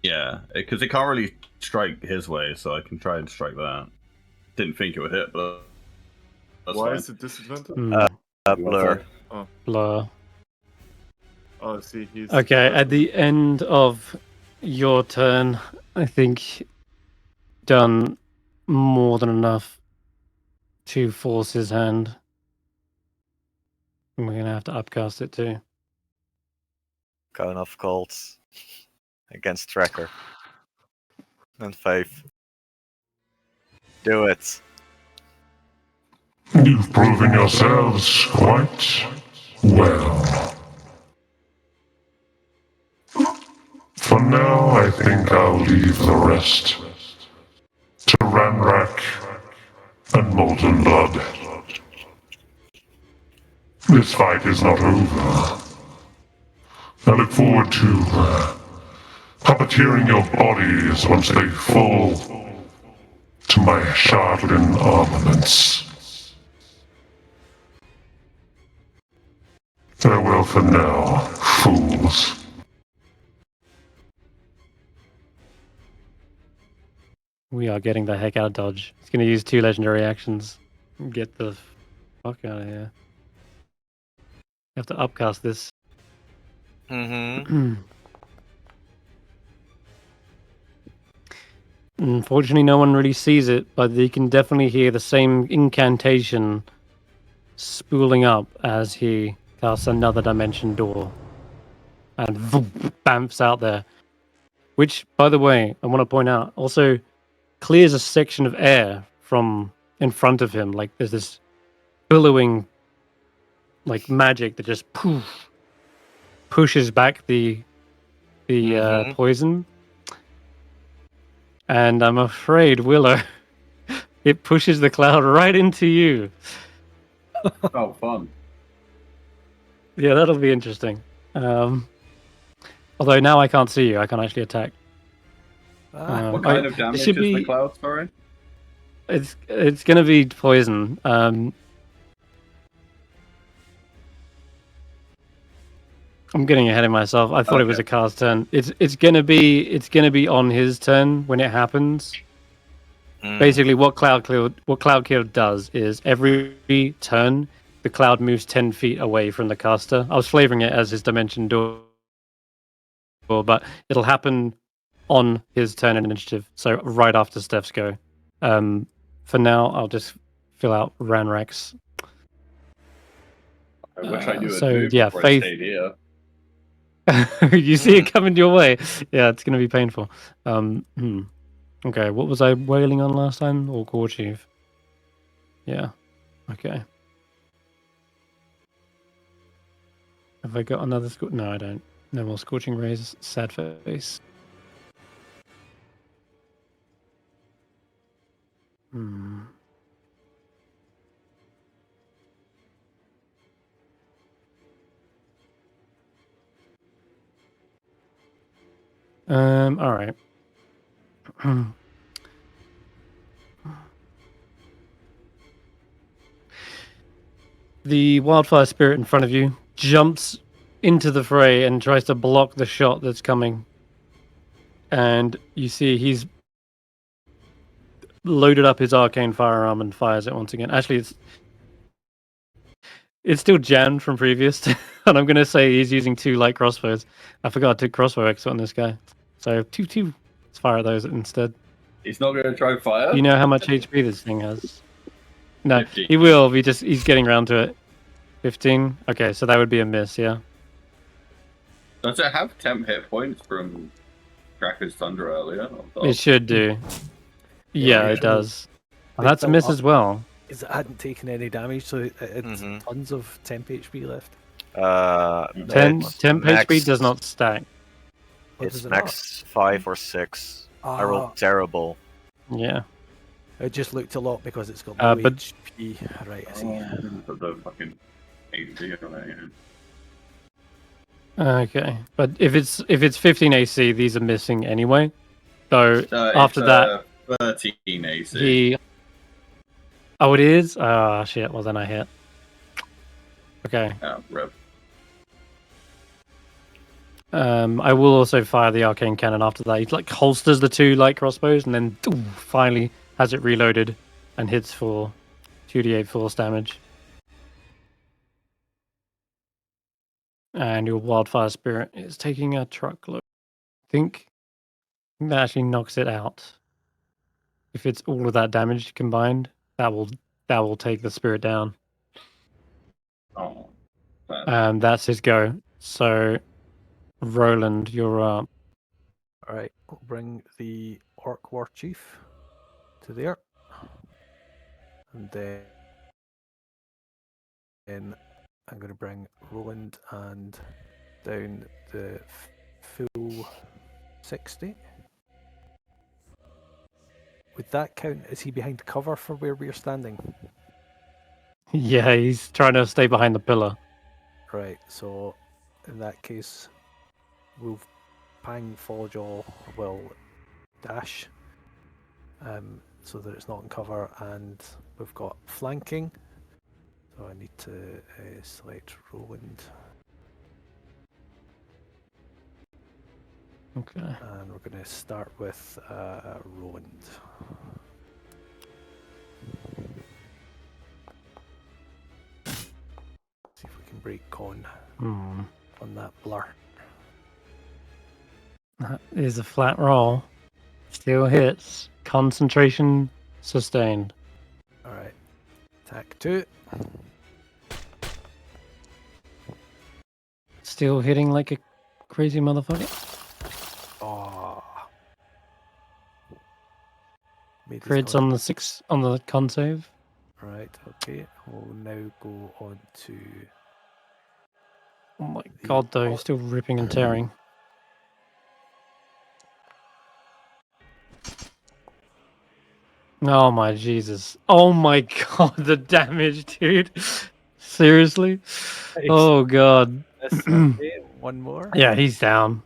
Yeah, because it can't really strike his way, so I can try and strike that. Didn't think it would hit, but that's Why fine. is it disadvantage? Blur. Oh. Blur. Oh, I see. He's Okay, at the end of your turn, I think, done more than enough to force his hand. And we're going to have to upcast it too. Cone of Colts against Tracker. And Faith. Do it. You've proven yourselves quite well. For now, I think I'll leave the rest to Ranrak and Molten Blood. This fight is not over. I look forward to puppeteering your bodies once they fall to my Shardlin armaments. Farewell for now, fools. We are getting the heck out of Dodge. It's going to use 2 legendary actions. Get the fuck out of here. You have to upcast this. Mm-hmm. Unfortunately, no one really sees it, but you can definitely hear the same incantation spooling up as he casts another dimension door. And bamps out there. Which, by the way, I want to point out, also clears a section of air from in front of him. Like there's this billowing like magic that just pushes back the poison. And I'm afraid, Willow, it pushes the cloud right into you. Oh, fun. Yeah, that'll be interesting. Although now I can't see you, I can't actually attack. What kind of damage is the cloud, sorry? It's gonna be poison. I'm getting ahead of myself. I thought it was a cast turn. It's gonna be on his turn when it happens. Basically, what Cloud Kill does is every turn the cloud moves 10 feet away from the caster. I was flavoring it as his dimension door, but it'll happen on his turn and initiative. So right after Stef's go. For now, I'll just fill out Ranrak's. I wish I knew it so moved yeah, before Faith. I stayed here. You see it coming your way. Yeah, it's going to be painful. Okay, what was I wailing on last time? Or Gore Chief? Yeah. Okay. Have I got another No, I don't. No more Scorching Rays. Sad face. All right. The wildfire spirit in front of you jumps into the fray and tries to block the shot that's coming. And you see he's loaded up his arcane firearm and fires it once again. Actually, it's still jammed from previous, and I'm gonna say he's using 2 light crossbows. I forgot to crossbow expert on this guy, so 2. Let's fire those instead. He's not going to try fire? You know how much HP this thing has? No, 15. he will. He's getting around to it. 15. Okay, so that would be a miss. Yeah. Does it have 10 hit points from Cracker's Thunder earlier? It should do. Yeah, it does. And that's a miss as well. Because it hadn't taken any damage, so it's tons of temp HP left. 10 HP does not stack. It's max 5 or 6. I rolled terrible. Yeah. It just looked a lot because it's got low but HP. Right, I see. The fucking HP on it, okay, but if it's 15 AC, these are missing anyway. So after that, 13 AC. Oh, it is. Ah, shit. Well, then I hit. Okay. Rip. I will also fire the arcane cannon after that. He like holsters the 2 light crossbows and then finally has it reloaded and hits for 2d8 force damage. And your wildfire spirit is taking a truckload. I think That actually knocks it out. If it's all of that damage combined, that will take the spirit down. Oh. And that's his go. So, Roland, you're up. Alright, we'll bring the Orc War Chief to there. And then I'm going to bring Roland and down the full 60. Would that count? Is he behind cover for where we're standing? Yeah, he's trying to stay behind the pillar. Right, so in that case, we'll Pang Falljaw will dash so that it's not in cover, and we've got flanking. So I need to select Roland. Okay. And we're going to start with Roland. See if we can break con on that blur. That is a flat roll. Still hits. Concentration sustained. Alright. Attack 2. Still hitting like a crazy motherfucker. Oh. Crits on the con save. Right, okay. We'll now go on to... Oh my god, though, he's still ripping and tearing. Oh my Jesus. Oh my god, the damage, dude. Seriously? Oh god. Okay, one more. Yeah, he's down.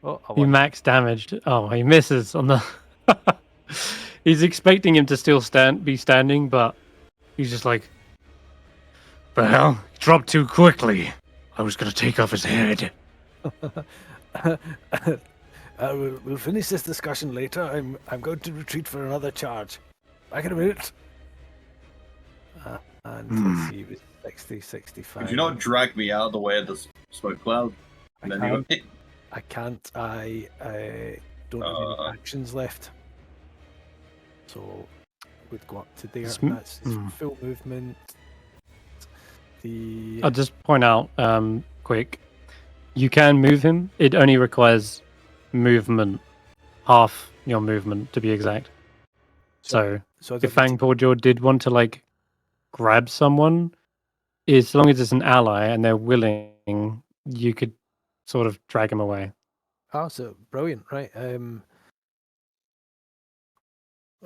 Oh, He max damaged. Oh, he misses on the... He's expecting him to still be standing, but he's just like... The hell? He dropped too quickly. I was gonna take off his head. We'll finish this discussion later. I'm going to retreat for another charge. Back in a minute. And let's see, it was 60, 65. Could you not drag me out of the way of the smoke cloud? And then you go, I can't. I don't have any actions left. So we'd go up to there. And that's his full movement. I'll just point out, quick. You can move him. It only requires movement, half your movement to be exact. So if Fangpawjaw did want to like grab someone, as long as it's an ally and they're willing, you could sort of drag him away. Oh, so brilliant, right?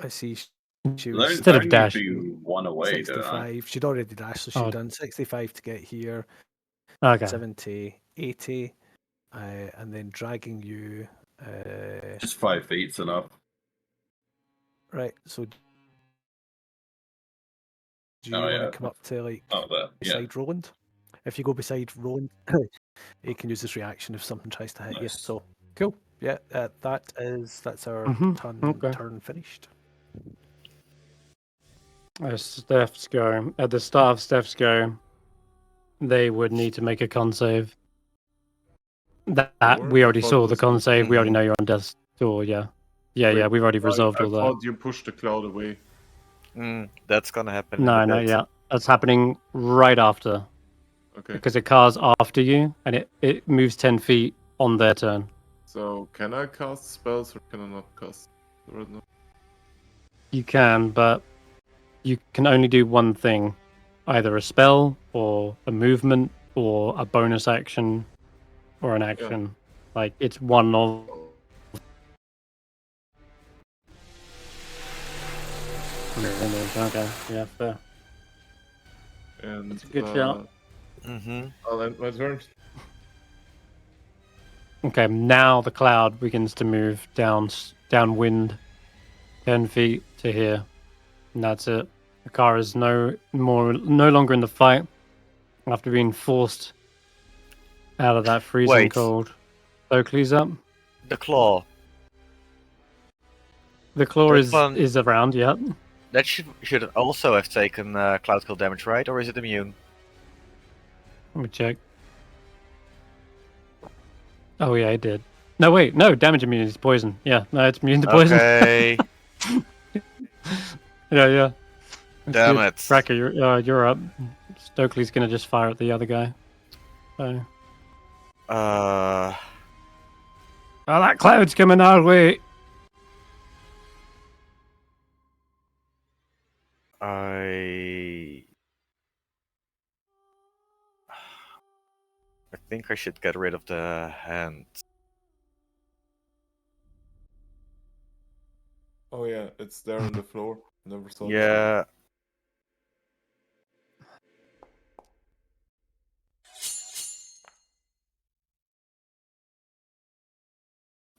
I see. She was instead of dash. One away, 65. She'd already dashed, so she'd done 65 to get here. Okay. 70, 80, and then dragging you. Just 5 feet's enough. Right. So do you want to come up to like beside Roland? If you go beside Roland, he can use this reaction if something tries to hit you. So cool. Yeah, that's our turn finished. Stef's go. At the start of Stef's go, they would need to make a con save. That we already saw the con save. We already know you're on death's door. Yeah, we've already resolved all that. I thought you pushed the cloud away. That's gonna happen. No, that's happening right after. Okay. Because it cars after you, and it moves 10 feet on their turn. So can I cast spells or can I not cast right now? You can, but you can only do one thing. Either a spell, or a movement, or a bonus action, or an action. Yeah. Like, it's one of... Okay, yeah, fair. And that's a good shot. I'll end my turn. Okay, now the cloud begins to move downwind 10 feet to here. And that's it. The car is no longer in the fight after being forced out of that freezing cold. Oakley's up. The claw. The claw is around, yeah. That should also have taken cloud kill damage, right? Or is it immune? Let me check. Oh yeah, it did. No, wait, no, damage immunity is poison. Yeah, no, it's immune to poison. Okay. Yeah. That's Damn good. it. Fracker, you're up. Stokely's gonna just fire at the other guy. So. Uh, Oh, that cloud's coming our way. I think I should get rid of the hand. Oh yeah, it's there on the floor. Never saw it. Yeah.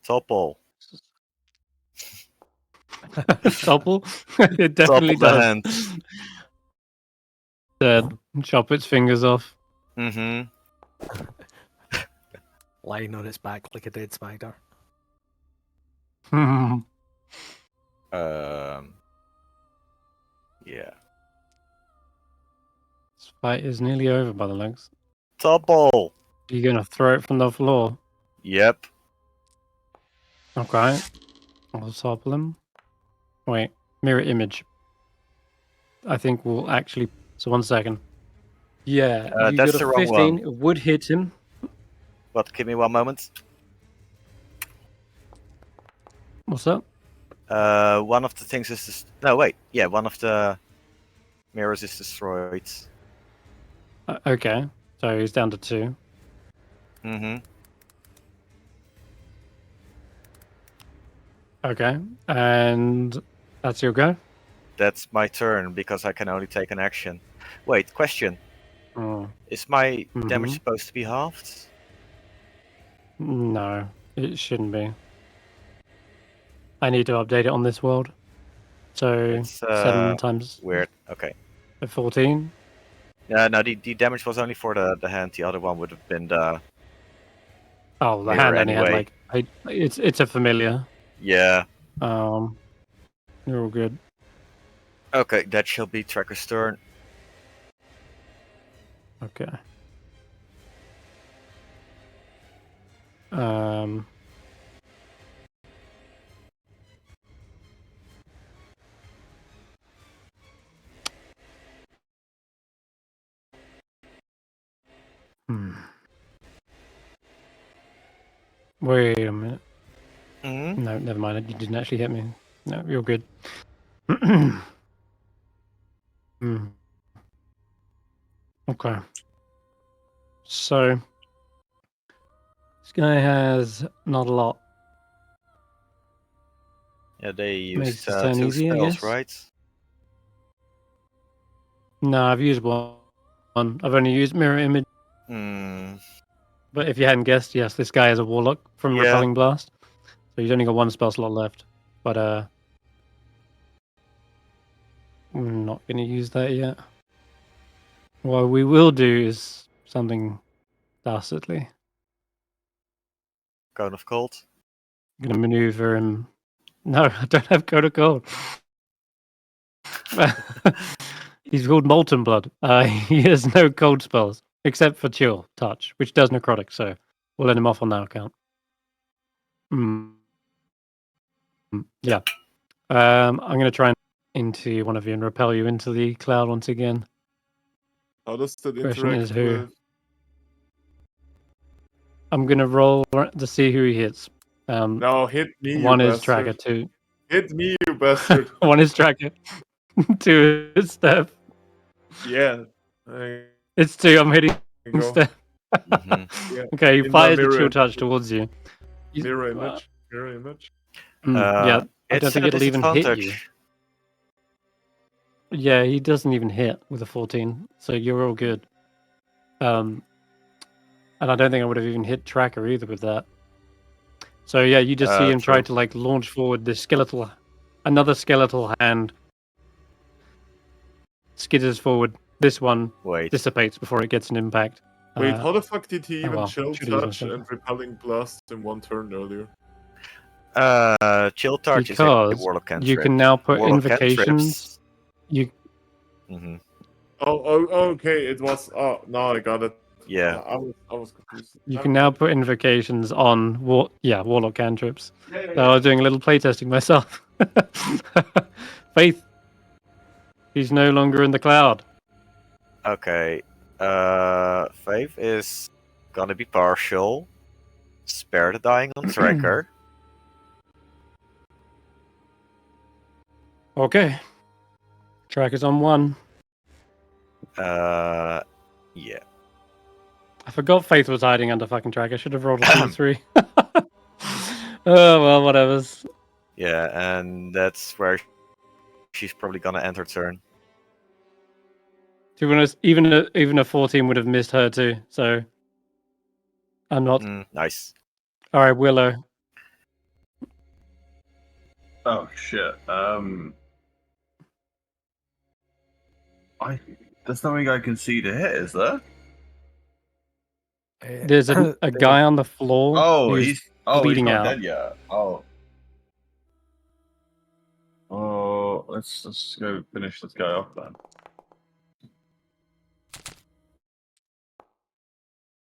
Topple. Topple? It definitely Topple the does. hand. Dead. Chop its fingers off. Mm-hmm. Lying on its back like a dead spider. Yeah. This fight is nearly over by the looks. Topple. You're gonna throw it from the floor. Yep. Okay. I'll topple him. Wait, mirror image. I think we'll actually. So 1 second. Yeah, you that's got the a wrong 15. one. It would hit him. What? Give me 1 moment. What's up? One of the things is no wait. Yeah, one of the mirrors is destroyed. Okay, so he's down to 2. Mm-hmm. Okay, and that's your go? That's my turn because I can only take an action. Wait, question. Oh. Is my damage Mhm. supposed to be halved? No, it shouldn't be. I need to update it on this world. So It's 7 times weird. Okay. 14. No, the damage was only for the hand. The other one would have been the. Oh, the Mirror hand only had anyway. like it's a familiar. Yeah. You're all good. Okay, that shall be Tracker's turn. Okay. Wait a minute. Mm-hmm. No, never mind. You didn't actually hit me. No, you're good. Okay. So this guy has not a lot. Yeah, they Makes used this turn 2 easy, I spells, guess. right? No, I've used one. I've only used mirror image. Hmm. But if you hadn't guessed, yes, this guy is a warlock from Yeah. Repelling Blast. So he's only got 1 spell slot left. But I'm not going to use that yet. What we will do is something dastardly. Cone of Cold. I'm going to maneuver him. No, I don't have Code of Gold. He's called Molten Blood. He has no cold spells, except for Chill Touch, which does necrotic, so we'll let him off on that account. Yeah. I'm going to try and into one of you and repel you into the cloud once again. How does that Question is interact who? with? I'm going to roll to see who he hits. No, hit me, One you is bastard. Tracker, 2. Hit me, you bastard. One is Tracker. 2 is Stef. Yeah. It's 2. I'm hitting Go. Stef. Mm-hmm. Yeah. Okay, he In my fires the mirror Chill Touch image. towards you. Mirror image. Mirror image. Yeah, I It's don't think at a it'll even hit you. disadvantage. Yeah, he doesn't even hit with a 14, so you're all good. And I don't think I would have even hit Tracker either with that. So yeah, you just see him try to like launch forward this another skeletal hand skitters forward. This one dissipates before it gets an impact. Wait, how the fuck did he even well, chill should've used my touch finger. and repelling blast in 1 turn earlier? Chill Touch is a Because Warlock cantrip. you can now put Warlock invocations. cantrips. Mm-hmm. Oh, okay. It was. Oh, now I got it. Yeah. I was confused. You can now put invocations on warlock cantrips. So I was doing a little playtesting myself. Faith. He's no longer in the cloud. Okay. Faith is gonna be partial. Spare the dying on tracker. Okay. Tracker's on 1. Yeah. I forgot Faith was hiding under fucking track. I should have rolled a 2-3. Oh, well, whatever's. Yeah, and that's where she's probably gonna end her turn. To be honest, even a 14 would have missed her too. So I'm not. Nice. All right, Willow. Oh shit. There's nothing I can see to hit, is there? There's a guy on the floor. Oh, who's he's bleeding not out. dead yet. Oh, let's go finish this guy off then.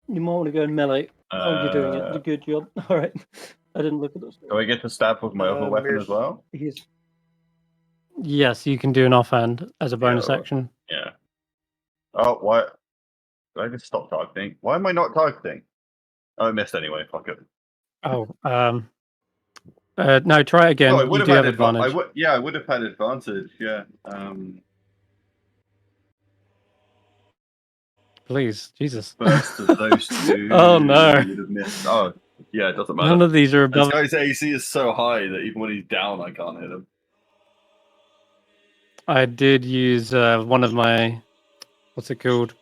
You might want to go and melee. Oh, you're doing it. Good job. All right. I didn't look at those. Do I get to stab with my other weapon as well? Yes, you can do an offhand as a bonus action. Yeah. Oh, what? Did I just stop targeting? Why am I not targeting? Oh, I missed anyway. Fuck it. Oh, no, try it again. Oh, I You would do have have had advantage. I would have had advantage. Yeah. Please, Jesus. First of those two. Oh no. Would have missed. Oh, yeah, it doesn't matter. None of these are This above. guy's AC is so high that even when he's down, I can't hit him. I did use one of my, what's it called?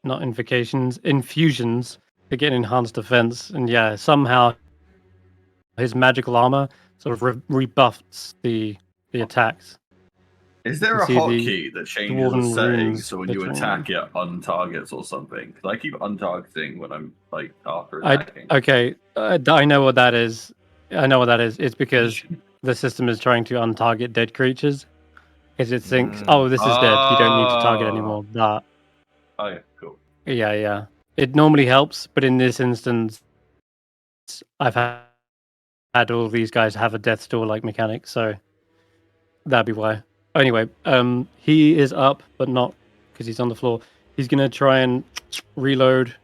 Not invocations, infusions to get enhanced defense, and yeah, somehow his magical armor sort of rebuffs the attacks. Is there You a see the hotkey that changes the dwarven settings runes so when you between- attack it untargets or something? Because I keep untargeting when I'm like after I attacking. I know what that is. I know what that is. It's because the system is trying to untarget dead creatures. Because it thinks, oh, this is dead. You don't need to target anymore. But Okay, cool. yeah. It normally helps, but in this instance, I've had all these guys have a death's door like mechanic, so that'd be why. Anyway, he is up, but not because he's on the floor. He's gonna try and reload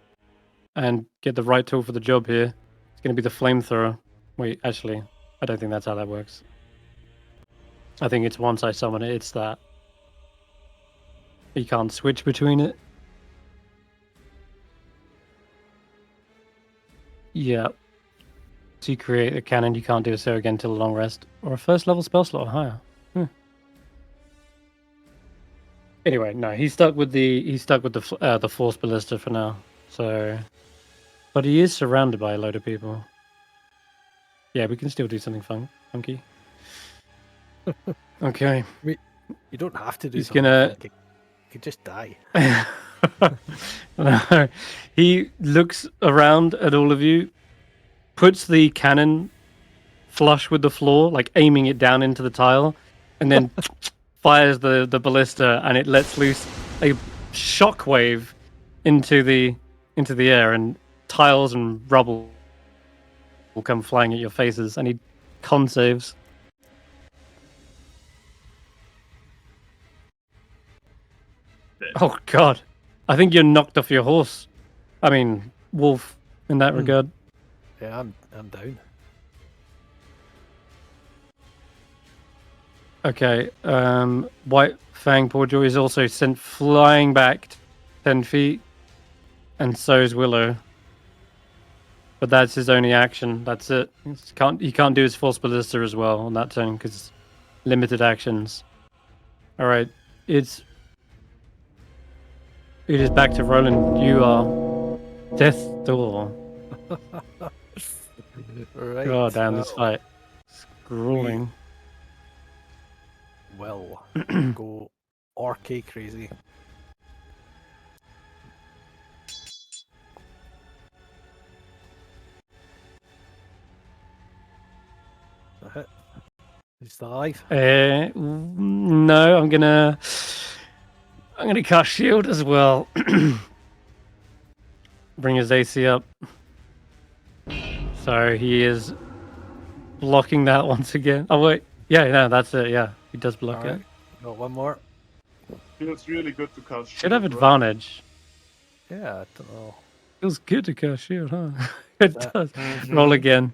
and get the right tool for the job here. It's gonna be the flamethrower. Wait, actually, I don't think that's how that works. I think it's once I summon it, it's that. You can't switch between it. Yeah. So you create a cannon, you can't do so again till a long rest. Or a first level spell slot or higher. Anyway, no, he's stuck with the force ballista for now. So, but he is surrounded by a load of people. Yeah, we can still do something funky. Okay. You don't have to do He's something gonna. funky. You could just die. No. He looks around at all of you, puts the cannon flush with the floor, like aiming it down into the tile, and then fires the ballista, and it lets loose a shockwave into the air, and tiles and rubble will come flying at your faces. And he con saves. Oh god, I think you're knocked off your horse. I mean, wolf, in that regard. Yeah, I'm down. Okay, White Fang Poorjoy is also sent flying back 10 feet, and so is Willow. But that's his only action. That's it. He can't do his Force Ballista as well on that turn because limited actions. All right, it is back to Roland. You are Death Door. Right. God damn this fight. It's grueling. Well, go RK crazy. That hit. He's alive. No, I'm gonna cast shield as well. bring his AC up. So he is blocking that once again. Oh wait, yeah, no, that's it. Yeah, he does block it. Got one more. Feels really good to cast Should have shield, right? advantage. Yeah, I don't know. Feels good to cast shield, huh? It That- does. Roll again.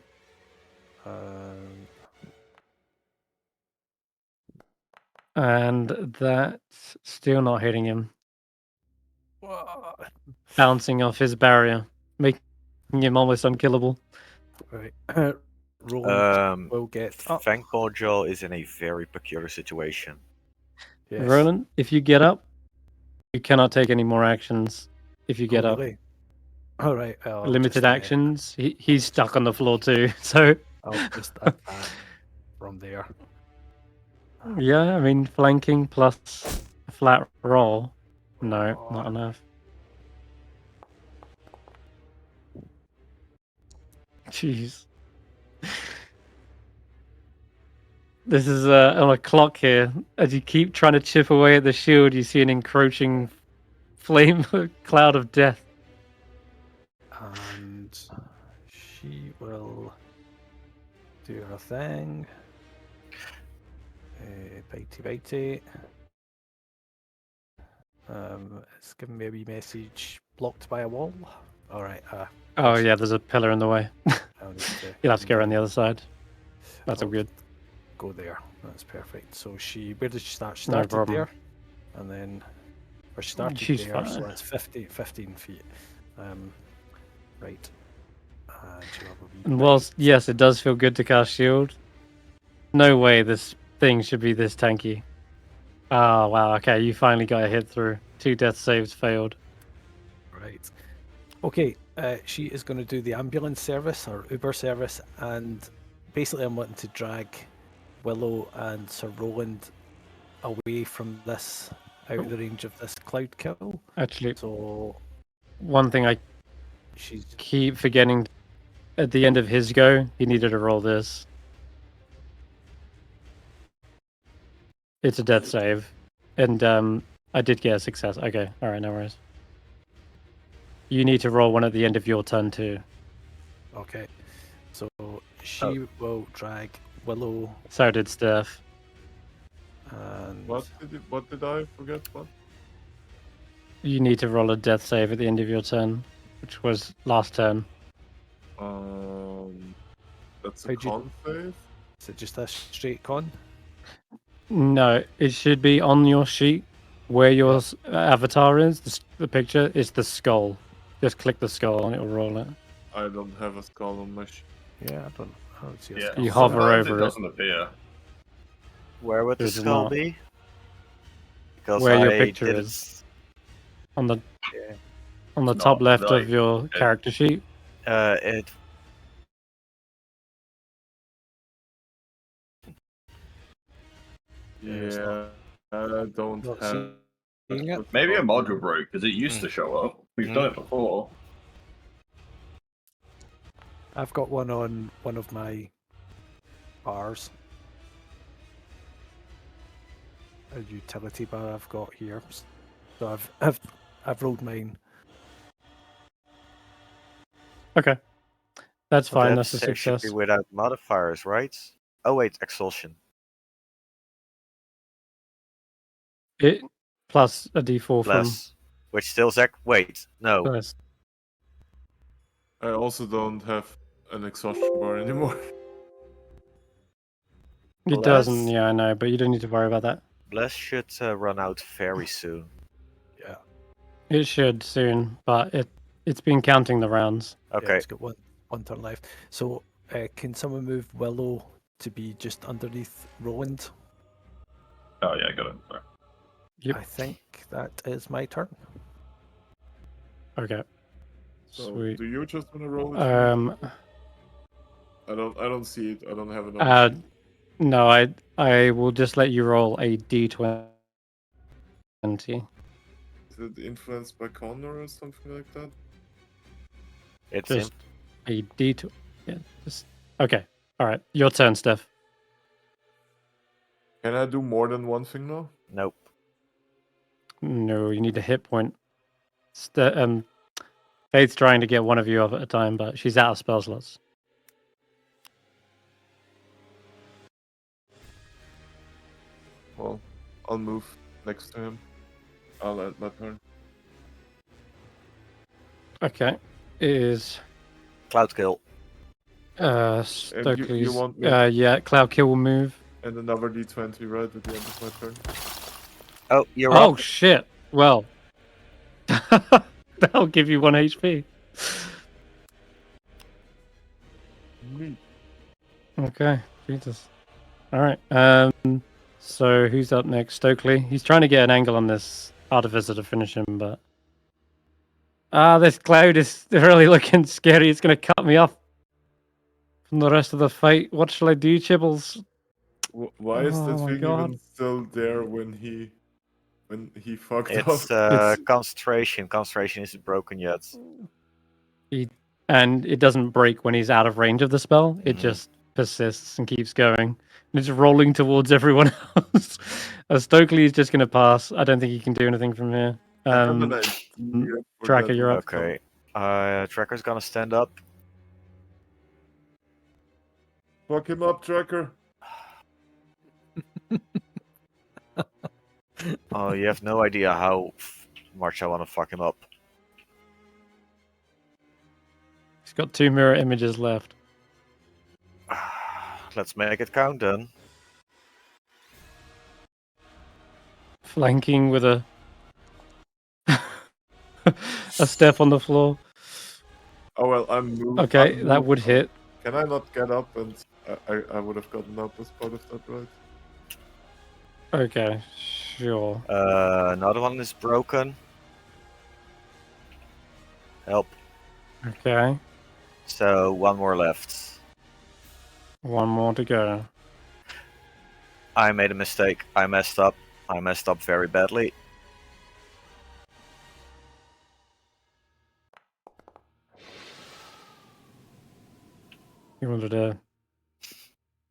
And that's still not hitting him. Bouncing off his barrier, making him almost unkillable. Right. Roland will get up. Fang Jaw is in a very peculiar situation. Yes. Roland, if you get up, you cannot take any more actions. If you get up, Really? All right. limited actions. He's stuck on the floor too. So I'll just attack from there. yeah, I mean flanking plus a flat roll. No, not enough. Jeez. This is on a clock here. As you keep trying to chip away at the shield, you see an encroaching flame cloud of death. And she will do her thing. Bitey. It's giving me a wee message. Blocked by a wall. All right. Oh yeah, there's a pillar in the way. I'll need to You'll have to go around the other side. That's all good. go there. That's perfect. So where did she start? She No started problem. there, and then she started She's there. fine. So that's 15 feet. Right. And she'll have a wee And whilst yes, it does feel good to cast shield, no way this thing should be this tanky. Oh wow, okay, you finally got a hit through. 2 death saves failed. Right. Okay, she is going to do the ambulance service or Uber service, and basically I'm wanting to drag Willow and Sir Roland away from this, out of the range of this cloud kill. Actually, So one thing I she's keep forgetting, at the end of his go, he needed to roll this. It's a death save. And I did get a success. Okay, alright, no worries. You need to roll one at the end of your turn too. okay. So she will drag Willow So did Stef. and What did I forget? What? You need to roll a death save at the end of your turn, which was last turn. That's a How'd you- con save. is it just a straight con? No, it should be on your sheet where your avatar is. The picture is the skull. Just click the skull and it'll roll it. I don't have a skull on my Yeah, I don't see a Yeah, skull. You hover sometimes over it it. doesn't appear. Where would the There's skull not. be? Because Where your I picture didn't- is. On the Yeah. on the It's top not, left like, of your character sheet. It Yeah, I don't Not have. seeing it. Maybe a module broke because it used to show up. We've done it before. I've got one on one of my bars. A utility bar I've got here. So I've rolled mine. Okay. That's fine, that that's a save should success. be without modifiers, right? Oh wait, expulsion. It plus a D4 Plus, which still wait, no. from nice. I also don't have an exhaustion bar anymore. It doesn't, yeah, I know, but you don't need to worry about that. Bless should run out very soon. Yeah. It should soon, but it's been counting the rounds. Yeah, Okay. it's got one turn left. So can someone move Willow to be just underneath Roland? Oh yeah, I got it. Sorry. Yep. I think that is my turn. Okay. So Sweet. do you just want to roll it? I don't see it. I don't have enough. No, I will just let you roll a D20. Is it influenced by Connor or something like that? It's Just a D20. Yeah, just okay. All right, your turn, Steph. Can I do more than one thing now? nope. No, you need a hit point. Faith's trying to get one of you up at a time, but she's out of spell slots. Well, I'll move next to him. I'll end my turn. Okay. It is Cloud kill. Stokely's. want me- Yeah, Cloud Kill will move. And another d20 right at the end of my turn. Oh, you're Oh up. shit! Well, that'll give you 1 HP. Neat. Okay, Jesus. All right. So who's up next? Stokely. He's trying to get an angle on this artificer to finish him, but this cloud is really looking scary. It's gonna cut me off from the rest of the fight. What shall I do, Chibbles? Why is Oh that my thing God. even still there when he fucked It's off? concentration. Concentration isn't broken yet. And it doesn't break when he's out of range of the spell. It Mhm. just persists and keeps going. And it's rolling towards everyone else. Stokely is just going to pass. I don't think he can do anything from here. I have an idea for Tracker, that you're up. Okay. Tracker's gonna stand up. Fuck him up, Tracker. Oh, you have no idea how much I want to fuck him up. He's got 2 mirror images left. Let's make it count then. Flanking with a a step on the floor. Oh well, I'm moved. Okay, that would hit. Can I not get up? And I would have gotten up as part of that, right? Okay, sure. Another one is broken. Help. Okay, So one more left. 1 more to go. I made a mistake. I messed up. I messed up very badly. You wanted to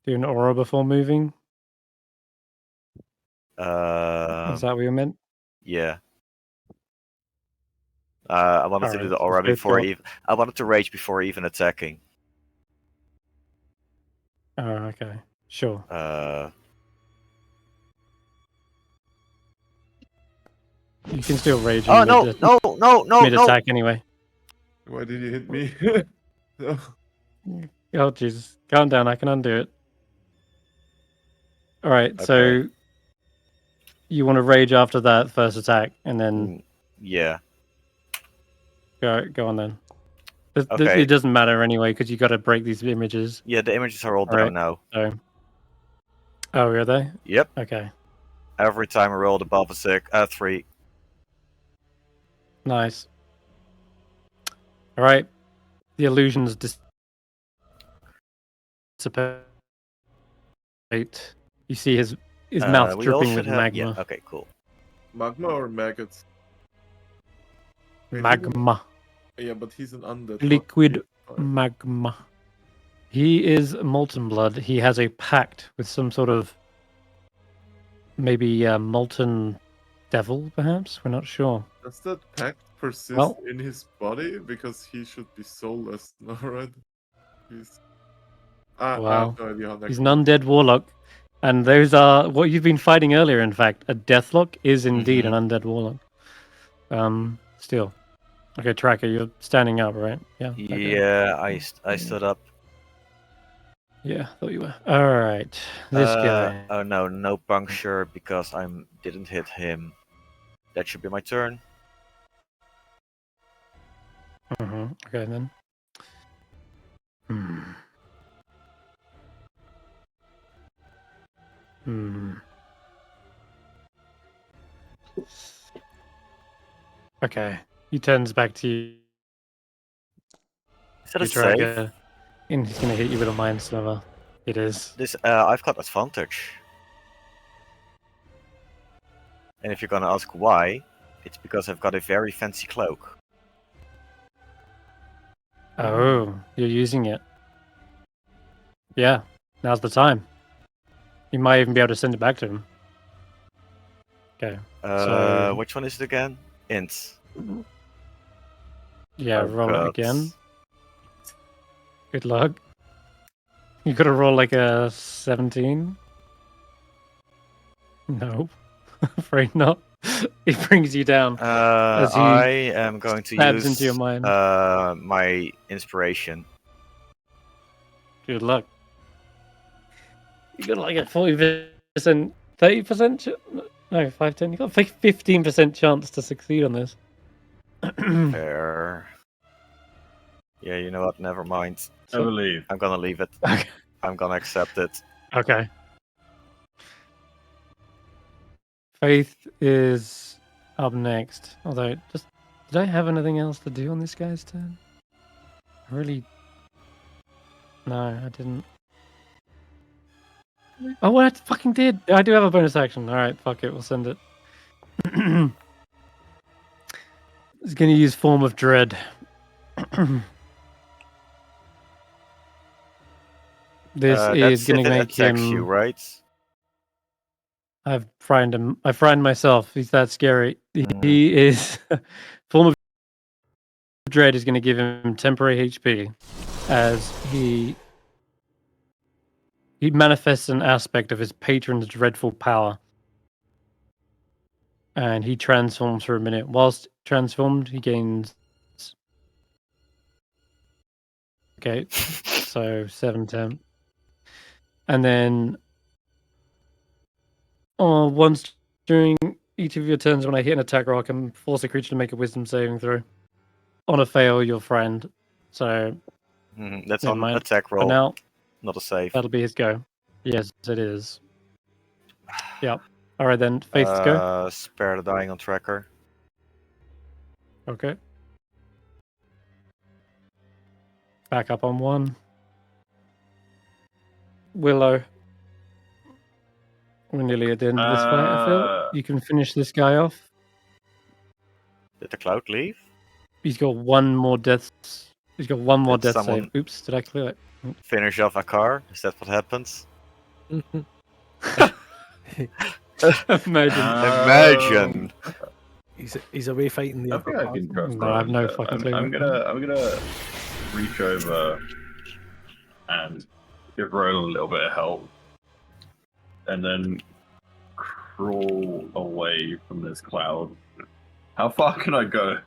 do an aura before moving? Is that what you meant? Yeah. I wanted to do Alright, the so aura Faith before got- even. I wanted to rage before even attacking. Oh, okay. Sure. You can still rage. Oh no! Mid attack anyway. Why did you hit me? No. Oh Jesus! Calm down. I can undo it. All right. So Okay. you want to rage after that first attack, and then Yeah. go on then. Okay. It doesn't matter anyway because you got to break these images. Yeah, the images are all Alright. down now. So. Oh, are they? Yep. Okay. Every time I rolled above a 3. Nice. All right. The illusions dissipate. You see his mouth We all dripping should with have. magma. Yeah. Okay. Cool. Magma or maggots? Wait, Magma. Yeah, but he's an undead. Liquid Okay, magma. He is molten blood. He has a pact with some sort of maybe molten devil, perhaps. We're not sure. Does that pact persist Well- in his body? Because he should be soulless now, right? He's... I Wow. have no idea how next He's an undead warlock, and those are what you've been fighting earlier. In fact, a deathlock is indeed an undead warlock. Still, okay, Tracker, you're standing up, right? Yeah. Okay. Yeah, I stood up. Yeah, thought you were. All right, this guy. Oh no puncture because I didn't hit him. That should be my turn. Okay then. Okay, he turns back to you. Is that a save? Tracker, and he's gonna hit you with a mind sliver. It is. This I've got advantage. And if you're gonna ask why, it's because I've got a very fancy cloak. Oh, you're using it. Yeah, now's the time. You might even be able to send it back to him. Okay. So- Which one is it again? Int. Yeah, I've roll it got- again. Good luck. You gotta roll like a 17. No, afraid not. It brings you down. As he I am going to stabs use into your mind. my inspiration. Good luck. You got like a 40%, 30%? No, 5-10. You got a 15% chance to succeed on this. Fair. Yeah, you know what? Never mind. I believe. I'm gonna leave it. Okay. I'm gonna accept it. Okay. Faith is up next. Although, did I have anything else to do on this guy's turn? No, I didn't. Oh, what I fucking did! I do have a bonus action. All right, fuck it, we'll send it. He's gonna use Form of Dread. This is That's gonna if it make attacks him. you, right? I've frightened him. I frightened myself. He's that scary. Mm. He is. Form of Dread is going to give him temporary HP as he manifests an aspect of his patron's dreadful power. And he transforms for a minute. Whilst transformed, he gains. Okay, so 7 temp. And then once during each of your turns when I hit an attack roll, I can force a creature to make a wisdom saving throw. On a fail, your friend. So That's never on mind. attack For roll, now, not a save. that'll be his go. Yes, it is. Yep. All right then, Faith's go. Spare the dying on tracker. Okay. Back up on 1. Willow. We're nearly at the end of this fight, I feel. You can finish this guy off. Did the cloud leave? He's got one more death. He's got one more Did death someone- save. Oops, did I clear it? Finish off a car? Is that what happens? Imagine. Imagine. He's away fighting the I other think I party. can trust No, I have no Roland. fucking clue. I'm gonna reach over and give Roland a little bit of help, and then crawl away from this cloud. How far can I go?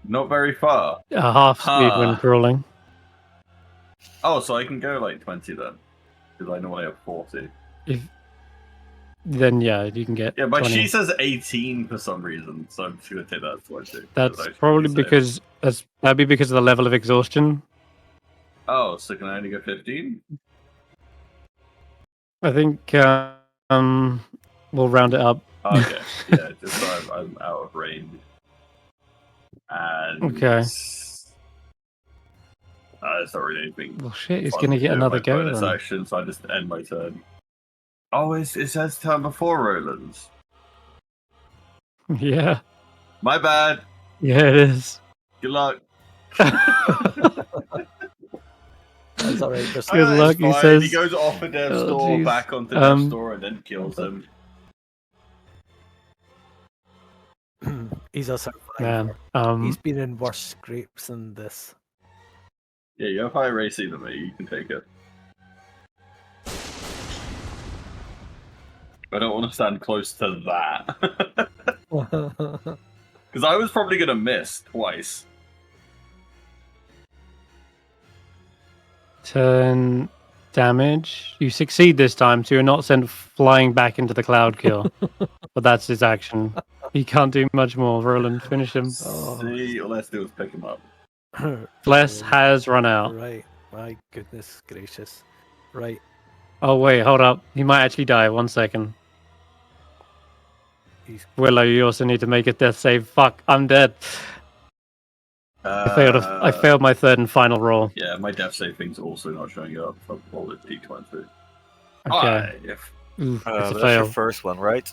Not very far. A half speed when crawling. Oh, so I can go like 20 then, because I normally have 40. Then yeah, you can get. Yeah, but 20. she says 18 for some reason, so I'm just gonna take that as 20. That's probably because that'd be because of the level of exhaustion. Oh, so can I only go 15? I think we'll round it up. Okay, yeah, just so I'm out of range. And Okay. it's not really anything. Well, shit, he's fun gonna to get do in another my go bonus then. action, so I just end my turn. Oh, it says turn before Roland's. Yeah, My bad. yeah, it is. Good luck. That's all right. Good It's luck, he fine. says. He goes off a dev Oh, store, jeez. back onto dev store, and then kills him. He's a survivor. Man, He's been in worse scrapes than this. Yeah, you have higher AC than me. You can take it. I don't want to stand close to that. Because I was probably going to miss twice. 10 damage. You succeed this time, so you're not sent flying back into the cloud kill. But that's his action. He can't do much more. Roland, finish him. See, all I have to do is pick him up. Bless has run out. Right. My goodness gracious. Right. Oh wait, hold up. He might actually die. 1 second. He's Willow, you also need to make a death save. Fuck, I'm dead. I failed my third and final roll. Yeah, my death save thing's also not showing up. I've rolled a d20. Okay. Oof, it's a That's fail. your first one, right?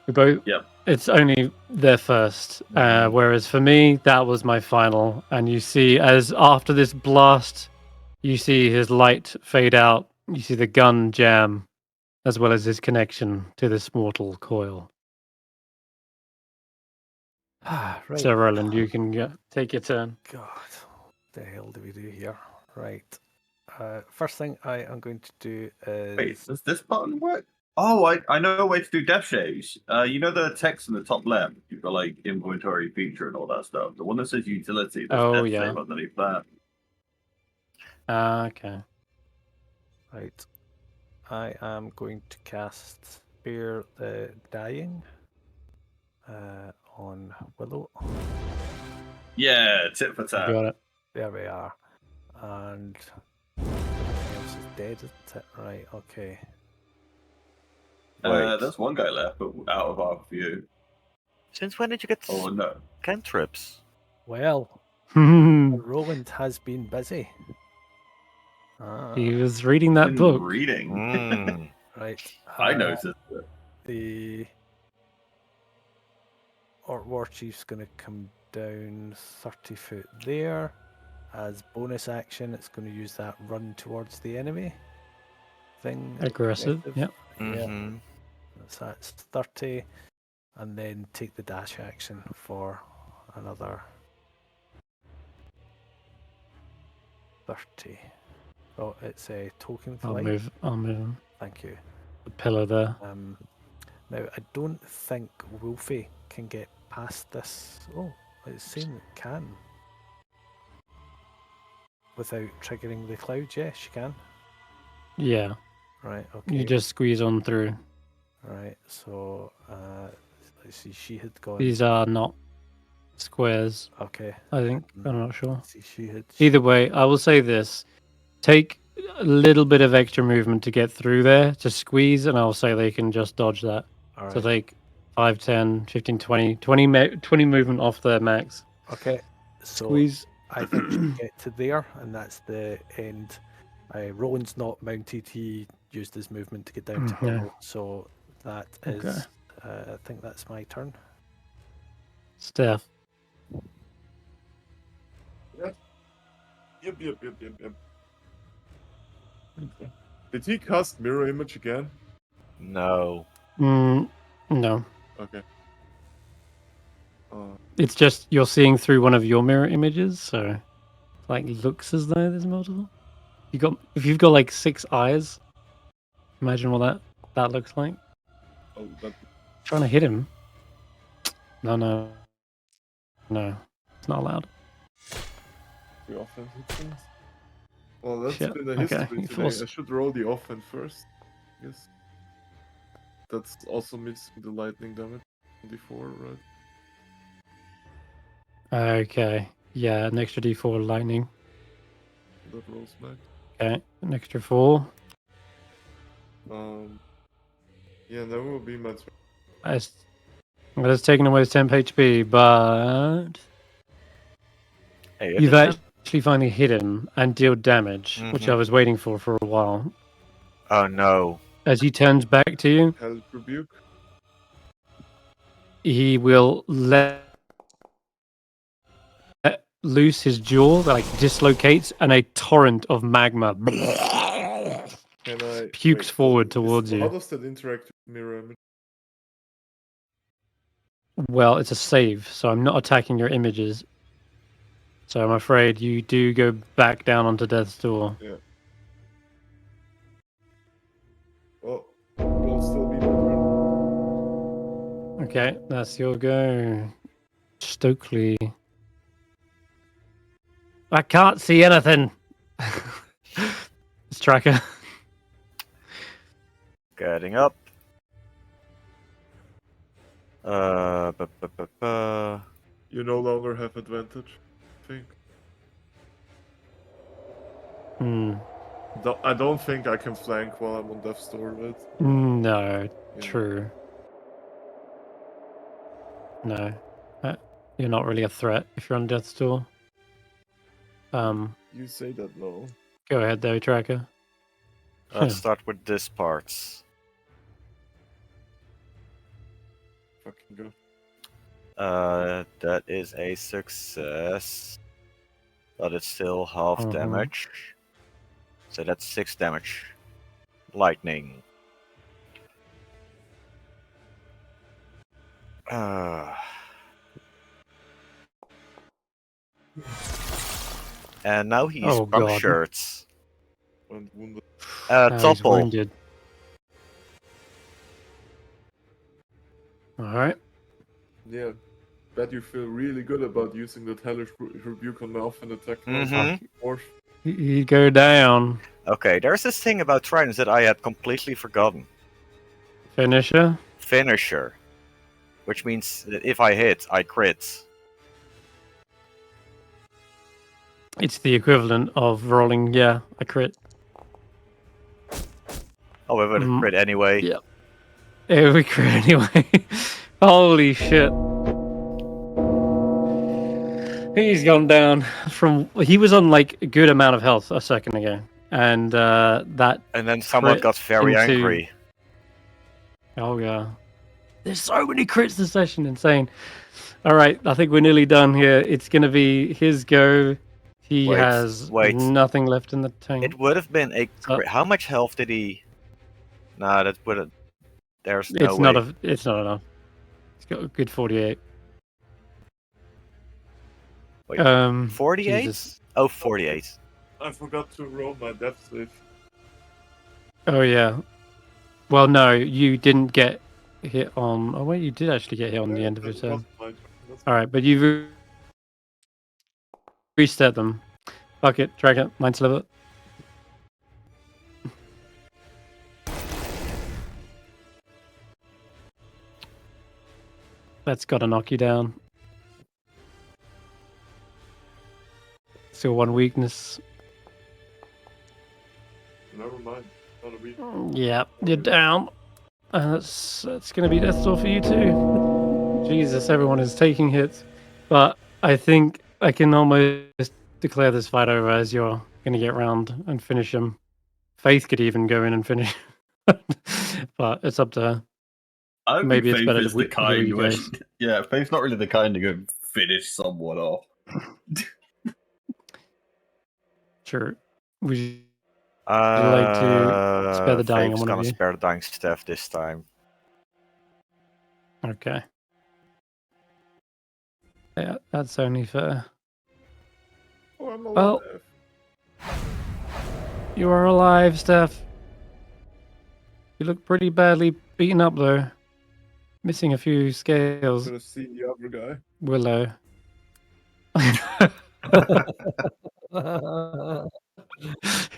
We both. Yep. It's only their first. Whereas for me, that was my final. And you see, as after this blast, you see his light fade out. You see the gun jam, as well as his connection to this mortal coil. Right. So, Roland, you can take your turn. God, what the hell do we do here? Right. First thing I am going to do is. Wait, does this button work? Oh, I know a way to do death shaves. You know the text in the top left? You've got like inventory feature and all that stuff. The one that says utility, there's Oh, death yeah. shave underneath that. Okay. Right. I am going to cast Spear the Dying on Willow. Yeah, tit for You tat. got it. There we are. And everything else is dead, isn't it? Right, okay. Wait. There's one guy left, but out of our view. Since when did you get Oh no. cantrips? Well, He Roland has been busy. was reading that Been book. reading. Mm. Right. I noticed it. The War Chief's going to come down 30 foot there. As bonus action, it's going to use that run towards the enemy thing. Aggressive. Yep. Mm-hmm. That's 30. And then take the dash action for another 30. Oh, it's a token I'll flight. move him. Thank you. The pillar there. Now, I don't think Wolfie can get past this. Oh, it's saying it can. Without triggering the cloud, yes, she can. Yeah. Right, okay. You just squeeze on through. Right, so let's see, she had gone. These are not squares, Okay. I think. I'm not sure. Let's see, she had. Either way, I will say this. Take a little bit of extra movement to get through there to squeeze, and I'll say they can just dodge that. All So right. take 5, 10, 15, 20. 20 movement off their max. Okay, so Squeeze. I think we get to there, and that's the end. Roland's not mounted. He used his movement to get down to Yeah. Willow, so that is. Okay. I think that's my turn. Stef. Yep. Did he cast mirror image again? No. No. Okay. It's just you're seeing through one of your mirror images, so like looks as though there's multiple. If you've got like 6 eyes, imagine what that looks like. Oh, that. Trying to hit him. No. It's not allowed. The offensive things. Well, that's Shit, been a okay, history you today. force- I should roll the offense first. Yes. That's also missing the lightning damage. 24, right? Okay. Yeah, an extra D4 lightning. That rolls back. Okay, an extra 4. Yeah, that will be my turn. That's taking away his temp HP, but Hey, you've it actually finally hit him and deal damage, which I Mhm. was waiting for a while. Oh no. As he turns back to you, Hell rebuke. he will let loose his jaw that like dislocates, and a torrent of magma Can I pukes wait, forward is- towards How you. does that interact with mirror image? Well, it's a save, so I'm not attacking your images. So I'm afraid you do go back down onto death's door. Yeah. Well, will still be my turn. Okay, that's your go. Stokely. I can't see anything. It's Tracker. Getting up. You no longer have advantage, I think. I don't think I can flank while I'm on death's door, right? No, Yeah. true. No. You're not really a threat if you're on death's door. You say that, no. Go ahead though, Tracker. Let's start with this part. Fucking go. That is a success. But it's still half Mhm. damage. So that's 6 damage. Lightning. And now he's Oh, God. punctured. And wounded. Now he's Topple. wounded. All right. Yeah. Bet you feel really good about using that hellish rebuke on the offhand attack. Or You go down. Okay, there's this thing about tridents that I had completely forgotten. Finisher. Finisher. Which means that if I hit, I crit. It's the equivalent of rolling, yeah, a crit. However, the crit anyway. Yeah. We crit anyway. Holy shit. He's gone down from... He was on, like, a good amount of health a second ago. And that... And then someone got very angry. Oh, yeah. There's so many crits this session. Insane. All right, I think we're nearly done here. It's going to be his go. He has nothing left in the tank. It would have been a crit. How much health did he... Nah, that would have... There's no way. It's not enough. He's got a good 48. Wait, 48? Jesus. Oh, 48. I forgot to roll my death save. Oh, yeah. Well, no, you didn't get hit on... Oh, wait, you did actually get hit on the end of your turn. Alright, but you've reset them. Fuck it, drag it, mind sliver. That's gotta knock you down. Still one weakness. Never mind. Not a weakness. Yeah, you're down. That's gonna be death toll for you too. Jesus, everyone is taking hits. But I think I can almost declare this fight over as you're gonna get round and finish him. Faith could even go in and finish. But it's up to her. Maybe it's better to the kind who yeah, Faith's not really the kind to go finish someone off. Sure. Would you like to spare the dying on one of you? Spare the dying Stef this time. Okay. Yeah, that's only fair. Oh, I'm alive. Well, you are alive, Stef. You look pretty badly beaten up, though. Missing a few scales. Gonna see the other guy. Willow.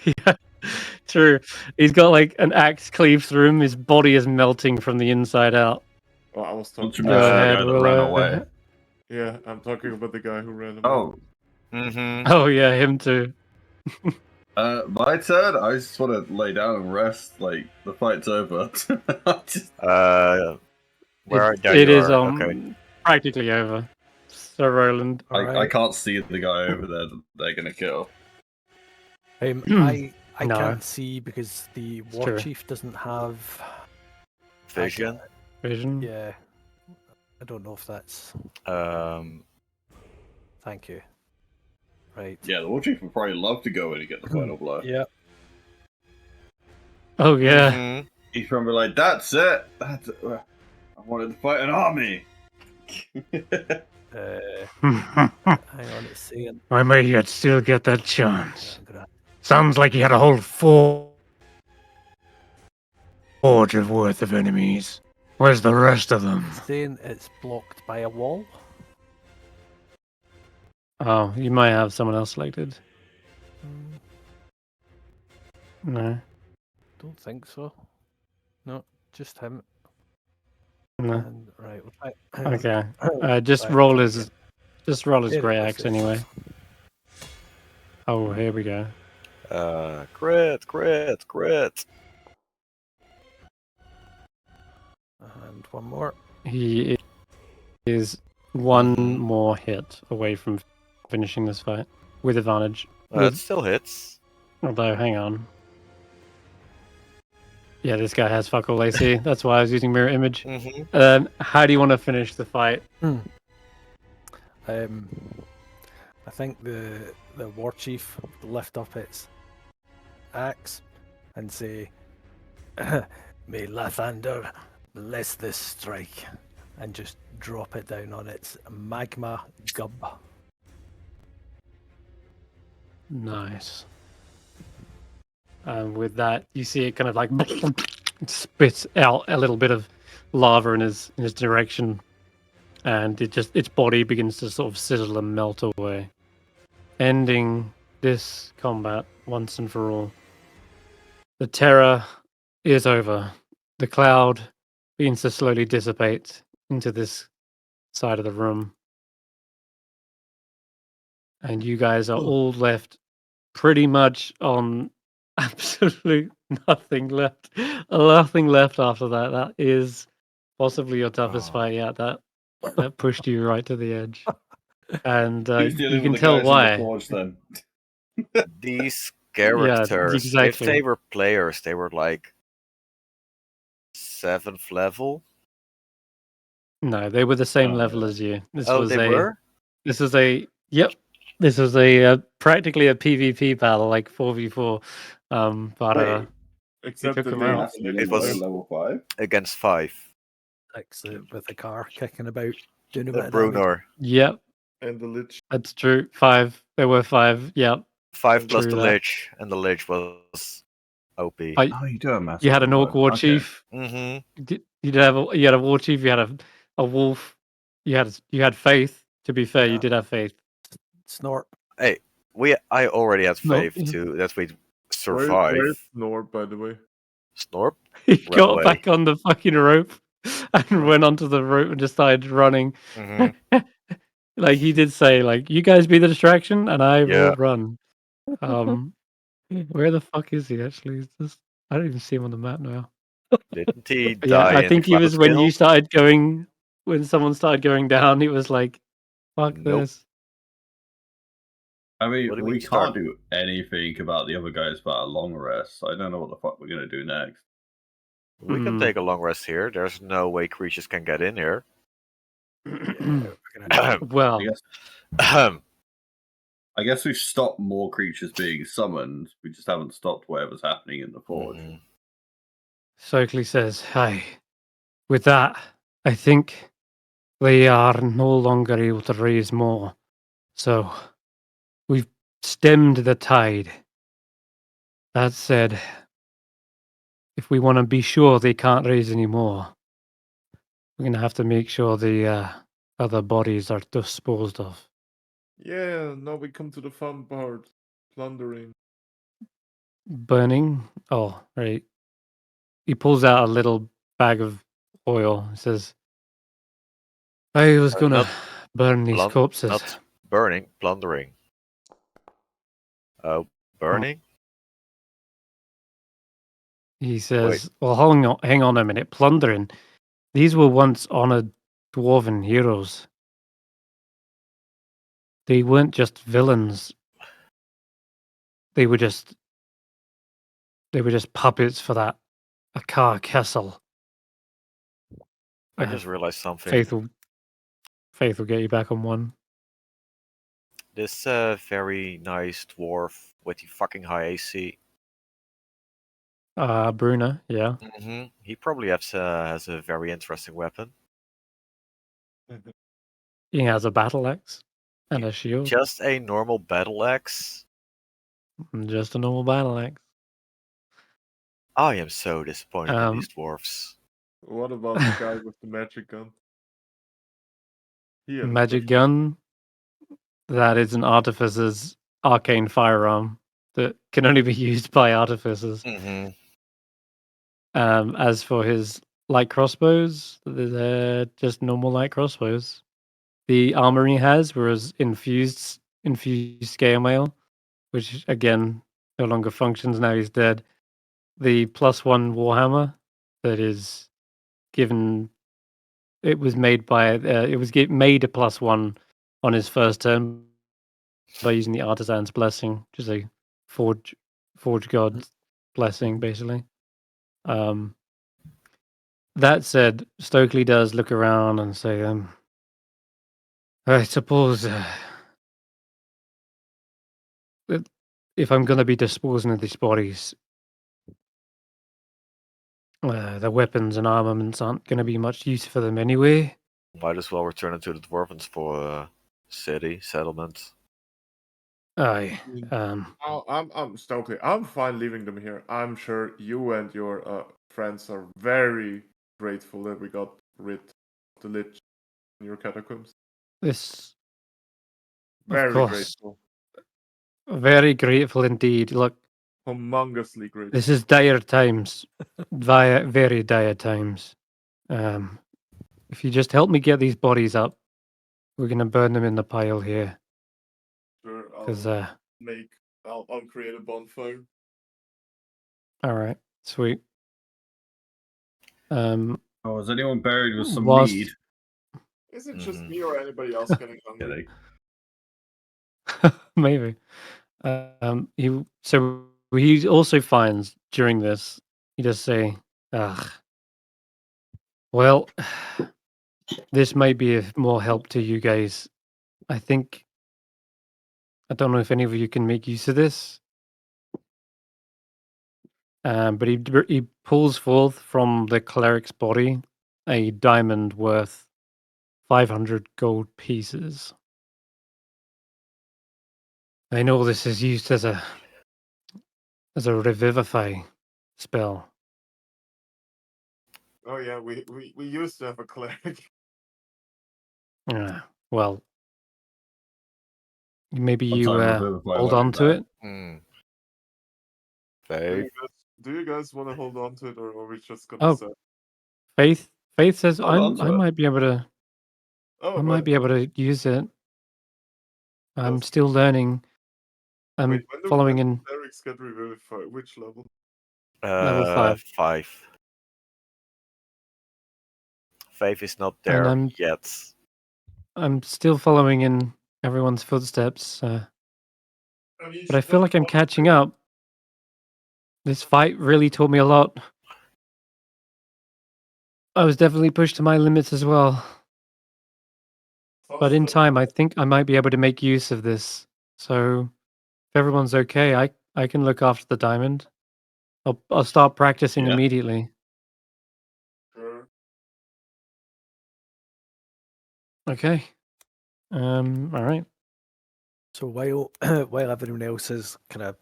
Yeah, true. He's got like an axe cleave through him. His body is melting from the inside out. Oh, I was talking Go ahead, that ran away. Yeah, I'm talking about the guy who ran away. Oh. Oh yeah, him too. My turn. I just want to lay down and rest. Like the fight's over. It is practically over. So Roland, I can't see the guy over there that they're gonna kill. I No. can't see because the war chief doesn't have Vision. Vision. Yeah, I don't know if that's. Thank you. Right. Yeah, the war chief would probably love to go in and get the final blow. Yeah. Oh yeah. He's probably like, "That's it. That's it. I wanted to fight an army." Hang on, it's saying. I may yet still get that chance. Sounds like he had a whole forge of worth of enemies. Where's the rest of them? It's saying it's blocked by a wall. Oh, you might have someone else selected. No. Don't think so. No, just him. No. And, right. Okay. Just roll his great axe anyway. Oh, here we go. Crit. And one more. He is one more hit away from finishing this fight with advantage. It still hits. Although, hang on. Yeah, this guy has fuck all AC. That's why I was using mirror image. How do you want to finish the fight? I think the war chief will lift up its axe and say, "May Lathander bless this strike," and just drop it down on its magma gub. Nice. And with that, you see it kind of like spits out a little bit of lava in his direction, and its body begins to sort of sizzle and melt away, ending this combat once and for all. The terror is over. The cloud begins to slowly dissipate into this side of the room, and you guys are all left pretty much on absolutely nothing left. Nothing left after that. That is possibly your toughest fight yet. That pushed you right to the edge. And Who's dealing you can with the tell guys in the why. forge then? These characters, if exactly. they were players, they were like 7th level. No, they were the same Oh, level yeah. as you. Were? This was a yep. This was a practically a PvP battle, like 4v4. But Wait, Except took that them they out. It was level 5. against 5. With the car kicking about, doing a The bit of damage. Brunor. Yep, and the Lich. that's true. 5. There were 5. Yep. 5 plus True the that. Lich, and the Lich was OP. I, Oh, you do have massive. you had an Orc War Okay. Chief. Mm-hmm. You had a War Chief. You had a Wolf. You had Faith. To be fair, you Yeah. did have Faith. Snort. Hey, I already had No. faith that we'd Where survive. is Snor, by the way? Snorp? He Ran got away. back on the fucking rope and went onto the rope and just started running. Mm-hmm. Like he did say, like, you guys be the distraction and I Yeah. will run. Where the fuck is he actually? I don't even see him on the map now. Didn't he But yeah, die I in think the he was when Cloudskill? you started going, when someone started going down, he was like, fuck Nope. this. I mean, What do you we mean can't start? do anything about the other guys but a long rest. I don't know what the fuck we're gonna do next. We can take a long rest here. There's no way creatures can get in here. Well, I guess I guess we've stopped more creatures being summoned. We just haven't stopped whatever's happening in the forge. Mhm. Stokely says, hi. With that, I think they are no longer able to raise more. So, we've stemmed the tide. That said, if we want to be sure they can't raise any more, we're going to have to make sure the other bodies are disposed of. Yeah, now we come to the fun part. Plundering. Burning? Oh, right. He pulls out a little bag of oil and says, I was going to Not burn these corpses. Not burning, plundering. Oh, burning? He says, well, hang on a minute. Plundering. These were once honored dwarven heroes. They weren't just villains. They were just puppets for that Akar Kessel. I just realized something. Faith will get you back on one. This very nice dwarf with the fucking high AC. Bruna, yeah. Mm-hmm. He probably has a very interesting weapon. He has a battle axe and a shield. Just a normal battle axe. Just a normal battle axe. I am so disappointed in these dwarfs. What about the guy with the magic gun? He had a Magic special- gun. That is an artificer's arcane firearm that can only be used by artificers. Mm-hmm. As for his light crossbows, they're just normal light crossbows. The armor he has was infused scale mail, which again no longer functions now he's dead. The +1 warhammer that is given, it was made by made a +1 on his first turn by using the artisan's blessing, which is a forge god's blessing, basically. That said, Stokely does look around and say, I suppose that if I'm going to be disposing of these bodies, the weapons and armaments aren't going to be much use for them anyway. Might as well return it to the dwarves for city settlement. Aye. I'm Stokely. I'm fine leaving them here. I'm sure you and your friends are very grateful that we got rid of the Lich in your catacombs. This, Very course. grateful. Very grateful indeed. Look, Humongously grateful. this is dire times. Very dire times. If you just help me get these bodies up, we're gonna burn them in the pile here. Sure, Because I'll create a bonfire. all right, sweet. Oh, is anyone buried with some whilst- mead? Is it just me or anybody else getting hungry? Maybe. He also finds during this, he does say, "Ugh, well, this might be of more help to you guys. I think. I don't know if any of you can make use of this." But he pulls forth from the cleric's body a diamond worth 500 gold pieces. I know this is used as a revivify spell. Oh yeah, we used to have a cleric. Yeah. Well, maybe you Sometimes Revivify hold might be on to bad. it. Faith. Do you guys want to hold on to it, or are we just gonna set? Faith says Hold on to I it. might be able to. I might be able to use it. I'm still learning. I'm Wait, following when in do clerics get revivified? Which level? level 5. 5. Faith is not And there I'm- yet. I'm still following in everyone's footsteps. But I feel like I'm catching up. This fight really taught me a lot. I was definitely pushed to my limits as well. But in time, I think I might be able to make use of this. So, if everyone's okay, I can look after the diamond. I'll start practicing Yeah. immediately. Sure. Okay. All right. So while while everyone else is kind of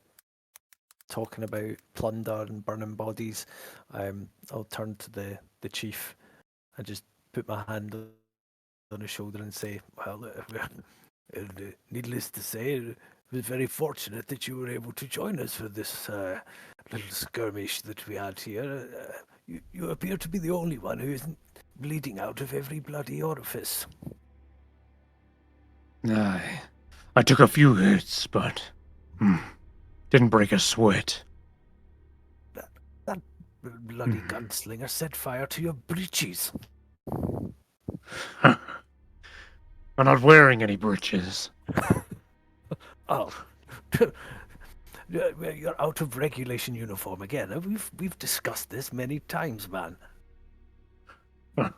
talking about plunder and burning bodies, I'll turn to the chief and just put my hand on his shoulder and say, "Well, needless to say, it was very fortunate that you were able to join us for this little skirmish that we had here. You appear to be the only one who isn't bleeding out of every bloody orifice." Aye. I took a few hits, but didn't break a sweat. That bloody gunslinger set fire to your breeches. I'm not wearing any breeches. Oh, you're out of regulation uniform again. We've discussed this many times, man. I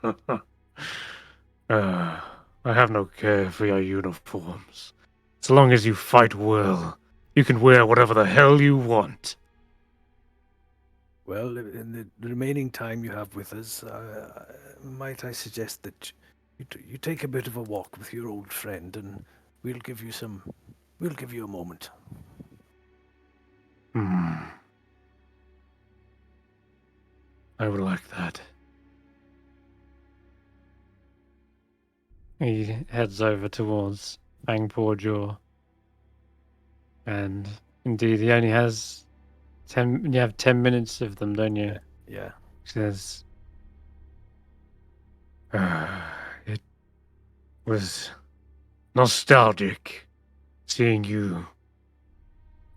have no care for your uniforms. As long as you fight well, you can wear whatever the hell you want. Well, in the remaining time you have with us, might I suggest that you take a bit of a walk with your old friend, and we'll give you a moment. I would like that. He heads over towards Fangpaw Jaw. And indeed, he only has 10. You have 10 minutes of them, don't you? Yeah. He says, It was nostalgic seeing you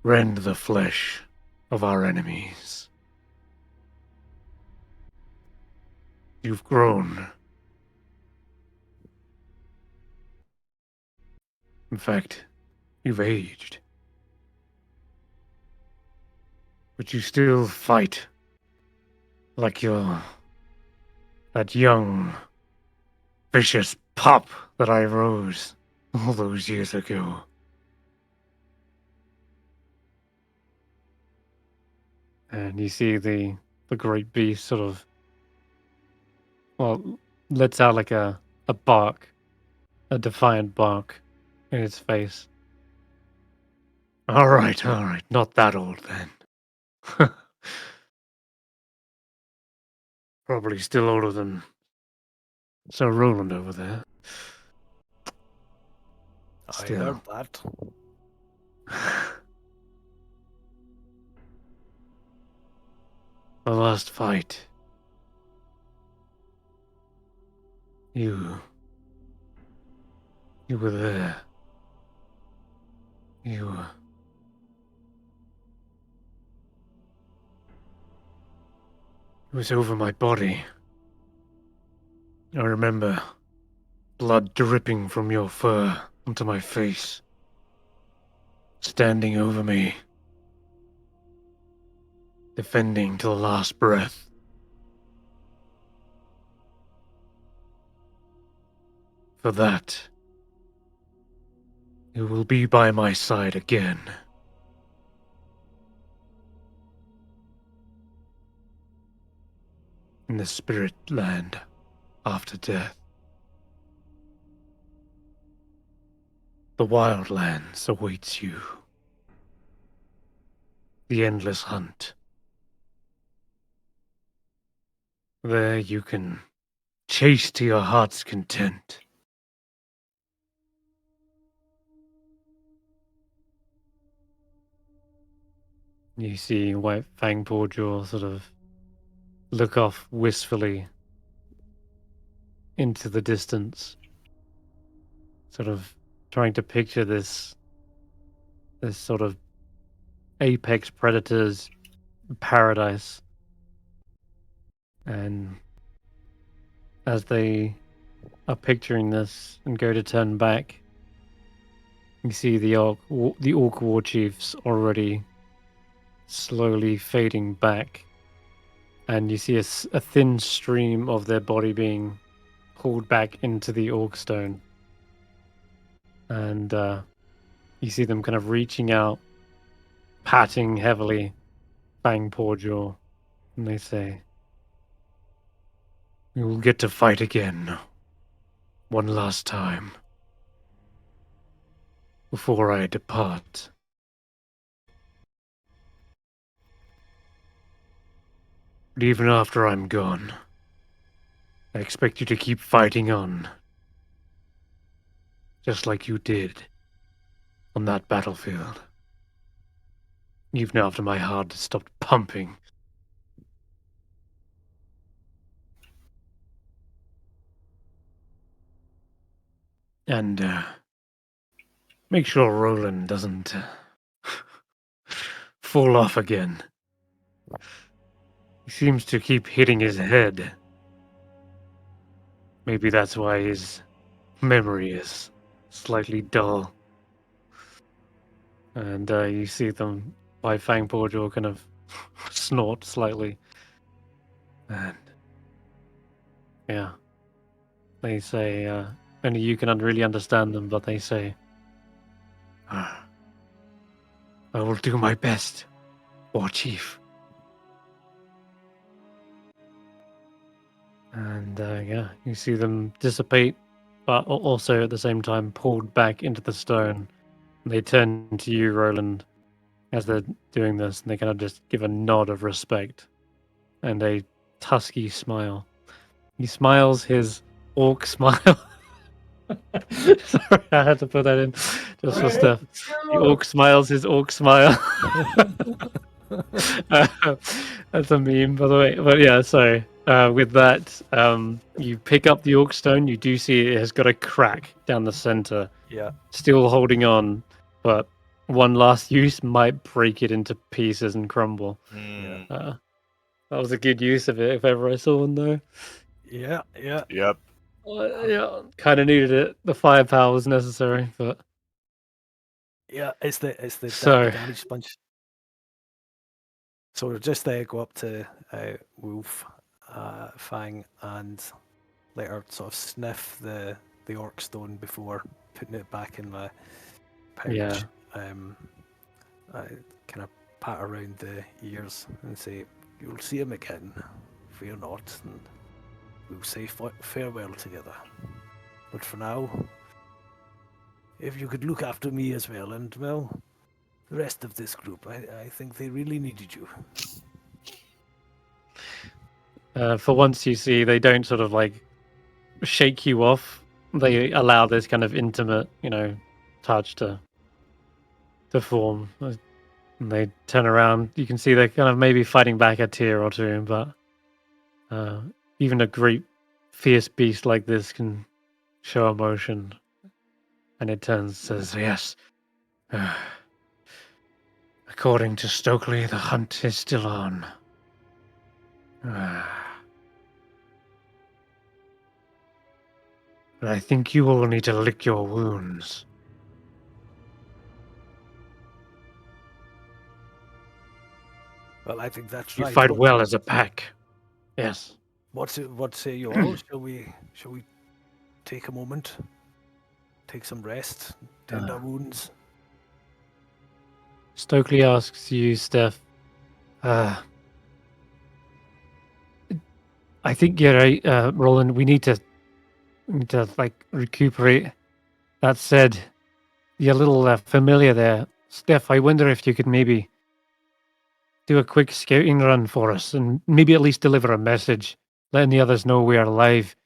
rend the flesh of our enemies. You've grown. In fact, you've aged. But you still fight like you're that young, vicious pup that I rose all those years ago. and you see the great beast sort of, well, lets out like a bark, a defiant bark in its face. All right. Not that old then. Probably still older than Sir Roland over there. I heard that. The last fight. You were there. It was over my body. I remember blood dripping from your fur onto my face, standing over me, defending to the last breath. For that, you will be by my side again. In the spirit land after death. The wildlands awaits you. The endless hunt. There you can chase to your heart's content. You see White Fang Jaw sort of look off wistfully into the distance, sort of trying to picture this sort of apex predator's paradise. And as they are picturing this and go to turn back, you see the orc war chiefs already slowly fading back, and you see a thin stream of their body being pulled back into the orc stone, and you see them kind of reaching out, patting heavily Fang Jaw, and they say, "We will get to fight again, one last time, before I depart." But even after I'm gone, I expect you to keep fighting on. Just like you did on that battlefield. Even after my heart stopped pumping. And make sure Roland doesn't fall off again. He seems to keep hitting his head. Maybe that's why his memory is slightly dull. And you see them by Fang Jaw kind of snort slightly. And yeah, they say, only you can really understand them, but they say, I will do my best, War Chief. And yeah, you see them dissipate, but also at the same time pulled back into the stone. And they turn to you, Roland, as they're doing this, and they kind of just give a nod of respect and a tusky smile. He smiles his orc smile. Sorry, I had to put that in just for Stef. The orc smiles his orc smile. That's a meme, by the way. But yeah, so with that, you pick up the orc stone. You do see it has got a crack down the center. Yeah. Still holding on, but one last use might break it into pieces and crumble. Mm. That was a good use of it, if ever I saw one, though. Yeah. Yep. Yeah, kind of needed it. The firepower was necessary, but Yeah, it's the So- damage sponge. So we'll just go up to Wolf, Fang, and let her sort of sniff the orc stone before putting it back in my pouch. Yeah. I kind of pat around the ears and say, "You'll see him again. Fear not, and we'll say farewell together. But for now, if you could look after me as well, and well, rest of this group. I think they really needed you. For once, you see, they don't sort of like shake you off. They allow this kind of intimate, touch to form. And they turn around. You can see they're kind of maybe fighting back a tear or two, but even a great, fierce beast like this can show emotion. And it turns and says, "Yes. According to Stokely, the hunt is still on. But I think you all need to lick your wounds." Well, I think that's You right. fight well as a pack. Yes. What say you all? Shall we take a moment, take some rest, tend our wounds? Stokely asks you, Stef. I think you're right, Roland. We need to like recuperate. That said, you're a little familiar there, Stef. I wonder if you could maybe do a quick scouting run for us, and maybe at least deliver a message, letting the others know we are alive,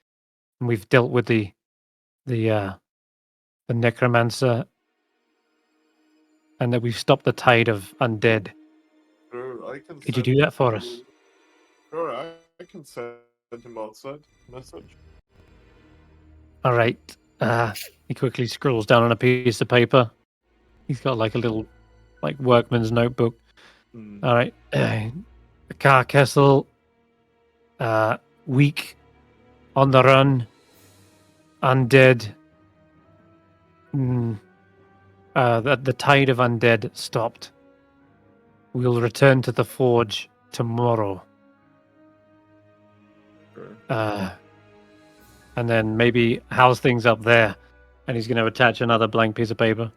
and we've dealt with the necromancer, and that we've stopped the tide of undead. Sure, I can. Could you do that for us? Sure, I can send him outside message. All right. He quickly scrolls down on a piece of paper. He's got like a little, like workman's notebook. All right. The Carkessel, weak, on the run, undead. The tide of undead stopped. We'll return to the forge tomorrow. Sure. And then maybe how's things up there? And he's going to attach another blank piece of paper.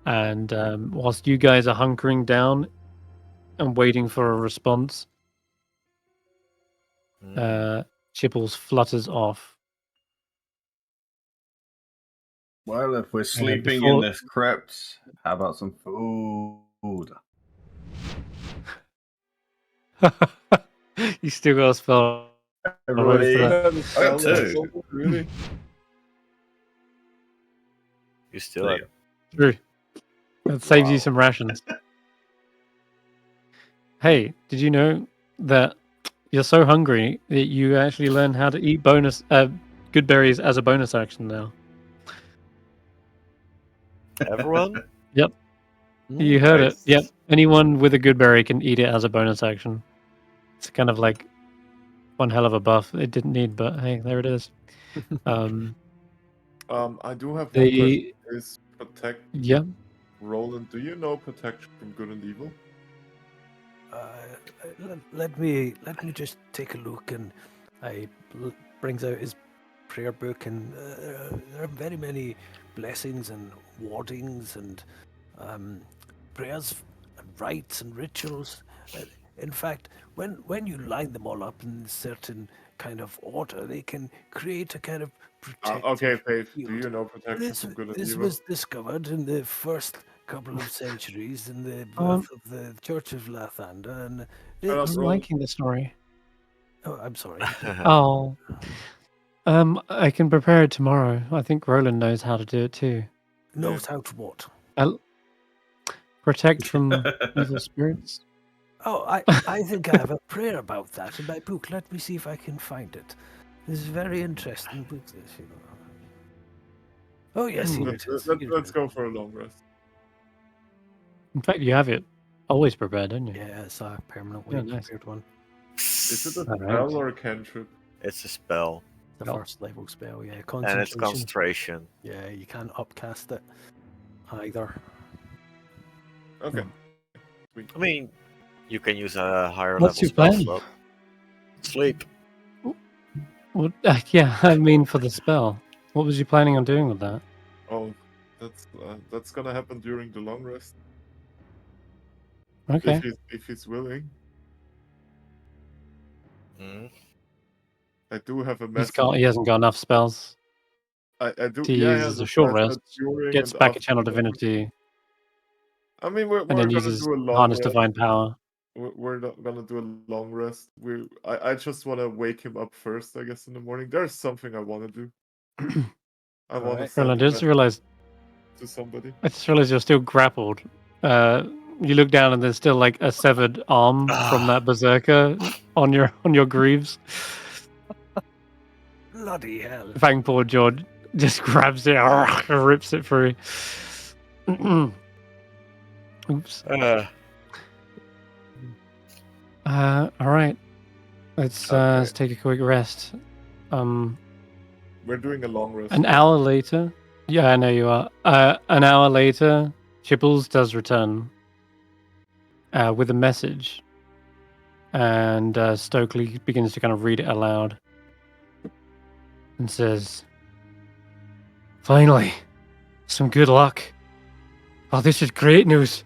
And whilst you guys are hunkering down and waiting for a response, Chipples flutters off. Well, if we're sleeping before- in this crypt, how about some food? You still got a spell. Everybody, Alright, I got two. Really? You still have True. That saves you some rations. Hey, did you know that you're so hungry that you actually learn how to eat good berries as a bonus action now? everyone? Yep. You heard it. Yep. Anyone with a good berry can eat it as a bonus action. It's kind of like one hell of a buff it didn't need, but hey, there it is. I do have one The question. Is protect yeah. Roland? Do you know protection from good and evil? Let me just take a look, and brings out his prayer book, and there are very many blessings and wardings and prayers and rites and rituals. In fact, when you line them all up in certain kind of order, they can create a kind of protective Okay, Faith. Do field. you know protection from good and This evil? was discovered in the first couple of centuries in the birth of the Church of Lathander, and Shut up, I'm Roland. liking the story. oh, I'm sorry. Oh. I can prepare it tomorrow. I think Roland knows how to do it too. Knows how to what? Protect from evil spirits. Oh, I think I have a prayer about that in my book. Let me see if I can find it. This is a very interesting book. This, you know. Oh yes, here it is. Let's go for a long rest. In fact, you have it always prepared, don't you? Yeah, it's a permanently Yeah, nice. prepared one. Is it a Alright. spell or a cantrip? It's a spell. The No. first level spell, yeah. And Concentration. it's concentration. Yeah, you can't upcast it either. Okay. I mean, you can use a higher What's level your spell plan? slot. Sleep. Well, yeah, I mean for the spell. What was you planning on doing with that? Oh, that's gonna happen during the long rest. Okay. If he's willing. Mm. I do have a He message. hasn't got enough spells I do. to Yeah, use yeah, as a that short says rest. that during Gets and back a after channel the long rest. divinity. I mean, we're and then gonna uses do a long harness rest. divine power. We're not gonna do a long rest. I just want to wake him up first, I guess, in the morning. There's something I want to do. I want to Alright. send Roland, a I message to somebody. just realized you're still grappled. You look down and there's still like a severed arm from that berserker on your greaves. Bloody hell. Fangpaw George just grabs it, rips it through. Oops. All right. Let's take a quick rest. We're doing a long rest. An hour later. Yeah, I know you are. An hour later, Chibbles does return with a message, and Stokely begins to kind of read it aloud, and says, "Finally, some good luck. Oh, this is great news.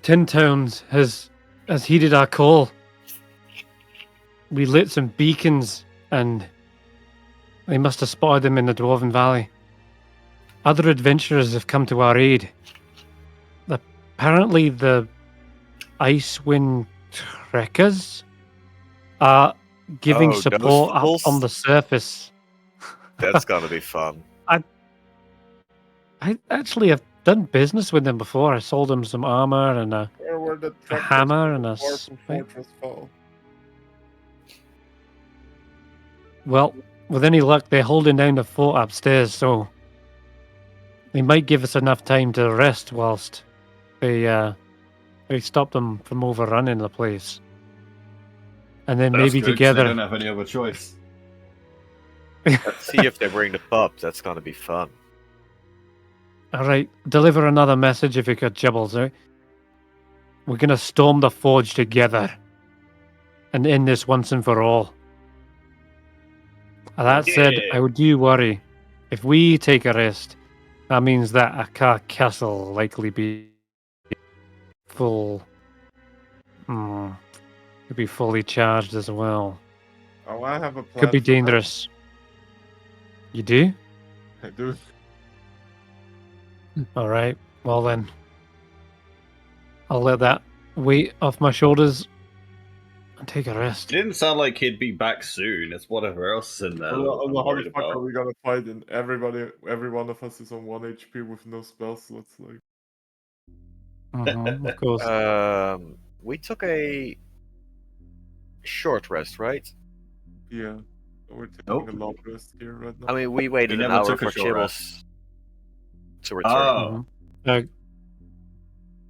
Tin Towns has heeded our call. We lit some beacons, and they must have spotted them in the Dwarven Valley. Other adventurers have come to our aid. Apparently, the Icewind trekkers are giving Oh, those support up fools? on the surface. That's gonna be fun. I actually have done business with them before. I sold them some armor and Where were the trekkers hammer when and the a Dwarven spike? fortress fell? Well, with any luck, they're holding down the fort upstairs, so they might give us enough time to rest whilst they stop them from overrunning the place. And then That's maybe good, 'cause together. They don't have any other choice. Let's see if they bring the pup. That's gonna be fun. All right, deliver another message if you could, Jibbles. Eh? We're gonna storm the forge together and end this once and for all. That said, I do worry. If we take a rest, that means that Akar Castle will likely be full. It'll be fully charged as well. Oh, I have a plan. Could be for that. dangerous. You do? I do. All right. Well then, I'll let that weight off my shoulders and take a It rest. didn't sound like he'd be back soon. It's whatever else is in there. Well, I'm how the worried fuck are about. we gonna fight? And every one of us is on 1 HP with no spell slots. Like, Of course. We took a short rest, right? yeah, we're taking Nope. a long rest here right now. I mean, we waited an never hour took a for short Chibbles to return. Oh,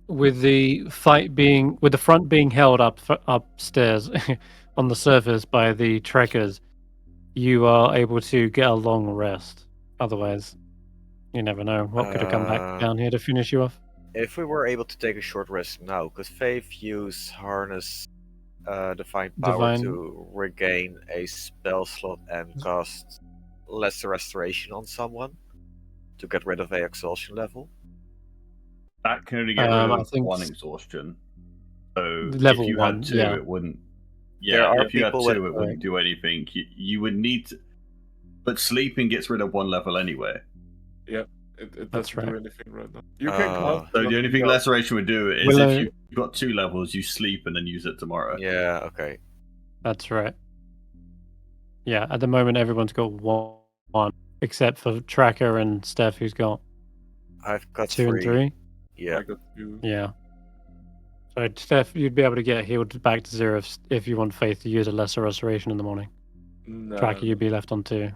With the front being held up upstairs on the surface by the trekkers, you are able to get a long rest. Otherwise, you never know what could have come back down here to finish you off. If we were able to take a short rest now, could Faith use Harness Divine Power to regain a spell slot and cast Lesser Restoration on someone to get rid of a exhaustion level? that can only get rid I of think one exhaustion. So level if you one, had two, yeah. it wouldn't. There Yeah, are if you had people two, it wouldn't do anything. You would need to. But sleeping gets rid of one level anyway. Yeah, it That's doesn't do right. anything right now. You can cast. So the only thing Laceration would do is Willow- if you've got 2 levels, you sleep and then use it tomorrow. Yeah, okay. That's right. Yeah, at the moment everyone's got one, except for Tracker and Stef, who's got I've got 2 and 3. Yeah. I got you. Yeah. So Steph, you'd be able to get healed back to 0 if you want Faith to use a lesser restoration in the morning. Nah, Tracker, you'd be left on 2.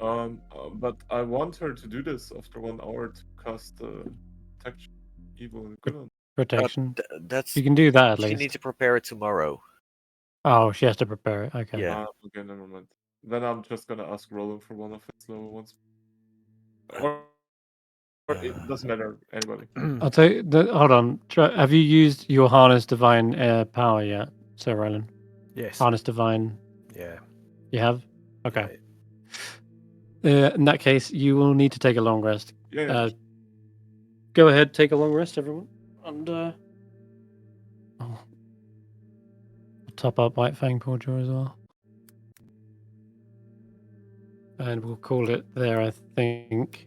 But I want her to do this after 1 hour to cast protection, evil and good on. Protection. That's You can do that at she least. needs to prepare it tomorrow. Oh, she has to prepare it. Okay. Yeah. Okay, never mind. Then I'm just gonna ask Roland for one of his lower ones. Or it doesn't matter, anybody. I'll tell you. Hold on. Have you used your Harness Divine power yet, Sir Roland? Yes. Harness Divine. Yeah. You have? Okay. In that case, you will need to take a long rest. Yeah. Go ahead, take a long rest, everyone. And I'll top up White Fang Porter as well. And we'll call it there, I think.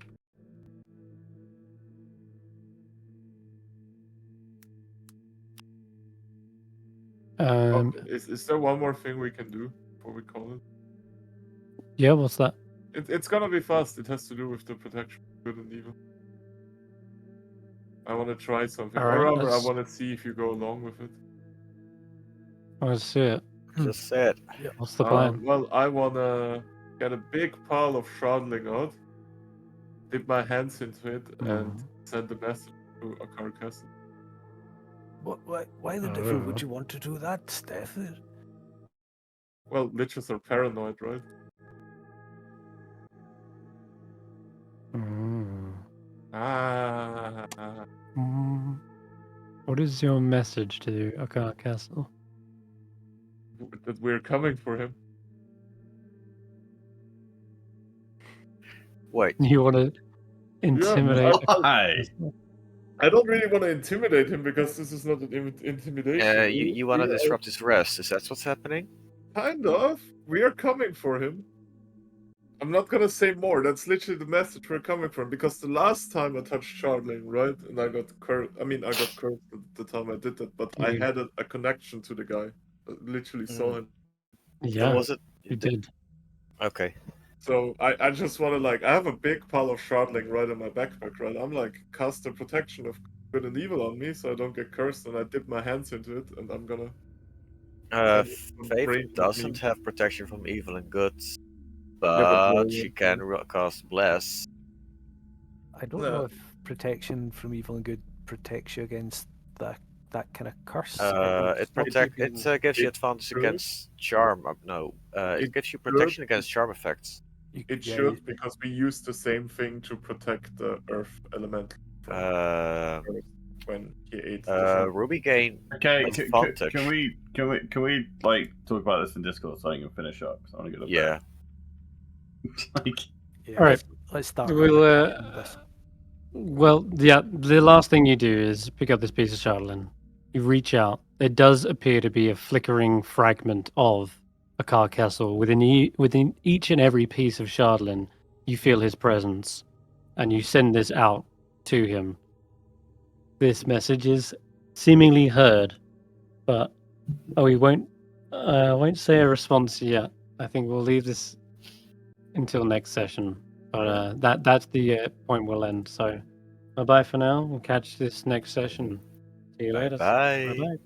Is there one more thing we can do before we call it? Yeah, what's that? It's gonna be fast. It has to do with the protection of good and evil. I want to try something. All right, or rather, I let's- want to see if you go along with it. I want to see it. Just said. What's the plan? Well, I want to get a big pile of shroudling out, dip my hands into it, and send a message to a carcass. Why the devil would you want to do that, Stef? Well, liches are paranoid, right? What is your message to Akar Castle? That we're coming for him. Wait. You want to intimidate? Why? I don't really want to intimidate him because this is not an intimidation. You want to disrupt his rest? Is that what's happening? Kind of. We are coming for him. I'm not gonna say more. That's literally the message we're coming from. Because the last time I touched Charling, right, and I got cursed. I mean, I got cursed at the time I did that, but I had a connection to the guy. I literally saw him. Yeah, was it? You did. Okay. So I just want to I have a big pile of shardling right in my backpack, right? I'm cast the protection of good and evil on me so I don't get cursed, and I dip my hands into it, and I'm gonna. Faith doesn't have protection from evil and good, but but she can cast bless. I don't know if protection from evil and good protects you against that kind of curse. It gives you advantage against charm. No, it gives you protection against charm effects. It should, because we use the same thing to protect the earth element. When he ate. Ruby gain. Okay, advantage. can we like talk about this in Discord so I can finish up? Cause I want to get Yeah. All right. Let's start. Well, yeah. The last thing you do is pick up this piece of shardling. You reach out. There does appear to be a flickering fragment of a castle within each and every piece of shardling. You feel his presence, and you send this out to him. This message is seemingly heard, but we won't say a response yet. I think we'll leave this until next session. But that's the point we'll end. So bye bye for now. We'll catch this next session. See you later. Bye. Bye bye.